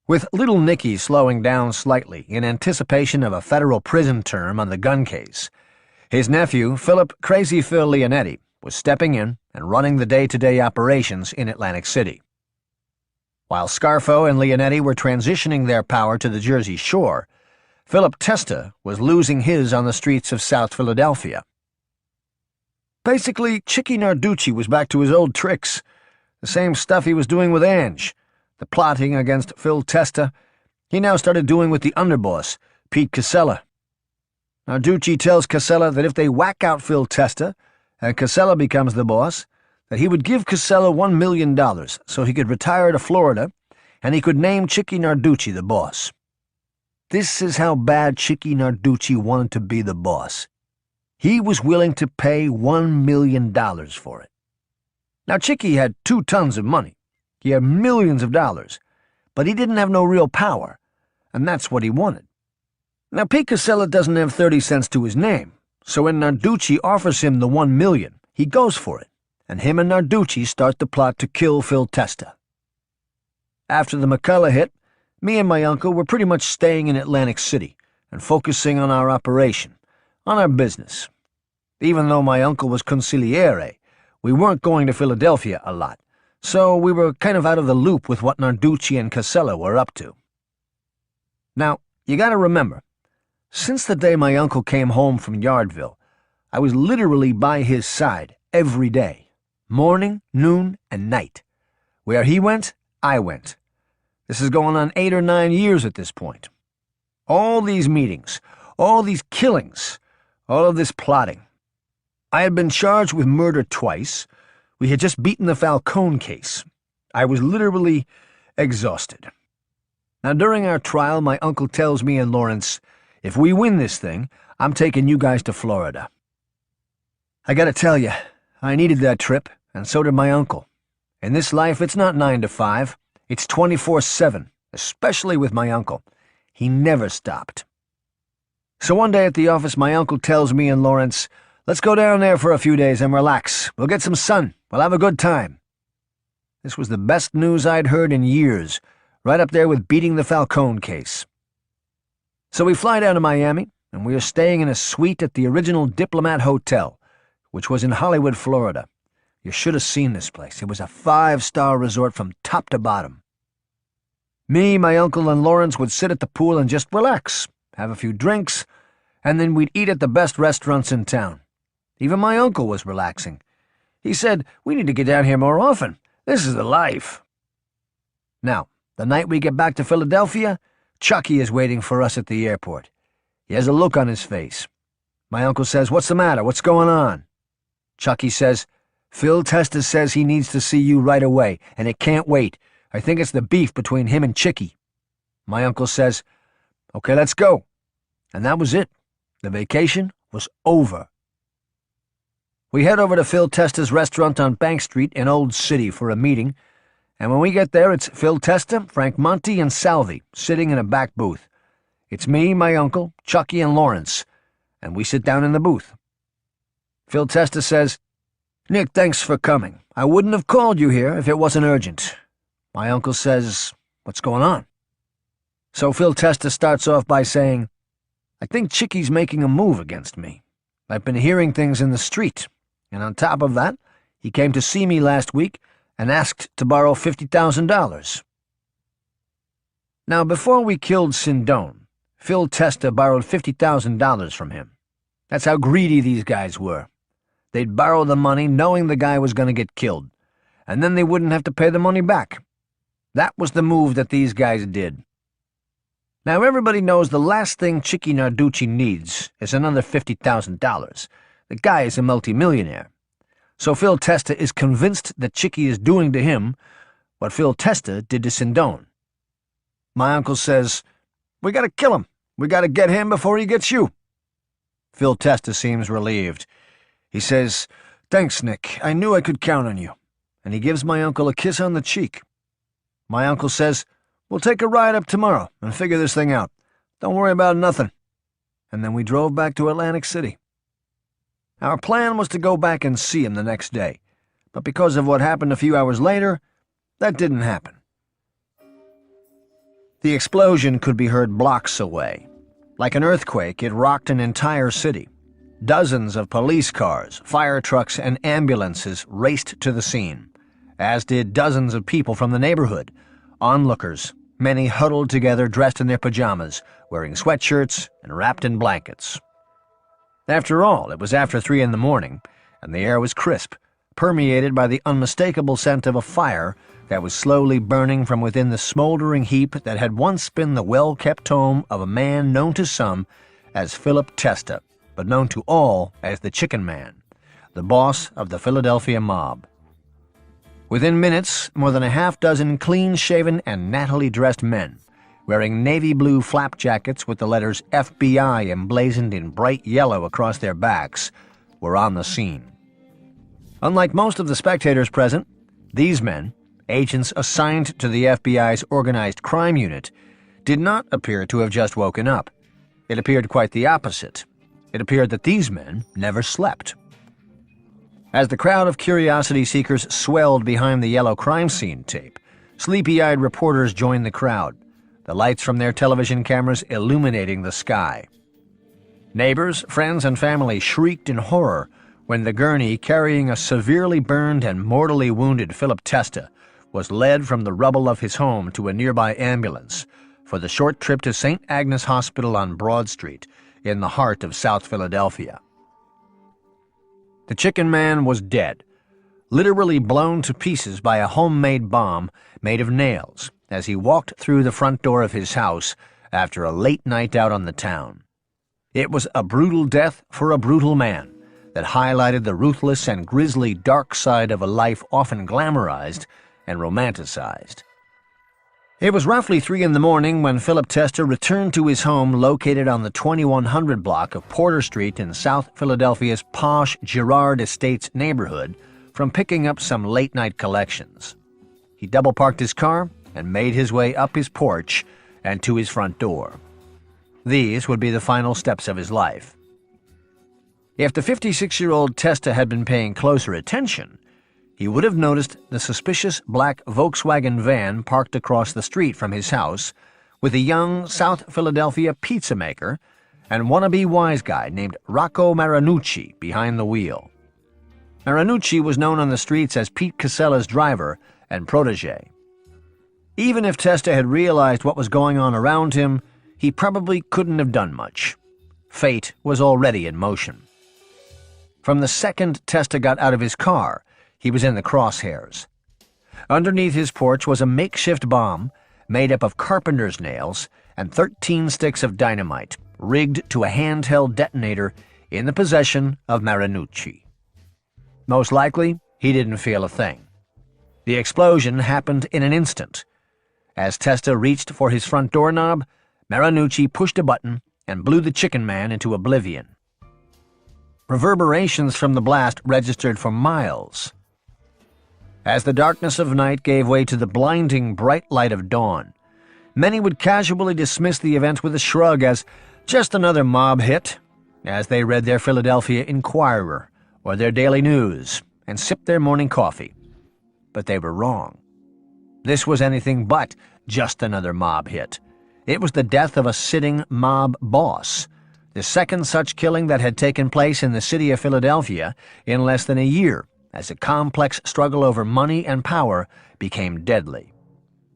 With little Nicky slowing down slightly in anticipation of a federal prison term on the gun case, his nephew, Philip Crazy Phil Leonetti, was stepping in and running the day-to-day operations in Atlantic City. While Scarfo and Leonetti were transitioning their power to the Jersey Shore, Philip Testa was losing his on the streets of South Philadelphia. Basically, Chicky Narducci was back to his old tricks, the same stuff he was doing with Ange, the plotting against Phil Testa. He now started doing with the underboss, Pete Casella. Narducci tells Casella that if they whack out Phil Testa, and Casella becomes the boss, that he would give Casella $1 million so he could retire to Florida, and he could name Chicky Narducci the boss. This is how bad Chicky Narducci wanted to be the boss. He was willing to pay $1 million for it. Now Chicky had 2 tons of money. He had millions of dollars, but he didn't have no real power, and that's what he wanted. Now Pete Casella doesn't have 30 cents to his name, so when Narducci offers him the $1 million, he goes for it, and him and Narducci start the plot to kill Phil Testa. After the McCullough hit, me and my uncle were pretty much staying in Atlantic City and focusing on our operation, on our business. Even though my uncle was consigliere, we weren't going to Philadelphia a lot, so we were kind of out of the loop with what Narducci and Casella were up to. Now, you gotta remember, since the day my uncle came home from Yardville, I was literally by his side every day, morning, noon, and night. Where he went, I went. This is going on 8 or 9 years at this point. All these meetings, all these killings, all of this plotting. I had been charged with murder twice. We had just beaten the Falcone case. I was literally exhausted. Now, during our trial, my uncle tells me and Lawrence, if we win this thing, I'm taking you guys to Florida. I gotta tell you, I needed that trip, and so did my uncle. In this life, it's not 9 to 5. It's 24/7, especially with my uncle. He never stopped. So one day at the office, my uncle tells me and Lawrence, let's go down there for a few days and relax. We'll get some sun. We'll have a good time. This was the best news I'd heard in years, right up there with beating the Falcone case. So we fly down to Miami, and we are staying in a suite at the original Diplomat Hotel, which was in Hollywood, Florida. You should have seen this place. It was a 5-star resort from top to bottom. Me, my uncle, and Lawrence would sit at the pool and just relax, have a few drinks, and then we'd eat at the best restaurants in town. Even my uncle was relaxing. He said, "We need to get down here more often. This is the life." Now, the night we get back to Philadelphia, Chucky is waiting for us at the airport. He has a look on his face. My uncle says, "What's the matter? What's going on?" Chucky says, "Phil Testa says he needs to see you right away, and it can't wait. I think it's the beef between him and Chicky." My uncle says, "Okay, let's go." And that was it. The vacation was over. We head over to Phil Testa's restaurant on Bank Street in Old City for a meeting, and when we get there, it's Phil Testa, Frank Monty, and Salvi sitting in a back booth. It's me, my uncle, Chucky, and Lawrence, and we sit down in the booth. Phil Testa says, "Nick, thanks for coming. I wouldn't have called you here if it wasn't urgent." My uncle says, "What's going on?" So Phil Testa starts off by saying, "I think Chicky's making a move against me. I've been hearing things in the street, and on top of that, he came to see me last week and asked to borrow $50,000. Now, before we killed Sindone, Phil Testa borrowed $50,000 from him. That's how greedy these guys were. They'd borrow the money knowing the guy was going to get killed, and then they wouldn't have to pay the money back. That was the move that these guys did. Now everybody knows the last thing Chicky Narducci needs is another $50,000. The guy is a multimillionaire. So Phil Testa is convinced that Chicky is doing to him what Phil Testa did to Sindone. My uncle says, "We gotta kill him. We gotta get him before he gets you." Phil Testa seems relieved. He says, "Thanks, Nick. I knew I could count on you." And he gives my uncle a kiss on the cheek. My uncle says, "We'll take a ride up tomorrow and figure this thing out. Don't worry about nothing." And then we drove back to Atlantic City. Our plan was to go back and see him the next day, but because of what happened a few hours later, that didn't happen. The explosion could be heard blocks away. Like an earthquake, it rocked an entire city. Dozens of police cars, fire trucks, and ambulances raced to the scene, as did dozens of people from the neighborhood, onlookers, many huddled together dressed in their pajamas, wearing sweatshirts and wrapped in blankets. After all, it was after 3 in the morning, and the air was crisp, permeated by the unmistakable scent of a fire that was slowly burning from within the smoldering heap that had once been the well-kept home of a man known to some as Philip Testa, but known to all as the Chicken Man, the boss of the Philadelphia mob. Within minutes, more than a half-dozen clean-shaven and nattily dressed men, wearing navy blue flap jackets with the letters FBI emblazoned in bright yellow across their backs, were on the scene. Unlike most of the spectators present, these men, agents assigned to the FBI's organized crime unit, did not appear to have just woken up. It appeared quite the opposite. It appeared that these men never slept. As the crowd of curiosity seekers swelled behind the yellow crime scene tape, sleepy-eyed reporters joined the crowd, the lights from their television cameras illuminating the sky. Neighbors, friends, and family shrieked in horror when the gurney carrying a severely burned and mortally wounded Philip Testa was led from the rubble of his home to a nearby ambulance for the short trip to St. Agnes Hospital on Broad Street in the heart of South Philadelphia. The Chicken Man was dead, literally blown to pieces by a homemade bomb made of nails as he walked through the front door of his house after a late night out on the town. It was a brutal death for a brutal man that highlighted the ruthless and grisly dark side of a life often glamorized and romanticized. It was roughly 3 in the morning when Philip Testa returned to his home located on the 2100 block of Porter Street in South Philadelphia's posh Girard Estates neighborhood from picking up some late-night collections. He double-parked his car and made his way up his porch and to his front door. These would be the final steps of his life. If the 56-year-old Testa had been paying closer attention, he would have noticed the suspicious black Volkswagen van parked across the street from his house with a young South Philadelphia pizza maker and wannabe wise guy named Rocco Marinucci behind the wheel. Marinucci was known on the streets as Pete Casella's driver and protege. Even if Testa had realized what was going on around him, he probably couldn't have done much. Fate was already in motion. From the second Testa got out of his car, he was in the crosshairs. Underneath his porch was a makeshift bomb made up of carpenter's nails and 13 sticks of dynamite, rigged to a handheld detonator in the possession of Marinucci. Most likely, he didn't feel a thing. The explosion happened in an instant. As Testa reached for his front doorknob, Marinucci pushed a button and blew the chicken man into oblivion. Reverberations from the blast registered for miles. As the darkness of night gave way to the blinding bright light of dawn, many would casually dismiss the event with a shrug as just another mob hit, as they read their Philadelphia Inquirer or their Daily News and sipped their morning coffee. But they were wrong. This was anything but just another mob hit. It was the death of a sitting mob boss, the second such killing that had taken place in the city of Philadelphia in less than a year, as a complex struggle over money and power became deadly.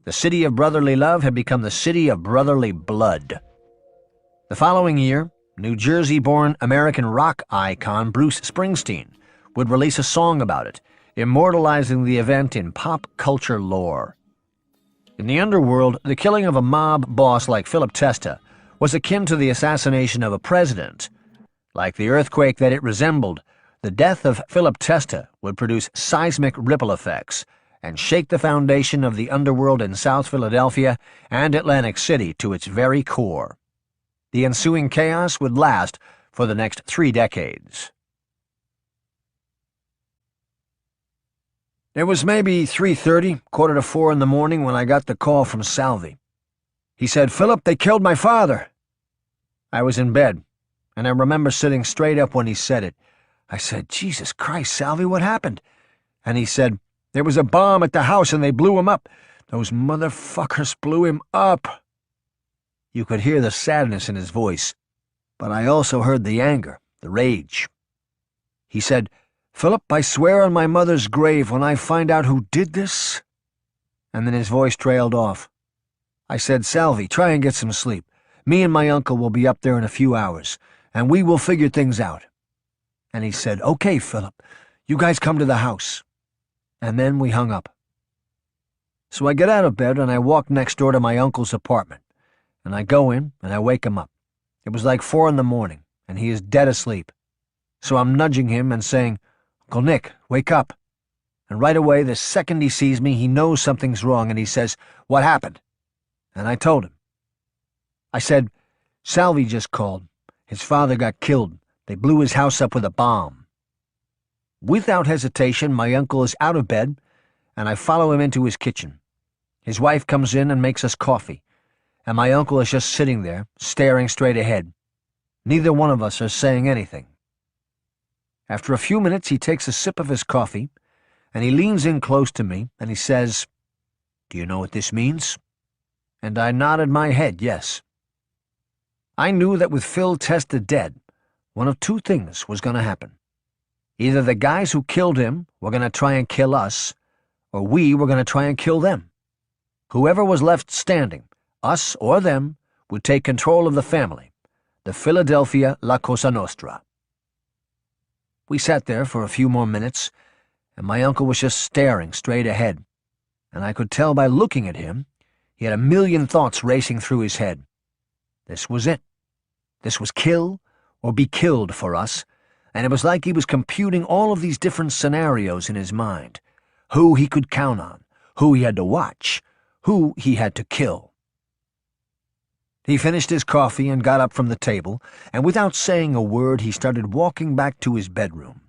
The city of brotherly love had become the city of brotherly blood. The following year, New Jersey-born American rock icon Bruce Springsteen would release a song about it, immortalizing the event in pop culture lore. In the underworld, the killing of a mob boss like Philip Testa was akin to the assassination of a president. Like the earthquake that it resembled, the death of Philip Testa would produce seismic ripple effects and shake the foundation of the underworld in South Philadelphia and Atlantic City to its very core. The ensuing chaos would last for the next 3 decades. It was maybe 3:30, 3:45 in the morning when I got the call from Salvi. He said, "Philip, they killed my father." I was in bed, and I remember sitting straight up when he said it. I said, "Jesus Christ, Salvi, what happened?" And he said, "There was a bomb at the house and they blew him up. Those motherfuckers blew him up." You could hear the sadness in his voice, but I also heard the anger, the rage. He said, "Philip, I swear on my mother's grave when I find out who did this." And then his voice trailed off. I said, "Salvi, try and get some sleep. Me and my uncle will be up there in a few hours, and we will figure things out." And he said, "Okay, Philip, you guys come to the house." And then we hung up. So I get out of bed and I walk next door to my uncle's apartment, and I go in and I wake him up. It was like 4 in the morning, and he is dead asleep. So I'm nudging him and saying, "Uncle Nick, wake up." And right away, the second he sees me, he knows something's wrong, and he says, "What happened?" And I told him. I said, "Salvi just called. His father got killed. They blew his house up with a bomb." Without hesitation, my uncle is out of bed, and I follow him into his kitchen. His wife comes in and makes us coffee, and my uncle is just sitting there, staring straight ahead. Neither one of us are saying anything. After a few minutes, he takes a sip of his coffee, and he leans in close to me, and he says, "Do you know what this means?" And I nodded my head, yes. I knew that with Phil Testa dead, one of 2 things was going to happen. Either the guys who killed him were going to try and kill us, or we were going to try and kill them. Whoever was left standing, us or them, would take control of the family, the Philadelphia La Cosa Nostra. We sat there for a few more minutes, and my uncle was just staring straight ahead, and I could tell by looking at him he had a million thoughts racing through his head. This was it. This was kill or be killed for us, and it was like he was computing all of these different scenarios in his mind. Who he could count on, who he had to watch, who he had to kill. He finished his coffee and got up from the table, and without saying a word, he started walking back to his bedroom.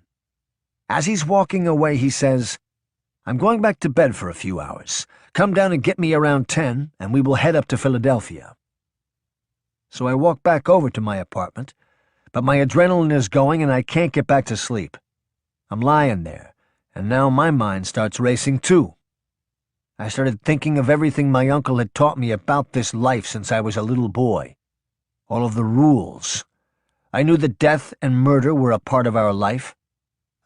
As he's walking away, he says, "I'm going back to bed for a few hours. Come down and get me around 10, and we will head up to Philadelphia." So I walk back over to my apartment, but my adrenaline is going and I can't get back to sleep. I'm lying there, and now my mind starts racing too. I started thinking of everything my uncle had taught me about this life since I was a little boy. All of the rules. I knew that death and murder were a part of our life.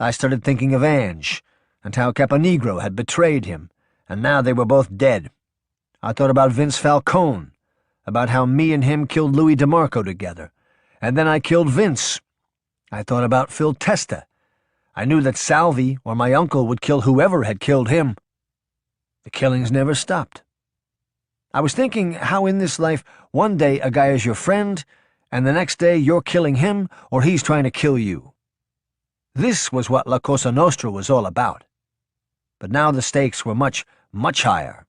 I started thinking of Ange, and how Caponegro had betrayed him, and now they were both dead. I thought about Vince Falcone, about how me and him killed Louis DeMarco together, and then I killed Vince. I thought about Phil Testa. I knew that Salvi or my uncle would kill whoever had killed him. The killings never stopped. I was thinking how in this life one day a guy is your friend, and the next day you're killing him or he's trying to kill you. This was what La Cosa Nostra was all about. But now the stakes were much, much higher.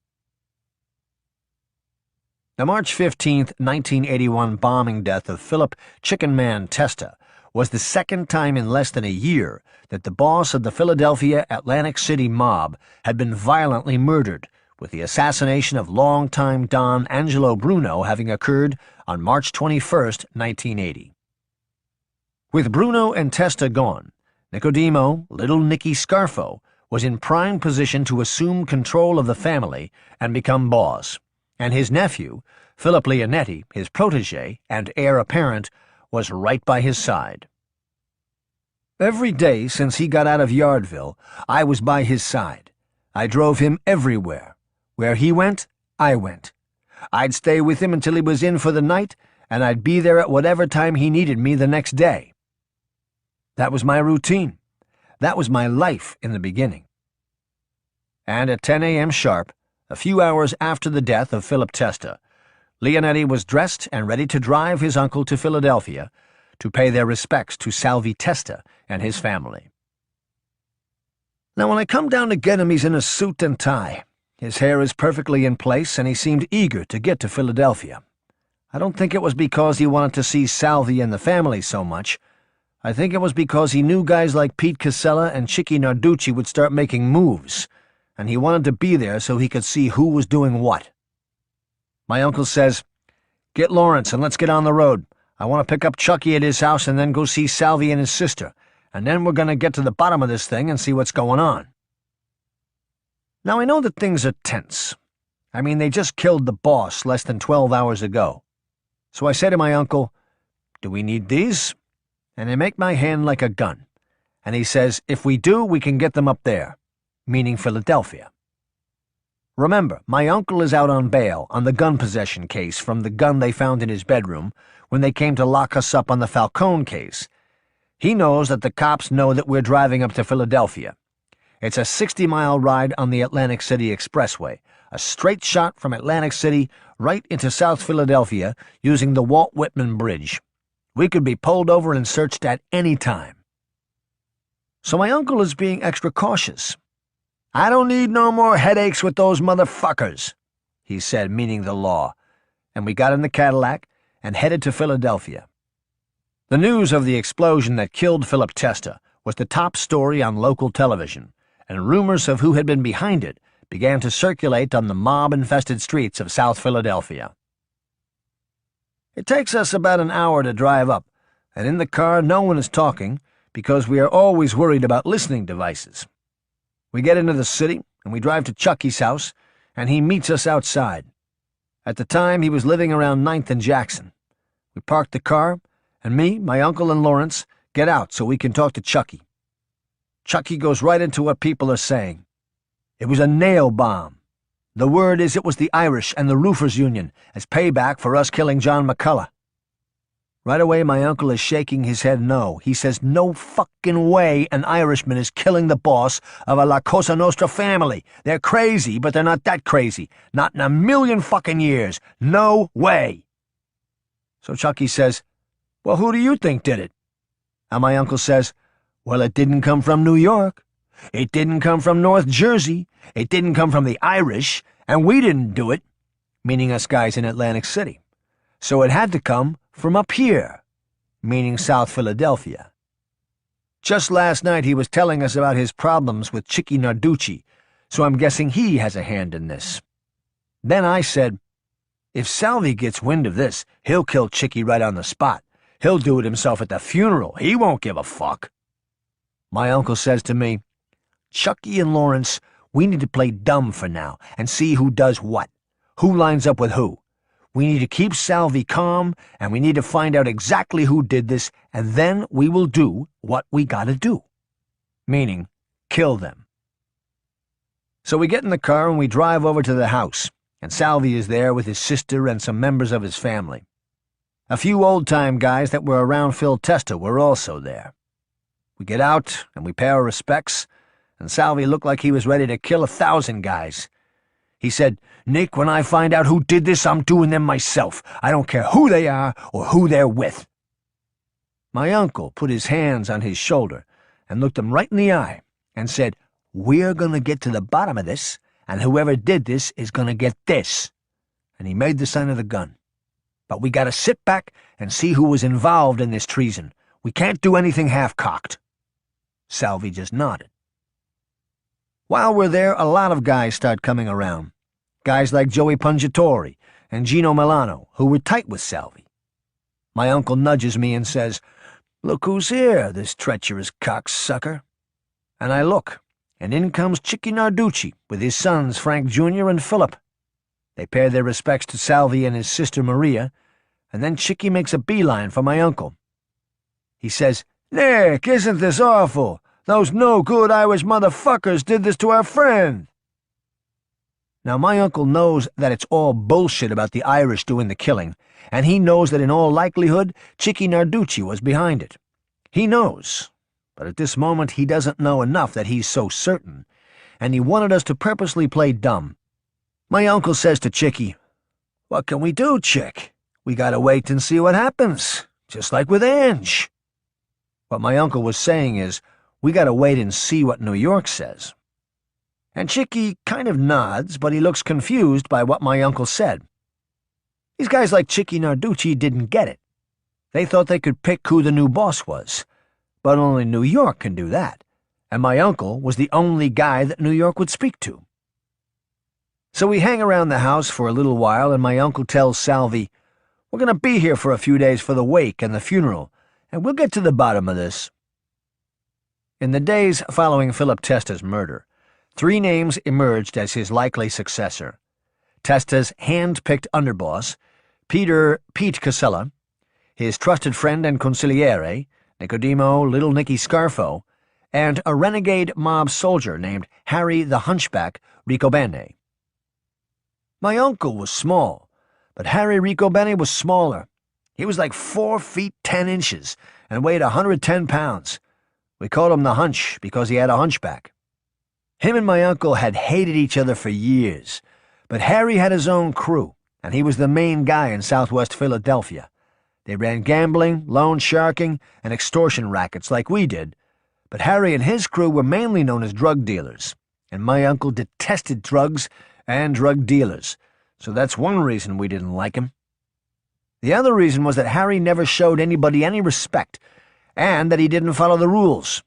The March 15th, 1981 bombing death of Philip Chicken Man Testa was the second time in less than a year that the boss of the Philadelphia Atlantic City mob had been violently murdered, with the assassination of longtime Don Angelo Bruno having occurred on March 21st, 1980. With Bruno and Testa gone, Nicodemo, Little Nicky Scarfo, was in prime position to assume control of the family and become boss, and his nephew, Philip Leonetti, his protege and heir apparent, was right by his side. Every day since he got out of Yardville, I was by his side. I drove him everywhere. Where he went, I went. I'd stay with him until he was in for the night, and I'd be there at whatever time he needed me the next day. That was my routine. That was my life in the beginning. And at 10 a.m. sharp, a few hours after the death of Philip Testa, Leonetti was dressed and ready to drive his uncle to Philadelphia to pay their respects to Salvi Testa and his family. Now, when I come down to get him, he's in a suit and tie. His hair is perfectly in place, and he seemed eager to get to Philadelphia. I don't think it was because he wanted to see Salvi and the family so much. I think it was because he knew guys like Pete Casella and Chicky Narducci would start making moves, and he wanted to be there so he could see who was doing what. My uncle says, "Get Lawrence and let's get on the road. I want to pick up Chucky at his house and then go see Salvi and his sister, and then we're going to get to the bottom of this thing and see what's going on." Now, I know that things are tense. I mean, they just killed the boss less than 12 hours ago. So I say to my uncle, "Do we need these?" And I make my hand like a gun. And he says, "If we do, we can get them up there," meaning Philadelphia. Remember, my uncle is out on bail on the gun possession case from the gun they found in his bedroom when they came to lock us up on the Falcone case. He knows that the cops know that we're driving up to Philadelphia. It's a 60-mile ride on the Atlantic City Expressway, a straight shot from Atlantic City right into South Philadelphia using the Walt Whitman Bridge. We could be pulled over and searched at any time. So my uncle is being extra cautious. "I don't need no more headaches with those motherfuckers," he said, meaning the law, and we got in the Cadillac and headed to Philadelphia. The news of the explosion that killed Philip Testa was the top story on local television, and rumors of who had been behind it began to circulate on the mob-infested streets of South Philadelphia. It takes us about an hour to drive up, and in the car no one is talking because we are always worried about listening devices. We get into the city, and we drive to Chucky's house, and he meets us outside. At the time, he was living around 9th and Jackson. We park the car, and me, my uncle, and Lawrence get out so we can talk to Chucky. Chucky goes right into what people are saying. It was a nail bomb. The word is it was the Irish and the Roofers Union as payback for us killing John McCullough. Right away, my uncle is shaking his head no. He says no fucking way an Irishman is killing the boss of a La Cosa Nostra family. They're crazy, but they're not that crazy. Not in a million fucking years. No way. So Chucky says, "Well, who do you think did it?" And my uncle says, "Well, it didn't come from New York. It didn't come from North Jersey. It didn't come from the Irish, and we didn't do it," meaning us guys in Atlantic City. "So it had to come from up here," meaning South Philadelphia. Just last night he was telling us about his problems with Chicky Narducci, so I'm guessing he has a hand in this. Then I said, "If Salvi gets wind of this, he'll kill Chicky right on the spot. He'll do it himself at the funeral. He won't give a fuck." My uncle says to me, "Chucky and Lawrence, we need to play dumb for now and see who does what, who lines up with who. We need to keep Salvi calm, and we need to find out exactly who did this, and then we will do what we gotta do." meaning kill them. So we get in the car and we drive over to the house, and Salvi is there with his sister and some members of his family. A few old-time guys that were around Phil Testa were also there. We get out and we pay our respects, and Salvi looked like he was ready to kill 1,000 guys. He said, "Nick, when I find out who did this, I'm doing them myself. I don't care who they are or who they're with." My uncle put his hands on his shoulder and looked him right in the eye and said, "We're going to get to the bottom of this, and whoever did this is going to get this." And he made the sign of the gun. "But we got to sit back and see who was involved in this treason. We can't do anything half-cocked." Salvi just nodded. While we're there, a lot of guys start coming around. Guys like Joey Pungitori and Gino Milano, who were tight with Salvi. My uncle nudges me and says, "Look who's here, this treacherous cocksucker." And I look, and in comes Chicky Narducci with his sons Frank Jr. and Philip. They pay their respects to Salvi and his sister Maria, and then Chicky makes a beeline for my uncle. He says, "Nick, isn't this awful? Those no-good Irish motherfuckers did this to our friend." Now, my uncle knows that it's all bullshit about the Irish doing the killing, and he knows that in all likelihood, Chicky Narducci was behind it. He knows, but at this moment he doesn't know enough that he's so certain, and he wanted us to purposely play dumb. My uncle says to Chicky, "What can we do, Chick? We gotta wait and see what happens, just like with Ange." What my uncle was saying is, we gotta wait and see what New York says. And Chicky kind of nods, but he looks confused by what my uncle said. These guys like Chicky Narducci didn't get it. They thought they could pick who the new boss was, but only New York can do that, and my uncle was the only guy that New York would speak to. So we hang around the house for a little while, and my uncle tells Salvi, "We're going to be here for a few days for the wake and the funeral, and we'll get to the bottom of this." In the days following Philip Testa's murder, 3 names emerged as his likely successor: Testa's hand-picked underboss, Pete Casella, his trusted friend and consigliere, Nicodemo Little Nicky Scarfo, and a renegade mob soldier named Harry the Hunchback Ricobene. My uncle was small, but Harry Ricobene was smaller. He was like 4 feet 10 inches and weighed 110 pounds. We called him the Hunch because he had a hunchback. Him and my uncle had hated each other for years, but Harry had his own crew, and he was the main guy in southwest Philadelphia. They ran gambling, loan sharking, and extortion rackets like we did, but Harry and his crew were mainly known as drug dealers, and my uncle detested drugs and drug dealers, so that's one reason we didn't like him. The other reason was that Harry never showed anybody any respect, and that he didn't follow the rules.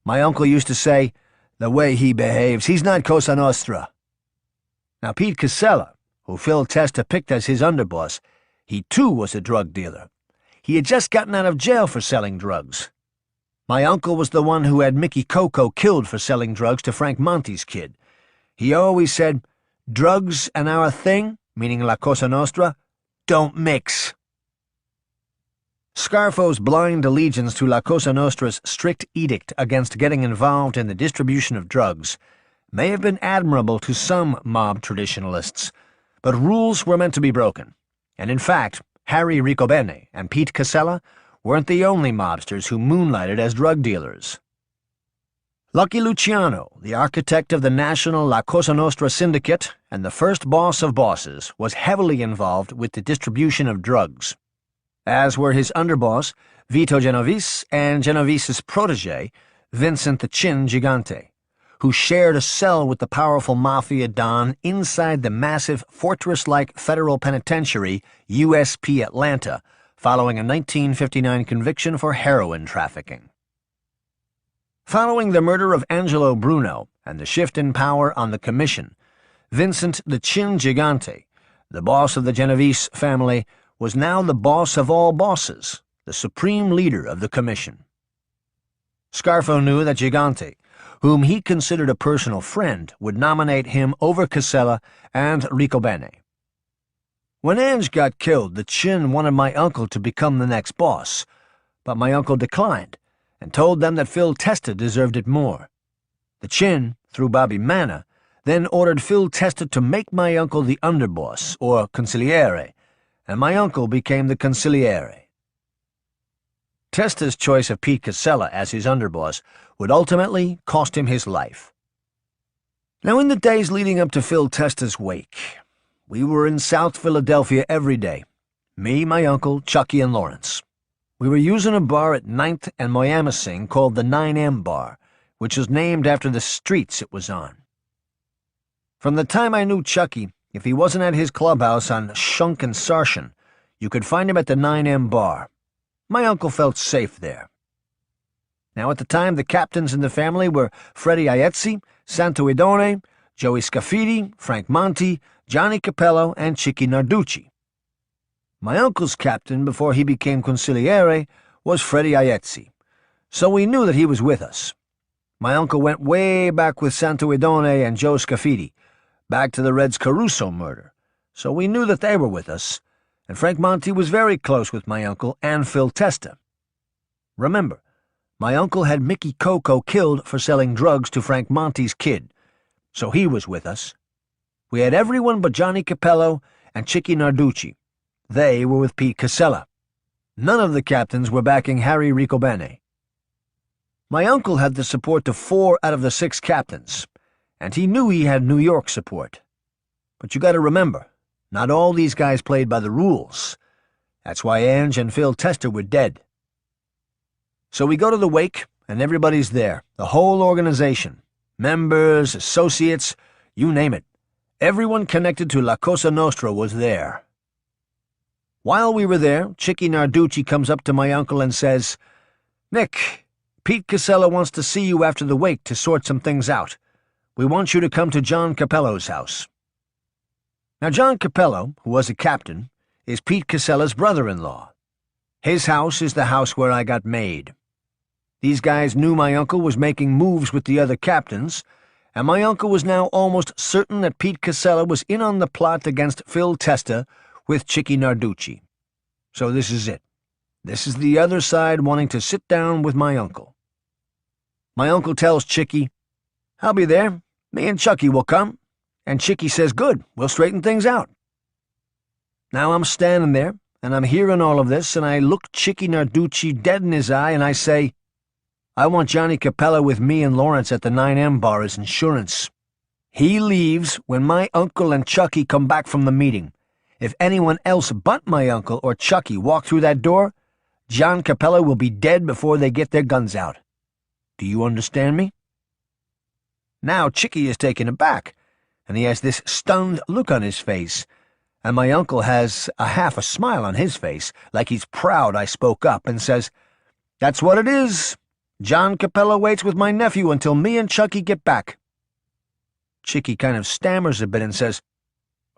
My uncle used to say, "The way he behaves, he's not Cosa Nostra." Now Pete Casella, who Phil Testa picked as his underboss, he too was a drug dealer. He had just gotten out of jail for selling drugs. My uncle was the one who had Mickey Coco killed for selling drugs to Frank Monte's kid. He always said, "Drugs and our thing," meaning La Cosa Nostra, "don't mix." Scarfo's blind allegiance to La Cosa Nostra's strict edict against getting involved in the distribution of drugs may have been admirable to some mob traditionalists, but rules were meant to be broken, and in fact, Harry Ricobene and Pete Casella weren't the only mobsters who moonlighted as drug dealers. Lucky Luciano, the architect of the national La Cosa Nostra syndicate and the first boss of bosses, was heavily involved with the distribution of drugs, as were his underboss, Vito Genovese, and Genovese's protege, Vincent the Chin Gigante, who shared a cell with the powerful mafia don inside the massive fortress-like federal penitentiary USP Atlanta following a 1959 conviction for heroin trafficking. Following the murder of Angelo Bruno and the shift in power on the commission, Vincent the Chin Gigante, the boss of the Genovese family, was now the boss of all bosses, the supreme leader of the commission. Scarfo knew that Gigante, whom he considered a personal friend, would nominate him over Casella and Ricobene. When Ange got killed, the Chin wanted my uncle to become the next boss, but my uncle declined, and told them that Phil Testa deserved it more. The Chin, through Bobby Manna, then ordered Phil Testa to make my uncle the underboss, or consigliere, and my uncle became the consigliere. Testa's choice of Pete Casella as his underboss would ultimately cost him his life. Now, in the days leading up to Phil Testa's wake, we were in South Philadelphia every day. Me, my uncle, Chucky, and Lawrence. We were using a bar at 9th and Moyamensing called the 9M Bar, which was named after the streets it was on. From the time I knew Chucky, if he wasn't at his clubhouse on Shunk and Sarshan, you could find him at the 9M Bar. My uncle felt safe there. Now, at the time, the captains in the family were Freddie Aiezzi, Santo Idone, Joey Scafidi, Frank Monti, Johnny Capello, and Chicky Narducci. My uncle's captain before he became consigliere was Freddie Aiezzi, so we knew that he was with us. My uncle went way back with Santo Idone and Joe Scafidi, back to the Reds Caruso murder, so we knew that they were with us, and Frank Monti was very close with my uncle and Phil Testa. Remember, my uncle had Mickey Coco killed for selling drugs to Frank Monti's kid, so he was with us. We had everyone but Johnny Capello and Chicky Narducci. They were with Pete Casella. None of the captains were backing Harry Ricobene. My uncle had the support of 4 out of the 6 captains, and he knew he had New York support. But you gotta remember, not all these guys played by the rules. That's why Ange and Phil Testa were dead. So we go to the wake, and everybody's there, the whole organization. Members, associates, you name it. Everyone connected to La Cosa Nostra was there. While we were there, Chicky Narducci comes up to my uncle and says, "Nick, Pete Casella wants to see you after the wake to sort some things out. We want you to come to John Capello's house." Now, John Capello, who was a captain, is Pete Casella's brother-in-law. His house is the house where I got made. These guys knew my uncle was making moves with the other captains, and my uncle was now almost certain that Pete Casella was in on the plot against Phil Testa with Chicky Narducci. So this is it. This is the other side wanting to sit down with my uncle. My uncle tells Chicky, "I'll be there. Me and Chucky will come." And Chicky says, "Good, we'll straighten things out." Now I'm standing there, and I'm hearing all of this, and I look Chicky Narducci dead in his eye, and I say, "I want Johnny Capello with me and Lawrence at the 9M Bar as insurance. He leaves when my uncle and Chucky come back from the meeting. If anyone else but my uncle or Chucky walk through that door, John Capello will be dead before they get their guns out. Do you understand me?" Now Chicky is taken aback, and he has this stunned look on his face, and my uncle has half a smile on his face, like he's proud I spoke up, and says, "That's what it is. John Capello waits with my nephew until me and Chucky get back." Chicky kind of stammers a bit and says,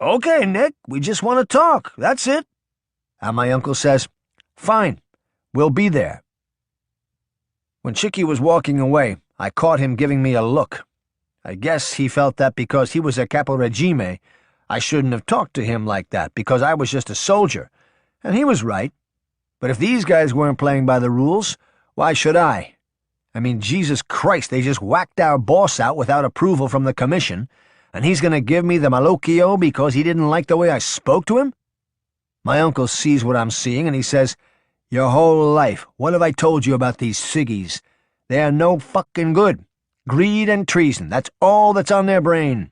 "Okay, Nick, we just want to talk, that's it." And my uncle says, "Fine, we'll be there." When Chicky was walking away, I caught him giving me a look. I guess he felt that because he was a caporegime, I shouldn't have talked to him like that because I was just a soldier, and he was right. But if these guys weren't playing by the rules, why should I? I mean, Jesus Christ, they just whacked our boss out without approval from the commission, and he's going to give me the malocchio because he didn't like the way I spoke to him? My uncle sees what I'm seeing, and he says, "Your whole life, what have I told you about these ciggies? They are no fucking good. Greed and treason, that's all that's on their brain."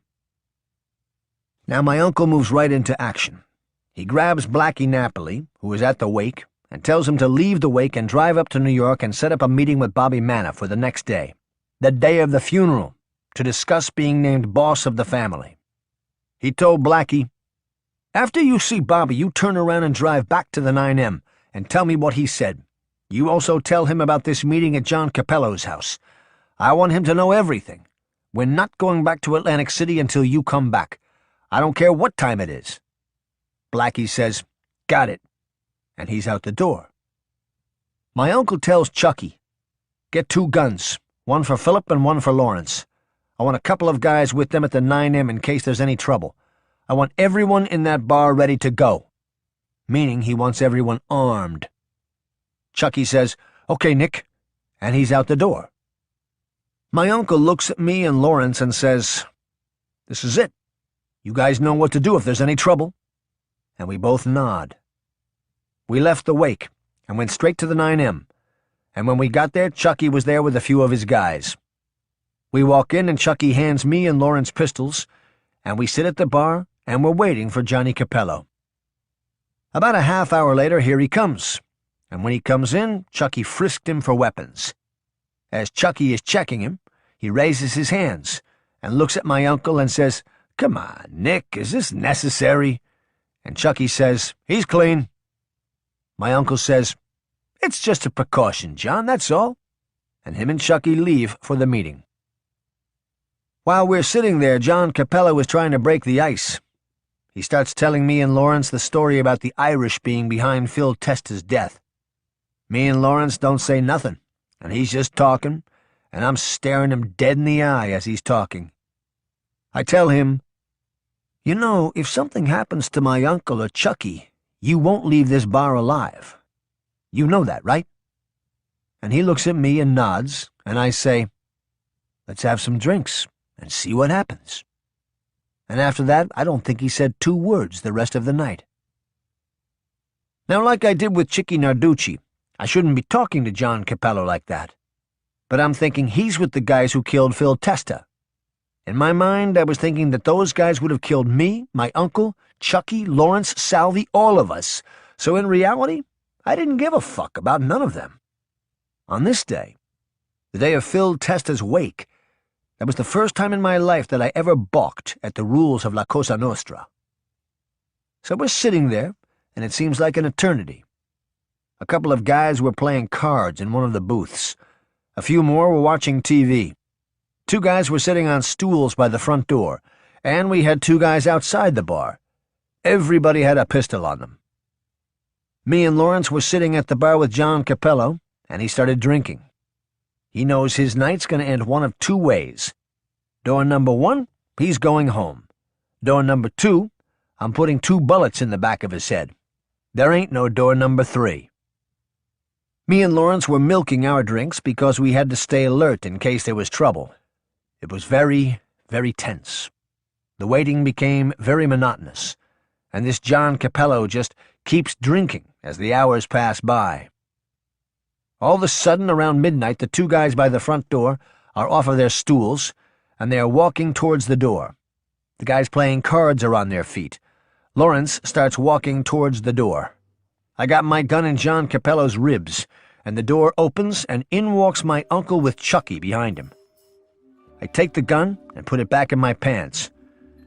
Now my uncle moves right into action. He grabs Blackie Napoli, who is at the wake, and tells him to leave the wake and drive up to New York and set up a meeting with Bobby Manna for the next day, the day of the funeral, to discuss being named boss of the family. He told Blackie, "After you see Bobby, you turn around and drive back to the 9M and tell me what he said. You also tell him about this meeting at John Capello's house. I want him to know everything. We're not going back to Atlantic City until you come back. I don't care what time it is." Blackie says, "Got it," and he's out the door. My uncle tells Chucky, "Get 2 guns, one for Philip and one for Lawrence. I want a couple of guys with them at the 9M in case there's any trouble. I want everyone in that bar ready to go," meaning he wants everyone armed. Chucky says, "Okay, Nick," and he's out the door. My uncle looks at me and Lawrence and says, "This is it. You guys know what to do if there's any trouble." And we both nod. We left the wake and went straight to the 9M, and when we got there, Chucky was there with a few of his guys. We walk in and Chucky hands me and Lawrence pistols, and we sit at the bar and we're waiting for Johnny Capello. About a half hour later, here he comes, and when he comes in, Chucky frisked him for weapons. As Chucky is checking him, he raises his hands and looks at my uncle and says, "Come on, Nick, is this necessary?" And Chucky says, "He's clean." My uncle says, "It's just a precaution, John, that's all." And him and Chucky leave for the meeting. While we're sitting there, John Capello is trying to break the ice. He starts telling me and Lawrence the story about the Irish being behind Phil Testa's death. Me and Lawrence don't say nothing, and he's just talking, and I'm staring him dead in the eye as he's talking. I tell him, "You know, if something happens to my uncle or Chucky, you won't leave this bar alive. You know that, right?" And he looks at me and nods, and I say, "Let's have some drinks and see what happens." And after that, I don't think he said 2 words the rest of the night. Now, like I did with Chicky Narducci, I shouldn't be talking to John Capello like that. But I'm thinking he's with the guys who killed Phil Testa. In my mind, I was thinking that those guys would have killed me, my uncle, Chucky, Lawrence, Salvi, all of us. So in reality, I didn't give a fuck about none of them. On this day, the day of Phil Testa's wake, that was the first time in my life that I ever balked at the rules of La Cosa Nostra. So we're sitting there, and it seems like an eternity. A couple of guys were playing cards in one of the booths. A few more were watching TV. 2 guys were sitting on stools by the front door, and we had 2 guys outside the bar. Everybody had a pistol on them. Me and Lawrence were sitting at the bar with John Capello, and he started drinking. He knows his night's going to end one of 2 ways. Door number 1, he's going home. Door number 2, I'm putting 2 bullets in the back of his head. There ain't no door number 3. Me and Lawrence were milking our drinks because we had to stay alert in case there was trouble. It was very, very tense. The waiting became very monotonous, and this John Capello just keeps drinking as the hours pass by. All of a sudden, around midnight, the 2 guys by the front door are off of their stools, and they are walking towards the door. The guys playing cards are on their feet. Lawrence starts walking towards the door. I got my gun in John Capello's ribs, and the door opens, and in walks my uncle with Chucky behind him. I take the gun and put it back in my pants,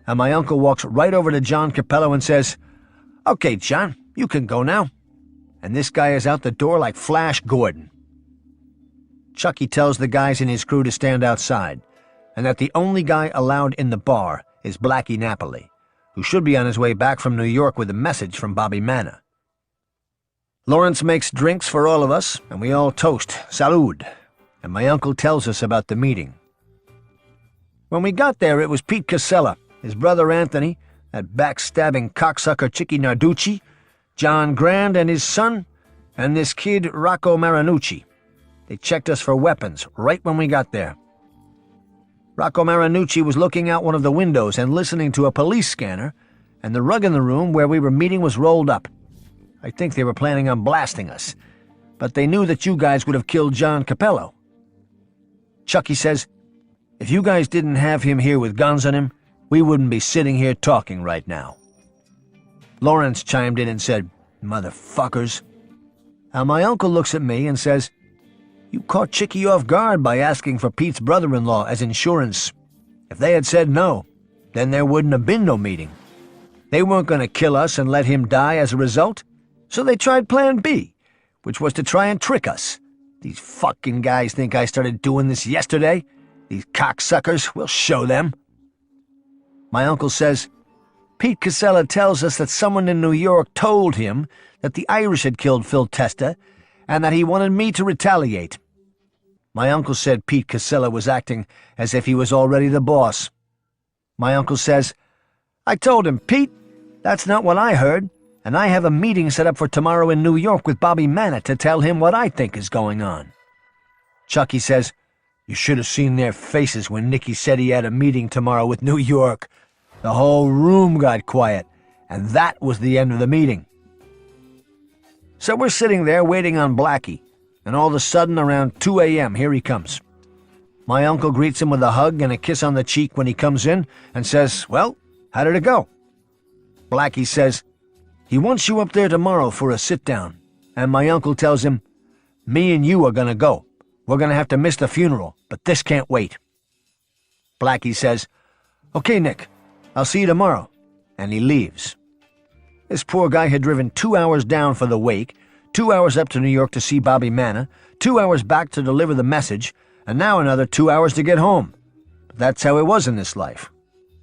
and my uncle walks right over to John Capello and says, "Okay, John, you can go now." And this guy is out the door like Flash Gordon. Chucky tells the guys in his crew to stand outside, and that the only guy allowed in the bar is Blackie Napoli, who should be on his way back from New York with a message from Bobby Manna. Lawrence makes drinks for all of us, and we all toast, "Salud," and my uncle tells us about the meeting. When we got there, it was Pete Casella, his brother Anthony, that backstabbing cocksucker Chicky Narducci, John Grand and his son, and this kid Rocco Marinucci. They checked us for weapons right when we got there. Rocco Marinucci was looking out one of the windows and listening to a police scanner, and the rug in the room where we were meeting was rolled up. I think they were planning on blasting us, but they knew that you guys would have killed John Capello. Chucky says, "If you guys didn't have him here with guns on him, we wouldn't be sitting here talking right now." Lawrence chimed in and said, "Motherfuckers." And my uncle looks at me and says, "You caught Chicky off guard by asking for Pete's brother-in-law as insurance. If they had said no, then there wouldn't have been no meeting. They weren't going to kill us and let him die as a result, so they tried Plan B, which was to try and trick us. These fucking guys think I started doing this yesterday. These cocksuckers, we'll show them." My uncle says, "Pete Casella tells us that someone in New York told him that the Irish had killed Phil Testa and that he wanted me to retaliate." My uncle said Pete Casella was acting as if he was already the boss. My uncle says, "I told him, Pete, that's not what I heard, and I have a meeting set up for tomorrow in New York with Bobby Manna to tell him what I think is going on." Chucky says, "You should have seen their faces when Nicky said he had a meeting tomorrow with New York. The whole room got quiet, and that was the end of the meeting." So we're sitting there waiting on Blackie, and all of a sudden around 2 a.m. here he comes. My uncle greets him with a hug and a kiss on the cheek when he comes in and says, "Well, how did it go?" Blackie says, "He wants you up there tomorrow for a sit-down," and my uncle tells him, "Me and you are going to go. We're going to have to miss the funeral, but this can't wait." Blackie says, "Okay, Nick, I'll see you tomorrow," and he leaves. This poor guy had driven 2 hours down for the wake, 2 hours up to New York to see Bobby Manna, 2 hours back to deliver the message, and now another 2 hours to get home. But that's how it was in this life.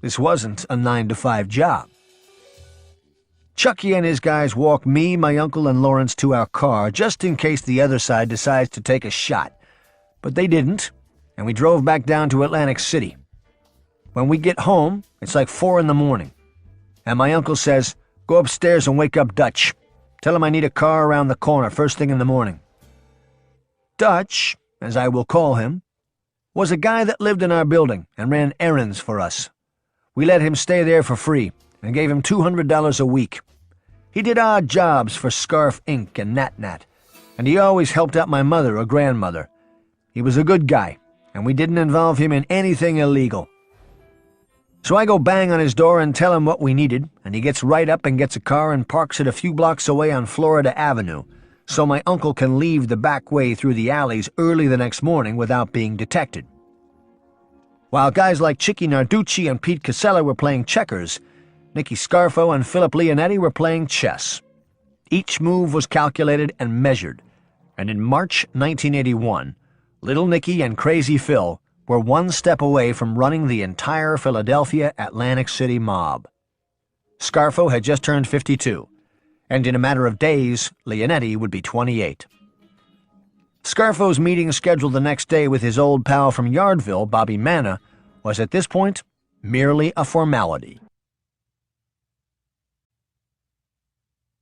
This wasn't a 9-to-5 job. Chucky and his guys walk me, my uncle, and Lawrence to our car just in case the other side decides to take a shot. But they didn't, and we drove back down to Atlantic City. When we get home, it's like 4 in the morning, and my uncle says, "Go upstairs and wake up Dutch. Tell him I need a car around the corner first thing in the morning." Dutch, as I will call him, was a guy that lived in our building and ran errands for us. We let him stay there for free and gave him $200 a week. He did odd jobs for Scarf Inc. and Nat, and he always helped out my mother or grandmother. He was a good guy, and we didn't involve him in anything illegal. So I go bang on his door and tell him what we needed, and he gets right up and gets a car and parks it a few blocks away on Florida Avenue, so my uncle can leave the back way through the alleys early the next morning without being detected. While guys like Chicky Narducci and Pete Casella were playing checkers, Nicky Scarfo and Philip Leonetti were playing chess. Each move was calculated and measured, and in March 1981, Little Nicky and Crazy Phil were one step away from running the entire Philadelphia Atlantic City mob. Scarfo had just turned 52, and in a matter of days, Leonetti would be 28. Scarfo's meeting scheduled the next day with his old pal from Yardville, Bobby Manna, was at this point merely a formality.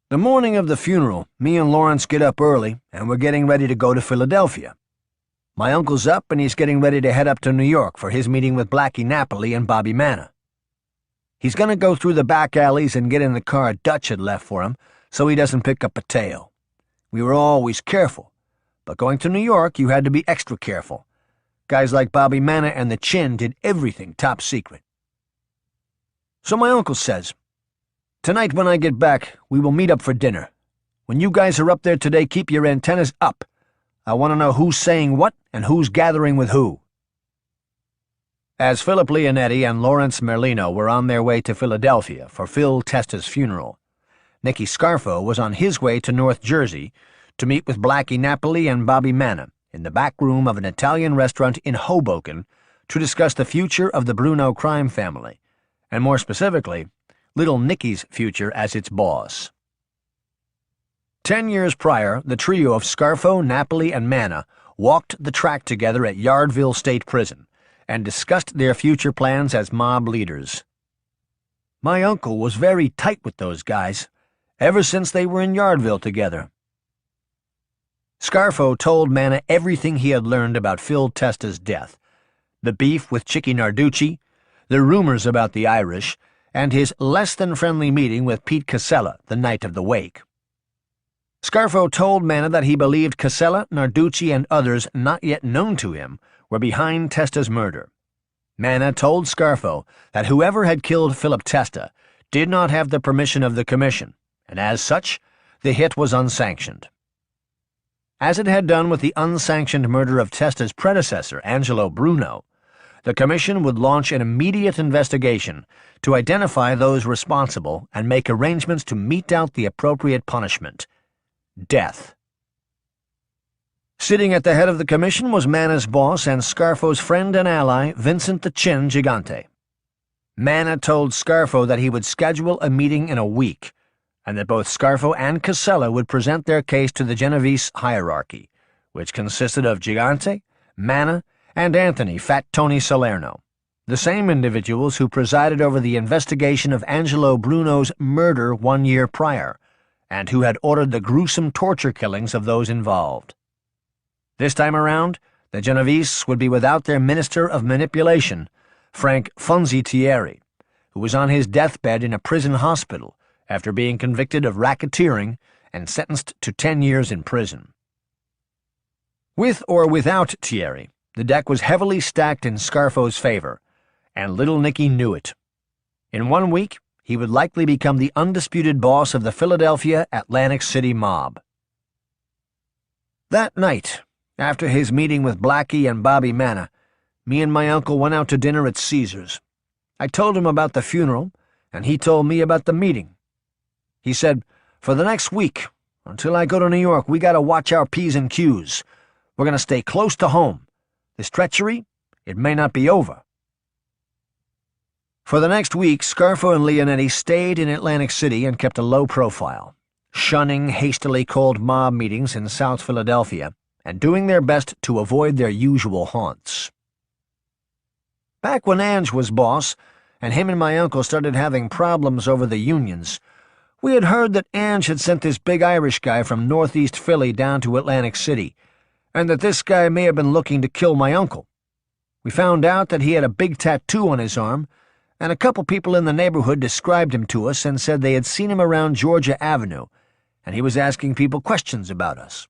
The morning of the funeral, me and Lawrence get up early, and we're getting ready to go to Philadelphia. My uncle's up, and he's getting ready to head up to New York for his meeting with Blackie Napoli and Bobby Manna. He's going to go through the back alleys and get in the car Dutch had left for him so he doesn't pick up a tail. We were always careful, but going to New York, you had to be extra careful. Guys like Bobby Manna and the Chin did everything top secret. So my uncle says, "Tonight when I get back, we will meet up for dinner. When you guys are up there today, keep your antennas up. I want to know who's saying what and who's gathering with who." As Philip Leonetti and Lawrence Merlino were on their way to Philadelphia for Phil Testa's funeral, Nicky Scarfo was on his way to North Jersey to meet with Blackie Napoli and Bobby Manna in the back room of an Italian restaurant in Hoboken to discuss the future of the Bruno crime family, and more specifically, Little Nicky's future as its boss. 10 years prior, the trio of Scarfo, Napoli, and Manna walked the track together at Yardville State Prison and discussed their future plans as mob leaders. My uncle was very tight with those guys, ever since they were in Yardville together. Scarfo told Manna everything he had learned about Phil Testa's death, the beef with Chicky Narducci, the rumors about the Irish, and his less-than-friendly meeting with Pete Casella the night of the wake. Scarfo told Manna that he believed Casella, Narducci, and others not yet known to him were behind Testa's murder. Manna told Scarfo that whoever had killed Philip Testa did not have the permission of the commission, and as such, the hit was unsanctioned. As it had done with the unsanctioned murder of Testa's predecessor, Angelo Bruno, the commission would launch an immediate investigation to identify those responsible and make arrangements to mete out the appropriate punishment: death. Sitting at the head of the commission was Manna's boss and Scarfo's friend and ally, Vincent the Chin Gigante. Manna told Scarfo that he would schedule a meeting in a week, and that both Scarfo and Casella would present their case to the Genovese hierarchy, which consisted of Gigante, Manna, and Anthony Fat Tony Salerno, the same individuals who presided over the investigation of Angelo Bruno's murder 1 year prior, and who had ordered the gruesome torture killings of those involved. This time around, The Genovese would be without their Minister of Manipulation, Frank Funzi Thierry, who was on his deathbed in a prison hospital after being convicted of racketeering and sentenced to 10 years in prison. With or without Thierry, the deck was heavily stacked in Scarfo's favor, and Little Nicky knew it. In 1 week, he would likely become the undisputed boss of the Philadelphia Atlantic City mob. That night, after his meeting with Blackie and Bobby Manna, me and my uncle went out to dinner at Caesar's. I told him about the funeral, and he told me about the meeting. He said, "For the next week, until I go to New York, we gotta watch our P's and Q's. We're gonna stay close to home. This treachery, it may not be over." For the next week, Scarfo and Leonetti stayed in Atlantic City and kept a low profile, shunning hastily called mob meetings in South Philadelphia and doing their best to avoid their usual haunts. Back when Ange was boss, and him and my uncle started having problems over the unions, we had heard that Ange had sent this big Irish guy from northeast Philly down to Atlantic City, and that this guy may have been looking to kill my uncle. We found out that he had a big tattoo on his arm, and a couple people in the neighborhood described him to us and said they had seen him around Georgia Avenue, and he was asking people questions about us.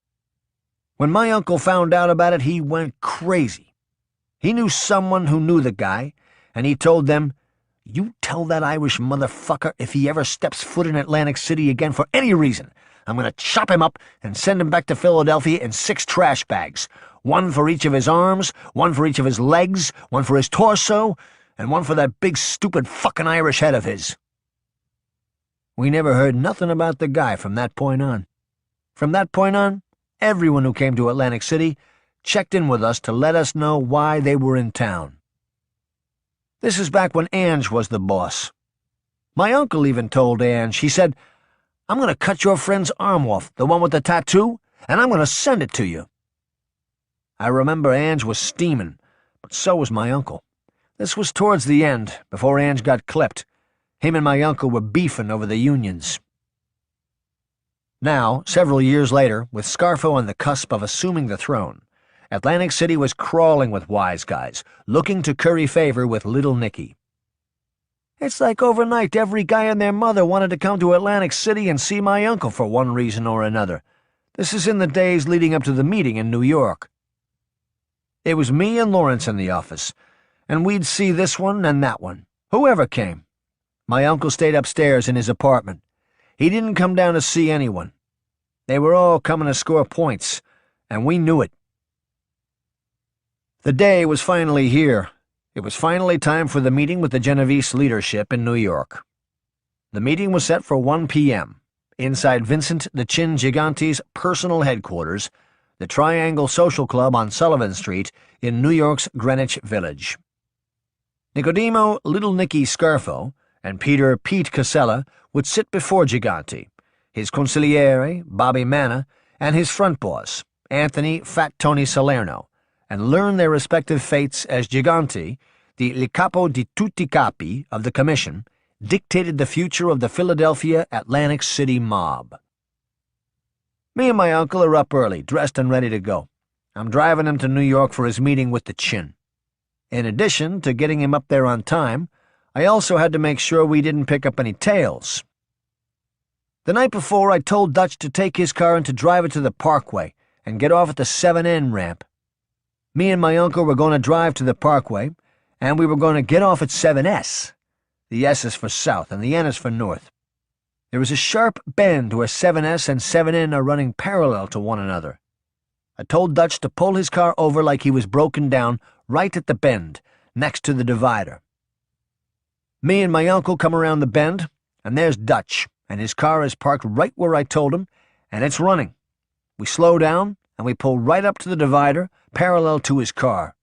When my uncle found out about it, he went crazy. He knew someone who knew the guy, and he told them, "You tell that Irish motherfucker if he ever steps foot in Atlantic City again for any reason, I'm going to chop him up and send him back to Philadelphia in 6 trash bags, 1 for each of his arms, 1 for each of his legs, 1 for his torso, and 1 for that big stupid fucking Irish head of his." We never heard nothing about the guy from that point on. From that point on, everyone who came to Atlantic City checked in with us to let us know why they were in town. This is back when Ange was the boss. My uncle even told Ange, he said, "I'm going to cut your friend's arm off, the one with the tattoo, and I'm going to send it to you." I remember Ange was steaming, but so was my uncle. This was towards the end, before Ange got clipped. Him and my uncle were beefing over the unions. Now, several years later, with Scarfo on the cusp of assuming the throne, Atlantic City was crawling with wise guys, looking to curry favor with Little Nicky. It's like overnight every guy and their mother wanted to come to Atlantic City and see my uncle for one reason or another. This is in the days leading up to the meeting in New York. It was me and Lawrence in the office, and we'd see this one and that one, whoever came. My uncle stayed upstairs in his apartment. He didn't come down to see anyone. They were all coming to score points, and we knew it. The day was finally here. It was finally time for the meeting with the Genovese leadership in New York. The meeting was set for 1 p.m. inside Vincent the Chin Gigante's personal headquarters, the Triangle Social Club on Sullivan Street in New York's Greenwich Village. Nicodemo Little Nicky Scarfo and Peter Pete Casella would sit before Gigante, his consigliere, Bobby Manna, and his front boss, Anthony Fat Tony Salerno, and learn their respective fates as Gigante, the il capo di tutti capi of the commission, dictated the future of the Philadelphia Atlantic City mob. Me and my uncle are up early, dressed and ready to go. I'm driving him to New York for his meeting with the Chin. In addition to getting him up there on time, I also had to make sure we didn't pick up any tails. The night before, I told Dutch to take his car and to drive it to the Parkway and get off at the 7N ramp. Me and my uncle were going to drive to the Parkway, and we were going to get off at 7S. The S is for south, and the N is for north. There is a sharp bend where 7S and 7N are running parallel to one another. I told Dutch to pull his car over like he was broken down right at the bend, next to the divider. Me and my uncle come around the bend, and there's Dutch, and his car is parked right where I told him, and it's running. We slow down, and we pull right up to the divider, parallel to his car.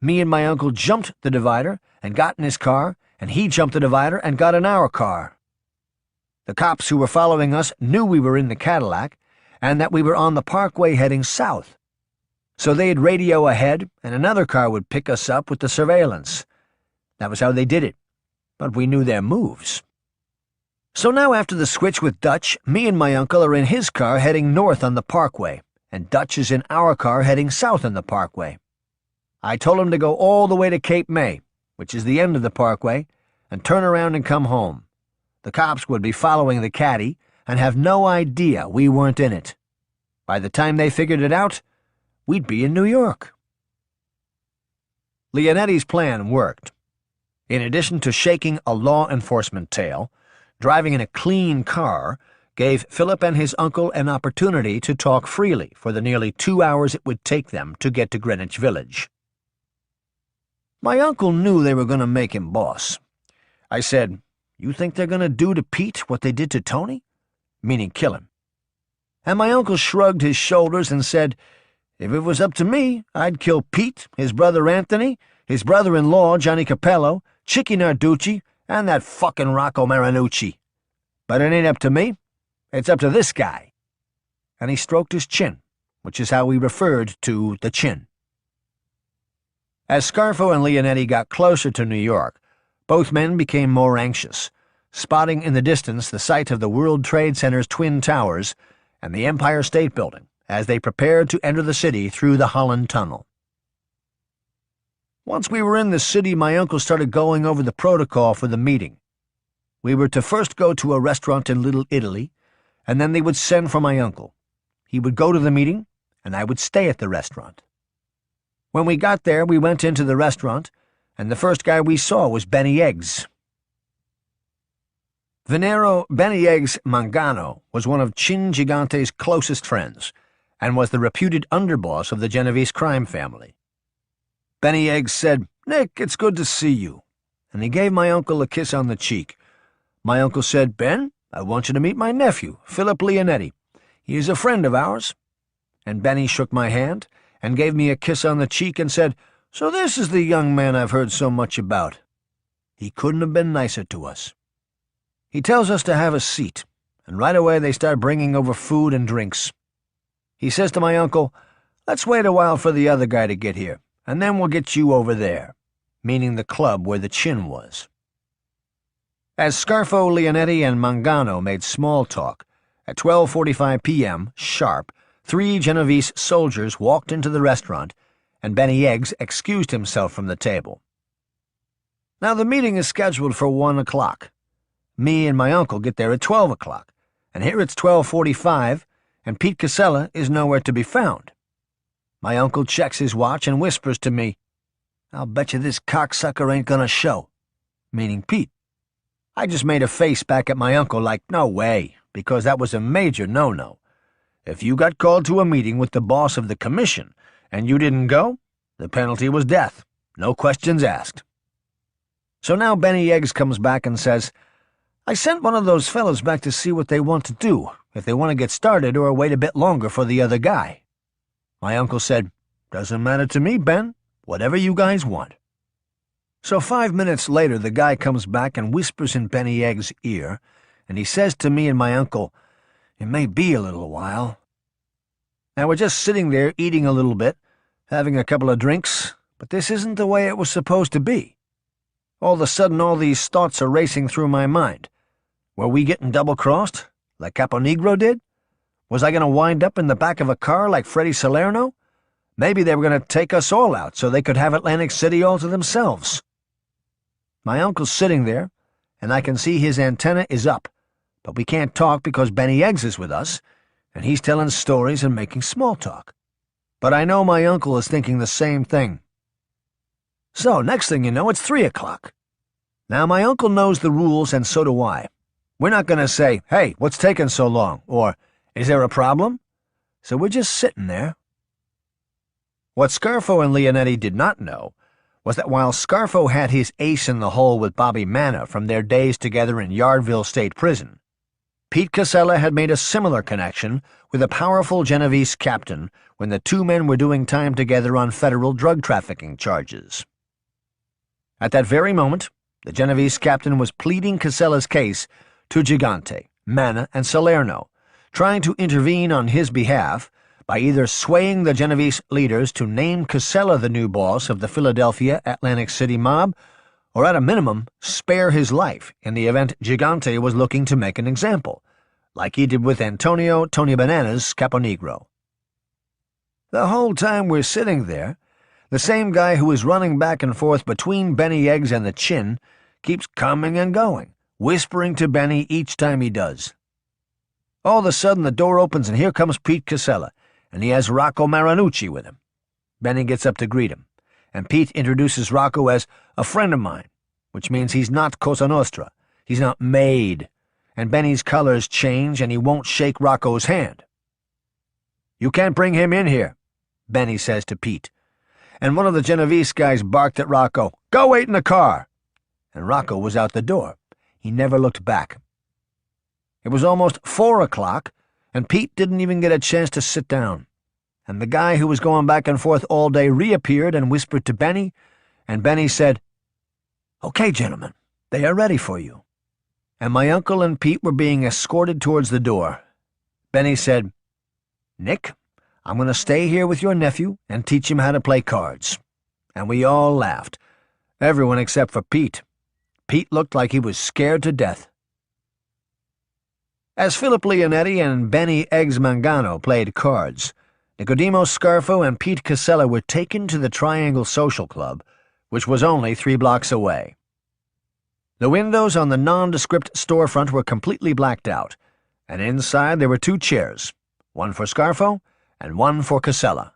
Me and my uncle jumped the divider and got in his car, and he jumped the divider and got in our car. The cops who were following us knew we were in the Cadillac, and that we were on the Parkway heading south. So they'd radio ahead, and another car would pick us up with the surveillance. That was how they did it, but we knew their moves. So now after the switch with Dutch, me and my uncle are in his car heading north on the Parkway, and Dutch is in our car heading south on the Parkway. I told him to go all the way to Cape May, which is the end of the parkway, and turn around and come home. The cops would be following the caddy and have no idea we weren't in it. By the time they figured it out, we'd be in New York. Leonetti's plan worked. In addition to shaking a law enforcement tail, driving in a clean car gave Philip and his uncle an opportunity to talk freely for the nearly 2 hours it would take them to get to Greenwich Village. My uncle knew they were going to make him boss. I said, "You think they're going to do to Pete what they did to Tony?" Meaning kill him. And my uncle shrugged his shoulders and said, "If it was up to me, I'd kill Pete, his brother Anthony, his brother-in-law Johnny Capello, Chicky Narducci, and that fucking Rocco Marinucci. But it ain't up to me. It's up to this guy." And he stroked his chin, which is how we referred to the chin. As Scarfo and Leonetti got closer to New York, both men became more anxious, spotting in the distance the site of the World Trade Center's Twin Towers and the Empire State Building as they prepared to enter the city through the Holland Tunnel. Once we were in the city, my uncle started going over the protocol for the meeting. We were to first go to a restaurant in Little Italy, and then they would send for my uncle. He would go to the meeting, and I would stay at the restaurant. When we got there, we went into the restaurant, and the first guy we saw was Benny Eggs. Venero Benny Eggs Mangano was one of Chin Gigante's closest friends, and was the reputed underboss of the Genovese crime family. Benny Eggs said, "Nick, it's good to see you," and he gave my uncle a kiss on the cheek. My uncle said, "Ben, I want you to meet my nephew, Philip Leonetti. He is a friend of ours." And Benny shook my hand and gave me a kiss on the cheek and said, "So this is the young man I've heard so much about." He couldn't have been nicer to us. He tells us to have a seat, and right away they start bringing over food and drinks. He says to my uncle, "Let's wait a while for the other guy to get here, and then we'll get you over there," meaning the club where the chin was. As Scarfo, Leonetti, and Mangano made small talk, at 12:45 p.m., sharp, 3 Genovese soldiers walked into the restaurant, and Benny Eggs excused himself from the table. Now the meeting is scheduled for 1 o'clock. Me and my uncle get there at 12 o'clock, and here it's 12:45, and Pete Casella is nowhere to be found. My uncle checks his watch and whispers to me, "I'll bet you this cocksucker ain't gonna show," meaning Pete. I just made a face back at my uncle like, "No way," because that was a major no-no. If you got called to a meeting with the boss of the commission and you didn't go, the penalty was death, no questions asked. So now Benny Eggs comes back and says, "I sent one of those fellas back to see what they want to do, if they want to get started or wait a bit longer for the other guy." My uncle said, "Doesn't matter to me, Ben. Whatever you guys want." So 5 minutes later the guy comes back and whispers in Benny Eggs' ear, and he says to me and my uncle, "It may be a little while." Now we're just sitting there eating a little bit, having a couple of drinks, but this isn't the way it was supposed to be. All of a sudden all these thoughts are racing through my mind. Were we getting double-crossed, like Caponegro did? Was I going to wind up in the back of a car like Freddie Salerno? Maybe they were going to take us all out so they could have Atlantic City all to themselves. My uncle's sitting there, and I can see his antenna is up, but we can't talk because Benny Eggs is with us, and he's telling stories and making small talk. But I know my uncle is thinking the same thing. So, next thing you know, it's 3 o'clock. Now, my uncle knows the rules, and so do I. We're not going to say, "Hey, what's taking so long?" or "Is there a problem?" So we're just sitting there. What Scarfo and Leonetti did not know was that while Scarfo had his ace in the hole with Bobby Manna from their days together in Yardville State Prison, Pete Casella had made a similar connection with a powerful Genovese captain when the two men were doing time together on federal drug trafficking charges. At that very moment, the Genovese captain was pleading Casella's case to Gigante, Manna, and Salerno, trying to intervene on his behalf by either swaying the Genovese leaders to name Casella the new boss of the Philadelphia Atlantic City mob, or at a minimum, spare his life in the event Gigante was looking to make an example, like he did with Antonio Tony Bananas Caponegro. The whole time we're sitting there, The same guy who is running back and forth between Benny Eggs and the Chin keeps coming and going, whispering to Benny each time he does. All of a sudden the door opens and here comes Pete Casella, and he has Rocco Marinucci with him. Benny gets up to greet him, and Pete introduces Rocco as a friend of mine, which means he's not Cosa Nostra, he's not made, and Benny's colors change and he won't shake Rocco's hand. "You can't bring him in here," Benny says to Pete, and one of the Genovese guys barked at Rocco, "Go wait in the car," and Rocco was out the door. He never looked back. It was almost 4 o'clock, and Pete didn't even get a chance to sit down, and the guy who was going back and forth all day reappeared and whispered to Benny, and Benny said, "Okay, gentlemen, they are ready for you." And my uncle and Pete were being escorted towards the door. Benny said, "Nick, I'm going to stay here with your nephew and teach him how to play cards." And we all laughed, everyone except for Pete. Pete looked like he was scared to death. As Philip Leonetti and Benny Eggs Mangano played cards, Nicodemo Scarfo and Pete Casella were taken to the Triangle Social Club, which was only 3 blocks away. The windows on the nondescript storefront were completely blacked out, and inside there were 2 chairs, one for Scarfo and one for Casella.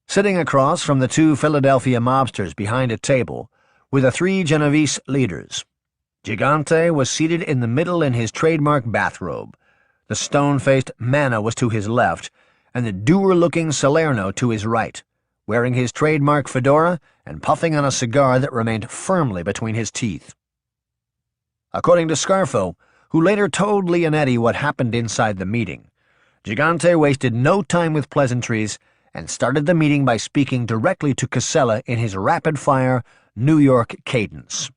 Sitting across from the 2 Philadelphia mobsters behind a table were the 3 Genovese leaders. Gigante was seated in the middle in his trademark bathrobe. The stone-faced Manna was to his left, and the dour-looking Salerno to his right, wearing his trademark fedora and puffing on a cigar that remained firmly between his teeth. According to Scarfo, who later told Leonetti what happened inside the meeting, Gigante wasted no time with pleasantries and started the meeting by speaking directly to Casella in his rapid-fire New York cadence.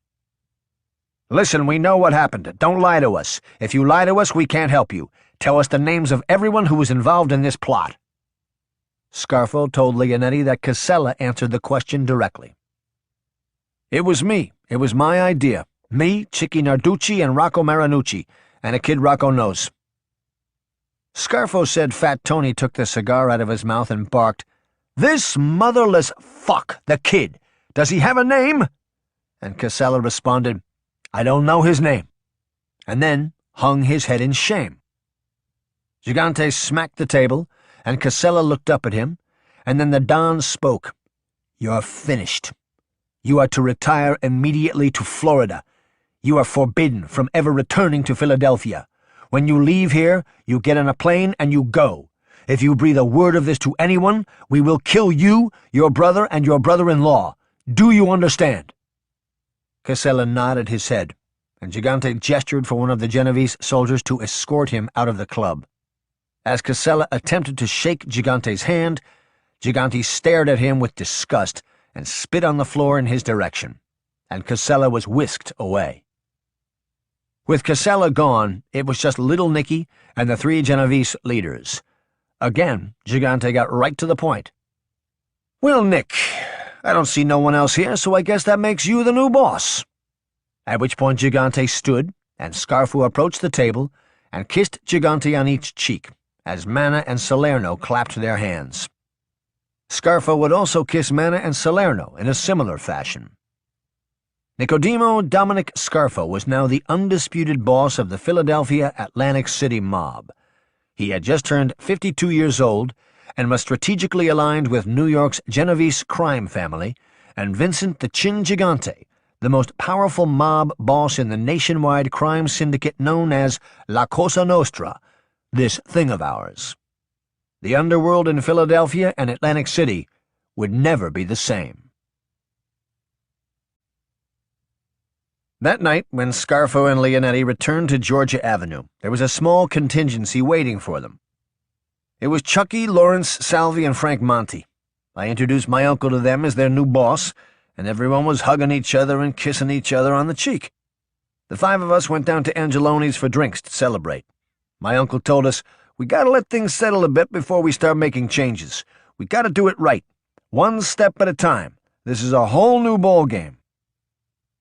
"Listen, we know what happened. Don't lie to us. If you lie to us, we can't help you. Tell us the names of everyone who was involved in this plot." Scarfo told Leonetti that Casella answered the question directly. "It was me. It was my idea. Me, Chicky Narducci, and Rocco Marinucci, and a kid Rocco knows." Scarfo said Fat Tony took the cigar out of his mouth and barked, "This motherless fuck, the kid. Does he have a name?" And Casella responded, "I don't know his name," and then hung his head in shame. Gigante smacked the table, and Casella looked up at him, and then the Don spoke. "You're finished. You are to retire immediately to Florida. You are forbidden from ever returning to Philadelphia. When you leave here, you get on a plane and you go. If you breathe a word of this to anyone, we will kill you, your brother, and your brother-in-law. Do you understand?" Casella nodded his head, and Gigante gestured for one of the Genovese soldiers to escort him out of the club. As Casella attempted to shake Gigante's hand, Gigante stared at him with disgust and spit on the floor in his direction, and Casella was whisked away. With Casella gone, it was just Little Nicky and the 3 Genovese leaders. Again, Gigante got right to the point. "Well, Nick, I don't see no one else here, so I guess that makes you the new boss." At which point Gigante stood, and Scarfo approached the table and kissed Gigante on each cheek, as Manna and Salerno clapped their hands. Scarfo would also kiss Manna and Salerno in a similar fashion. Nicodemo Dominic Scarfo was now the undisputed boss of the Philadelphia Atlantic City mob. He had just turned 52 years old and was strategically aligned with New York's Genovese crime family and Vincent the Chin Gigante, the most powerful mob boss in the nationwide crime syndicate known as La Cosa Nostra, this thing of ours. The underworld in Philadelphia and Atlantic City would never be the same. That night, when Scarfo and Leonetti returned to Georgia Avenue, there was a small contingency waiting for them. It was Chucky, Lawrence, Salvi, and Frank Monty. I introduced my uncle to them as their new boss, and everyone was hugging each other and kissing each other on the cheek. The 5 of us went down to Angeloni's for drinks to celebrate. My uncle told us, "We gotta let things settle a bit before we start making changes. We gotta do it right. One step at a time. This is a whole new ball game."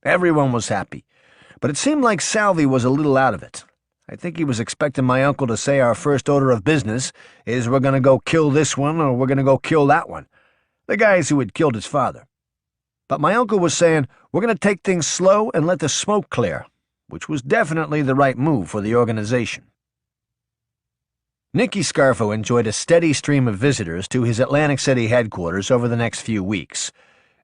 Everyone was happy, but it seemed like Salvi was a little out of it. I think he was expecting my uncle to say our first order of business is we're going to go kill this one or we're going to go kill that one. the guys who had killed his father. But my uncle was saying, we're going to take things slow and let the smoke clear, which was definitely the right move for the organization. Nicky Scarfo enjoyed a steady stream of visitors to his Atlantic City headquarters over the next few weeks,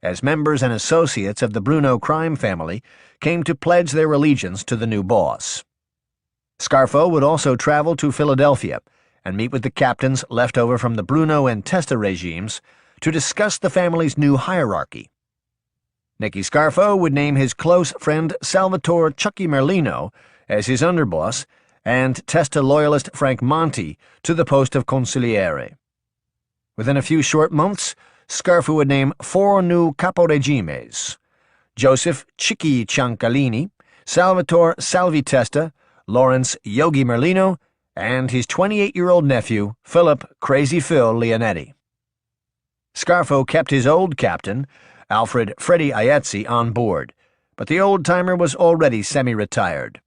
as members and associates of the Bruno crime family came to pledge their allegiance to the new boss. Scarfo would also travel to Philadelphia and meet with the captains left over from the Bruno and Testa regimes to discuss the family's new hierarchy. Nicky Scarfo would name his close friend Salvatore Chucky Merlino as his underboss and Testa loyalist Frank Monti to the post of consigliere. Within a few short months, Scarfo would name 4 new caporegimes: Joseph Chicky Ciancalini, Salvatore Salvi Testa, Lawrence Yogi Merlino, and his 28-year-old nephew, Philip Crazy Phil Leonetti. Scarfo kept his old captain, Alfred Freddy Iezzi, on board, but the old-timer was already semi-retired.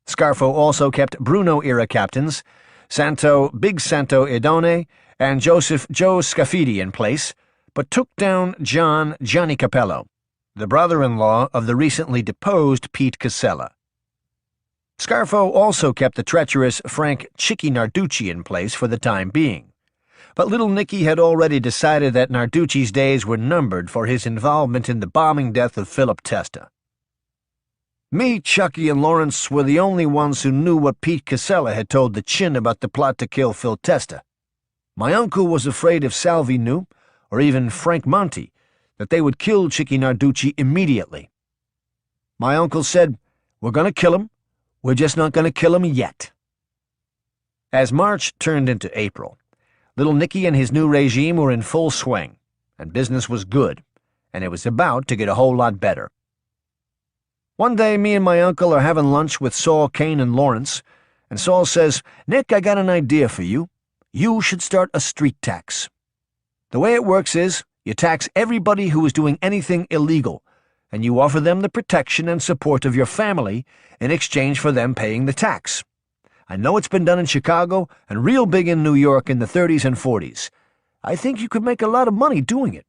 Scarfo also kept Bruno-era captains, Big Santo Idone and Joseph Joe Scafidi in place, but took down Johnny Capello, the brother-in-law of the recently deposed Pete Casella. Scarfo also kept the treacherous Frank Chicky Narducci in place for the time being, but little Nicky had already decided that Narducci's days were numbered for his involvement in the bombing death of Philip Testa. Me, Chucky, and Lawrence were the only ones who knew what Pete Casella had told the Chin about the plot to kill Phil Testa. My uncle was afraid if Salvi knew, or even Frank Monti, that they would kill Chicky Narducci immediately. My uncle said, "We're going to kill him. We're just not going to kill him yet." As March turned into April, little Nicky and his new regime were in full swing, and business was good, and it was about to get a whole lot better. One day, me and my uncle are having lunch with Saul, Kane, and Lawrence, and Saul says, "Nick, I got an idea for you. You should start a street tax. The way it works is, you tax everybody who is doing anything illegal, and you offer them the protection and support of your family in exchange for them paying the tax. I know it's been done in Chicago and real big in New York in the 30s and 40s. I think you could make a lot of money doing it."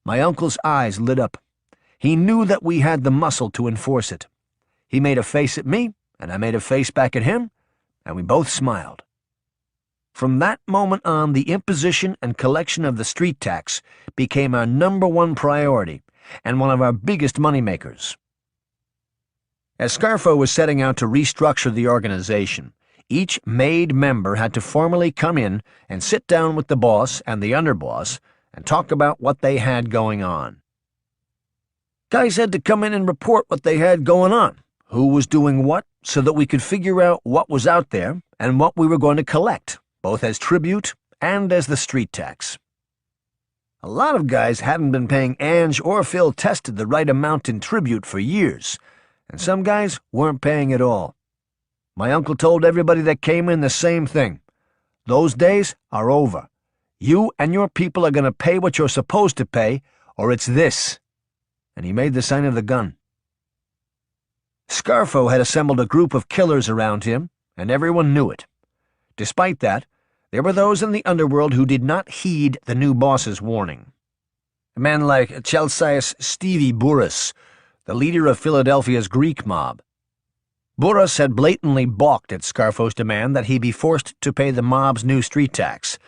My uncle's eyes lit up. He knew that we had the muscle to enforce it. He made a face at me, and I made a face back at him, and we both smiled. From that moment on, the imposition and collection of the street tax became our #1 priority and one of our biggest moneymakers. As Scarfo was setting out to restructure the organization, each made member had to formally come in and sit down with the boss and the underboss and talk about what they had going on. Guys had to come in and report what they had going on, who was doing what, so that we could figure out what was out there and what we were going to collect, both as tribute and as the street tax. A lot of guys hadn't been paying Ange or Phil Testa the right amount in tribute for years, and some guys weren't paying at all. My uncle told everybody that came in the same thing. Those days are over. You and your people are going to pay what you're supposed to pay, or it's this. And he made the sign of the gun. Scarfo had assembled a group of killers around him, and everyone knew it. Despite that, there were those in the underworld who did not heed the new boss's warning. A man like Chelsea's Stevie Burris, the leader of Philadelphia's Greek mob. Burris had blatantly balked at Scarfo's demand that he be forced to pay the mob's new street tax,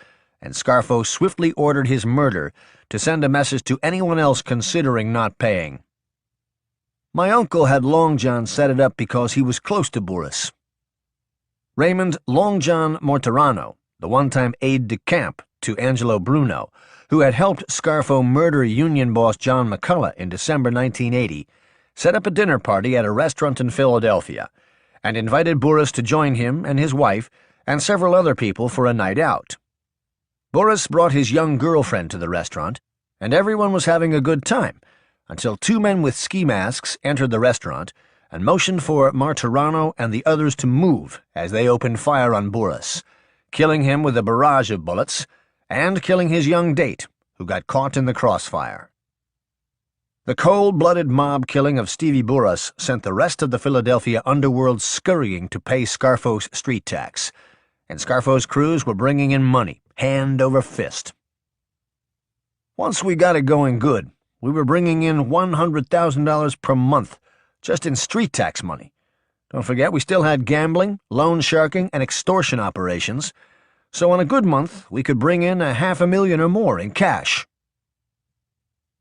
and Scarfo swiftly ordered his murder to send a message to anyone else considering not paying. My uncle had Long John set it up because he was close to Burris. Raymond Long John Morterano, the one-time aide-de-camp to Angelo Bruno, who had helped Scarfo murder union boss John McCullough in December 1980, set up a dinner party at a restaurant in Philadelphia and invited Burris to join him and his wife and several other people for a night out. Burris brought his young girlfriend to the restaurant, and everyone was having a good time, until 2 men with ski masks entered the restaurant and motioned for Martirano and the others to move as they opened fire on Burris, killing him with a barrage of bullets, and killing his young date, who got caught in the crossfire. The cold-blooded mob killing of Stevie Burris sent the rest of the Philadelphia underworld scurrying to pay Scarfo's street tax, and Scarfo's crews were bringing in money, hand over fist. Once we got it going good, we were bringing in $100,000 per month, just in street tax money. Don't forget, we still had gambling, loan sharking, and extortion operations, so on a good month, we could bring in $500,000 or more in cash.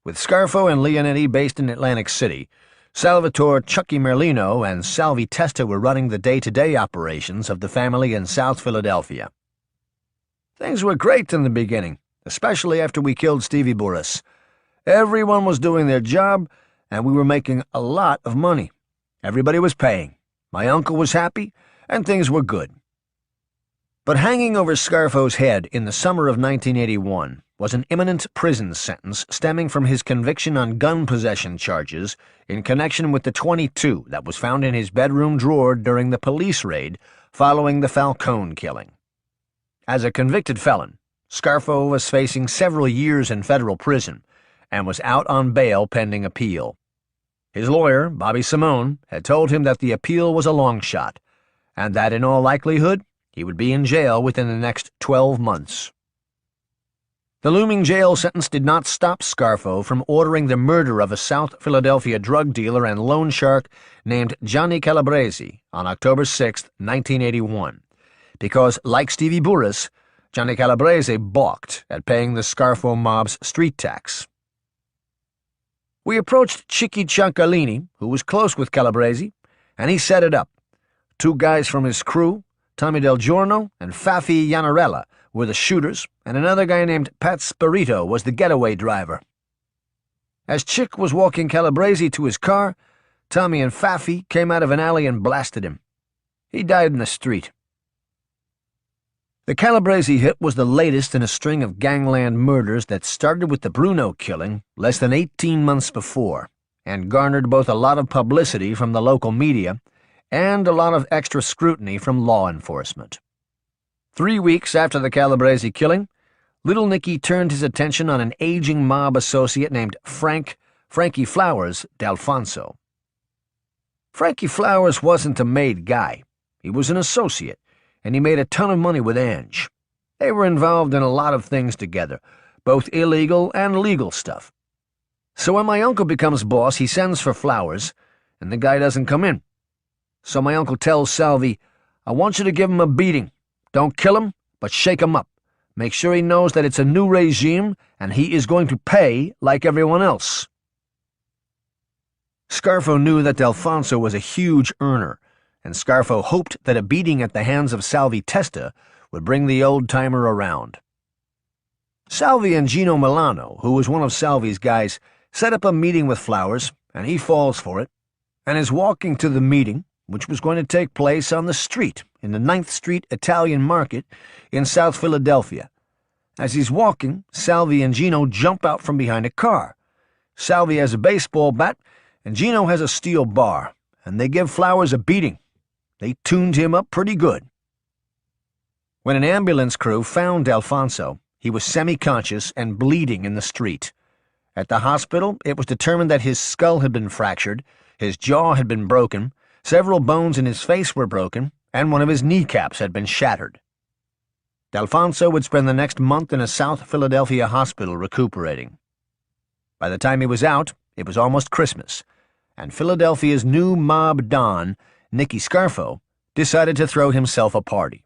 With Scarfo and Leonetti based in Atlantic City, Salvatore Chucky Merlino and Salvi Testa were running the day-to-day operations of the family in South Philadelphia. Things were great in the beginning, especially after we killed Stevie Burris. Everyone was doing their job, and we were making a lot of money. Everybody was paying. My uncle was happy, and things were good. But hanging over Scarfo's head in the summer of 1981 was an imminent prison sentence stemming from his conviction on gun possession charges in connection with the .22 that was found in his bedroom drawer during the police raid following the Falcone killing. As a convicted felon, Scarfo was facing several years in federal prison and was out on bail pending appeal. His lawyer, Bobby Simone, had told him that the appeal was a long shot, and that in all likelihood he would be in jail within the next 12 months. The looming jail sentence did not stop Scarfo from ordering the murder of a South Philadelphia drug dealer and loan shark named Johnny Calabrese on October 6, 1981, because, like Stevie Burris, Johnny Calabrese balked at paying the Scarfo mob's street tax. We approached Chicky Ciancaglini, who was close with Calabrese, and he set it up. 2 guys from his crew, Tommy Del Giorno and Fafi Iannarella, were the shooters, and another guy named Pat Spirito was the getaway driver. As Chick was walking Calabrese to his car, Tommy and Fafi came out of an alley and blasted him. He died in the street. The Calabrese hit was the latest in a string of gangland murders that started with the Bruno killing less than 18 months before, and garnered both a lot of publicity from the local media and a lot of extra scrutiny from law enforcement. 3 weeks after the Calabrese killing, Little Nicky turned his attention on an aging mob associate named Frankie Flowers D'Alfonso. Frankie Flowers wasn't a made guy. He was an associate, and he made a ton of money with Ange. They were involved in a lot of things together, both illegal and legal stuff. So when my uncle becomes boss, he sends for Flowers, and the guy doesn't come in. So my uncle tells Salvi, "I want you to give him a beating. Don't kill him, but shake him up. Make sure he knows that it's a new regime, and he is going to pay like everyone else." Scarfo knew that D'Alfonso was a huge earner, and Scarfo hoped that a beating at the hands of Salvi Testa would bring the old-timer around. Salvi and Gino Milano, who was one of Salvi's guys, set up a meeting with Flowers, and he falls for it, and is walking to the meeting, which was going to take place on the street in the 9th Street Italian Market in South Philadelphia. As he's walking, Salvi and Gino jump out from behind a car. Salvi has a baseball bat, and Gino has a steel bar, and they give Flowers a beating. They tuned him up pretty good. When an ambulance crew found D'Alfonso, he was semi-conscious and bleeding in the street. At the hospital, it was determined that his skull had been fractured, his jaw had been broken, several bones in his face were broken, and one of his kneecaps had been shattered. D'Alfonso would spend the next month in a South Philadelphia hospital recuperating. By the time he was out, it was almost Christmas, and Philadelphia's new mob don, Nicky Scarfo, decided to throw himself a party.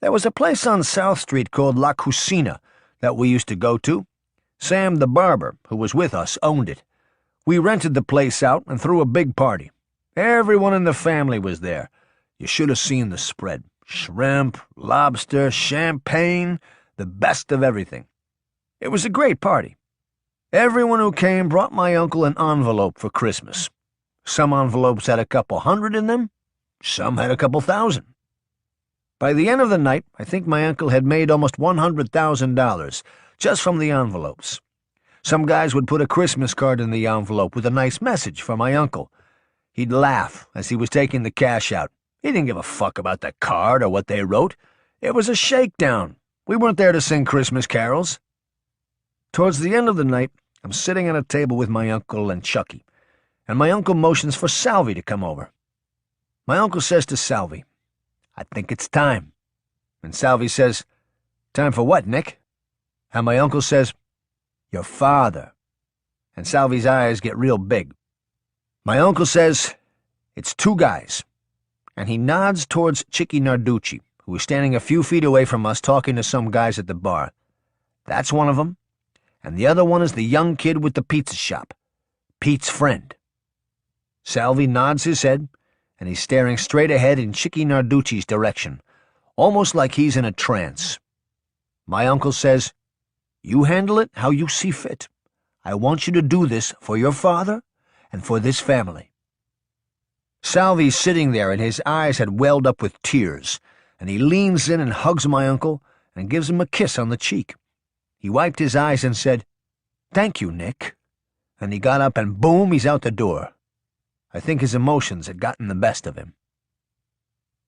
There was a place on South Street called La Cucina that we used to go to. Sam the barber, who was with us, owned it. We rented the place out and threw a big party. Everyone in the family was there. You should have seen the spread. Shrimp, lobster, champagne, the best of everything. It was a great party. Everyone who came brought my uncle an envelope for Christmas. Some envelopes had a couple hundred in them, some had a couple thousand. By the end of the night, I think my uncle had made almost $100,000 just from the envelopes. Some guys would put a Christmas card in the envelope with a nice message for my uncle. He'd laugh as he was taking the cash out. He didn't give a fuck about the card or what they wrote. It was a shakedown. We weren't there to sing Christmas carols. Towards the end of the night, I'm sitting at a table with my uncle and Chucky, and my uncle motions for Salvi to come over. My uncle says to Salvi, "I think it's time." And Salvi says, "Time for what, Nick?" And my uncle says, Your father. And Salvi's eyes get real big. My uncle says, it's two guys. And he nods towards Chicky Narducci, who was standing a few feet away from us talking to some guys at the bar. That's one of them. And the other one is the young kid with the pizza shop. Pete's friend. Salvi nods his head, and he's staring straight ahead in Chicky Narducci's direction, almost like he's in a trance. My uncle says, you handle it how you see fit. I want you to do this for your father and for this family. Salvi's sitting there, and his eyes had welled up with tears, and he leans in and hugs my uncle and gives him a kiss on the cheek. He wiped his eyes and said, thank you, Nick. And he got up and boom, he's out the door. I think his emotions had gotten the best of him.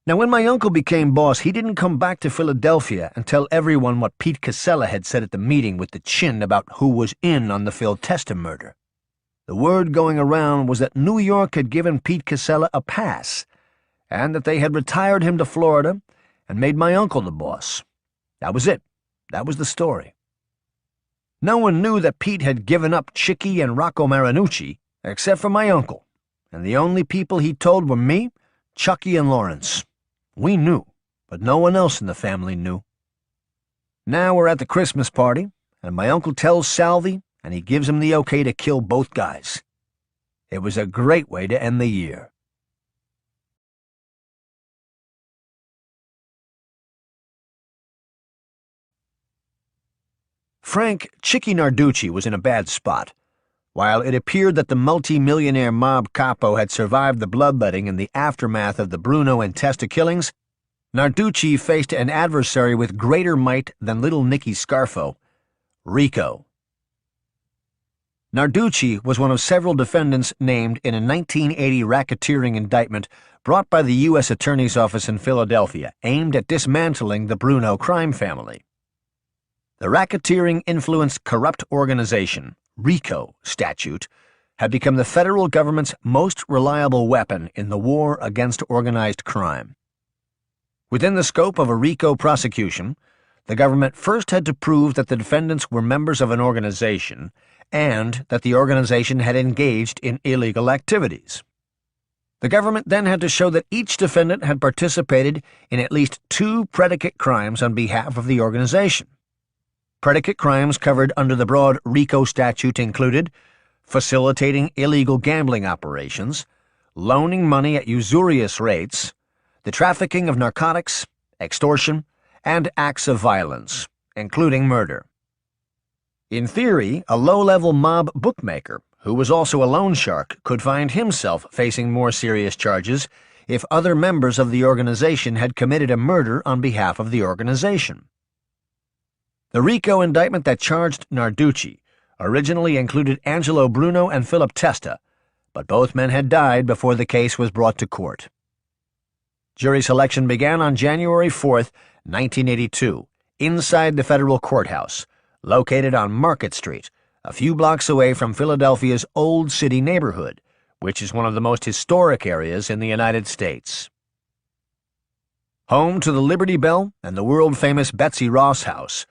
Now, when my uncle became boss, he didn't come back to Philadelphia and tell everyone what Pete Casella had said at the meeting with the Chin about who was in on the Phil Testa murder. The word going around was that New York had given Pete Casella a pass, and that they had retired him to Florida and made my uncle the boss. That was it. That was the story. No one knew that Pete had given up Chicky and Rocco Marinucci, except for my uncle, and the only people he told were me, Chucky, and Lawrence. We knew, but no one else in the family knew. Now we're at the Christmas party, and my uncle tells Salvi, and he gives him the okay to kill both guys. It was a great way to end the year. Frank Chicky Narducci was in a bad spot. While it appeared that the multi-millionaire mob capo had survived the bloodletting in the aftermath of the Bruno and Testa killings, Narducci faced an adversary with greater might than little Nicky Scarfo, Rico. Narducci was one of several defendants named in a 1980 racketeering indictment brought by the U.S. Attorney's Office in Philadelphia, aimed at dismantling the Bruno crime family. The racketeering-influenced corrupt organization, RICO statute, had become the federal government's most reliable weapon in the war against organized crime. Within the scope of a RICO prosecution, the government first had to prove that the defendants were members of an organization and that the organization had engaged in illegal activities. The government then had to show that each defendant had participated in at least 2 predicate crimes on behalf of the organization. Predicate crimes covered under the broad RICO statute included facilitating illegal gambling operations, loaning money at usurious rates, the trafficking of narcotics, extortion, and acts of violence, including murder. In theory, a low-level mob bookmaker, who was also a loan shark, could find himself facing more serious charges if other members of the organization had committed a murder on behalf of the organization. The RICO indictment that charged Narducci originally included Angelo Bruno and Philip Testa, but both men had died before the case was brought to court. Jury selection began on January 4, 1982, inside the federal courthouse, located on Market Street, a few blocks away from Philadelphia's Old City neighborhood, which is one of the most historic areas in the United States. Home to the Liberty Bell and the world-famous Betsy Ross House,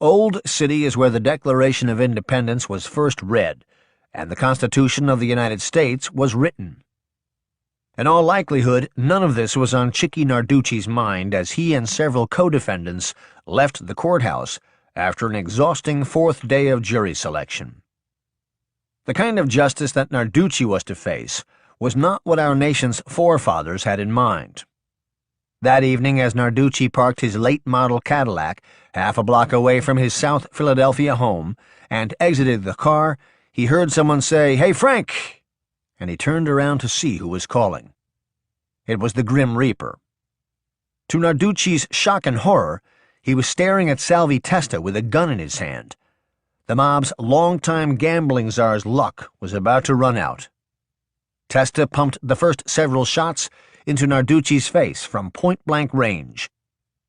Old City is where the Declaration of Independence was first read, and the Constitution of the United States was written. In all likelihood, none of this was on Chicky Narducci's mind as he and several co-defendants left the courthouse after an exhausting 4th day of jury selection. The kind of justice that Narducci was to face was not what our nation's forefathers had in mind. That evening, as Narducci parked his late-model Cadillac half a block away from his South Philadelphia home and exited the car, he heard someone say, "Hey, Frank!" and he turned around to see who was calling. It was the Grim Reaper. To Narducci's shock and horror, he was staring at Salvi Testa with a gun in his hand. The mob's longtime gambling czar's luck was about to run out. Testa pumped the first several shots into Narducci's face from point-blank range,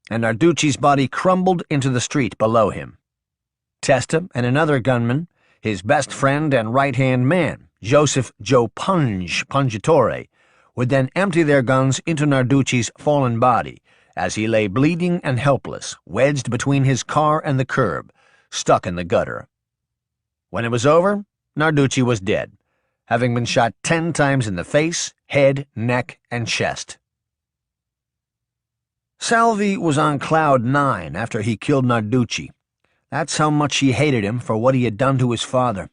and Narducci's body crumbled into the street below him. Testa and another gunman, his best friend and right-hand man, Joseph Joe Pungatore, would then empty their guns into Narducci's fallen body as he lay bleeding and helpless, wedged between his car and the curb, stuck in the gutter. When it was over, Narducci was dead, having been shot 10 times in the face, head, neck, and chest. Salvi was on cloud 9 after he killed Narducci. That's how much he hated him for what he had done to his father.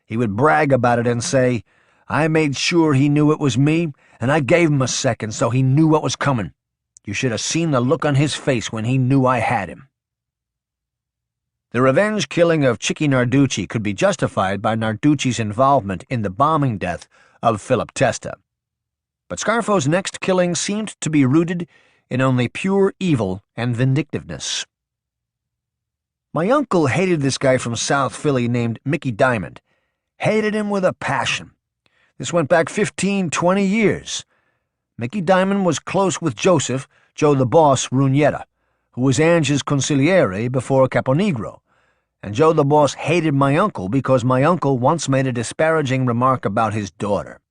He would brag about it and say, "I made sure he knew it was me, and I gave him a second so he knew what was coming. You should have seen the look on his face when he knew I had him." The revenge killing of Chicky Narducci could be justified by Narducci's involvement in the bombing death of Philip Testa. But Scarfo's next killing seemed to be rooted in only pure evil and vindictiveness. My uncle hated this guy from South Philly named Mickey Diamond. Hated him with a passion. This went back 15, 20 years. Mickey Diamond was close with Joseph, Joe the Boss Runeta, who was Ange's consigliere before Caponegro, and Joe the Boss hated my uncle because my uncle once made a disparaging remark about his daughter.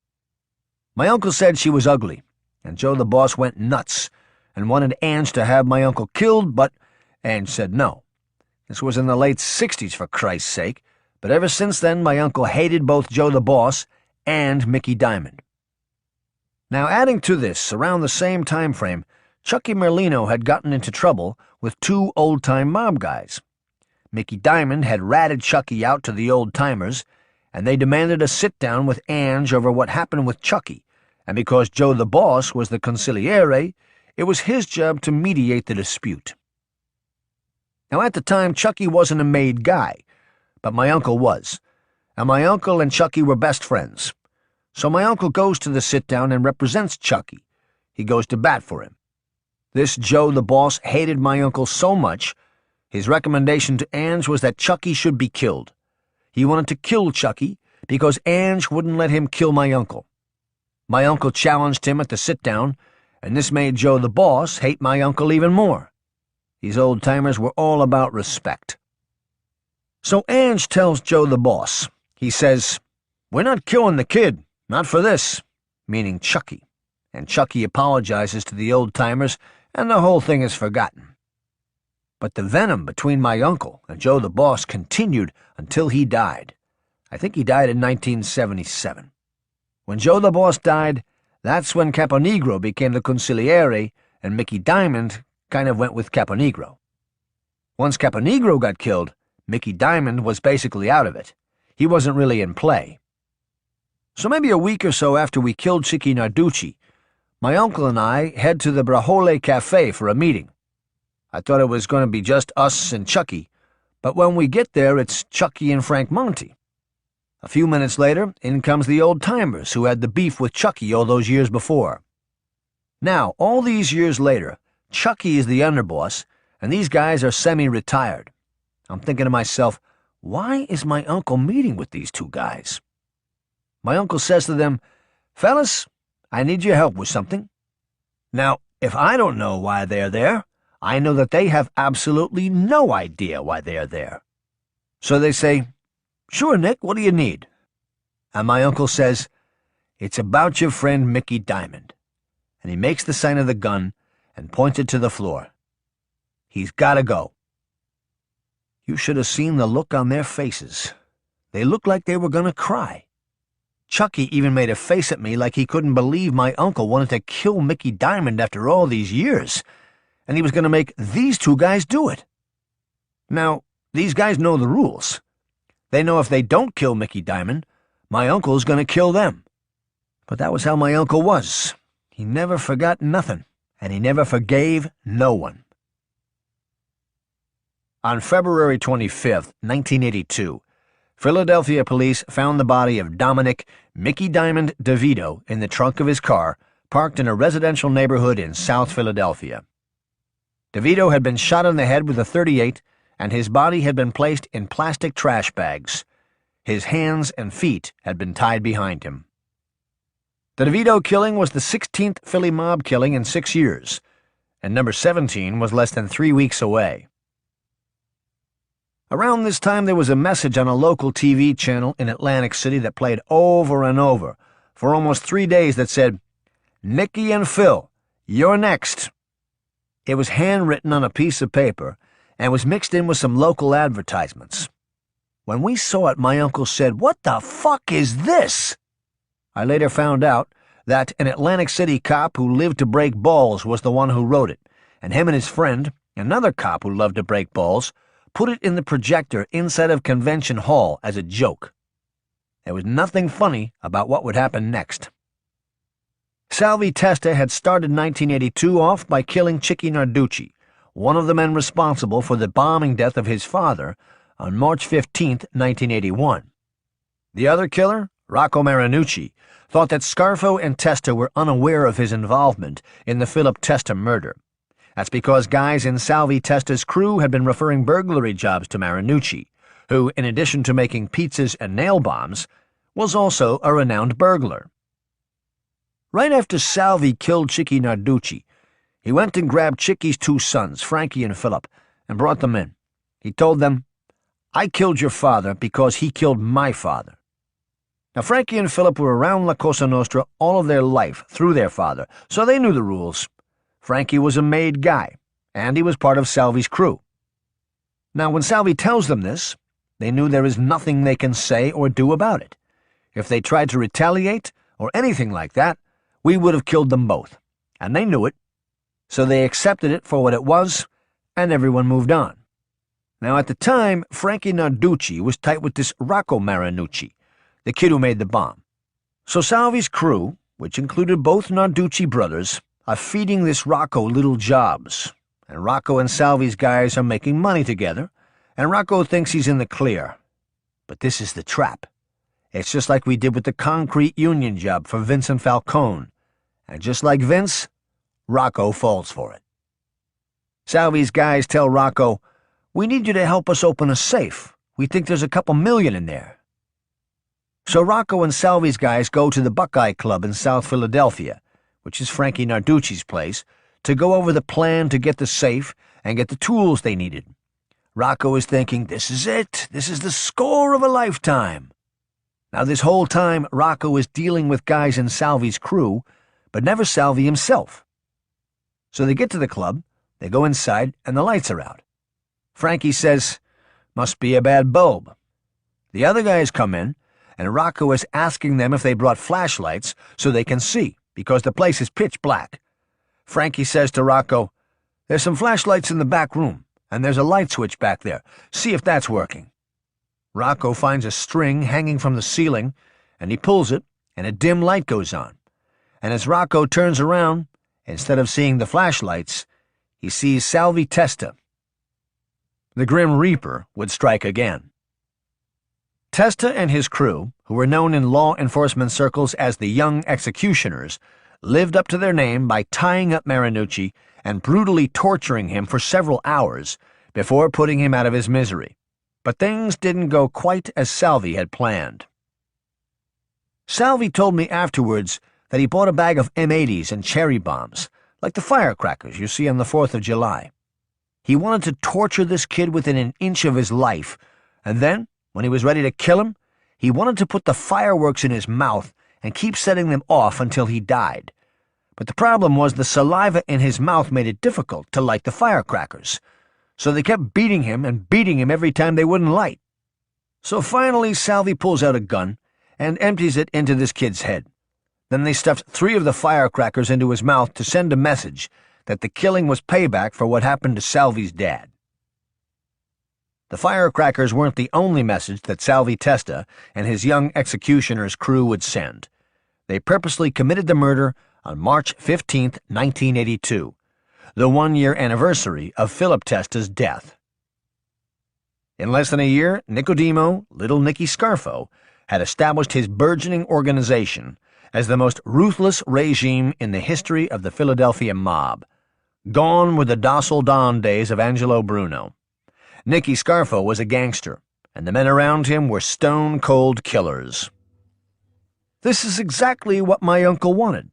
My uncle said she was ugly, and Joe the Boss went nuts and wanted Ange to have my uncle killed, but Ange said no. This was in the late 60s, for Christ's sake, but ever since then my uncle hated both Joe the Boss and Mickey Diamond. Now, adding to this, around the same time frame, Chucky Merlino had gotten into trouble with 2 old-time mob guys. Mickey Diamond had ratted Chucky out to the old-timers, and they demanded a sit-down with Ange over what happened with Chucky, and because Joe the Boss was the consigliere, it was his job to mediate the dispute. Now, at the time, Chucky wasn't a made guy, but my uncle was, and my uncle and Chucky were best friends. So my uncle goes to the sit-down and represents Chucky. He goes to bat for him. This Joe the Boss hated my uncle so much, his recommendation to Ange was that Chucky should be killed. He wanted to kill Chucky because Ange wouldn't let him kill my uncle. My uncle challenged him at the sit-down, and this made Joe the Boss hate my uncle even more. These old-timers were all about respect. So Ange tells Joe the Boss, he says, "We're not killing the kid, not for this," meaning Chucky, and Chucky apologizes to the old-timers, and the whole thing is forgotten. But the venom between my uncle and Joe the Boss continued until he died. I think he died in 1977. When Joe the Boss died, that's when Caponegro became the consigliere, and Mickey Diamond kind of went with Caponegro. Once Caponegro got killed, Mickey Diamond was basically out of it. He wasn't really in play. So maybe a week or so after we killed Chicky Narducci, my uncle and I head to the Brajole Cafe for a meeting. I thought it was going to be just us and Chucky, but when we get there, it's Chucky and Frank Monty. A few minutes later, in comes the old-timers who had the beef with Chucky all those years before. Now, all these years later, Chucky is the underboss, and these guys are semi-retired. I'm thinking to myself, why is my uncle meeting with these 2 guys? My uncle says to them, "Fellas, I need your help with something." Now, if I don't know why they're there, I know that they have absolutely no idea why they're there. So they say, "Sure, Nick, what do you need?" And my uncle says, "It's about your friend Mickey Diamond." And he makes the sign of the gun and points it to the floor. "He's got to go." You should have seen the look on their faces. They looked like they were going to cry. Chucky even made a face at me like he couldn't believe my uncle wanted to kill Mickey Diamond after all these years, and he was going to make these 2 guys do it. Now, these guys know the rules. They know if they don't kill Mickey Diamond, my uncle's going to kill them. But that was how my uncle was. He never forgot nothing, and he never forgave no one. On February 25, 1982, Philadelphia police found the body of Dominic "Mickey Diamond" DeVito in the trunk of his car, parked in a residential neighborhood in South Philadelphia. DeVito had been shot in the head with a .38, and his body had been placed in plastic trash bags. His hands and feet had been tied behind him. The DeVito killing was the 16th Philly mob killing in 6 years, and number 17 was less than 3 weeks away. Around this time, there was a message on a local TV channel in Atlantic City that played over and over for almost 3 days that said, "Nicky and Phil, you're next." It was handwritten on a piece of paper and was mixed in with some local advertisements. When we saw it, my uncle said, "What the fuck is this?" I later found out that an Atlantic City cop who lived to break balls was the one who wrote it, and him and his friend, another cop who loved to break balls, put it in the projector inside of Convention Hall as a joke. There was nothing funny about what would happen next. Salvi Testa had started 1982 off by killing Chicky Narducci, one of the men responsible for the bombing death of his father on March 15, 1981. The other killer, Rocco Marinucci, thought that Scarfo and Testa were unaware of his involvement in the Philip Testa murder. That's because guys in Salvi Testa's crew had been referring burglary jobs to Marinucci, who, in addition to making pizzas and nail bombs, was also a renowned burglar. Right after Salvi killed Chicky Narducci, he went and grabbed Chicky's two sons, Frankie and Philip, and brought them in. He told them, "I killed your father because he killed my father." Now, Frankie and Philip were around La Cosa Nostra all of their life through their father, so they knew the rules. Frankie was a made guy, and he was part of Salvi's crew. Now, when Salvi tells them this, they knew there is nothing they can say or do about it. If they tried to retaliate or anything like that, we would have killed them both, and they knew it. So they accepted it for what it was, and everyone moved on. Now, at the time, Frankie Narducci was tight with this Rocco Marinucci, the kid who made the bomb. So Salvi's crew, which included both Narducci brothers, are feeding this Rocco little jobs, and Rocco and Salvi's guys are making money together, and Rocco thinks he's in the clear. But this is the trap. It's just like we did with the concrete union job for Vincent Falcone, and just like Vince, Rocco falls for it. Salvi's guys tell Rocco, "We need you to help us open a safe. We think there's a couple million in there." So Rocco and Salvi's guys go to the Buckeye Club in South Philadelphia, which is Frankie Narducci's place, to go over the plan to get the safe and get the tools they needed. Rocco is thinking, this is it. This is the score of a lifetime. Now, this whole time, Rocco is dealing with guys in Salvi's crew, but never Salvi himself. So they get to the club, they go inside, and the lights are out. Frankie says, "Must be a bad bulb." The other guys come in, and Rocco is asking them if they brought flashlights so they can see, because the place is pitch black. Frankie says to Rocco, "There's some flashlights in the back room, and there's a light switch back there. See if that's working." Rocco finds a string hanging from the ceiling, and he pulls it, and a dim light goes on. And as Rocco turns around, instead of seeing the flashlights, he sees Salvi Testa. The Grim Reaper would strike again. Testa and his crew, who were known in law enforcement circles as the Young Executioners, lived up to their name by tying up Marinucci and brutally torturing him for several hours before putting him out of his misery. But things didn't go quite as Salvi had planned. Salvi told me afterwards that he bought a bag of M80s and cherry bombs, like the firecrackers you see on the 4th of July. He wanted to torture this kid within an inch of his life, and then, when he was ready to kill him, he wanted to put the fireworks in his mouth and keep setting them off until he died. But the problem was the saliva in his mouth made it difficult to light the firecrackers, so they kept beating him every time they wouldn't light. So finally Salvi pulls out a gun and empties it into this kid's head. Then they stuffed 3 of the firecrackers into his mouth to send a message that the killing was payback for what happened to Salvi's dad. The firecrackers weren't the only message that Salvi Testa and his Young Executioners crew would send. They purposely committed the murder on March 15, 1982, the 1-year anniversary of Philip Testa's death. In less than a year, Nicodemo, Little Nicky Scarfo, had established his burgeoning organization as the most ruthless regime in the history of the Philadelphia mob. Gone were the docile Don days of Angelo Bruno. Nicky Scarfo was a gangster, and the men around him were stone-cold killers. This is exactly what my uncle wanted.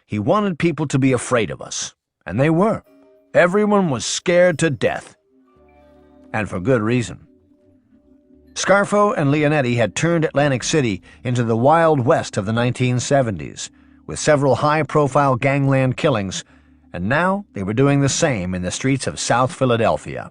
He wanted people to be afraid of us, and they were. Everyone was scared to death. And for good reason. Scarfo and Leonetti had turned Atlantic City into the Wild West of the 1970s, with several high-profile gangland killings, and now they were doing the same in the streets of South Philadelphia.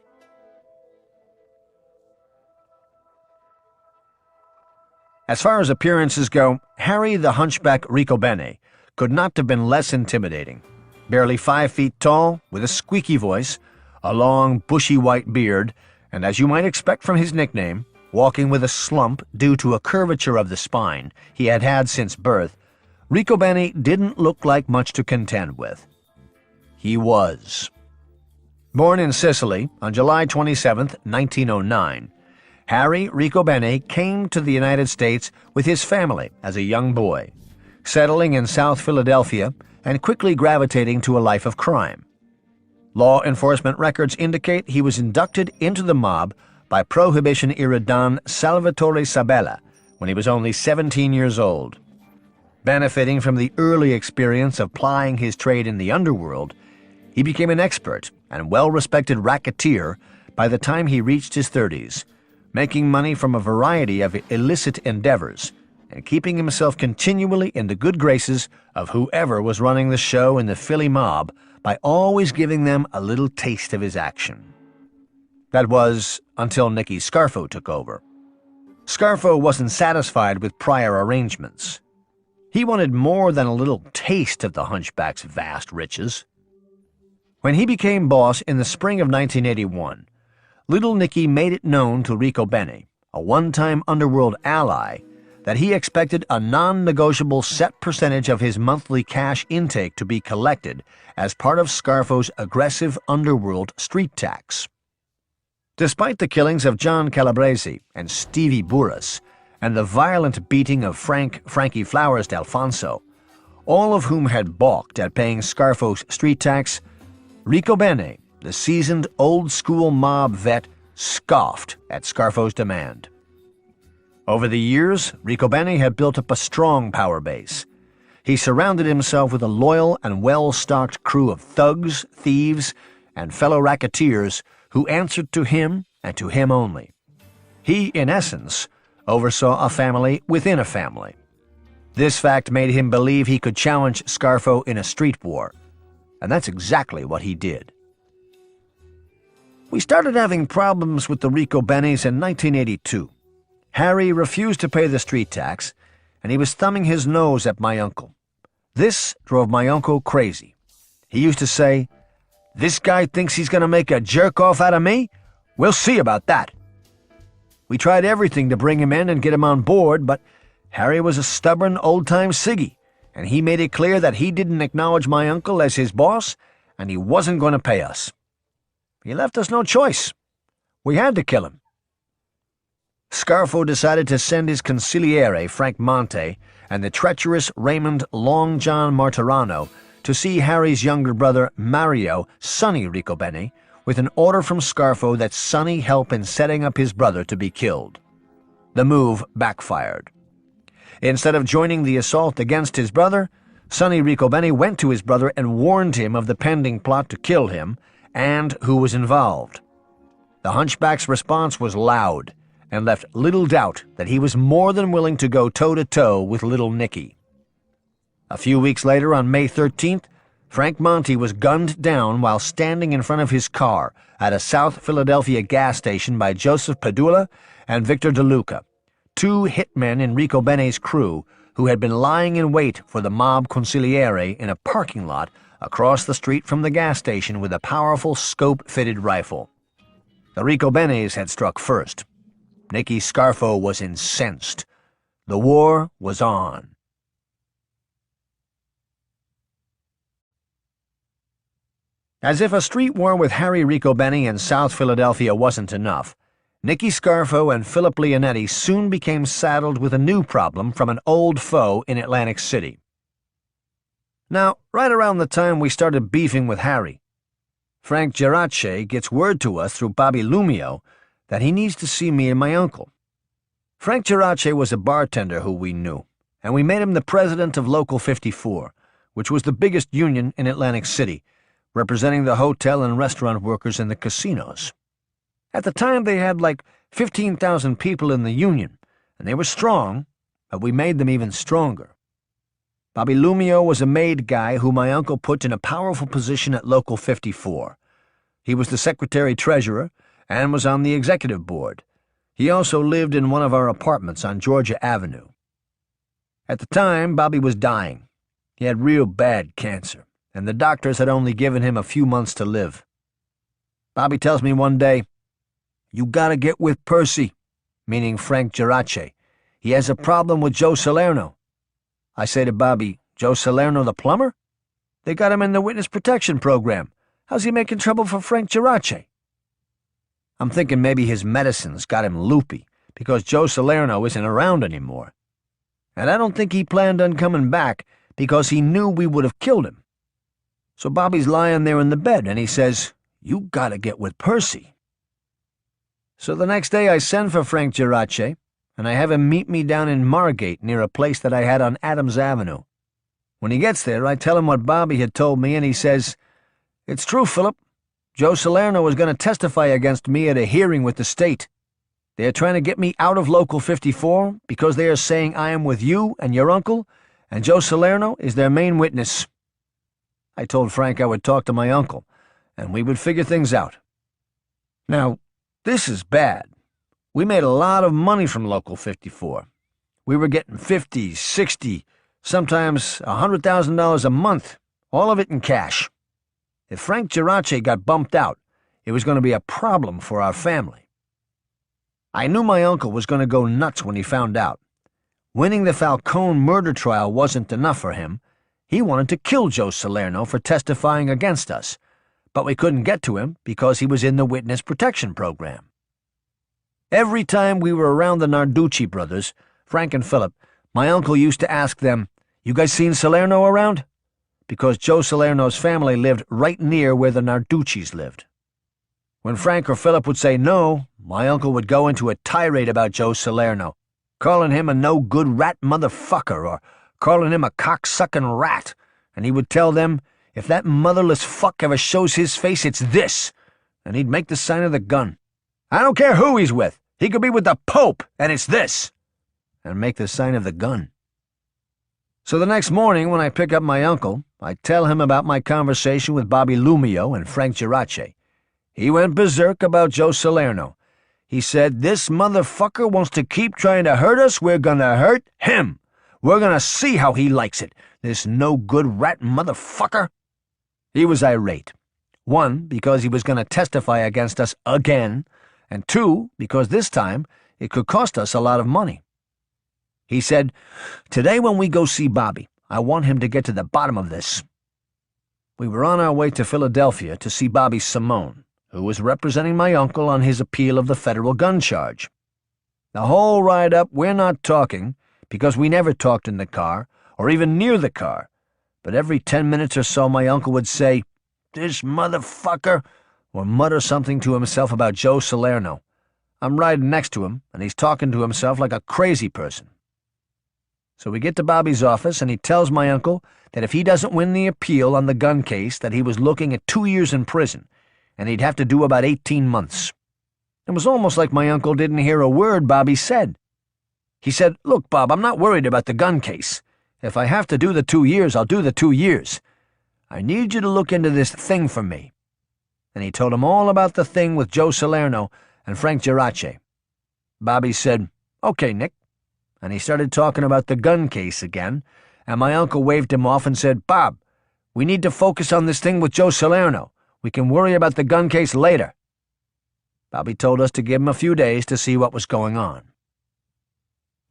As far as appearances go, Harry the Hunchback Ricobene could not have been less intimidating. Barely 5 feet tall, with a squeaky voice, a long, bushy white beard, and as you might expect from his nickname, walking with a slump due to a curvature of the spine he had had since birth, Ricobene didn't look like much to contend with. He was. Born in Sicily on July 27, 1909, Harry Ricobene came to the United States with his family as a young boy, settling in South Philadelphia and quickly gravitating to a life of crime. Law enforcement records indicate he was inducted into the mob by Prohibition-era Don Salvatore Sabella when he was only 17 years old. Benefiting from the early experience of plying his trade in the underworld, he became an expert and well-respected racketeer by the time he reached his 30s, making money from a variety of illicit endeavors and keeping himself continually in the good graces of whoever was running the show in the Philly mob by always giving them a little taste of his action. That was until Nicky Scarfo took over. Scarfo wasn't satisfied with prior arrangements. He wanted more than a little taste of the Hunchback's vast riches. When he became boss in the spring of 1981, Little Nicky made it known to Ricobene, a one-time underworld ally, that he expected a non-negotiable set percentage of his monthly cash intake to be collected as part of Scarfo's aggressive underworld street tax. Despite the killings of John Calabrese and Stevie Burris, and the violent beating of Frankie Flowers d'Alfonso, all of whom had balked at paying Scarfo's street tax, Ricobene, the seasoned old-school mob vet, scoffed at Scarfo's demand. Over the years, Ricobene had built up a strong power base. He surrounded himself with a loyal and well-stocked crew of thugs, thieves, and fellow racketeers who answered to him and to him only. He, in essence, oversaw a family within a family. This fact made him believe he could challenge Scarfo in a street war, and that's exactly what he did. We started having problems with the Ricobenes in 1982. Harry refused to pay the street tax, and he was thumbing his nose at my uncle. This drove my uncle crazy. He used to say, "This guy thinks he's going to make a jerk-off out of me? We'll see about that." We tried everything to bring him in and get him on board, but Harry was a stubborn, old-time ciggy, and he made it clear that he didn't acknowledge my uncle as his boss, and he wasn't going to pay us. He left us no choice. We had to kill him. Scarfo decided to send his consigliere, Frank Monte, and the treacherous Raymond Long John Martirano to see Harry's younger brother, Mario Sonny Ricobene, with an order from Scarfo that Sonny help in setting up his brother to be killed. The move backfired. Instead of joining the assault against his brother, Sonny Ricobene went to his brother and warned him of the pending plot to kill him and who was involved. The Hunchback's response was loud and left little doubt that he was more than willing to go toe-to-toe with Little Nicky. A few weeks later, on May 13th, Frank Monte was gunned down while standing in front of his car at a South Philadelphia gas station by Joseph Padula and Victor DeLuca, two hitmen in Ricobene's crew who had been lying in wait for the mob consigliere in a parking lot across the street from the gas station with a powerful scope-fitted rifle. The Ricobenes had struck first. Nicky Scarfo was incensed. The war was on. As if a street war with Harry Ricobene in South Philadelphia wasn't enough, Nicky Scarfo and Philip Leonetti soon became saddled with a new problem from an old foe in Atlantic City. Now, right around the time we started beefing with Harry, Frank Gerace gets word to us through Bobby Lumio that he needs to see me and my uncle. Frank Gerace was a bartender who we knew, and we made him the president of Local 54, which was the biggest union in Atlantic City, representing the hotel and restaurant workers in the casinos. At the time, they had like 15,000 people in the union, and they were strong, but we made them even stronger. Bobby Lumio was a made guy who my uncle put in a powerful position at Local 54. He was the secretary-treasurer and was on the executive board. He also lived in one of our apartments on Georgia Avenue. At the time, Bobby was dying. He had real bad cancer, and the doctors had only given him a few months to live. Bobby tells me one day, "You gotta get with Percy," meaning Frank Gerace. "He has a problem with Joe Salerno." I say to Bobby, "Joe Salerno the plumber? They got him in the witness protection program. How's he making trouble for Frank Gerace?" I'm thinking maybe his medicines got him loopy, because Joe Salerno isn't around anymore. And I don't think he planned on coming back because he knew we would have killed him. So Bobby's lying there in the bed, and he says, "You gotta get with Percy." So the next day I send for Frank Gerace, and I have him meet me down in Margate near a place that I had on Adams Avenue. When he gets there, I tell him what Bobby had told me, and he says, "It's true, Philip. Joe Salerno is going to testify against me at a hearing with the state. They are trying to get me out of Local 54 because they are saying I am with you and your uncle, and Joe Salerno is their main witness." I told Frank I would talk to my uncle, and we would figure things out. Now, this is bad. We made a lot of money from Local 54. We were getting $50, $60, sometimes $100,000 a month, all of it in cash. If Frank Gerace got bumped out, it was going to be a problem for our family. I knew my uncle was going to go nuts when he found out. Winning the Falcone murder trial wasn't enough for him. He wanted to kill Joe Salerno for testifying against us, but we couldn't get to him because he was in the witness protection program. Every time we were around the Narducci brothers, Frank and Philip, my uncle used to ask them, "You guys seen Salerno around?" Because Joe Salerno's family lived right near where the Narduccis lived. When Frank or Philip would say no, my uncle would go into a tirade about Joe Salerno, calling him a no-good rat motherfucker or calling him a cock-sucking rat, and he would tell them, "If that motherless fuck ever shows his face, it's this," and he'd make the sign of the gun. "I don't care who he's with. He could be with the Pope, and it's this," and make the sign of the gun. So the next morning when I pick up my uncle, I tell him about my conversation with Bobby Lumio and Frank Gerace. He went berserk about Joe Salerno. He said, "This motherfucker wants to keep trying to hurt us. We're gonna hurt him. We're gonna see how he likes it, this no-good rat motherfucker." He was irate. One, because he was going to testify against us again, and two, because this time it could cost us a lot of money. He said, "Today when we go see Bobby, I want him to get to the bottom of this." We were on our way to Philadelphia to see Bobby Simone, who was representing my uncle on his appeal of the federal gun charge. The whole ride up, we're not talking, because we never talked in the car, or even near the car, but every 10 minutes or so my uncle would say, "This motherfucker," or mutter something to himself about Joe Salerno. I'm riding next to him, and he's talking to himself like a crazy person. So we get to Bobby's office, and he tells my uncle that if he doesn't win the appeal on the gun case, that he was looking at 2 years in prison, and he'd have to do about 18 months. It was almost like my uncle didn't hear a word Bobby said. He said, "Look, Bob, I'm not worried about the gun case. If I have to do the 2 years, I'll do the 2 years. I need you to look into this thing for me." And he told him all about the thing with Joe Salerno and Frank Gerace. Bobby said, "Okay, Nick," and he started talking about the gun case again, and my uncle waved him off and said, "Bob, we need to focus on this thing with Joe Salerno. We can worry about the gun case later." Bobby told us to give him a few days to see what was going on.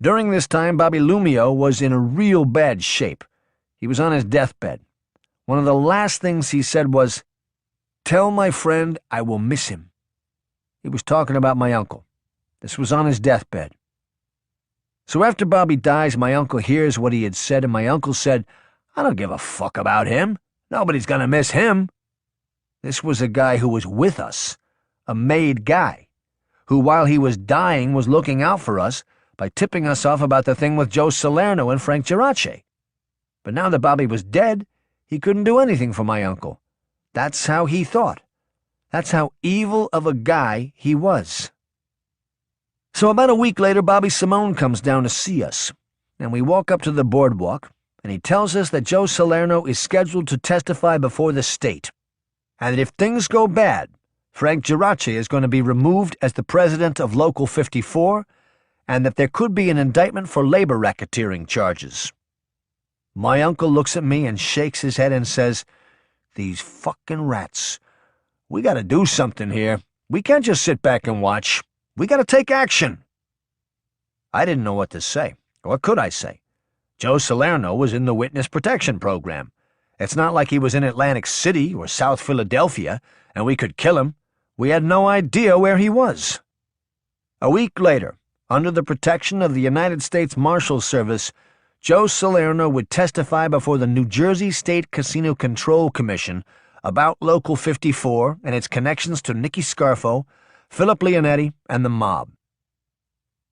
During this time, Bobby Lumio was in a real bad shape. He was on his deathbed. One of the last things he said was, "Tell my friend I will miss him." He was talking about my uncle. This was on his deathbed. So after Bobby dies, my uncle hears what he had said, and my uncle said, "I don't give a fuck about him. Nobody's gonna miss him." This was a guy who was with us, a made guy, who while he was dying was looking out for us by tipping us off about the thing with Joe Salerno and Frank Gerace. But now that Bobby was dead, he couldn't do anything for my uncle. That's how he thought. That's how evil of a guy he was. So about a week later, Bobby Simone comes down to see us, and we walk up to the boardwalk, and he tells us that Joe Salerno is scheduled to testify before the state, and that if things go bad, Frank Gerace is going to be removed as the president of Local 54, and that there could be an indictment for labor racketeering charges. My uncle looks at me and shakes his head and says, "These fucking rats. We gotta do something here. We can't just sit back and watch. We gotta take action." I didn't know what to say. What could I say? Joe Salerno was in the witness protection program. It's not like he was in Atlantic City or South Philadelphia, and we could kill him. We had no idea where he was. A week later, under the protection of the United States Marshal Service, Joe Salerno would testify before the New Jersey State Casino Control Commission about Local 54 and its connections to Nicky Scarfo, Philip Leonetti, and the mob.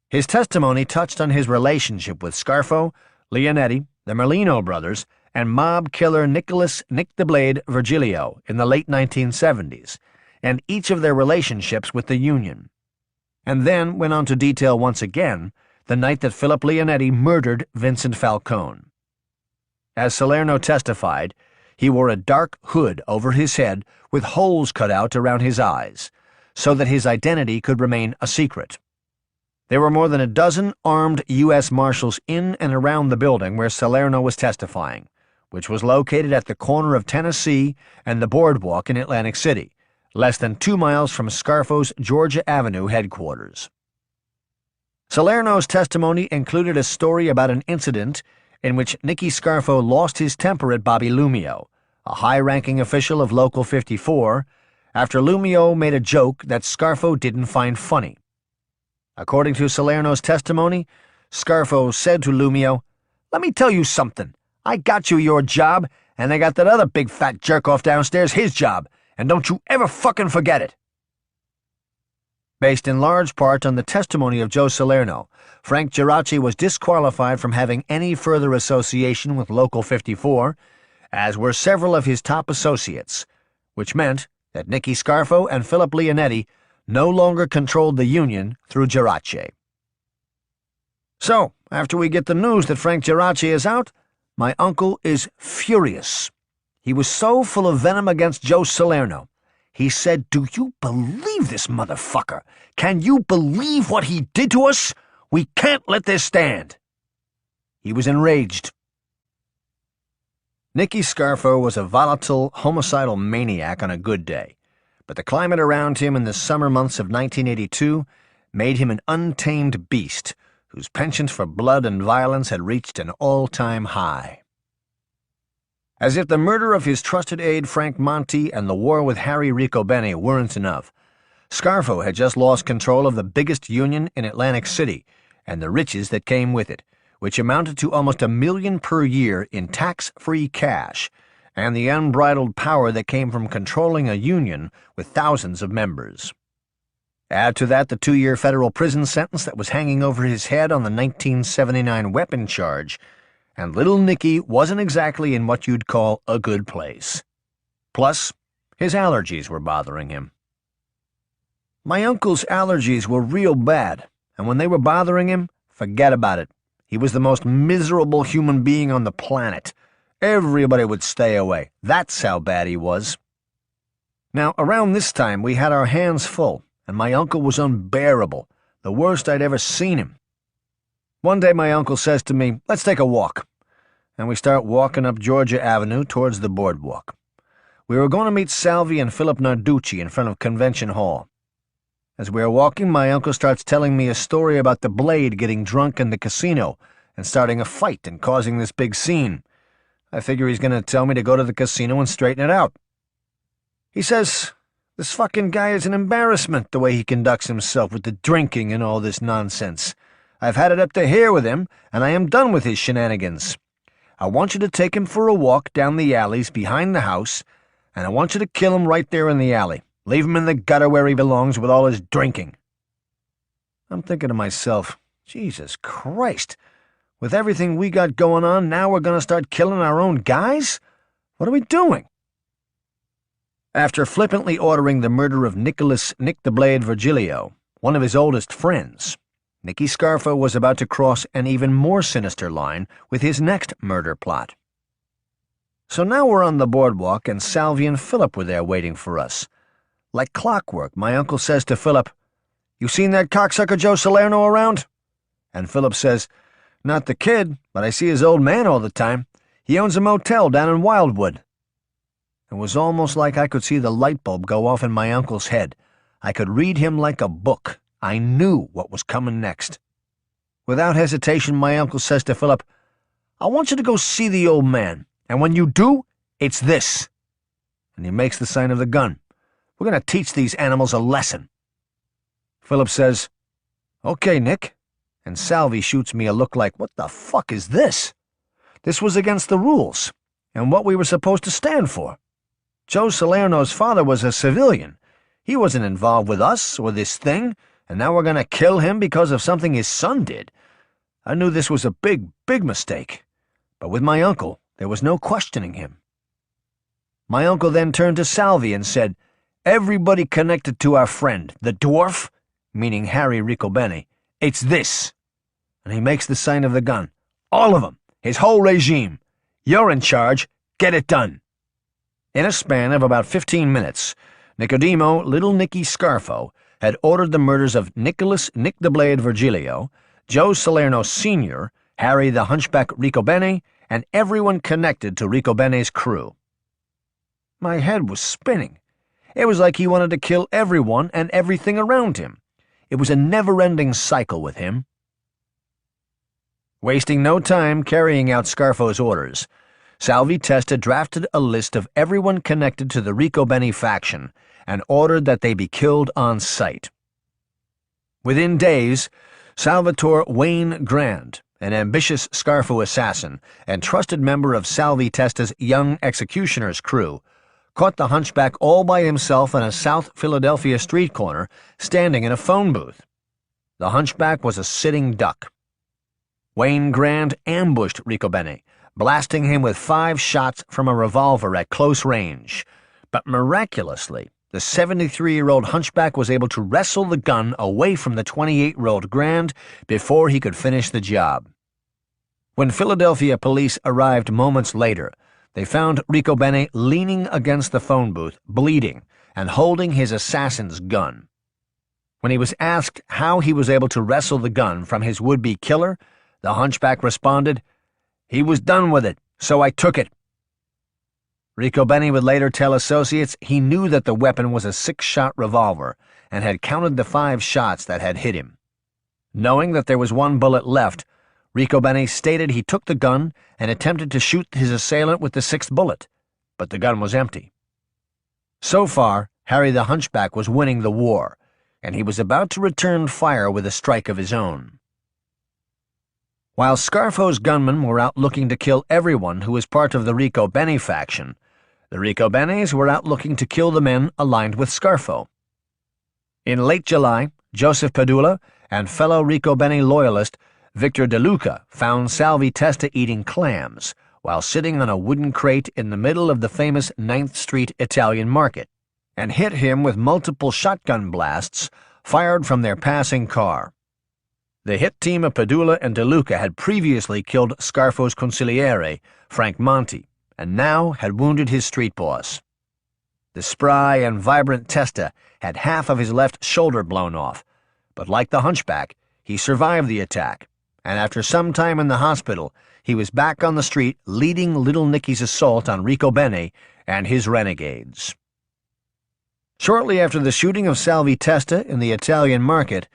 His testimony touched on his relationship with Scarfo, Leonetti, the Merlino brothers, and mob killer Nicholas "Nick the Blade" Virgilio in the late 1970s, and each of their relationships with the Union, and then went on to detail once again the night that Philip Leonetti murdered Vincent Falcone. As Salerno testified, he wore a dark hood over his head with holes cut out around his eyes, so that his identity could remain a secret. There were more than a dozen armed U.S. Marshals in and around the building where Salerno was testifying, which was located at the corner of Tennessee and the Boardwalk in Atlantic City, less than 2 miles from Scarfo's Georgia Avenue headquarters. Salerno's testimony included a story about an incident in which Nicky Scarfo lost his temper at Bobby Lumio, a high-ranking official of Local 54, after Lumio made a joke that Scarfo didn't find funny. According to Salerno's testimony, Scarfo said to Lumio, "Let me tell you something. I got you your job, and I got that other big fat jerk-off downstairs his job, and don't you ever fucking forget it." Based in large part on the testimony of Joe Salerno, Frank Gerace was disqualified from having any further association with Local 54, as were several of his top associates, which meant that Nicky Scarfo and Philip Leonetti no longer controlled the Union through Gerace. So, after we get the news that Frank Gerace is out, my uncle is furious. He was so full of venom against Joe Salerno. He said, "Do you believe this motherfucker? Can you believe what he did to us? We can't let this stand." He was enraged. Nicky Scarfo was a volatile, homicidal maniac on a good day, but the climate around him in the summer months of 1982 made him an untamed beast whose penchant for blood and violence had reached an all-time high. As if the murder of his trusted aide Frank Monti and the war with Harry Ricobene weren't enough, Scarfo had just lost control of the biggest union in Atlantic City and the riches that came with it, which amounted to almost $1 million per year in tax-free cash, and the unbridled power that came from controlling a union with thousands of members. Add to that the 2-year federal prison sentence that was hanging over his head on the 1979 weapon charge, and little Nicky wasn't exactly in what you'd call a good place. Plus, his allergies were bothering him. My uncle's allergies were real bad, and when they were bothering him, forget about it. He was the most miserable human being on the planet. Everybody would stay away. That's how bad he was. Now, around this time, we had our hands full, and my uncle was unbearable, the worst I'd ever seen him. One day my uncle says to me, "Let's take a walk." And we start walking up Georgia Avenue towards the Boardwalk. We were going to meet Salvi and Philip Narducci in front of Convention Hall. As we are walking, my uncle starts telling me a story about the Blade getting drunk in the casino and starting a fight and causing this big scene. I figure he's going to tell me to go to the casino and straighten it out. He says, "This fucking guy is an embarrassment, the way he conducts himself with the drinking and all this nonsense. I've had it up to here with him, and I am done with his shenanigans. I want you to take him for a walk down the alleys behind the house, and I want you to kill him right there in the alley. Leave him in the gutter where he belongs with all his drinking." I'm thinking to myself, Jesus Christ, with everything we got going on, now we're going to start killing our own guys? What are we doing? After flippantly ordering the murder of Nicholas "Nick the Blade" Virgilio, one of his oldest friends, Nicky Scarfo was about to cross an even more sinister line with his next murder plot. So now we're on the Boardwalk, and Salvi and Philip were there waiting for us. Like clockwork, my uncle says to Philip, "You seen that cocksucker Joe Salerno around?" And Philip says, "Not the kid, but I see his old man all the time. He owns a motel down in Wildwood." It was almost like I could see the light bulb go off in my uncle's head. I could read him like a book. I knew what was coming next. Without hesitation, my uncle says to Philip, "I want you to go see the old man, and when you do, it's this." And he makes the sign of the gun. "We're going to teach these animals a lesson." Philip says, "Okay, Nick." And Salvi shoots me a look like, "What the fuck is this?" This was against the rules, and what we were supposed to stand for. Joe Salerno's father was a civilian. He wasn't involved with us or this thing, and now we're going to kill him because of something his son did. I knew this was a big, big mistake, but with my uncle, there was no questioning him. My uncle then turned to Salvi and said, "Everybody connected to our friend, the dwarf," meaning Harry Ricobene, "it's this." And he makes the sign of the gun. "All of them, his whole regime. You're in charge. Get it done." In a span of about 15 minutes, Nicodemo Little Nicky Scarfo had ordered the murders of Nicholas Nick the Blade Virgilio, Joe Salerno Sr., Harry the Hunchback Ricobene, and everyone connected to Ricobene's crew. My head was spinning. It was like he wanted to kill everyone and everything around him. It was a never-ending cycle with him. Wasting no time carrying out Scarfo's orders, Salvi Testa drafted a list of everyone connected to the Ricobene faction and ordered that they be killed on sight. Within days, Salvatore Wayne Grand, an ambitious Scarfo assassin and trusted member of Salvi Testa's young executioner's crew, caught the hunchback all by himself on a South Philadelphia street corner, standing in a phone booth. The hunchback was a sitting duck. Wayne Grand ambushed Ricobene, blasting him with 5 shots from a revolver at close range. But miraculously, the 73-year-old hunchback was able to wrestle the gun away from the 28-year-old Grand before he could finish the job. When Philadelphia police arrived moments later, they found Ricobene leaning against the phone booth, bleeding, and holding his assassin's gun. When he was asked how he was able to wrestle the gun from his would-be killer, the hunchback responded, "He was done with it, so I took it." Ricobene would later tell associates he knew that the weapon was a 6-shot revolver and had counted the 5 shots that had hit him. Knowing that there was 1 bullet left, Ricobene stated he took the gun and attempted to shoot his assailant with the 6th bullet, but the gun was empty. So far, Harry the Hunchback was winning the war, and he was about to return fire with a strike of his own. While Scarfo's gunmen were out looking to kill everyone who was part of the Ricobene faction, the Ricobenes were out looking to kill the men aligned with Scarfo. In late July, Joseph Padula and fellow Ricobene loyalist Victor De Luca found Salvi Testa eating clams while sitting on a wooden crate in the middle of the famous 9th Street Italian market, and hit him with multiple shotgun blasts fired from their passing car. The hit team of Padula and De Luca had previously killed Scarfo's consigliere, Frank Monti, and now had wounded his street boss. The spry and vibrant Testa had half of his left shoulder blown off, but like the hunchback, he survived the attack, and after some time in the hospital, he was back on the street leading Little Nicky's assault on Ricobene and his renegades. Shortly after the shooting of Salvi Testa in the Italian market,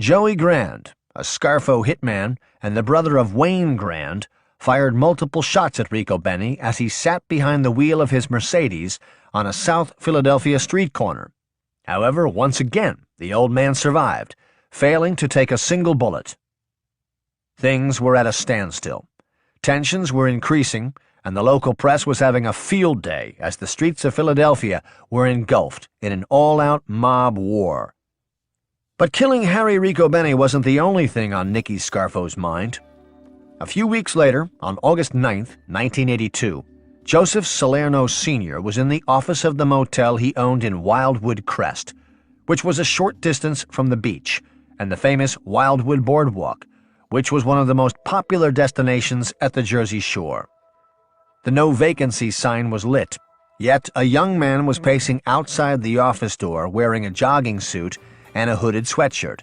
Joey Grand, a Scarfo hitman and the brother of Wayne Grand, fired multiple shots at Ricobene as he sat behind the wheel of his Mercedes on a South Philadelphia street corner. However, once again, the old man survived, failing to take a single bullet. Things were at a standstill. Tensions were increasing, and the local press was having a field day as the streets of Philadelphia were engulfed in an all-out mob war. But killing Harry Ricobene wasn't the only thing on Nicky Scarfo's mind. A few weeks later, on August 9th, 1982, Joseph Salerno Sr. was in the office of the motel he owned in Wildwood Crest, which was a short distance from the beach and the famous Wildwood Boardwalk, which was one of the most popular destinations at the Jersey Shore. The no vacancy sign was lit, Yet a young man was pacing outside the office door wearing a jogging suit and a hooded sweatshirt.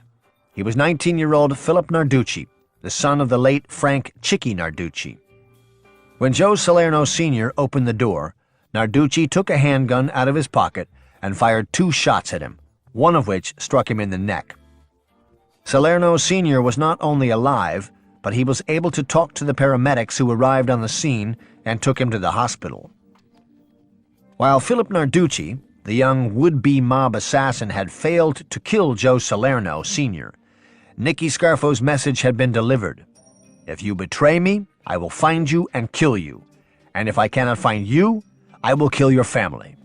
He was 19-year-old Philip Narducci, the son of the late Frank Chicky Narducci. When Joe Salerno Sr. opened the door, Narducci took a handgun out of his pocket and fired 2 shots at him, one of which struck him in the neck. Salerno Sr. was not only alive, but he was able to talk to the paramedics who arrived on the scene and took him to the hospital. While Philip Narducci, the young would-be mob assassin, had failed to kill Joe Salerno Sr., Nicky Scarfo's message had been delivered. If you betray me, I will find you and kill you. And if I cannot find you, I will kill your family.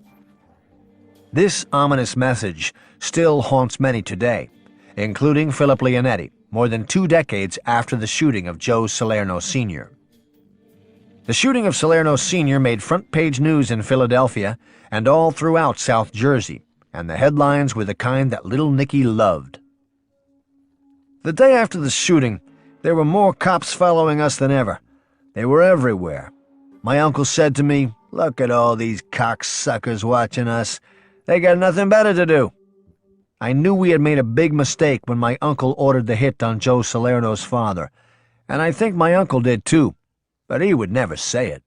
This ominous message still haunts many today, including Philip Leonetti, more than 2 decades after the shooting of Joe Salerno Sr. The shooting of Salerno Sr. made front-page news in Philadelphia and all throughout South Jersey, and the headlines were the kind that little Nicky loved. The day after the shooting, there were more cops following us than ever. They were everywhere. My uncle said to me, "Look at all these cocksuckers watching us. They got nothing better to do." I knew we had made a big mistake when my uncle ordered the hit on Joe Salerno's father, and I think my uncle did too, but he would never say it.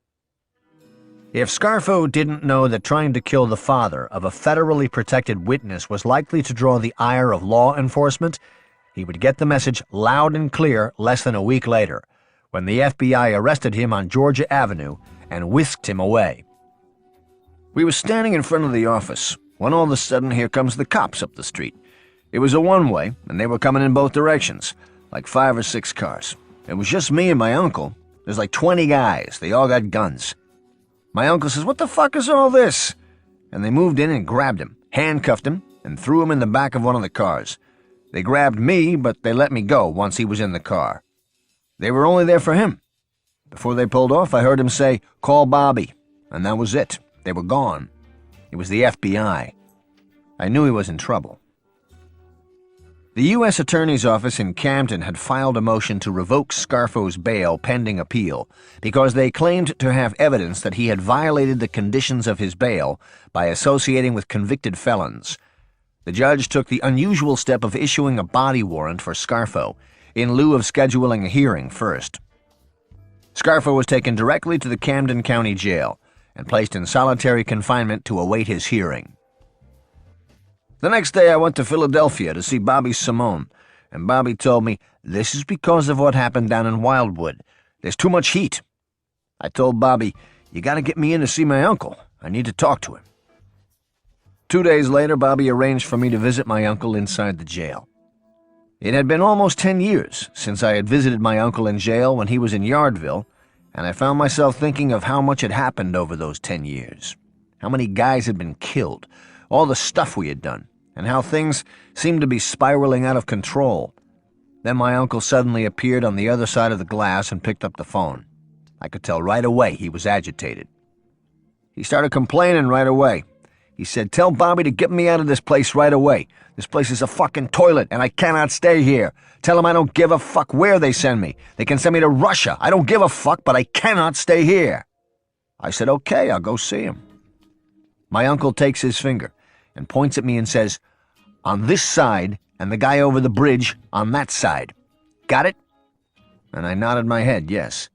If Scarfo didn't know that trying to kill the father of a federally protected witness was likely to draw the ire of law enforcement, he would get the message loud and clear less than a week later, when the FBI arrested him on Georgia Avenue and whisked him away. We were standing in front of the office when all of a sudden here comes the cops up the street. It was a one-way, and they were coming in both directions, like 5 or 6 cars. It was just me and my uncle. There's like 20 guys. They all got guns. My uncle says, "What the fuck is all this?" And they moved in and grabbed him, handcuffed him, and threw him in the back of one of the cars. They grabbed me, but they let me go once he was in the car. They were only there for him. Before they pulled off, I heard him say, "Call Bobby," and that was it. They were gone. It was the FBI. I knew he was in trouble. The U.S. Attorney's Office in Camden had filed a motion to revoke Scarfo's bail pending appeal because they claimed to have evidence that he had violated the conditions of his bail by associating with convicted felons. The judge took the unusual step of issuing a body warrant for Scarfo, in lieu of scheduling a hearing first. Scarfo was taken directly to the Camden County Jail and placed in solitary confinement to await his hearing. The next day I went to Philadelphia to see Bobby Simone, and Bobby told me, "This is because of what happened down in Wildwood. There's too much heat." I told Bobby, "You gotta get me in to see my uncle. I need to talk to him." 2 days later, Bobby arranged for me to visit my uncle inside the jail. It had been almost 10 years since I had visited my uncle in jail when he was in Yardville, and I found myself thinking of how much had happened over those 10 years. How many guys had been killed, all the stuff we had done, and how things seemed to be spiraling out of control. Then my uncle suddenly appeared on the other side of the glass and picked up the phone. I could tell right away he was agitated. He started complaining right away. He said, "Tell Bobby to get me out of this place right away. This place is a fucking toilet, and I cannot stay here. Tell him I don't give a fuck where they send me. They can send me to Russia. I don't give a fuck, but I cannot stay here." I said, "Okay, I'll go see him." My uncle takes his finger and points at me and says, "On this side, and the guy over the bridge on that side. Got it?" And I nodded my head, yes.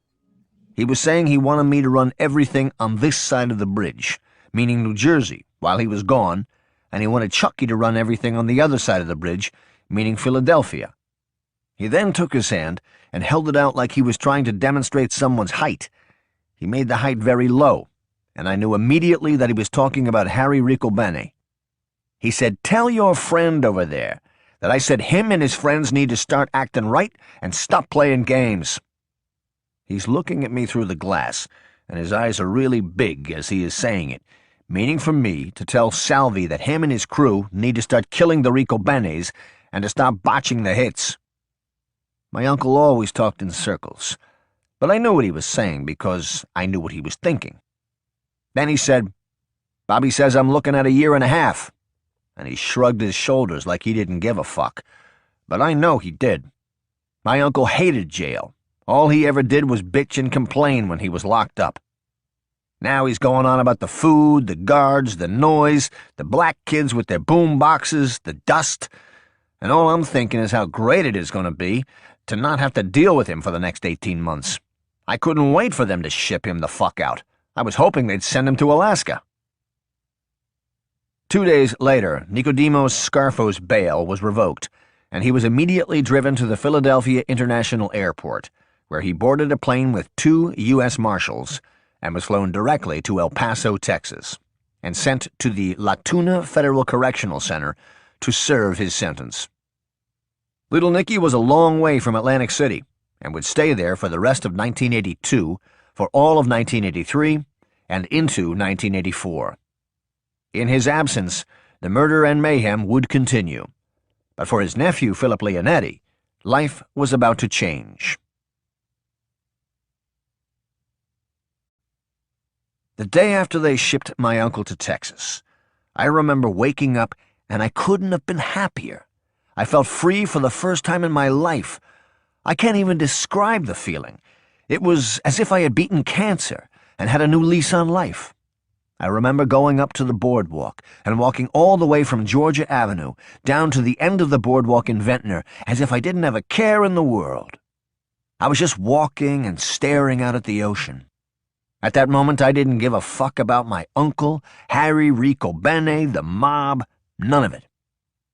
He was saying he wanted me to run everything on this side of the bridge, meaning New Jersey, while he was gone, and he wanted Chucky to run everything on the other side of the bridge, meaning Philadelphia. He then took his hand and held it out like he was trying to demonstrate someone's height. He made the height very low, and I knew immediately that he was talking about Harry Ricobene. He said, "Tell your friend over there that I said him and his friends need to start acting right and stop playing games." He's looking at me through the glass, and his eyes are really big as he is saying it, meaning for me to tell Salvi that him and his crew need to start killing the Ricobenes and to stop botching the hits. My uncle always talked in circles, but I knew what he was saying because I knew what he was thinking. Then he said, "Bobby says I'm looking at 1.5 years," and he shrugged his shoulders like he didn't give a fuck. But I know he did. My uncle hated jail. All he ever did was bitch and complain when he was locked up. Now he's going on about the food, the guards, the noise, the black kids with their boom boxes, the dust, and all I'm thinking is how great it is going to be to not have to deal with him for the next 18 months. I couldn't wait for them to ship him the fuck out. I was hoping they'd send him to Alaska. 2 days later, Nicodemos Scarfo's bail was revoked, and he was immediately driven to the Philadelphia International Airport, where he boarded a plane with 2 U.S. Marshals and was flown directly to El Paso, Texas, and sent to the La Tuna Federal Correctional Center to serve his sentence. Little Nicky was a long way from Atlantic City and would stay there for the rest of 1982, for all of 1983, and into 1984. In his absence, the murder and mayhem would continue, but for his nephew, Philip Leonetti, life was about to change. The day after they shipped my uncle to Texas, I remember waking up and I couldn't have been happier. I felt free for the first time in my life. I can't even describe the feeling. It was as if I had beaten cancer and had a new lease on life. I remember going up to the boardwalk and walking all the way from Georgia Avenue down to the end of the boardwalk in Ventnor as if I didn't have a care in the world. I was just walking and staring out at the ocean. At that moment, I didn't give a fuck about my uncle, Harry Ricobene, the mob, none of it.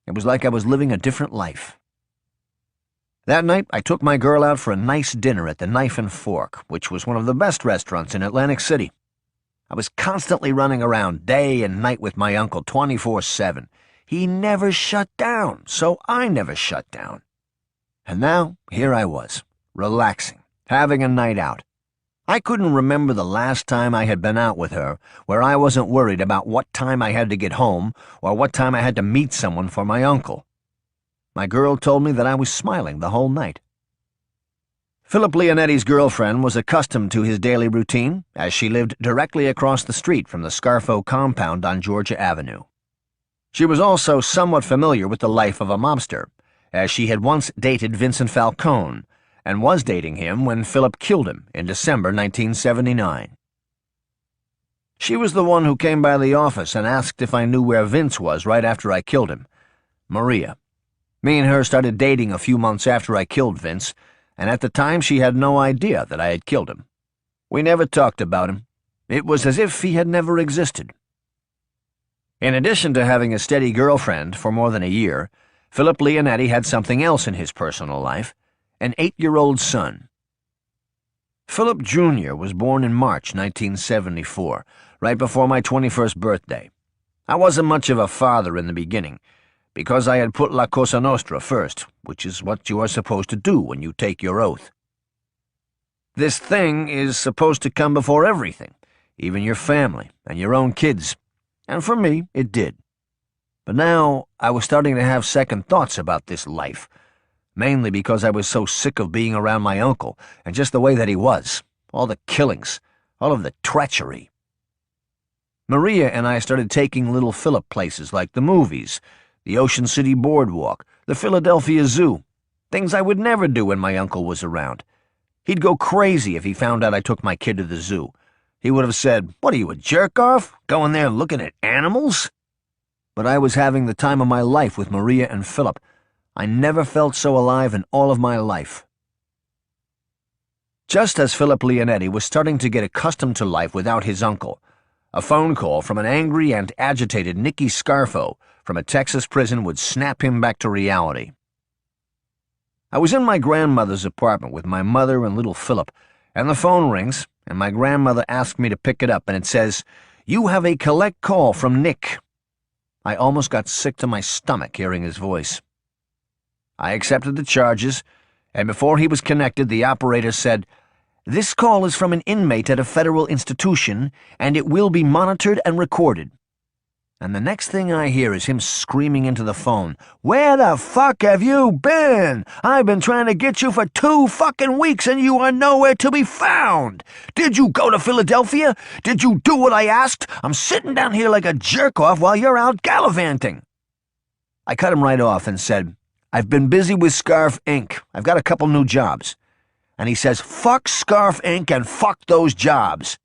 It was like I was living a different life. That night, I took my girl out for a nice dinner at the Knife and Fork, which was one of the best restaurants in Atlantic City. I was constantly running around day and night with my uncle 24/7. He never shut down, so I never shut down. And now, here I was, relaxing, having a night out. I couldn't remember the last time I had been out with her where I wasn't worried about what time I had to get home or what time I had to meet someone for my uncle. My girl told me that I was smiling the whole night. Philip Leonetti's girlfriend was accustomed to his daily routine, as she lived directly across the street from the Scarfo compound on Georgia Avenue. She was also somewhat familiar with the life of a mobster, as she had once dated Vincent Falcone, and was dating him when Philip killed him in December 1979. She was the one who came by the office and asked if I knew where Vince was right after I killed him. Maria. Me and her started dating a few months after I killed Vince, and at the time she had no idea that I had killed him. We never talked about him. It was as if he had never existed. In addition to having a steady girlfriend for more than a year, Philip Leonetti had something else in his personal life, an 8-year-old son. Philip Jr. was born in March 1974, right before my 21st birthday. I wasn't much of a father in the beginning, because I had put La Cosa Nostra first, which is what you are supposed to do when you take your oath. This thing is supposed to come before everything, even your family and your own kids, and for me, it did. But now I was starting to have second thoughts about this life, mainly because I was so sick of being around my uncle and just the way that he was, all the killings, all of the treachery. Maria and I started taking little Philip places like the movies, the Ocean City Boardwalk, the Philadelphia Zoo, things I would never do when my uncle was around. He'd go crazy if he found out I took my kid to the zoo. He would have said, "What are you, a jerk-off? Going there looking at animals?" But I was having the time of my life with Maria and Philip. I never felt so alive in all of my life. Just as Philip Leonetti was starting to get accustomed to life without his uncle, a phone call from an angry and agitated Nicky Scarfo from a Texas prison would snap him back to reality. I was in my grandmother's apartment with my mother and little Philip, and the phone rings, and my grandmother asked me to pick it up, and it says, "You have a collect call from Nick." I almost got sick to my stomach hearing his voice. I accepted the charges, and before he was connected, the operator said, "This call is from an inmate at a federal institution, and it will be monitored and recorded." And the next thing I hear is him screaming into the phone, "Where the fuck have you been? I've been trying to get you for 2 fucking weeks and you are nowhere to be found. Did you go to Philadelphia? Did you do what I asked? I'm sitting down here like a jerk-off while you're out gallivanting." I cut him right off and said, "I've been busy with Scarf Inc. I've got a couple new jobs." And he says, "Fuck Scarf Inc. and fuck those jobs."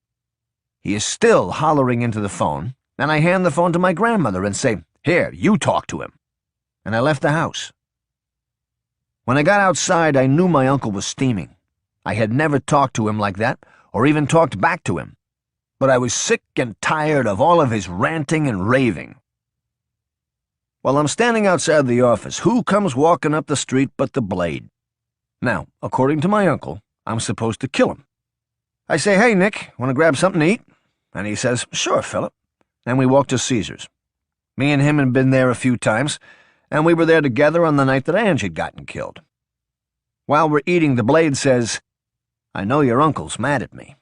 He is still hollering into the phone, and I hand the phone to my grandmother and say, "Here, you talk to him." And I left the house. When I got outside, I knew my uncle was steaming. I had never talked to him like that, or even talked back to him. But I was sick and tired of all of his ranting and raving. While I'm standing outside the office, who comes walking up the street but the Blade? Now, according to my uncle, I'm supposed to kill him. I say, "Hey, Nick, want to grab something to eat?" And he says, "Sure, Philip." And we walk to Caesar's. Me and him had been there a few times, and we were there together on the night that Ange had gotten killed. While we're eating, the Blade says, "I know your uncle's mad at me."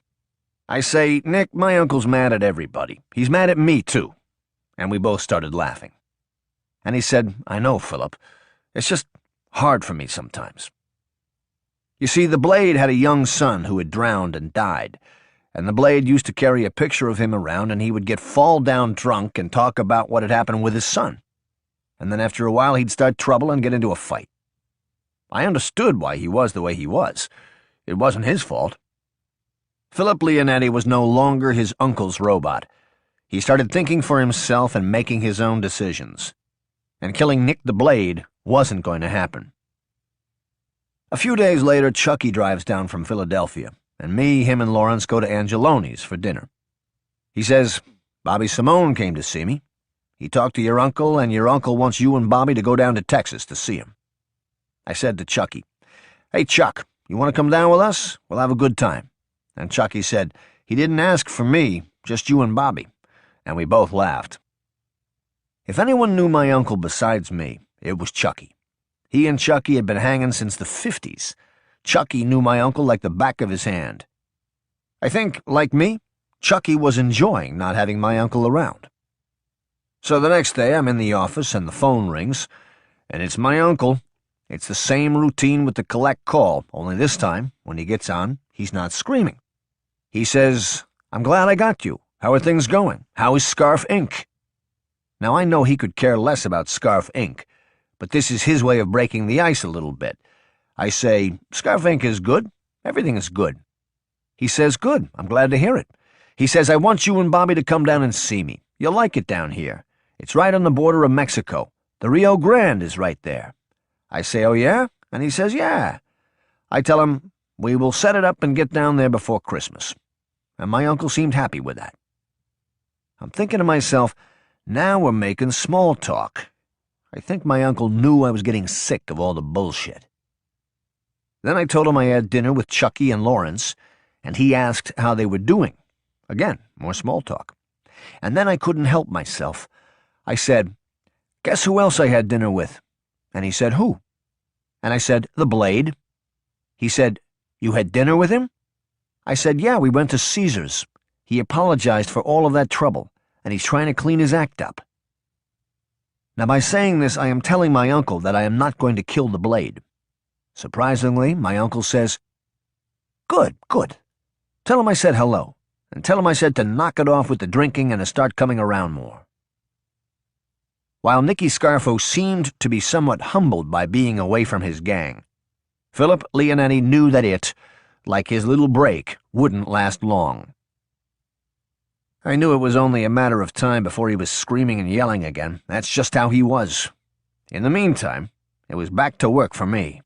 I say, "Nick, my uncle's mad at everybody. He's mad at me, too." And we both started laughing. And he said, "I know, Philip. It's just hard for me sometimes." You see, the Blade had a young son who had drowned and died, and the Blade used to carry a picture of him around, and he would get fall-down drunk and talk about what had happened with his son. And then after a while he'd start trouble and get into a fight. I understood why he was the way he was. It wasn't his fault. Philip Leonetti was no longer his uncle's robot. He started thinking for himself and making his own decisions. And killing Nick the Blade wasn't going to happen. A few days later, Chucky drives down from Philadelphia, and me, him, and Lawrence go to Angeloni's for dinner. He says, "Bobby Simone came to see me. He talked to your uncle, and your uncle wants you and Bobby to go down to Texas to see him." I said to Chucky, "Hey, Chuck, you want to come down with us? We'll have a good time." And Chucky said, "He didn't ask for me, just you and Bobby." And we both laughed. If anyone knew my uncle besides me, it was Chucky. He and Chucky had been hanging since the 50s. Chucky knew my uncle like the back of his hand. I think, like me, Chucky was enjoying not having my uncle around. So the next day I'm in the office and the phone rings, and it's my uncle. It's the same routine with the collect call, only this time, when he gets on, he's not screaming. He says, "I'm glad I got you. How are things going? How is Scarf Inc.?" Now I know he could care less about Scarf Inc., but this is his way of breaking the ice a little bit. I say, "Scarf Inc. is good. Everything is good." He says, "Good. I'm glad to hear it." He says, "I want you and Bobby to come down and see me. You'll like it down here. It's right on the border of Mexico. The Rio Grande is right there." I say, "Oh, yeah?" And he says, "Yeah." I tell him, we will set it up and get down there before Christmas. And my uncle seemed happy with that. I'm thinking to myself, now we're making small talk. I think my uncle knew I was getting sick of all the bullshit. Then I told him I had dinner with Chucky and Lawrence, and he asked how they were doing. Again, more small talk. And then I couldn't help myself. I said, "Guess who else I had dinner with?" And he said, "Who?" And I said, "The Blade." He said, "You had dinner with him?" I said, "Yeah, we went to Caesar's. He apologized for all of that trouble, and he's trying to clean his act up." Now, by saying this, I am telling my uncle that I am not going to kill the Blade. Surprisingly, my uncle says, "Good, good. Tell him I said hello, and tell him I said to knock it off with the drinking and to start coming around more." While Nicky Scarfo seemed to be somewhat humbled by being away from his gang, Philip Leonetti knew that it, like his little break, wouldn't last long. I knew it was only a matter of time before he was screaming and yelling again. That's just how he was. In the meantime, it was back to work for me.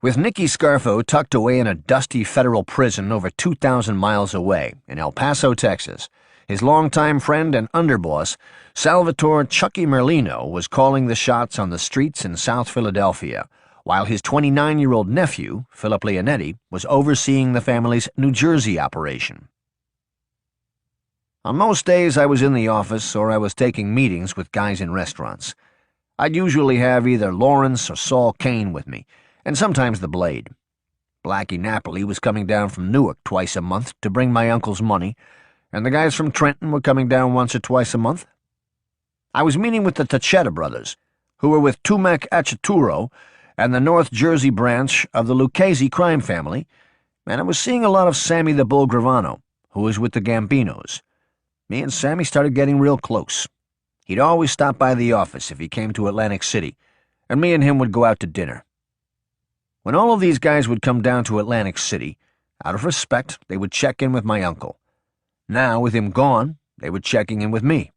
With Nicky Scarfo tucked away in a dusty federal prison over 2,000 miles away in El Paso, Texas, his longtime friend and underboss, Salvatore Chucky Merlino, was calling the shots on the streets in South Philadelphia, while his 29-year-old nephew, Philip Leonetti, was overseeing the family's New Jersey operation. On most days I was in the office or I was taking meetings with guys in restaurants. I'd usually have either Lawrence or Saul Kane with me, and sometimes the Blade. Blackie Napoli was coming down from Newark twice a month to bring my uncle's money, and the guys from Trenton were coming down once or twice a month. I was meeting with the Tachetta brothers, who were with Tumac Achaturo and the North Jersey branch of the Lucchese crime family, and I was seeing a lot of Sammy the Bull Gravano, who was with the Gambinos. Me and Sammy started getting real close. He'd always stop by the office if he came to Atlantic City, and me and him would go out to dinner. When all of these guys would come down to Atlantic City, out of respect, they would check in with my uncle. Now, with him gone, they were checking in with me.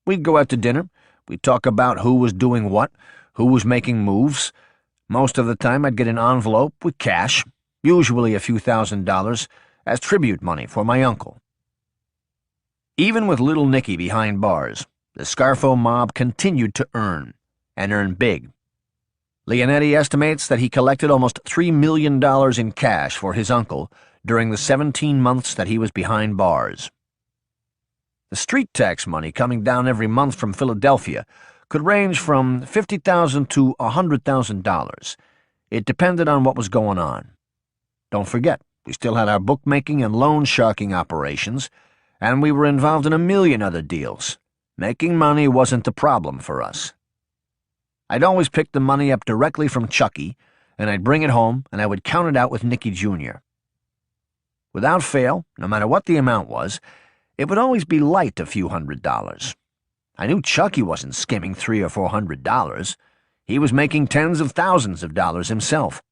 We'd go out to dinner. We'd talk about who was doing what, who was making moves. Most of the time, I'd get an envelope with cash, usually a few $1,000s, as tribute money for my uncle. Even with little Nicky behind bars, the Scarfo mob continued to earn, and earn big. Leonetti estimates that he collected almost $3 million in cash for his uncle during the 17 months that he was behind bars. The street tax money coming down every month from Philadelphia could range from $50,000 to $100,000. It depended on what was going on. Don't forget, we still had our bookmaking and loan sharking operations, and we were involved in a million other deals. Making money wasn't the problem for us. I'd always pick the money up directly from Chucky, and I'd bring it home, and I would count it out with Nicky Jr. Without fail, no matter what the amount was, it would always be light a few $100s. I knew Chucky wasn't skimming $300 or $400. He was making tens of thousands of dollars himself.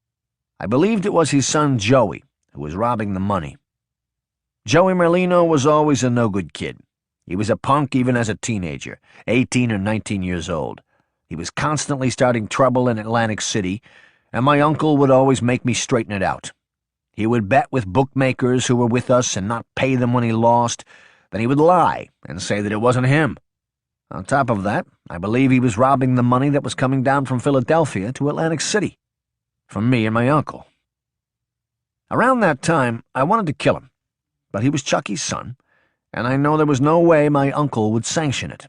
I believed it was his son Joey who was robbing the money. Joey Merlino was always a no-good kid. He was a punk even as a teenager, 18 or 19 years old. He was constantly starting trouble in Atlantic City, and my uncle would always make me straighten it out. He would bet with bookmakers who were with us and not pay them when he lost. Then he would lie and say that it wasn't him. On top of that, I believe he was robbing the money that was coming down from Philadelphia to Atlantic City, from me and my uncle. Around that time, I wanted to kill him, but he was Chucky's son, and I know there was no way my uncle would sanction it.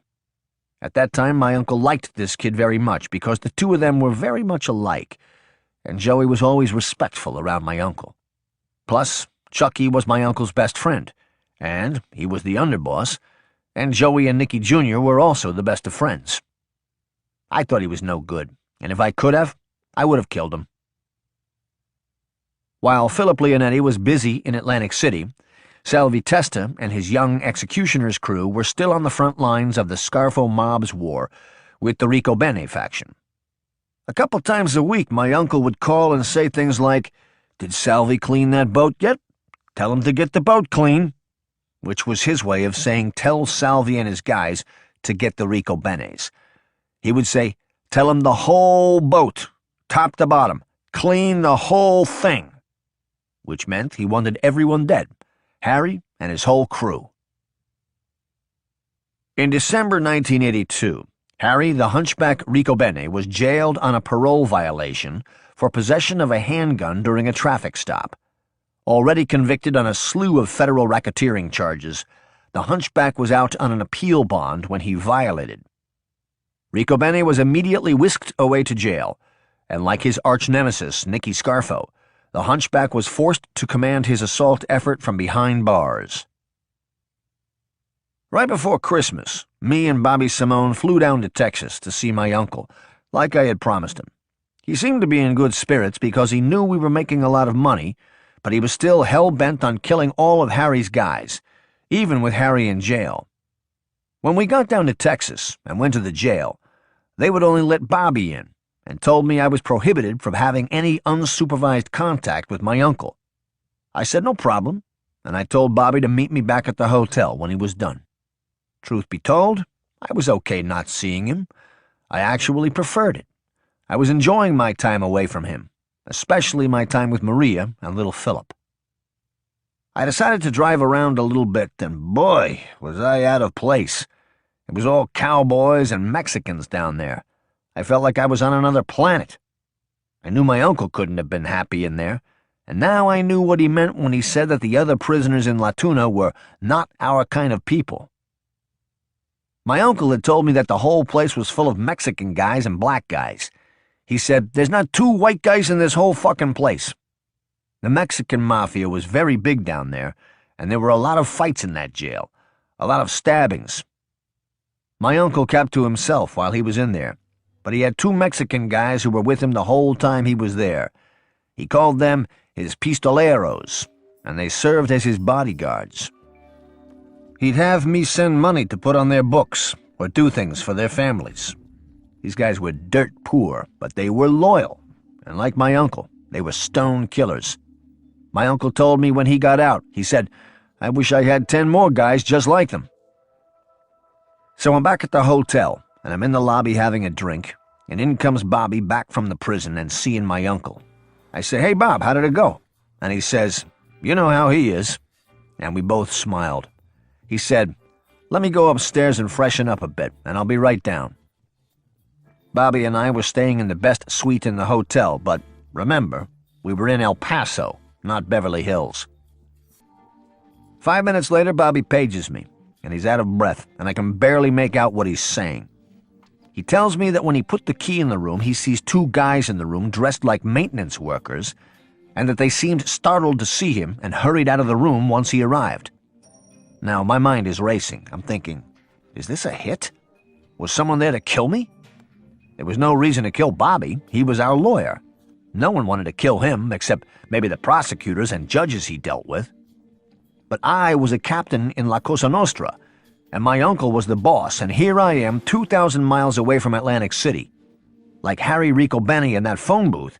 At that time, my uncle liked this kid very much because the two of them were very much alike, and Joey was always respectful around my uncle. Plus, Chucky was my uncle's best friend, and he was the underboss, and Joey and Nicky Jr. were also the best of friends. I thought he was no good, and if I could have, I would have killed him. While Philip Leonetti was busy in Atlantic City, Salvi Testa and his young executioner's crew were still on the front lines of the Scarfo mob's war with the Rico Bene faction. A couple times a week, my uncle would call and say things like, "Did Salvi clean that boat yet? Tell him to get the boat clean," which was his way of saying tell Salvi and his guys to get the Rico Benes. He would say, "Tell him the whole boat, top to bottom, clean the whole thing," which meant he wanted everyone dead, Harry and his whole crew. In December 1982, Harry the Hunchback Ricobene was jailed on a parole violation for possession of a handgun during a traffic stop. Already convicted on a slew of federal racketeering charges, the Hunchback was out on an appeal bond when he violated. Ricobene was immediately whisked away to jail, and like his arch-nemesis, Nicky Scarfo, the Hunchback was forced to command his assault effort from behind bars. Right before Christmas, me and Bobby Simone flew down to Texas to see my uncle, like I had promised him. He seemed to be in good spirits because he knew we were making a lot of money, but he was still hell-bent on killing all of Harry's guys, even with Harry in jail. When we got down to Texas and went to the jail, they would only let Bobby in, and told me I was prohibited from having any unsupervised contact with my uncle. I said no problem, and I told Bobby to meet me back at the hotel when he was done. Truth be told, I was okay not seeing him. I actually preferred it. I was enjoying my time away from him, especially my time with Maria and little Philip. I decided to drive around a little bit, and boy, was I out of place. It was all cowboys and Mexicans down there. I felt like I was on another planet. I knew my uncle couldn't have been happy in there, and now I knew what he meant when he said that the other prisoners in La Tuna were not our kind of people. My uncle had told me that the whole place was full of Mexican guys and black guys. He said, "There's not two white guys in this whole fucking place." The Mexican mafia was very big down there, and there were a lot of fights in that jail, a lot of stabbings. My uncle kept to himself while he was in there, but he had two Mexican guys who were with him the whole time he was there. He called them his pistoleros, and they served as his bodyguards. He'd have me send money to put on their books or do things for their families. These guys were dirt poor, but they were loyal, and like my uncle, they were stone killers. My uncle told me when he got out, he said, "I wish I had 10 more guys just like them." So I'm back at the hotel, and I'm in the lobby having a drink, and in comes Bobby back from the prison and seeing my uncle. I say, "Hey, Bob, how did it go?" And he says, "You know how he is." And we both smiled. He said, "Let me go upstairs and freshen up a bit, and I'll be right down." Bobby and I were staying in the best suite in the hotel, but remember, we were in El Paso, not Beverly Hills. 5 minutes later, Bobby pages me, and he's out of breath, and I can barely make out what he's saying. He tells me that when he put the key in the room, he sees 2 guys in the room dressed like maintenance workers, and that they seemed startled to see him and hurried out of the room once he arrived. Now, my mind is racing. I'm thinking, is this a hit? Was someone there to kill me? There was no reason to kill Bobby. He was our lawyer. No one wanted to kill him except maybe the prosecutors and judges he dealt with. But I was a captain in La Cosa Nostra, and my uncle was the boss, and here I am 2,000 miles away from Atlantic City. Like Harry Ricobeni in that phone booth,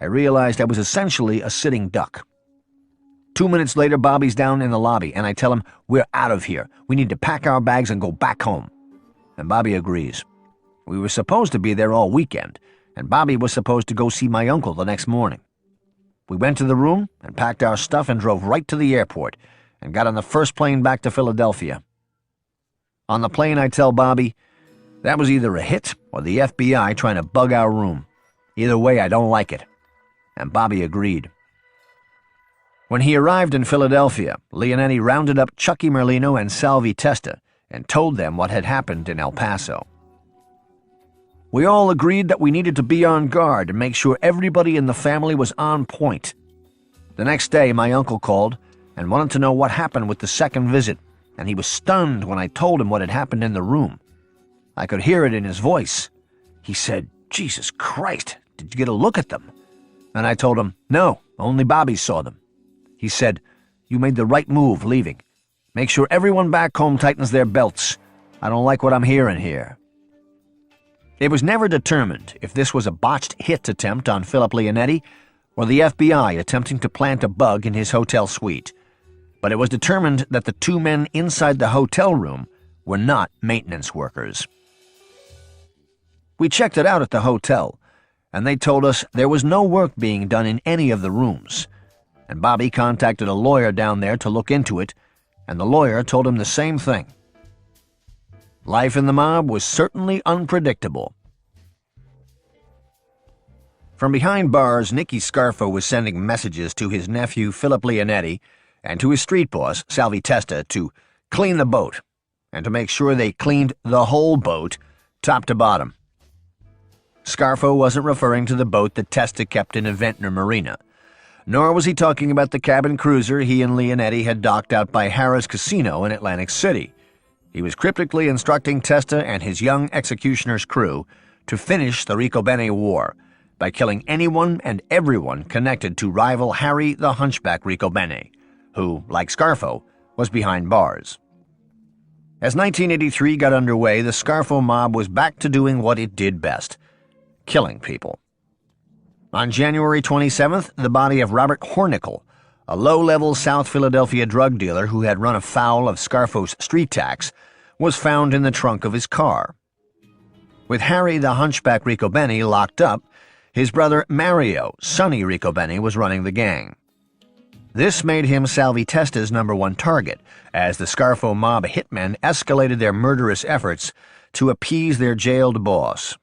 I realized I was essentially a sitting duck. 2 minutes later, Bobby's down in the lobby, and I tell him, "We're out of here. We need to pack our bags and go back home." And Bobby agrees. We were supposed to be there all weekend, and Bobby was supposed to go see my uncle the next morning. We went to the room and packed our stuff and drove right to the airport and got on the first plane back to Philadelphia. On the plane, I tell Bobby, that was either a hit or the FBI trying to bug our room. Either way, I don't like it. And Bobby agreed. When he arrived in Philadelphia, Leonetti rounded up Chucky Merlino and Salvi Testa and told them what had happened in El Paso. We all agreed that we needed to be on guard and make sure everybody in the family was on point. The next day, my uncle called and wanted to know what happened with the second visit, and he was stunned when I told him what had happened in the room. I could hear it in his voice. He said, "Jesus Christ, did you get a look at them?" And I told him, "No, only Bobby saw them." He said, "You made the right move leaving. Make sure everyone back home tightens their belts. I don't like what I'm hearing here." It was never determined if this was a botched hit attempt on Philip Leonetti or the FBI attempting to plant a bug in his hotel suite, but it was determined that the 2 men inside the hotel room were not maintenance workers. We checked it out at the hotel, and they told us there was no work being done in any of the rooms, and Bobby contacted a lawyer down there to look into it, and the lawyer told him the same thing. Life in the mob was certainly unpredictable. From behind bars, Nicky Scarfo was sending messages to his nephew Philip Leonetti and to his street boss, Salvi Testa, to clean the boat, and to make sure they cleaned the whole boat, top to bottom. Scarfo wasn't referring to the boat that Testa kept in a Ventnor marina, nor was he talking about the cabin cruiser he and Leonetti had docked out by Harrah's Casino in Atlantic City. He was cryptically instructing Testa and his young executioner's crew to finish the Ricobene War by killing anyone and everyone connected to rival Harry the Hunchback Ricobene, who, like Scarfo, was behind bars. As 1983 got underway, the Scarfo mob was back to doing what it did best: killing people. On January 27th, the body of Robert Hornickel, a low-level South Philadelphia drug dealer who had run afoul of Scarfo's street tax, was found in the trunk of his car. With Harry the Hunchback Ricobene locked up, his brother Mario, Sonny Ricobene, was running the gang. This made him Salvi Testa's #1 target, as the Scarfo mob hitmen escalated their murderous efforts to appease their jailed boss.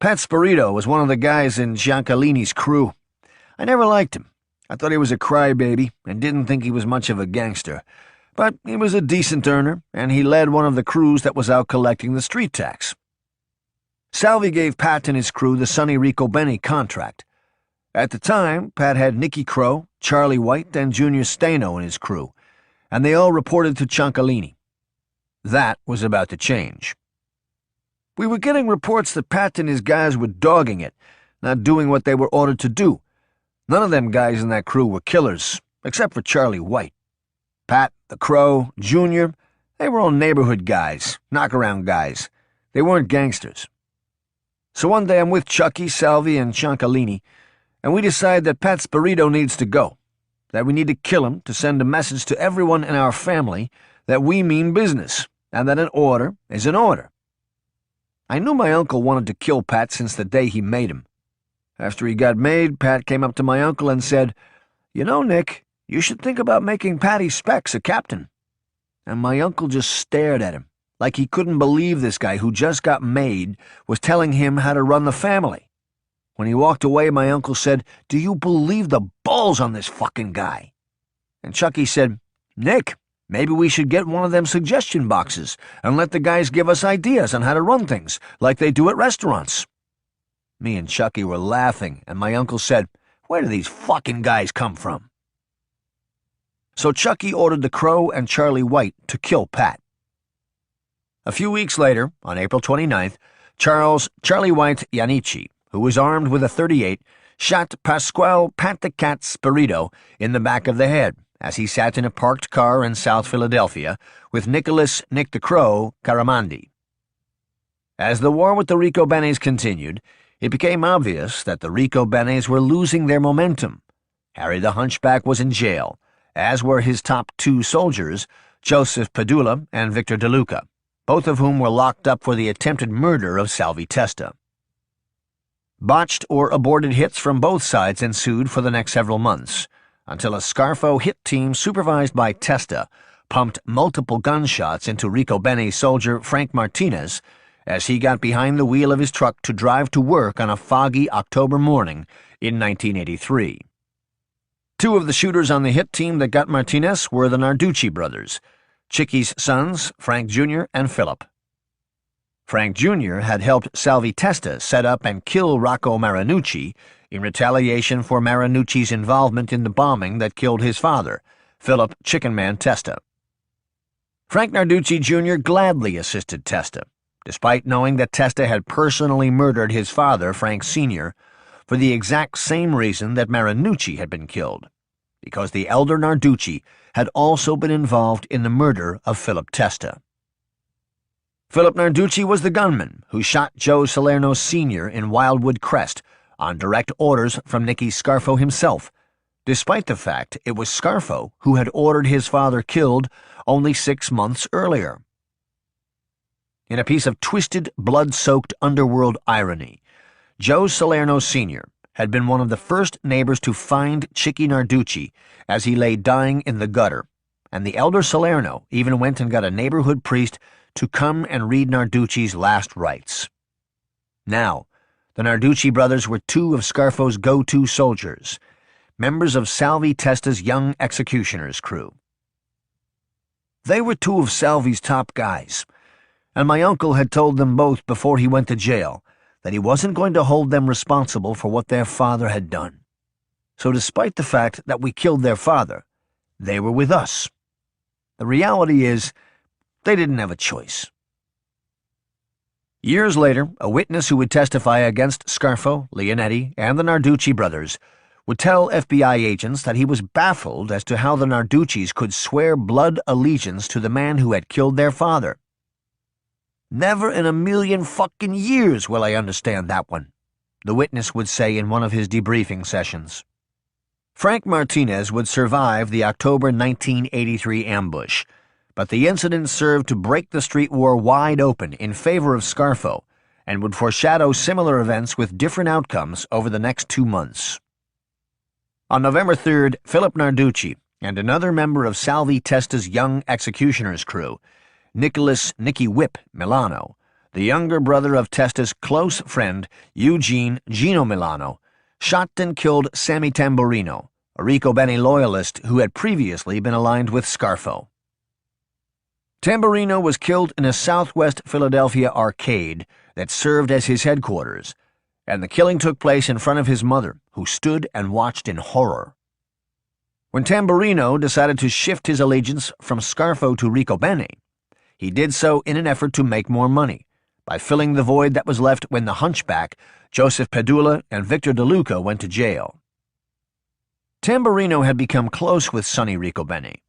Pat Spirito was one of the guys in Giancalini's crew. I never liked him. I thought he was a crybaby and didn't think he was much of a gangster. But he was a decent earner, and he led one of the crews that was out collecting the street tax. Salvi gave Pat and his crew the Sonny Ricobene contract. At the time, Pat had Nicky Crow, Charlie White, and Junior Stano in his crew, and they all reported to Giancalini. That was about to change. We were getting reports that Pat and his guys were dogging it, not doing what they were ordered to do. None of them guys in that crew were killers, except for Charlie White. Pat, the Crow, Junior, they were all neighborhood guys, knock-around guys. They weren't gangsters. So one day I'm with Chucky, Salvi, and Ciancalini, and we decide that Pat Sparito needs to go, that we need to kill him to send a message to everyone in our family that we mean business, and that an order is an order. I knew my uncle wanted to kill Pat since the day he made him. After he got made, Pat came up to my uncle and said, "You know, Nick, you should think about making Patty Specs a captain." And my uncle just stared at him, like he couldn't believe this guy who just got made was telling him how to run the family. When he walked away, my uncle said, "Do you believe the balls on this fucking guy?" And Chucky said, "Nick, maybe we should get one of them suggestion boxes and let the guys give us ideas on how to run things, like they do at restaurants." Me and Chucky were laughing, and my uncle said, "Where do these fucking guys come from?" So Chucky ordered the Crow and Charlie White to kill Pat. A few weeks later, on April 29th, Charlie White Iannici, who was armed with a .38, shot Pasquale Pat the Cat Sparito in the back of the head as he sat in a parked car in South Philadelphia with Nicholas Nick the Crow Caramandi. As the war with the Rico Benes continued, it became obvious that the Rico Benes were losing their momentum. Harry the Hunchback was in jail, as were his top two soldiers, Joseph Padula and Victor De Luca, both of whom were locked up for the attempted murder of Salvi Testa. Botched or aborted hits from both sides ensued for the next several months, until a Scarfo hit team supervised by Testa pumped multiple gunshots into Rico Benes soldier Frank Martinez as he got behind the wheel of his truck to drive to work on a foggy October morning in 1983. Two of the shooters on the hit team that got Martinez were the Narducci brothers, Chicky's sons, Frank Jr. and Philip. Frank Jr. had helped Salvi Testa set up and kill Rocco Marinucci in retaliation for Marinucci's involvement in the bombing that killed his father, Philip Chicken Man Testa. Frank Narducci Jr. gladly assisted Testa, despite knowing that Testa had personally murdered his father, Frank Sr., for the exact same reason that Marinucci had been killed, because the elder Narducci had also been involved in the murder of Philip Testa. Philip Narducci was the gunman who shot Joe Salerno Sr. in Wildwood Crest on direct orders from Nicky Scarfo himself, despite the fact it was Scarfo who had ordered his father killed only 6 months earlier. In a piece of twisted, blood-soaked underworld irony, Joe Salerno Sr. had been one of the first neighbors to find Chicky Narducci as he lay dying in the gutter, and the elder Salerno even went and got a neighborhood priest to come and read Narducci's last rites. Now, the Narducci brothers were two of Scarfo's go-to soldiers, members of Salvi Testa's young executioner's crew. They were two of Salvi's top guys, and my uncle had told them both before he went to jail that he wasn't going to hold them responsible for what their father had done. So despite the fact that we killed their father, they were with us. The reality is, they didn't have a choice. Years later, a witness who would testify against Scarfo, Leonetti, and the Narducci brothers would tell FBI agents that he was baffled as to how the Narduccis could swear blood allegiance to the man who had killed their father. "Never in a million fucking years will I understand that one," the witness would say in one of his debriefing sessions. Frank Martinez would survive the October 1983 ambush, but the incident served to break the street war wide open in favor of Scarfo and would foreshadow similar events with different outcomes over the next 2 months. On November 3rd, Philip Narducci and another member of Salvi Testa's young executioner's crew, Nicholas Nicky Whip Milano, the younger brother of Testa's close friend Eugene Gino Milano, shot and killed Sammy Tamburino, a Rico Bene loyalist who had previously been aligned with Scarfo. Tamburino was killed in a southwest Philadelphia arcade that served as his headquarters, and the killing took place in front of his mother, who stood and watched in horror. When Tamburino decided to shift his allegiance from Scarfo to Rico Bene, he did so in an effort to make more money, by filling the void that was left when the Hunchback, Joseph Padula, and Victor De Luca went to jail. Tamburino had become close with Sonny Rico Bene,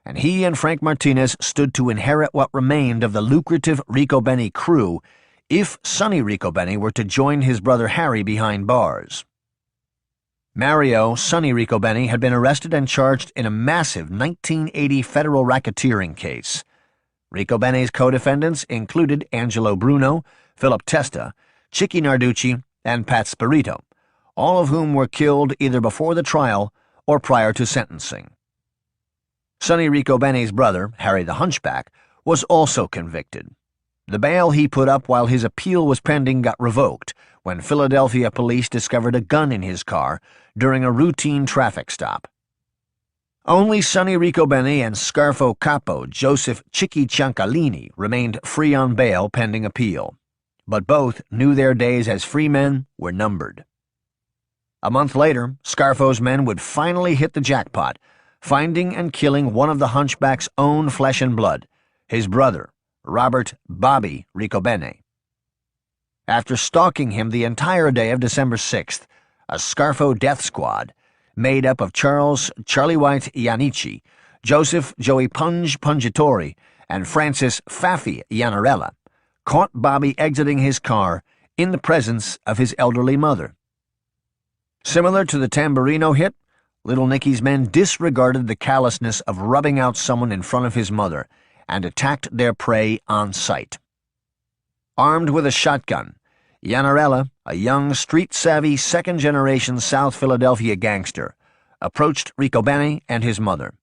and he and Frank Martinez stood to inherit what remained of the lucrative Rico Bene crew if Sonny Riccobenni were to join his brother Harry behind bars. Mario Sonny Riccobenni had been arrested and charged in a massive 1980 federal racketeering case. Riccobenni's co-defendants included Angelo Bruno, Philip Testa, Chicky Narducci, and Pat Spirito, all of whom were killed either before the trial or prior to sentencing. Sonny Riccobenni's brother, Harry the Hunchback, was also convicted. The bail he put up while his appeal was pending got revoked when Philadelphia police discovered a gun in his car during a routine traffic stop. Only Sonny Riccobenni and Scarfo capo Joseph Chicky Ciancalini remained free on bail pending appeal, but both knew their days as free men were numbered. A month later, Scarfo's men would finally hit the jackpot, finding and killing one of the Hunchback's own flesh and blood, his brother, Robert Bobby Riccobenni. After stalking him the entire day of December 6th, a Scarfo death squad, made up of Charles Charlie White Iannici, Joseph Joey Punge Pungitori, and Francis Faffy Iannarella, caught Bobby exiting his car in the presence of his elderly mother. Similar to the Tamburino hit, Little Nicky's men disregarded the callousness of rubbing out someone in front of his mother and attacked their prey on sight. Armed with a shotgun, Iannarella, a young, street-savvy, second-generation South Philadelphia gangster, approached Riccobenni and his mother.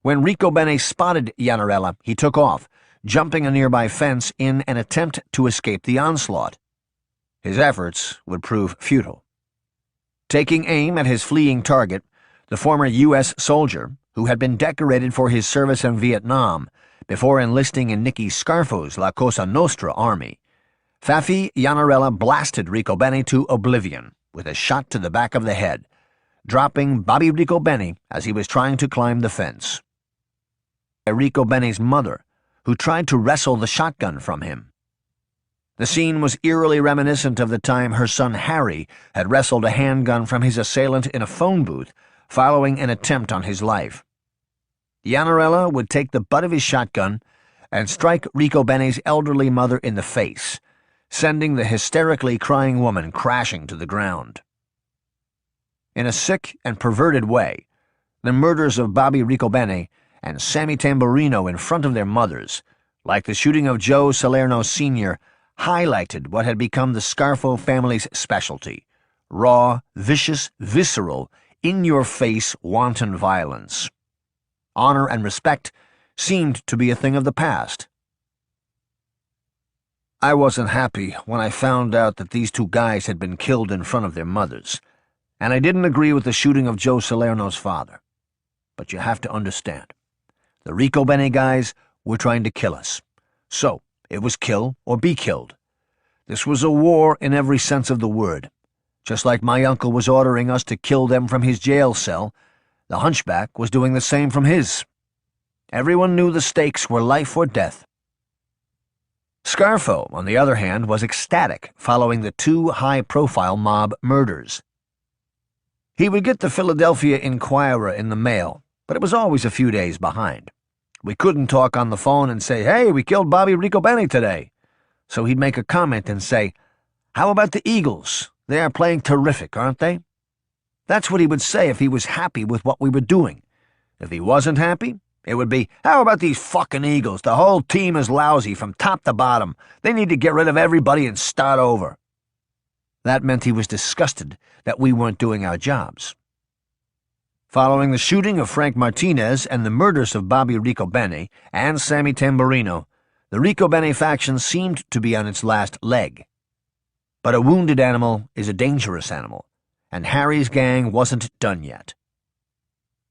When Riccobenni spotted Iannarella, he took off, jumping a nearby fence in an attempt to escape the onslaught. His efforts would prove futile. Taking aim at his fleeing target, the former U.S. soldier, who had been decorated for his service in Vietnam before enlisting in Nicky Scarfo's La Cosa Nostra army, Faffy Iannarella blasted Riccobenni to oblivion with a shot to the back of the head, dropping Bobby Riccobenni as he was trying to climb the fence. Riccobenni's mother, who tried to wrestle the shotgun from him. The scene was eerily reminiscent of the time her son Harry had wrestled a handgun from his assailant in a phone booth following an attempt on his life. Iannarella would take the butt of his shotgun and strike Riccobenni's elderly mother in the face, sending the hysterically crying woman crashing to the ground. In a sick and perverted way, the murders of Bobby Riccobenni and Sammy Tamburino in front of their mothers, like the shooting of Joe Salerno Sr., highlighted what had become the Scarfo family's specialty: raw, vicious, visceral, in-your-face, wanton violence. Honor and respect seemed to be a thing of the past. I wasn't happy when I found out that these two guys had been killed in front of their mothers, and I didn't agree with the shooting of Joe Salerno's father. But you have to understand, the Riccobenni guys were trying to kill us. So, it was kill or be killed. This was a war in every sense of the word. Just like my uncle was ordering us to kill them from his jail cell, the Hunchback was doing the same from his. Everyone knew the stakes were life or death. Scarfo, on the other hand, was ecstatic following the two high-profile mob murders. He would get the Philadelphia Inquirer in the mail, but it was always a few days behind. We couldn't talk on the phone and say, "Hey, we killed Bobby Riccobenni today." So he'd make a comment and say, "How about the Eagles? They are playing terrific, aren't they?" That's what he would say if he was happy with what we were doing. If he wasn't happy, it would be, "How about these fucking Eagles? The whole team is lousy from top to bottom. They need to get rid of everybody and start over." That meant he was disgusted that we weren't doing our jobs. Following the shooting of Frank Martinez and the murders of Bobby Riccobenni and Sammy Tamburino, the Riccobenni faction seemed to be on its last leg. But a wounded animal is a dangerous animal, and Harry's gang wasn't done yet.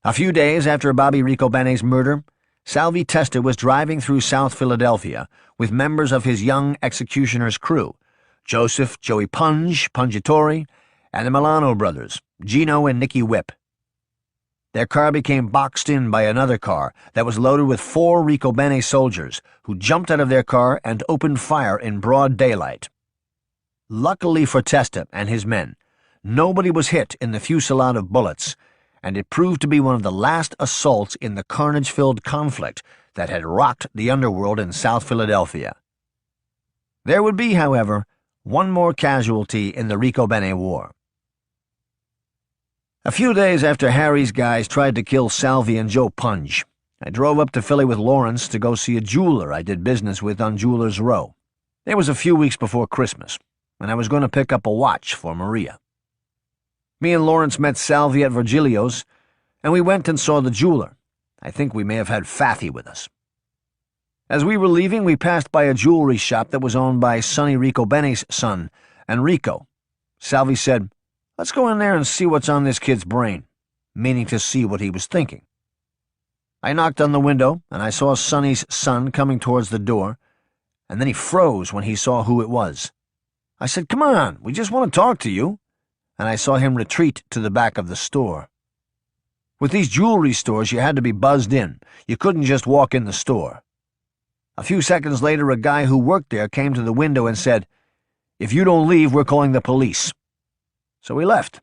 A few days after Bobby Riccobenni's murder, Salvi Testa was driving through South Philadelphia with members of his young executioner's crew, Joseph Joey Punge Pungitori, and the Milano brothers, Gino and Nicky Whip. Their car became boxed in by another car that was loaded with 4 Riccobenni soldiers who jumped out of their car and opened fire in broad daylight. Luckily for Testa and his men, nobody was hit in the fusillade of bullets, and it proved to be one of the last assaults in the carnage-filled conflict that had rocked the underworld in South Philadelphia. There would be, however, one more casualty in the Ricobene War. A few days after Harry's guys tried to kill Salvi and Joe Punge, I drove up to Philly with Lawrence to go see a jeweler I did business with on Jewelers Row. It was a few weeks before Christmas, and I was going to pick up a watch for Maria. Me and Lawrence met Salvi at Virgilio's, and we went and saw the jeweler. I think we may have had Fathy with us. As we were leaving, we passed by a jewelry shop that was owned by Sonny Ricobene's son, Enrico. Salvi said, "Let's go in there and see what's on this kid's brain," meaning to see what he was thinking. I knocked on the window, and I saw Sonny's son coming towards the door, and then he froze when he saw who it was. I said, "Come on, we just want to talk to you," and I saw him retreat to the back of the store. With these jewelry stores, you had to be buzzed in. You couldn't just walk in the store. A few seconds later, a guy who worked there came to the window and said, "If you don't leave, we're calling the police." So we left.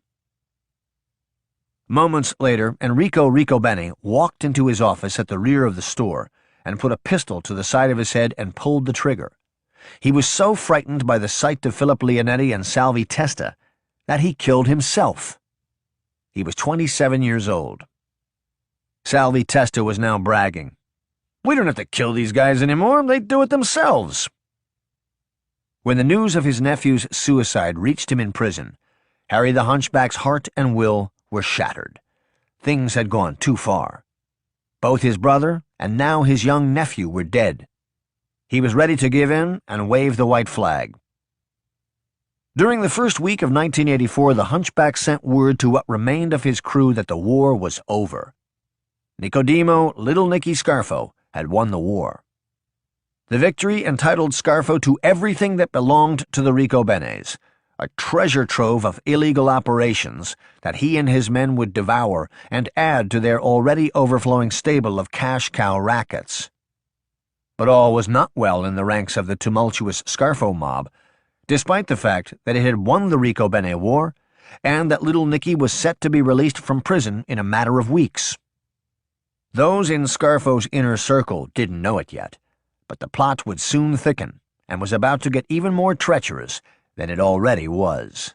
Moments later, Enrico Ricobene walked into his office at the rear of the store and put a pistol to the side of his head and pulled the trigger. He was so frightened by the sight of Philip Leonetti and Salvi Testa that he killed himself. He was 27 years old. Salvi Testa was now bragging. "We don't have to kill these guys anymore. They do it themselves." When the news of his nephew's suicide reached him in prison, Harry the Hunchback's heart and will were shattered. Things had gone too far. Both his brother and now his young nephew were dead. He was ready to give in and wave the white flag. During the first week of 1984, the Hunchback sent word to what remained of his crew that the war was over. Nicodemo Little Nicky Scarfo had won the war. The victory entitled Scarfo to everything that belonged to the Ricobenes, a treasure trove of illegal operations that he and his men would devour and add to their already overflowing stable of cash cow rackets. But all was not well in the ranks of the tumultuous Scarfo mob, despite the fact that it had won the Ricobene War and that Little Nicky was set to be released from prison in a matter of weeks. Those in Scarfo's inner circle didn't know it yet, but the plot would soon thicken and was about to get even more treacherous than it already was.